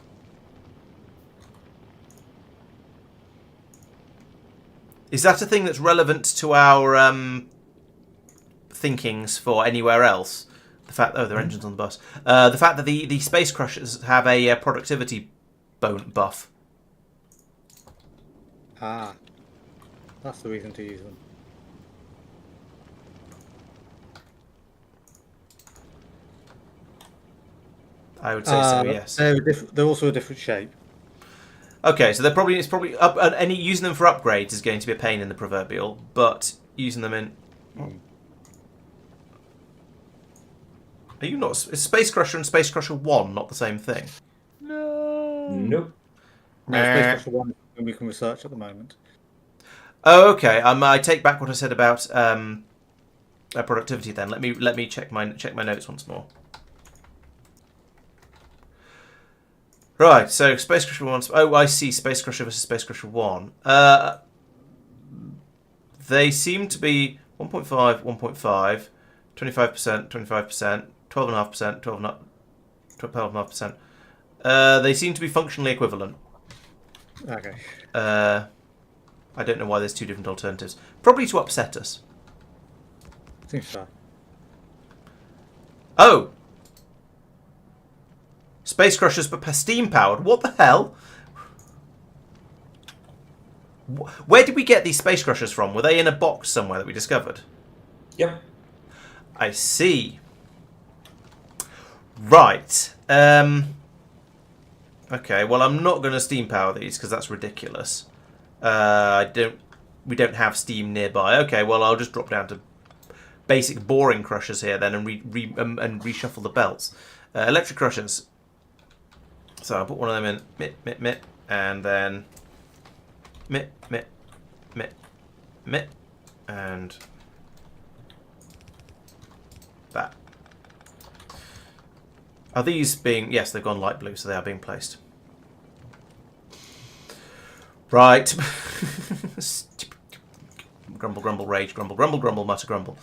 Is that a thing that's relevant to our thinkings for anywhere else? The fact, oh, there are engines on the bus. The fact that the space crushers have a productivity buff. Ah, that's the reason to use them. I would say so. Yes. They're also a different shape. Okay, so it's probably any using them for upgrades is going to be a pain in the proverbial, but using them in. Are you not? Is Space Crusher and Space Crusher 1 not the same thing? No. Nope. No, Space Crusher 1 is we can research at the moment. Oh, okay. I take back what I said about productivity. Then let me check my notes once more. Right. So Space Crusher 1. Oh, I see. Space Crusher versus Space Crusher 1. They seem to be 1.5, 1.5, 25%, 25%, 12.5%, 12.5%. They seem to be functionally equivalent. Okay. I don't know why there's two different alternatives. Probably to upset us. Seems so. Oh! Space Crushers but steam powered. What the hell? Where did we get these Space Crushers from? Were they in a box somewhere that we discovered? Yep. I see. Right. Okay, well I'm not going to steam power these because that's ridiculous. We don't have steam nearby. Okay, well I'll just drop down to basic boring crushers here then and reshuffle the belts. Electric crushers. So I'll put one of them in, and then and That. Are these being... Yes, they've gone light blue, so they are being placed. Right. Grumble, grumble, rage, grumble, grumble, grumble, mutter, grumble.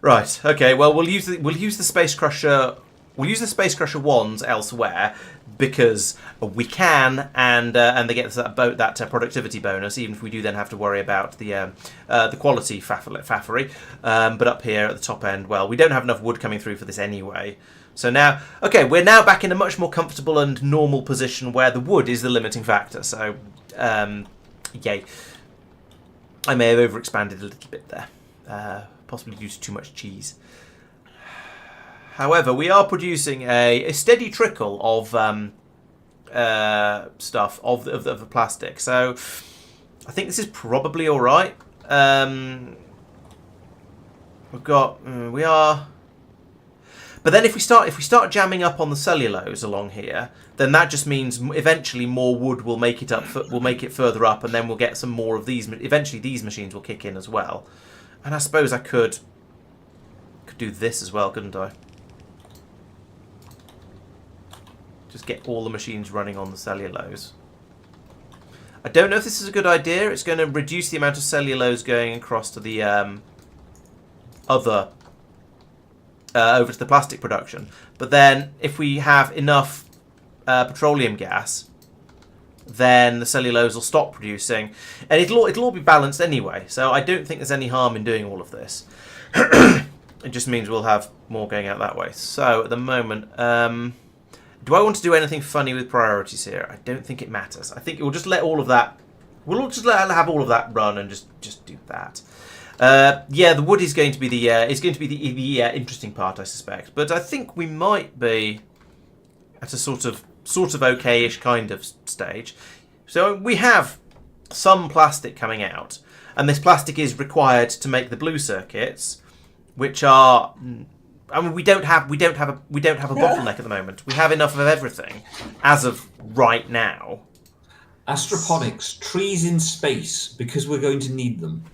Right. Okay. Well, we'll use the Space Crusher. We'll use the Space Crusher wands elsewhere because we can, and they get that productivity bonus. Even if we do then have to worry about the quality faffery. But up here at the top end, well, we don't have enough wood coming through for this anyway. So now, okay, we're now back in a much more comfortable and normal position where the wood is the limiting factor. So, yay. I may have overexpanded a little bit there, possibly due to too much cheese. However, we are producing a steady trickle of stuff of the plastic, so I think this is probably all right. We are. But then if we start jamming up on the cellulose along here, then that just means eventually more wood will make it further up, and then we'll get some more of these. Eventually, these machines will kick in as well. And I suppose I could do this as well, couldn't I? Just get all the machines running on the cellulose. I don't know if this is a good idea. It's going to reduce the amount of cellulose going across to the over to the plastic production. But then if we have enough petroleum gas, then the cellulose will stop producing, and it'll all be balanced anyway. So I don't think there's any harm in doing all of this. It just means we'll have more going out that way. So at the moment, do I want to do anything funny with priorities here? I don't think it matters. I think we'll just let all of that. We'll just have all of that run and just do that. Yeah, the wood is going to be the interesting part, I suspect. But I think we might be at a sort of okay-ish kind of stage. So we have some plastic coming out, and this plastic is required to make the blue circuits, which are. I mean, we don't have a bottleneck at the moment. We have enough of everything as of right now. Astroponics, trees in space, because we're going to need them.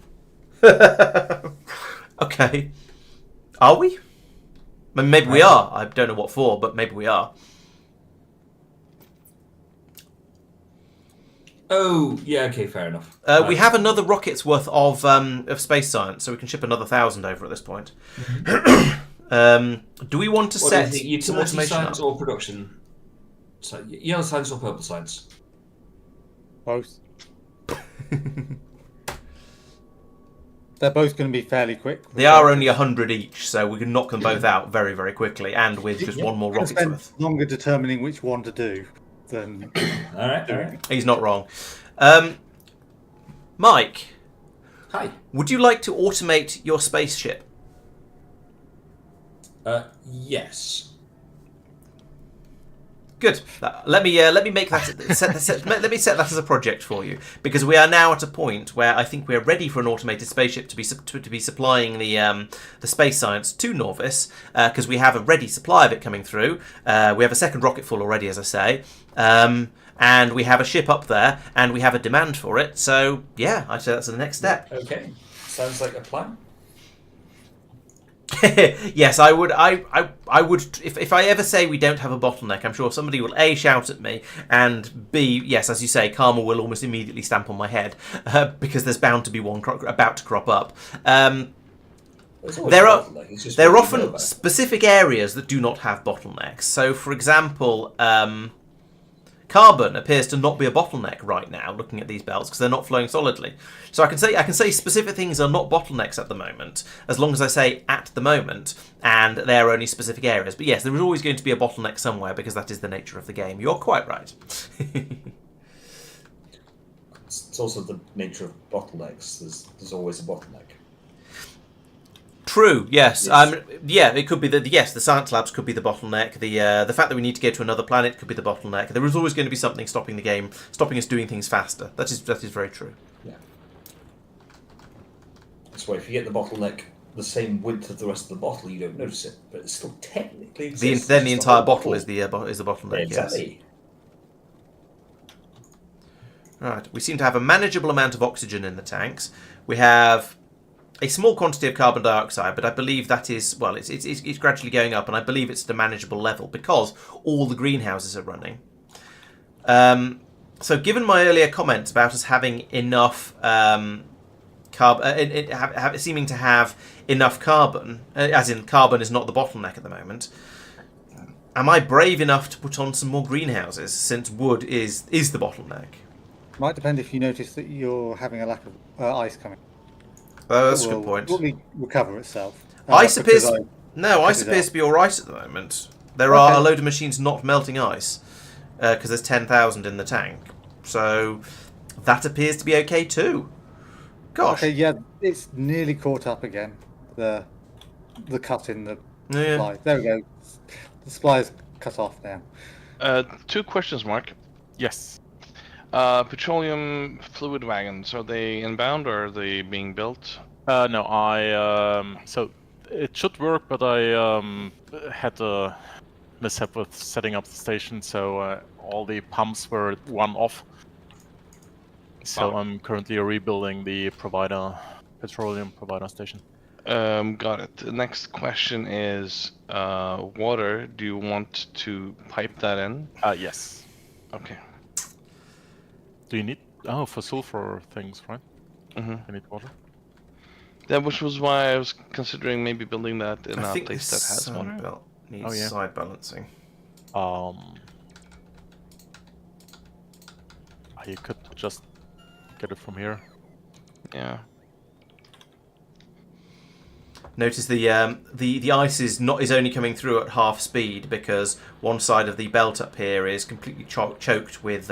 Okay. Are we? I mean, maybe we are. I don't know what for, but maybe we are. Oh, yeah, okay, fair enough. We have another rocket's worth of space science, so we can ship another 1,000 over at this point. Do we want to set some utility automation science up? or production? So, yellow science or purple science? Both. They're both going to be fairly quick. They are only 100 each, so we can knock them both out very, very quickly, and with just one more rocket's spend worth. longer determining which one to do than. All right. He's not wrong. Mike, Hi. would you like to automate your spaceship? Yes. Good. Let me make that. Let me set that as a project for you, because we are now at a point where I think we are ready for an automated spaceship to be supplying the space science to Nauvis, because we have a ready supply of it coming through. We have a second rocket full already, as I say, and we have a ship up there, and we have a demand for it. So yeah, I'd say that's the next step. Okay. Sounds like a plan. Yes, I would. I would. If I ever say we don't have a bottleneck, I'm sure somebody will A, shout at me, and B, yes, as you say, karma will almost immediately stamp on my head, because there's bound to be one about to crop up. There are often specific areas that do not have bottlenecks. So, for example, carbon appears to not be a bottleneck right now, looking at these belts, because they're not flowing solidly. So I can say specific things are not bottlenecks at the moment, as long as I say at the moment, and they're only specific areas. But yes, there is always going to be a bottleneck somewhere, because that is the nature of the game. You're quite right. It's also the nature of bottlenecks. There's always a bottleneck. True. Yes. Yes. Yeah. It could be the science labs could be the bottleneck. The fact that we need to get to another planet could be the bottleneck. There is always going to be something stopping the game, stopping us doing things faster. That is very true. Yeah. That's why if you get the bottleneck the same width of the rest of the bottle, you don't notice it, but it still technically exists. Then the entire bottle is the bottleneck. Exactly. Yes. Right. We seem to have a manageable amount of oxygen in the tanks. We have a small quantity of carbon dioxide, but I believe that is, well, it's gradually going up, and I believe it's at a manageable level because all the greenhouses are running. So given my earlier comments about us having enough seeming to have enough carbon, as in carbon is not the bottleneck at the moment, am I brave enough to put on some more greenhouses since wood is the bottleneck? Might depend if you notice that you're having a lack of ice coming. Oh, that's a good point. It will recover itself. Ice appears because ice appears to be all right at the moment. There are a load of machines not melting ice because there's 10,000 in the tank, so that appears to be okay too. Gosh. Okay, yeah, it's nearly caught up again. The cut in the supply. There we go. The supply is cut off now. 2 questions, Mark. Yes. Petroleum fluid wagons, are they inbound or are they being built? No, so it should work, but I had a mishap with setting up the station, so all the pumps were one off. So I'm currently rebuilding the petroleum provider station. Got it. The next question is water. Do you want to pipe that in? Yes. Okay. Do you need... Oh, for sulfur things, right? Mm-hmm. You need water? Yeah, which was why I was considering maybe building that in a place that has water. Belt needs side balancing. You could just get it from here. Yeah. Notice the ice is only coming through at half speed because one side of the belt up here is completely choked with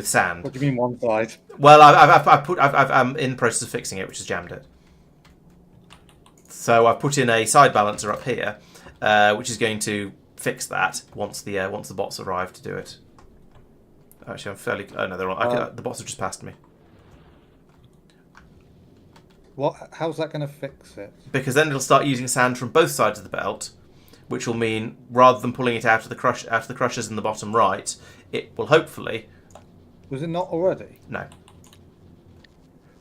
sand. What do you mean one side? Well, I'm in the process of fixing it, which has jammed it. So I've put in a side balancer up here, which is going to fix that once the bots arrive to do it. Actually, I'm fairly. Oh no, they're on. The bots have just passed me. How's that going to fix it? Because then it'll start using sand from both sides of the belt, which will mean rather than pulling it out of the crushers in the bottom right, it will hopefully. Was it not already? No.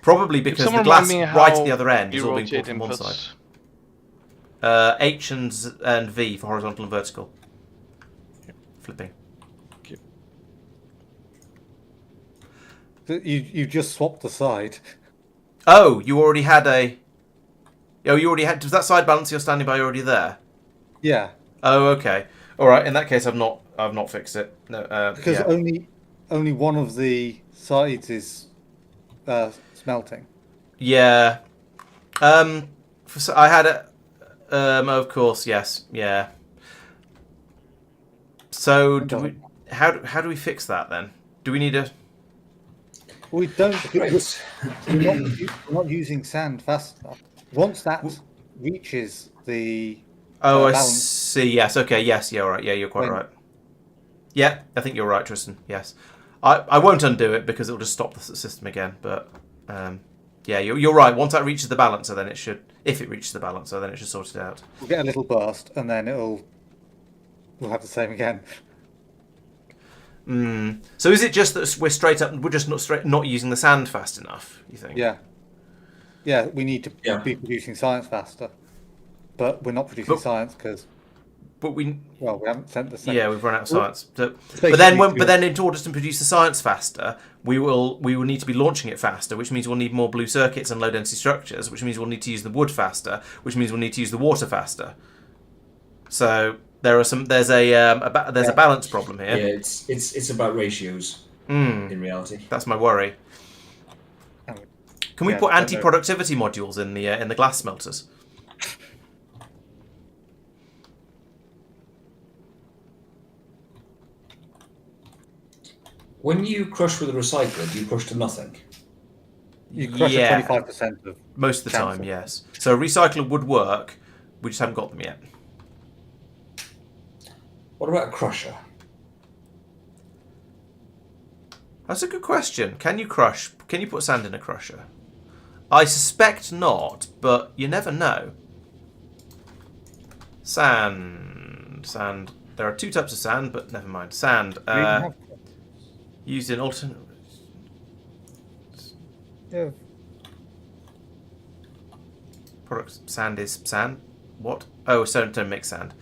Probably because the glass right at the other end is all being pulled from one side. H and V for horizontal and vertical. Flipping. You just swapped the side. Oh, you already had a. Oh, you already had. Does that side balance you're standing by already there? Yeah. Oh, okay. All right. In that case, I've not fixed it. No. Because only one of the sides is smelting. Yeah. I had a. Of course, yes. Yeah. So how do we fix that then? Do we need a? We don't. We're not using sand fast enough. Once that reaches the. I balance, see. Yes. Okay. Yes. Yeah. All right. Yeah. You're quite right. Yeah. I think you're right, Tristan. Yes. I won't undo it because it'll just stop the system again. But yeah, you're right. Once that reaches the balancer, then it should. If it reaches the balancer, then it should sort it out. We'll get a little burst, and then we'll have the same again. So is it just that we're just not using the sand fast enough? You think? Yeah. Yeah, we need to be producing science faster, but we're not producing science because. But we haven't sent the same. Yeah, we've run out of science. But then in order to produce the science faster, we will need to be launching it faster, which means we'll need more blue circuits and low density structures, which means we'll need to use the wood faster, which means we'll need to use the water faster. So there's a balance problem here. Yeah, it's about ratios in reality. That's my worry. Can we put anti-productivity modules in the glass smelters? When you crush with a recycler, do you crush to nothing? You crush 25% of most of the time, yes. So a recycler would work. We just haven't got them yet. What about a crusher? That's a good question. Can you put sand in a crusher? I suspect not, but you never know. Sand. There are 2 types of sand, but never mind. Sand. Used in alternate. Yeah. Product sand is sand. What? Oh, so don't make sand.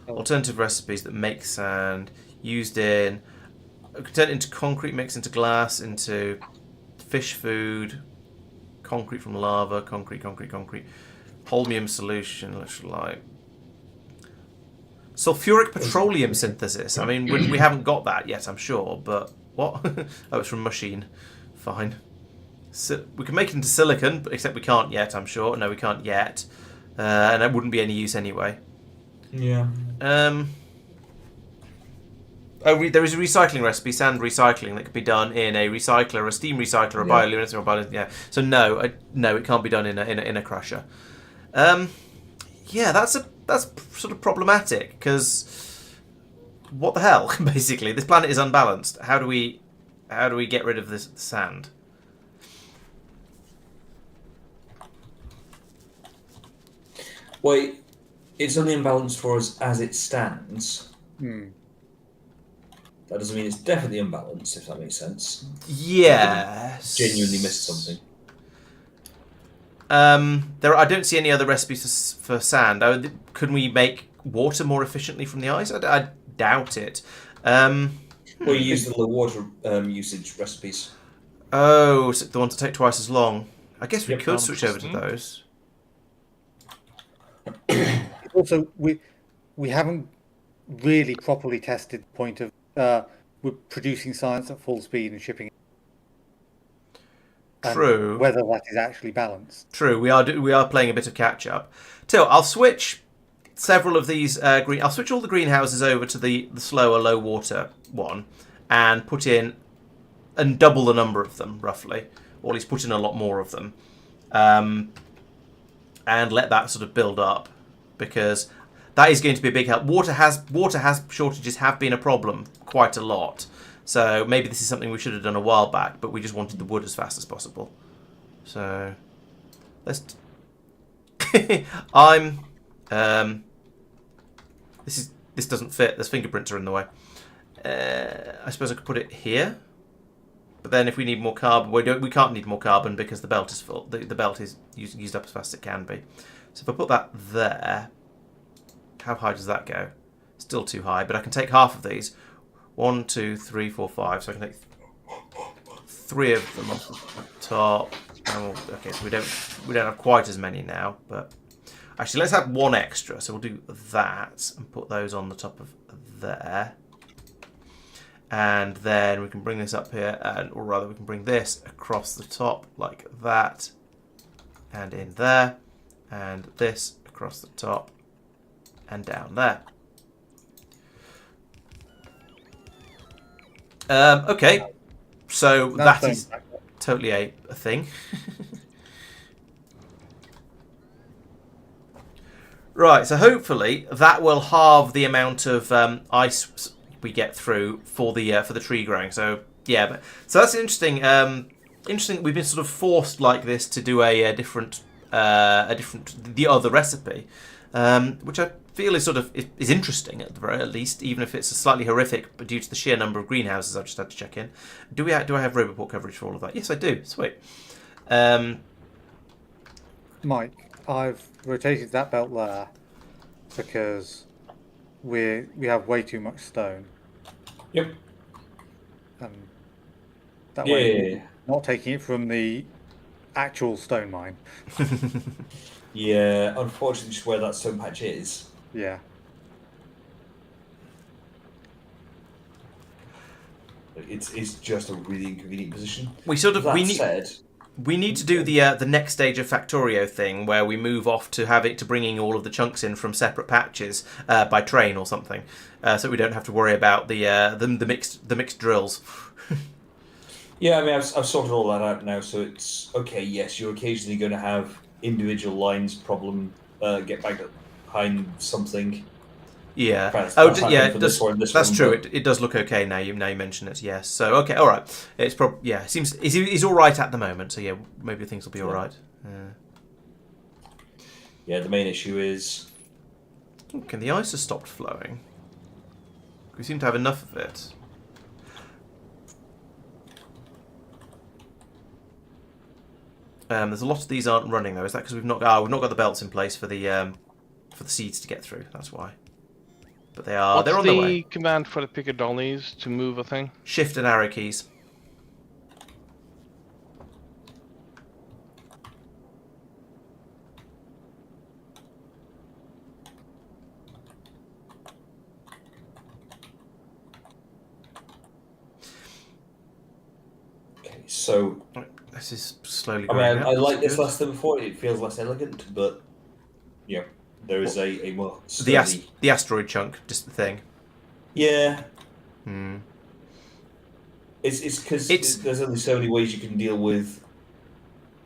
Oh. Alternative recipes that make sand used in. Turn it into concrete, mix into glass, into fish food, concrete from lava, concrete. Holmium solution, electrolyte. Sulfuric petroleum synthesis. I mean, we haven't got that yet, I'm sure, but what? Oh, it's from machine. Fine. So we can make it into silicon, but except we can't yet, I'm sure. No, we can't yet. And that wouldn't be any use anyway. Yeah. There is a recycling recipe, sand recycling, that could be done in a recycler, a steam recycler, a bioluminescent, or a bioluminescent. Yeah. So no, it can't be done in a crusher. Yeah, that's sort of problematic because what the hell? Basically, this planet is unbalanced. How do we get rid of this sand? Well, it's only imbalanced for us as it stands. That doesn't mean it's definitely imbalanced, if that makes sense. Yes. Genuinely missed something. I don't see any other recipes for sand. Could we make water more efficiently from the ice? I doubt it. Well, you use the low water usage recipes. Oh, so the ones that take twice as long. I guess we Yep. could switch over to those. Also, we haven't really properly tested the point of we're producing science at full speed and shipping it. True. Whether that is actually balanced. True. We are playing a bit of catch up. Till I'll switch several of these I'll switch all the greenhouses over to the slower low water one, and put in and double the number of them roughly, or at least put in a lot more of them, and let that sort of build up, because that is going to be a big help. Water shortages have been a problem quite a lot. So maybe this is something we should have done a while back, but we just wanted the wood as fast as possible. So let's. This doesn't fit. There's fingerprints are in the way. I suppose I could put it here, but then if we need more carbon, we can't need more carbon because the belt is full. The belt is used up as fast as it can be. So if I put that there, how high does that go? Still too high, but I can take half of these. 1, 2, 3, 4, 5. So I can take 3 of them off the top. Okay, so we don't have quite as many now, but actually let's have 1 extra. So we'll do that and put those on the top of there. And then we can bring this up here, or rather we can bring this across the top like that, and in there, and this across the top and down there. Okay, so that is totally a thing. Right, so hopefully that will halve the amount of ice we get through for the tree growing. So yeah, so that's interesting. Interesting. We've been sort of forced like this to do the other recipe, which I feel is sort of is interesting at least, even if it's slightly horrific, but due to the sheer number of greenhouses I've just had to check in. Do I have Roboport coverage for all of that? Yes, I do. Sweet. Mike, I've rotated that belt there because we have way too much stone. Yep. And that way, not taking it from the actual stone mine. Yeah, unfortunately, just where that stone patch is. Yeah. It's just a really inconvenient position. We need to do the next stage of Factorio thing where we move off to bringing all of the chunks in from separate patches by train or something, so we don't have to worry about the mixed drills. Yeah, I mean, I've sorted all that out now, so it's okay. Yes, you're occasionally going to have individual lines get back behind something. Yeah. That's true. It does look okay now. You mention it. Yes. So okay, all right. It's it seems he's all right at the moment. So yeah, maybe things will be all right. Yeah. The main issue is. Okay, the ice has stopped flowing. We seem to have enough of it. There's a lot of these aren't running though. Is that because we've not got the belts in place for the seeds to get through? That's why. But they're on their way. What's the command for the pickadollies to move a thing? Shift and arrow keys. Okay, so This is slowly I going mean, up. I like That's this good. less than before. It feels less elegant, but you know, there is a more The sturdy... the asteroid chunk, just the thing. Yeah, Hmm. it's because It's- there's only so many ways you can deal with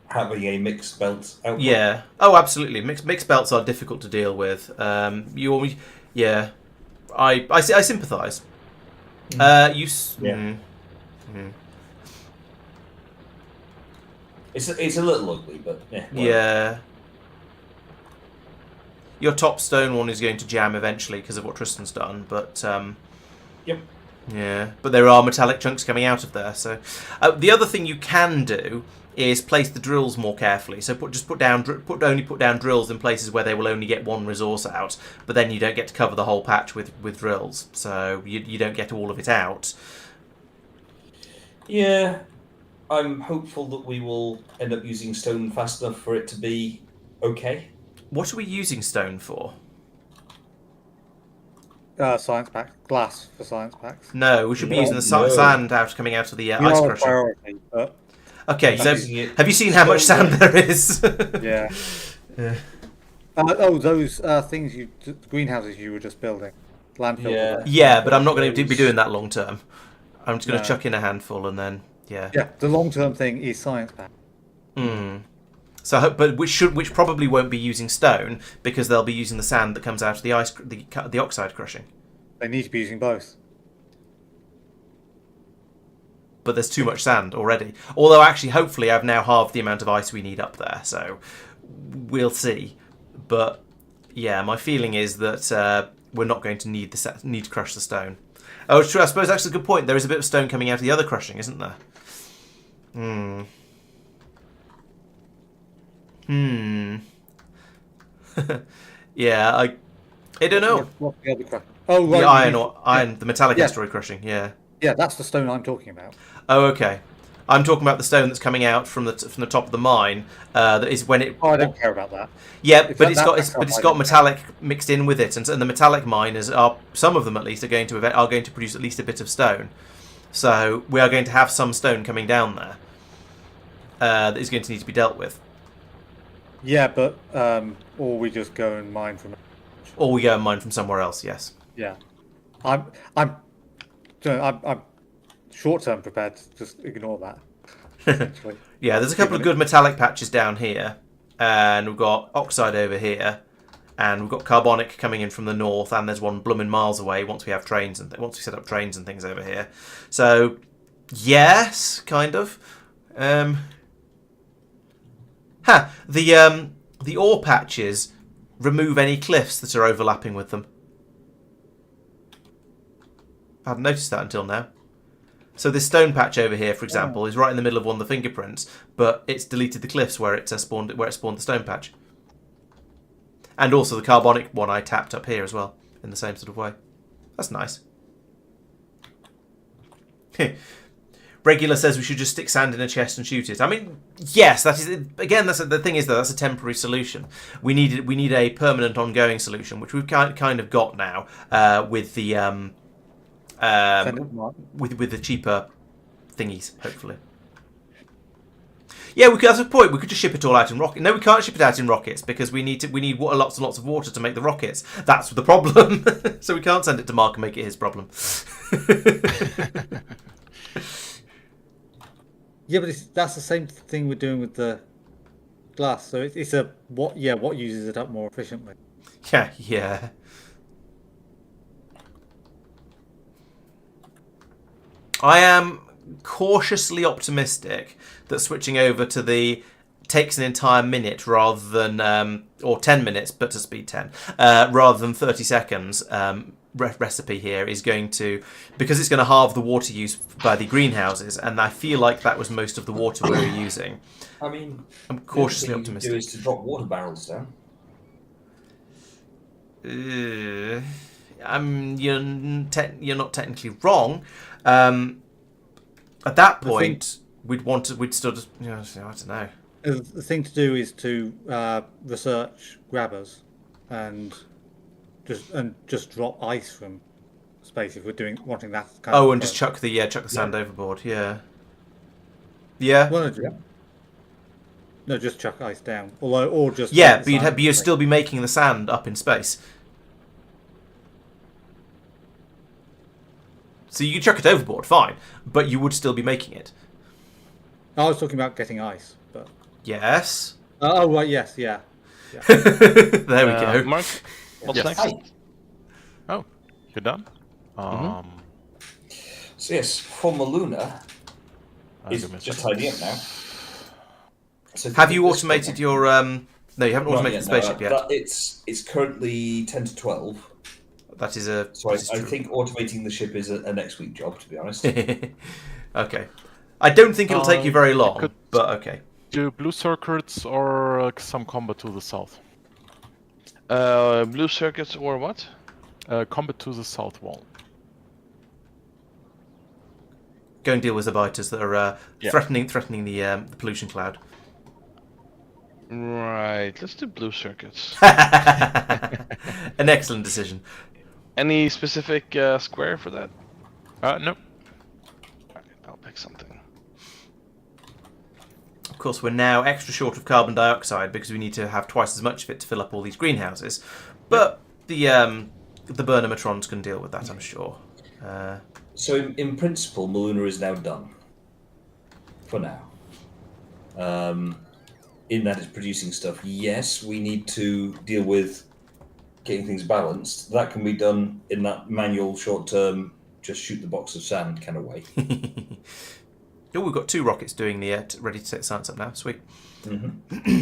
having a mixed belt output. Yeah. Oh, absolutely. Mixed belts are difficult to deal with. Yeah. I sympathise. Yeah. It's a little ugly, but yeah. whatever. Yeah. Your top stone one is going to jam eventually because of what Tristan's done, but Yep. yeah. But there are metallic chunks coming out of there. So the other thing you can do is place the drills more carefully. So put down drills in places where they will only get one resource out, but then you don't get to cover the whole patch with drills. So you don't get all of it out. Yeah, I'm hopeful that we will end up using stone fast enough for it to be okay. What are we using stone for? Science pack. Glass for science packs. No, we should be No, using the no. sand coming out of the We ice are a crusher. priority, but Okay, so Using it have you seen how much sand there is? yeah. Yeah. Those things greenhouses you were just building, landfill. Yeah. Yeah, but I'm not going to be doing that long term. I'm just going to No. chuck in a handful and then yeah. Yeah, the long-term thing is science pack. Mm. So, but which probably won't be using stone because they'll be using the sand that comes out of the oxide crushing. They need to be using both. But there's too much sand already. Although actually, hopefully, I've now halved the amount of ice we need up there. So we'll see. But yeah, my feeling is that we're not going to need to crush the stone. Oh, it's true. I suppose that's a good point. There is a bit of stone coming out of the other crushing, isn't there? Yeah, I don't know. What's the other crush? Oh, right. The iron, the metallic Yeah. asteroid crushing. Yeah. Yeah, that's the stone I'm talking about. Oh, okay. I'm talking about the stone that's coming out from the top of the mine. That is when it. Oh, I don't care about that. Yeah, If but that- it's that's got fine. metallic mixed in with it, and the metallic miners are, some of them at least, are going to produce at least a bit of stone. So we are going to have some stone coming down there that is going to need to be dealt with. Yeah, but or we just go and mine from. Or we go and mine from somewhere else. Yes. Yeah, I'm short-term prepared to just ignore that. Actually. Yeah, there's a couple of good metallic patches down here, and we've got oxide over here, and we've got carbonic coming in from the north, and there's one blooming miles away once we have trains and once we set up trains and things over here. So, yes, kind of. The ore patches remove any cliffs that are overlapping with them. I hadn't noticed that until now. So this stone patch over here, for example, is right in the middle of one of the fingerprints, but it's deleted the cliffs where it spawned the stone patch. And also the carbonic one I tapped up here as well, in the same sort of way. That's nice. Regular says we should just stick sand in a chest and shoot it. I mean, yes, that is again. The thing is though, that's a temporary solution. We need a permanent, ongoing solution, which we've kind of got now with the with the cheaper thingies, hopefully. Yeah, that's a point. We could just ship it all out in rockets. No, we can't ship it out in rockets because we need lots and lots of water to make the rockets. That's the problem. So we can't send it to Marc and make it his problem. Yeah, but that's the same thing we're doing with the glass. So it's what uses it up more efficiently. Yeah. I am cautiously optimistic that switching over to the takes an entire minute rather than or 10 minutes, but to speed 10, rather than 30 seconds, recipe here is going to, because it's going to halve the water use by the greenhouses, and I feel like that was most of the water we were using. I mean, I'm cautiously the other thing you optimistic. can do is to drop water barrels down. You're not technically wrong. At that point, we'd sort of, I don't know. The thing to do is to research grabbers and just drop ice from space if we're wanting that kind of. Oh, and just chuck the sand overboard. Yeah. Yeah. Well, no, just chuck ice down. Or just yeah, but you'd still be making the sand up in space. So you could chuck it overboard, fine, but you would still be making it. I was talking about getting ice, but yes. Oh right, yes, yeah. There we go. Marc, what's Yes. next? Hi. Oh, you're done. So yes, for Muluna, is give me a just second. tidying up now. So Have you this automated one- your? No, you haven't Not automated the no, spaceship yet. It's currently 10 to 12. That is a. So I that is true. think automating the ship is a next week job, to be honest. Okay. I don't think it'll take you very long, could- but okay. Do blue circuits or some combat to the south? Blue circuits or what? Combat to the south wall. Go and deal with the biters that are Yeah. threatening the pollution cloud. Right, let's do blue circuits. An excellent decision. Any specific square for that? No. Alright, I'll pick something. Of course, we're now extra short of carbon dioxide because we need to have twice as much of it to fill up all these greenhouses. But the Burnomatrons can deal with that, I'm sure. So in principle, Muluna is now done. For now. In that it's producing stuff. Yes, we need to deal with getting things balanced. That can be done in that manual, short-term, just shoot the box of sand kind of way. Oh, we've got 2 rockets doing the ready to set science up now. Sweet. Mm-hmm.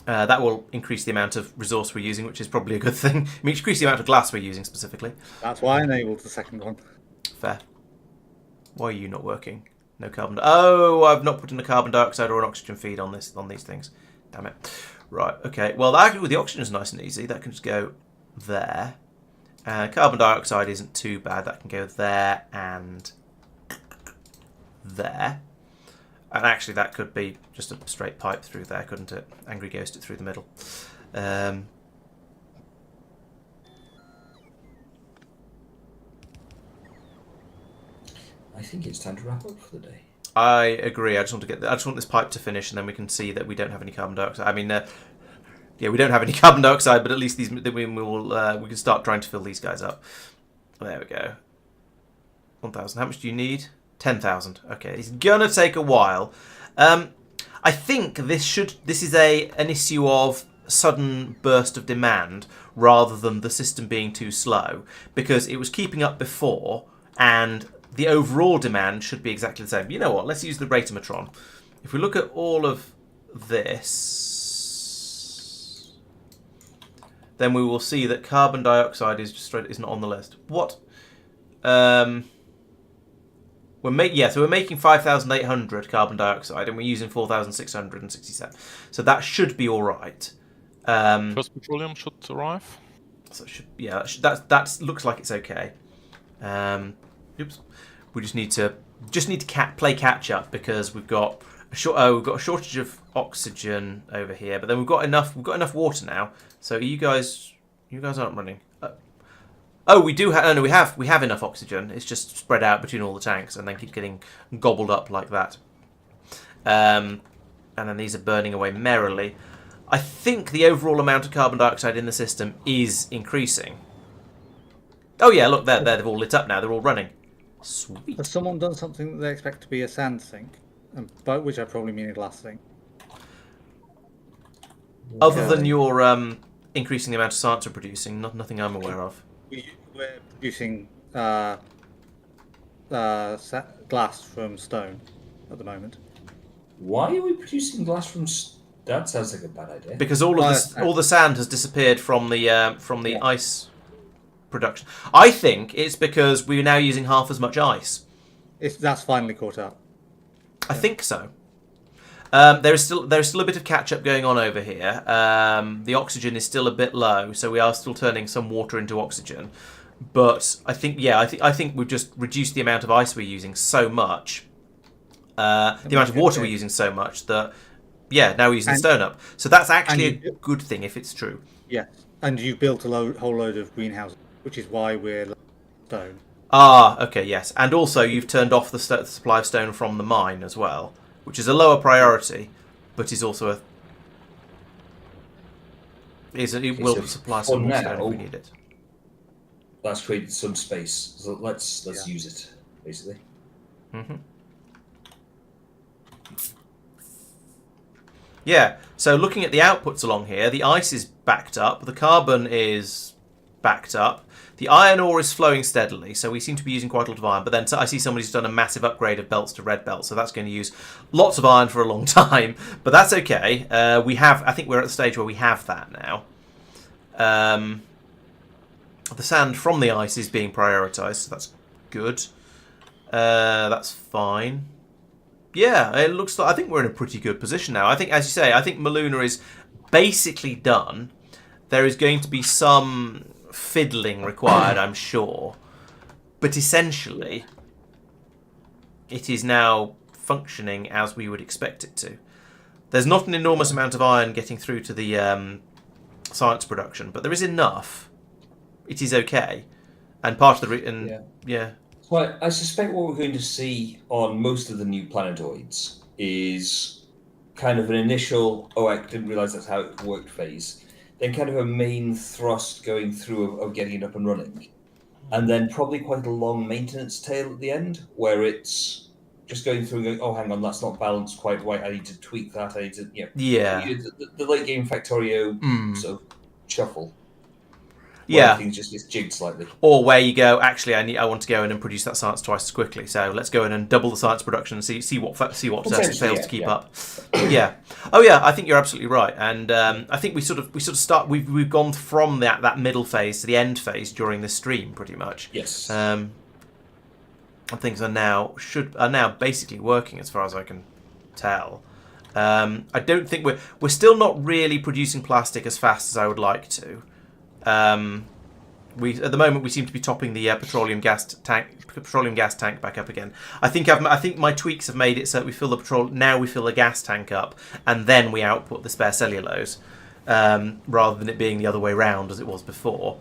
That will increase the amount of resource we're using, which is probably a good thing. I mean, increase the amount of glass we're using specifically. That's why I enabled the second one. Fair. Why are you not working? No carbon. Oh, I've not put in a carbon dioxide or an oxygen feed on these things. Damn it. Right. Okay. Well, actually, the oxygen is nice and easy. That can just go there. Carbon dioxide isn't too bad. That can go there and there. And actually, that could be just a straight pipe through there, couldn't it? Angry Ghost it through the middle. I think it's time to wrap up for the day. I agree. I just want this pipe to finish, and then we can see that we don't have any carbon dioxide. I mean, yeah, we don't have any carbon dioxide, but at least we can start trying to fill these guys up. There we go. 1,000. How much do you need? 10,000. Okay, it's gonna take a while. I think this is an issue of sudden burst of demand rather than the system being too slow, because it was keeping up before and the overall demand should be exactly the same. You know what? Let's use the Ratomatron. If we look at all of this, then we will see that carbon dioxide is not on the list. What? So we're making 5,800 carbon dioxide, and we're using 4,667. So that should be all right. First petroleum should arrive. So it should, that looks like it's okay. Oops. We just need to play catch up because we've got a shortage of oxygen over here, but then we've got enough water now. So you guys aren't running. We do have. No, we have enough oxygen. It's just spread out between all the tanks and then keep getting gobbled up like that. And then these are burning away merrily. I think the overall amount of carbon dioxide in the system is increasing. Oh yeah, look, they've all lit up now. They're all running. Sweet. Has someone done something that they expect to be a sand sink? By which I probably mean a glass sink. Other than your increasing the amount of science we're producing, nothing I'm aware of. We're producing glass from stone at the moment. Why are we producing glass from That sounds like a bad idea. Because all the sand has disappeared from the ice production. I think it's because we're now using half as much ice. That's finally caught up. I think so. There's still a bit of catch up going on over here. The oxygen is still a bit low, so we are still turning some water into oxygen. But I think we've just reduced the amount of ice we're using so much, the amount of water we're using so much that now we're using stone up. So that's actually a good thing if it's true. Yeah, and you've built a whole load of greenhouses, which is why we're stone. Ah, okay, yes, and also you've turned off the supply of stone from the mine as well, which is a lower priority, but is also it will supply some more stone if we need it. That's created some space, so let's use it basically. Mm-hmm. Yeah, so looking at the outputs along here, the ice is backed up, the carbon is backed up, the iron ore is flowing steadily, so we seem to be using quite a lot of iron, but then I see somebody's done a massive upgrade of belts to red belts, so that's going to use lots of iron for a long time, but that's okay. I think we're at the stage where we have that now. The sand from the ice is being prioritised, so that's good. That's fine. Yeah, it looks like I think we're in a pretty good position now. I think, as you say, I think Muluna is basically done. There is going to be some fiddling required, I'm sure. But essentially, it is now functioning as we would expect it to. There's not an enormous amount of iron getting through to the science production, but there is enough. It is okay. And part of the... Well, I suspect what we're going to see on most of the new planetoids is kind of an initial, I didn't realise that's how it worked phase, then kind of a main thrust going through of getting it up and running, and then probably quite a long maintenance tail at the end, where it's just going through and going, oh, hang on, that's not balanced quite right, I need to tweak that, I need to, the late game Factorio sort of shuffle. Yeah, things just gets jigged slightly. Or where you go, actually, I want to go in and produce that science twice as quickly. So let's go in and double the science production and see what fails to keep up. Yeah. Oh yeah, I think you're absolutely right. And I think we sort of start. We've gone from that middle phase to the end phase during this stream, pretty much. Yes. And things are now basically working as far as I can tell. I don't think we're still not really producing plastic as fast as I would like to. At the moment we seem to be topping the petroleum gas tank back up again. I think my tweaks have made it so that we fill the gas tank up and then we output the spare cellulose, rather than it being the other way round as it was before.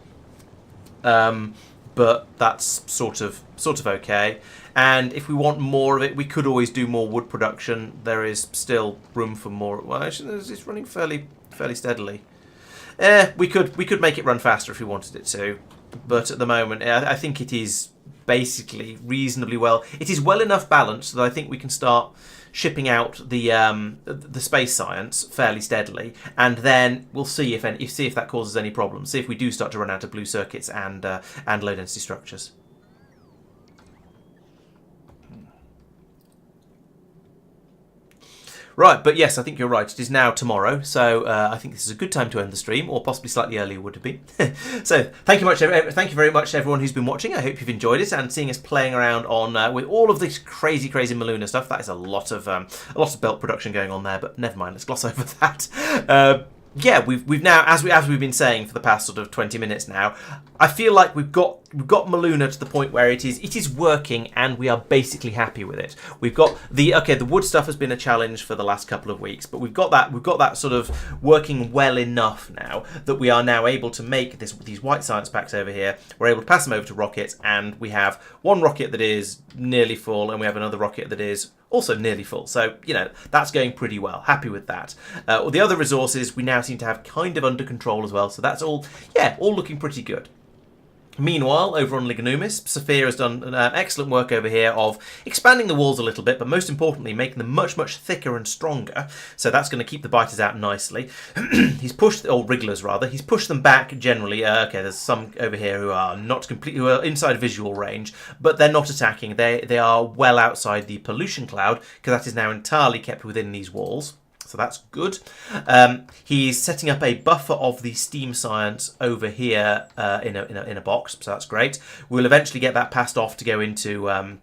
But that's sort of okay. And if we want more of it, we could always do more wood production. There is still room for more. Well, actually, it's running fairly steadily. We could make it run faster if we wanted it to, but at the moment I think it is basically reasonably well. It is well enough balanced that I think we can start shipping out the space science fairly steadily, and then we'll see if that causes any problems. See if we do start to run out of blue circuits and low density structures. Right, but yes, I think you're right. It is now tomorrow, so I think this is a good time to end the stream, or possibly slightly earlier would have been. So thank you very much to everyone who's been watching. I hope you've enjoyed it and seeing us playing around on with all of this crazy Muluna stuff. That is a lot of belt production going on there, but never mind. Let's gloss over that. We've now, as we've been saying for the past sort of 20 minutes now, I feel like we've got Muluna to the point where it is working, and we are basically happy with it. We've got the wood stuff has been a challenge for the last couple of weeks, but we've got that sort of working well enough now that we are now able to make these white science packs over here. We're able to pass them over to rockets, and we have one rocket that is nearly full, and we have another rocket that is also nearly full. So, that's going pretty well. Happy with that. The other resources we now seem to have kind of under control as well. So that's all looking pretty good. Meanwhile, over on Lignumis, Safir has done excellent work over here of expanding the walls a little bit, but most importantly, making them much, much thicker and stronger. So that's going to keep the biters out nicely. He's pushed, or wrigglers rather, he's pushed them back generally. There's some over here who are who are inside visual range, but they're not attacking. They are well outside the pollution cloud, because that is now entirely kept within these walls. So that's good. He's setting up a buffer of the steam science over here in a box, so that's great. We'll eventually get that passed off to go into a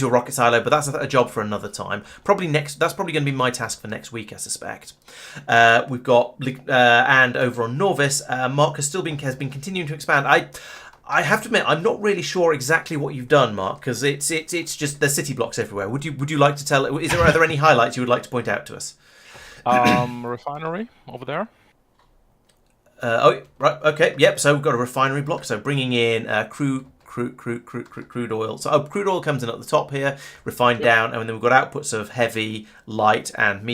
rocket silo, but that's a job for another time. That's probably going to be my task for next week, I suspect. We've got and over on Nauvis, Marc has been continuing to expand. I have to admit, I'm not really sure exactly what you've done, Marc, because it's just there's city blocks everywhere. Would you like to tell? Are there any highlights you would like to point out to us? Refinery over there. Right. Okay. Yep. So we've got a refinery block. So bringing in crude oil. So crude oil comes in at the top here, refined down, and then we've got outputs of heavy, light, and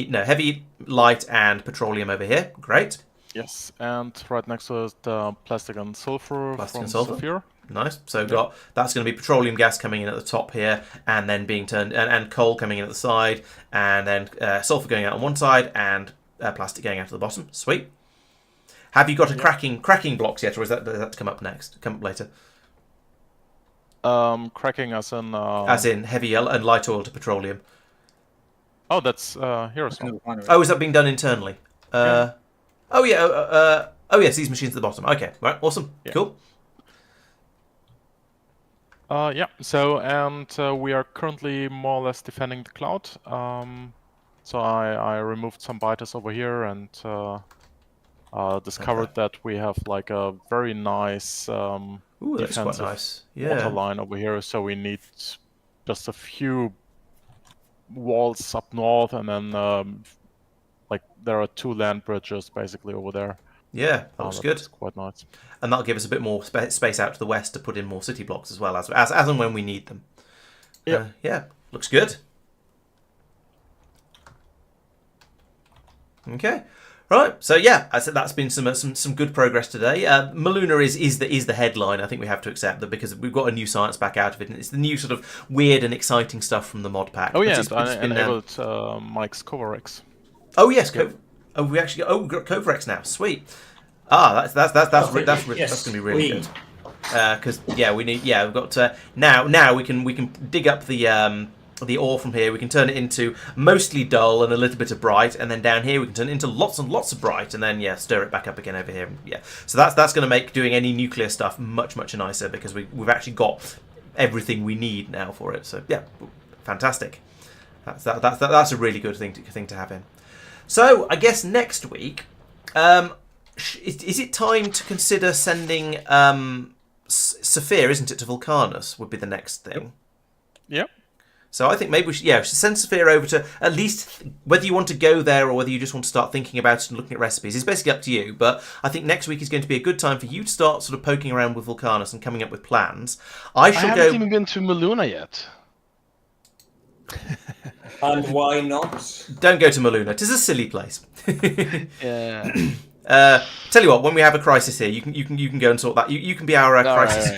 petroleum over here. Great. Yes, and right next to it, plastic and sulfur from Safir. Nice. So that's going to be petroleum gas coming in at the top here, and then being turned, and coal coming in at the side, and then sulfur going out on one side, and plastic going out to the bottom. Sweet. Have you got a cracking blocks yet, or does that come up next? Come up later. Cracking as in heavy and light oil to petroleum. Oh, that's here as well. Oh, is that being done internally? Oh yes, these machines at the bottom. Okay, right, awesome, cool. So we are currently more or less defending the cloud. So I removed some biters over here and discovered that we have like a very nice defensive water line over here. So we need just a few walls up north, and then like there are 2 land bridges basically over there. Yeah, that looks good. Quite nice. And that'll give us a bit more space out to the west to put in more city blocks as well, as and when we need them. Yeah, looks good. Okay, right. So yeah, I said that's been some good progress today. Muluna is the headline. I think we have to accept that because we've got a new science pack out of it, and it's the new sort of weird and exciting stuff from the mod pack. Oh yeah, I enabled Mike's Covarex. Oh yes, we actually we've got Covarex now. Sweet. That's going to be really good. Because we need we've got now we can dig up the ore from here. We can turn it into mostly dull and a little bit of bright, and then down here we can turn it into lots and lots of bright, and then stir it back up again over here. So that's going to make doing any nuclear stuff much nicer because we've actually got everything we need now for it. So fantastic. That's a really good thing to have in. So I guess next week, is it time to consider sending Safir, isn't it, to Vulcanus? Would be the next thing. Yep. So I think maybe we should send Safir over to at least, whether you want to go there or whether you just want to start thinking about it and looking at recipes. It's basically up to you. But I think next week is going to be a good time for you to start sort of poking around with Vulcanus and coming up with plans. I haven't even been to Muluna yet. And why not? Don't go to Muluna. It is a silly place. Yeah. Tell you what, when we have a crisis here, you can go and sort that. You can be our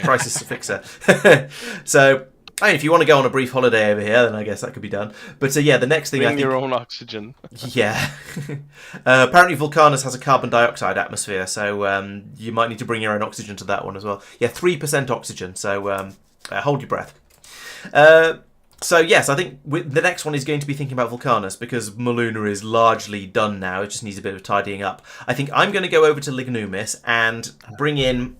crisis fixer. So, if you want to go on a brief holiday over here, then I guess that could be done. But the next thing Bring your own oxygen. Yeah. Apparently, Vulcanus has a carbon dioxide atmosphere, so you might need to bring your own oxygen to that one as well. 3% oxygen. So hold your breath. So yes, I think the next one is going to be thinking about Vulcanus because Muluna is largely done now. It just needs a bit of tidying up. I think I'm going to go over to Lignumis and bring in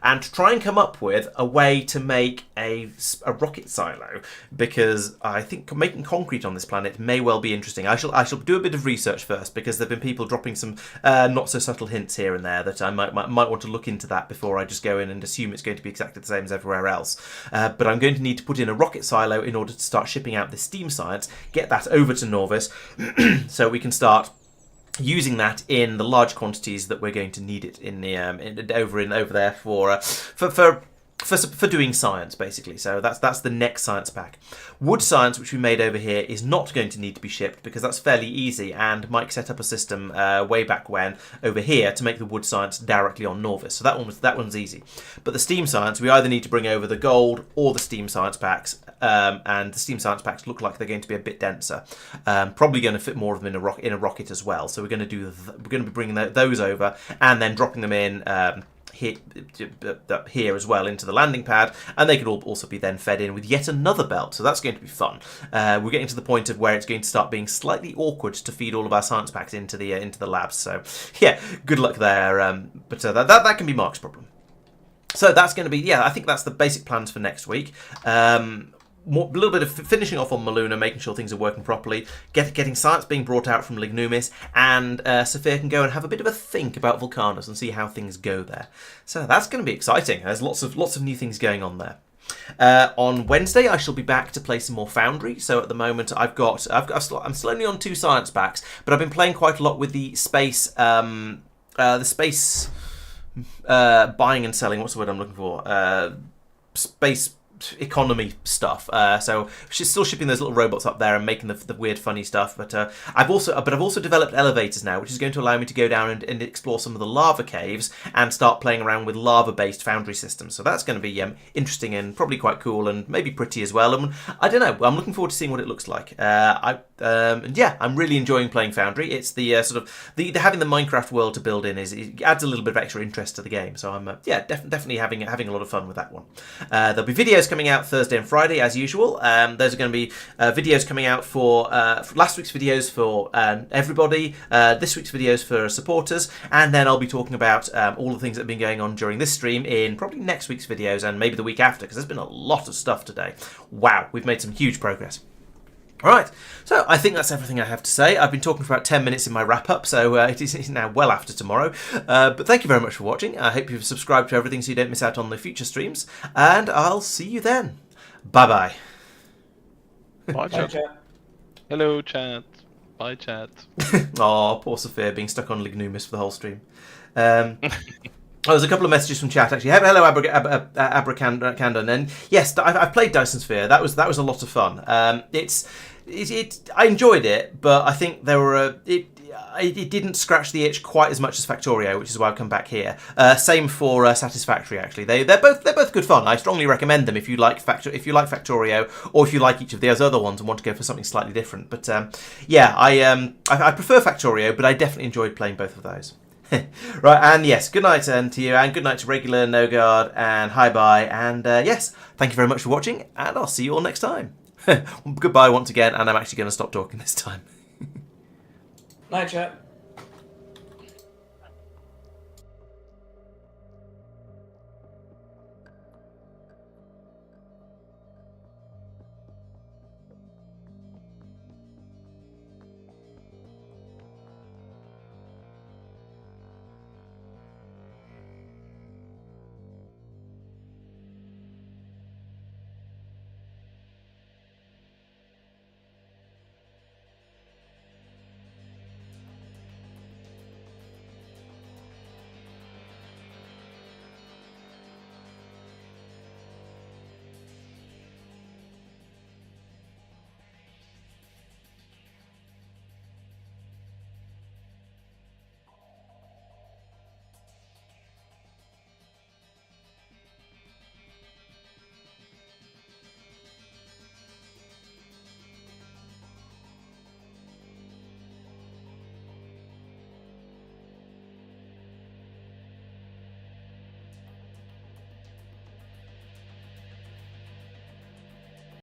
and try and come up with a way to make a rocket silo because I think making concrete on this planet may well be interesting. I shall do a bit of research first because there have been people dropping some not so subtle hints here and there that I might want to look into that before I just go in and assume it's going to be exactly the same as everywhere else. But I'm going to need to put in a rocket silo in order to start shipping out the steam science, get that over to Nauvis so we can start using that in the large quantities that we're going to need it in the over there for doing science basically. So that's the next science pack. Wood science, which we made over here, is not going to need to be shipped because that's fairly easy, and Mike set up a system way back when over here to make the wood science directly on Nauvis. So that one's easy. But the steam science, we either need to bring over the gold or the steam science packs, and the steam science packs look like they're going to be a bit denser. Probably going to fit more of them in a rocket as well. So we're going to be bringing those over and then dropping them in here as well into the landing pad, and they could also be then fed in with yet another belt. So that's going to be fun. We're getting to the point of where it's going to start being slightly awkward to feed all of our science packs into the labs. So yeah, good luck there. But that can be Marc's problem. So that's going to be, I think that's the basic plans for next week. A little bit of finishing off on Muluna, making sure things are working properly, getting science being brought out from Lignumis, and Safir can go and have a bit of a think about Vulcanus and see how things go there. So that's going to be exciting. There's lots of new things going on there. On Wednesday, I shall be back to play some more Foundry. So at the moment, I'm still only on 2 science packs, but I've been playing quite a lot with the space buying and selling. What's the word I'm looking for? Space economy stuff. So she's still shipping those little robots up there and making the weird funny stuff, but I've also developed elevators now, which is going to allow me to go down and explore some of the lava caves and start playing around with lava based foundry systems. So that's going to be interesting and probably quite cool and maybe pretty as well, and I don't know, I'm looking forward to seeing what it looks like. I'm really enjoying playing Foundry. It's the sort of the having the Minecraft world to build in it adds a little bit of extra interest to the game. So I'm definitely having a lot of fun with that one. There'll be videos coming out Thursday and Friday as usual. Those are going to be videos coming out for last week's videos for everybody, this week's videos for supporters, and then I'll be talking about all the things that have been going on during this stream in probably next week's videos and maybe the week after, because there's been a lot of stuff today. Wow, we've made some huge progress. Alright, so I think that's everything I have to say. I've been talking for about 10 minutes in my wrap-up, so it is now well after tomorrow. But thank you very much for watching. I hope you've subscribed to everything so you don't miss out on the future streams. And I'll see you then. Bye-bye. Bye, chat. Hello, chat. Bye, chat. Aw, poor Safir being stuck on Lignumis for the whole stream. There's a couple of messages from chat actually. Hello, Abracandon, and yes, I've played Dyson Sphere. That was a lot of fun. I enjoyed it, but I think there were it didn't scratch the itch quite as much as Factorio, which is why I've come back here. Same for Satisfactory actually. They're both good fun. I strongly recommend them if you like Factorio, or if you like each of those other ones and want to go for something slightly different. But I prefer Factorio, but I definitely enjoyed playing both of those. Right, and yes, good night to you, and good night to Regular, No Guard, and Hi Bye, and yes, thank you very much for watching, and I'll see you all next time. Goodbye once again, and I'm actually going to stop talking this time. Night, chat.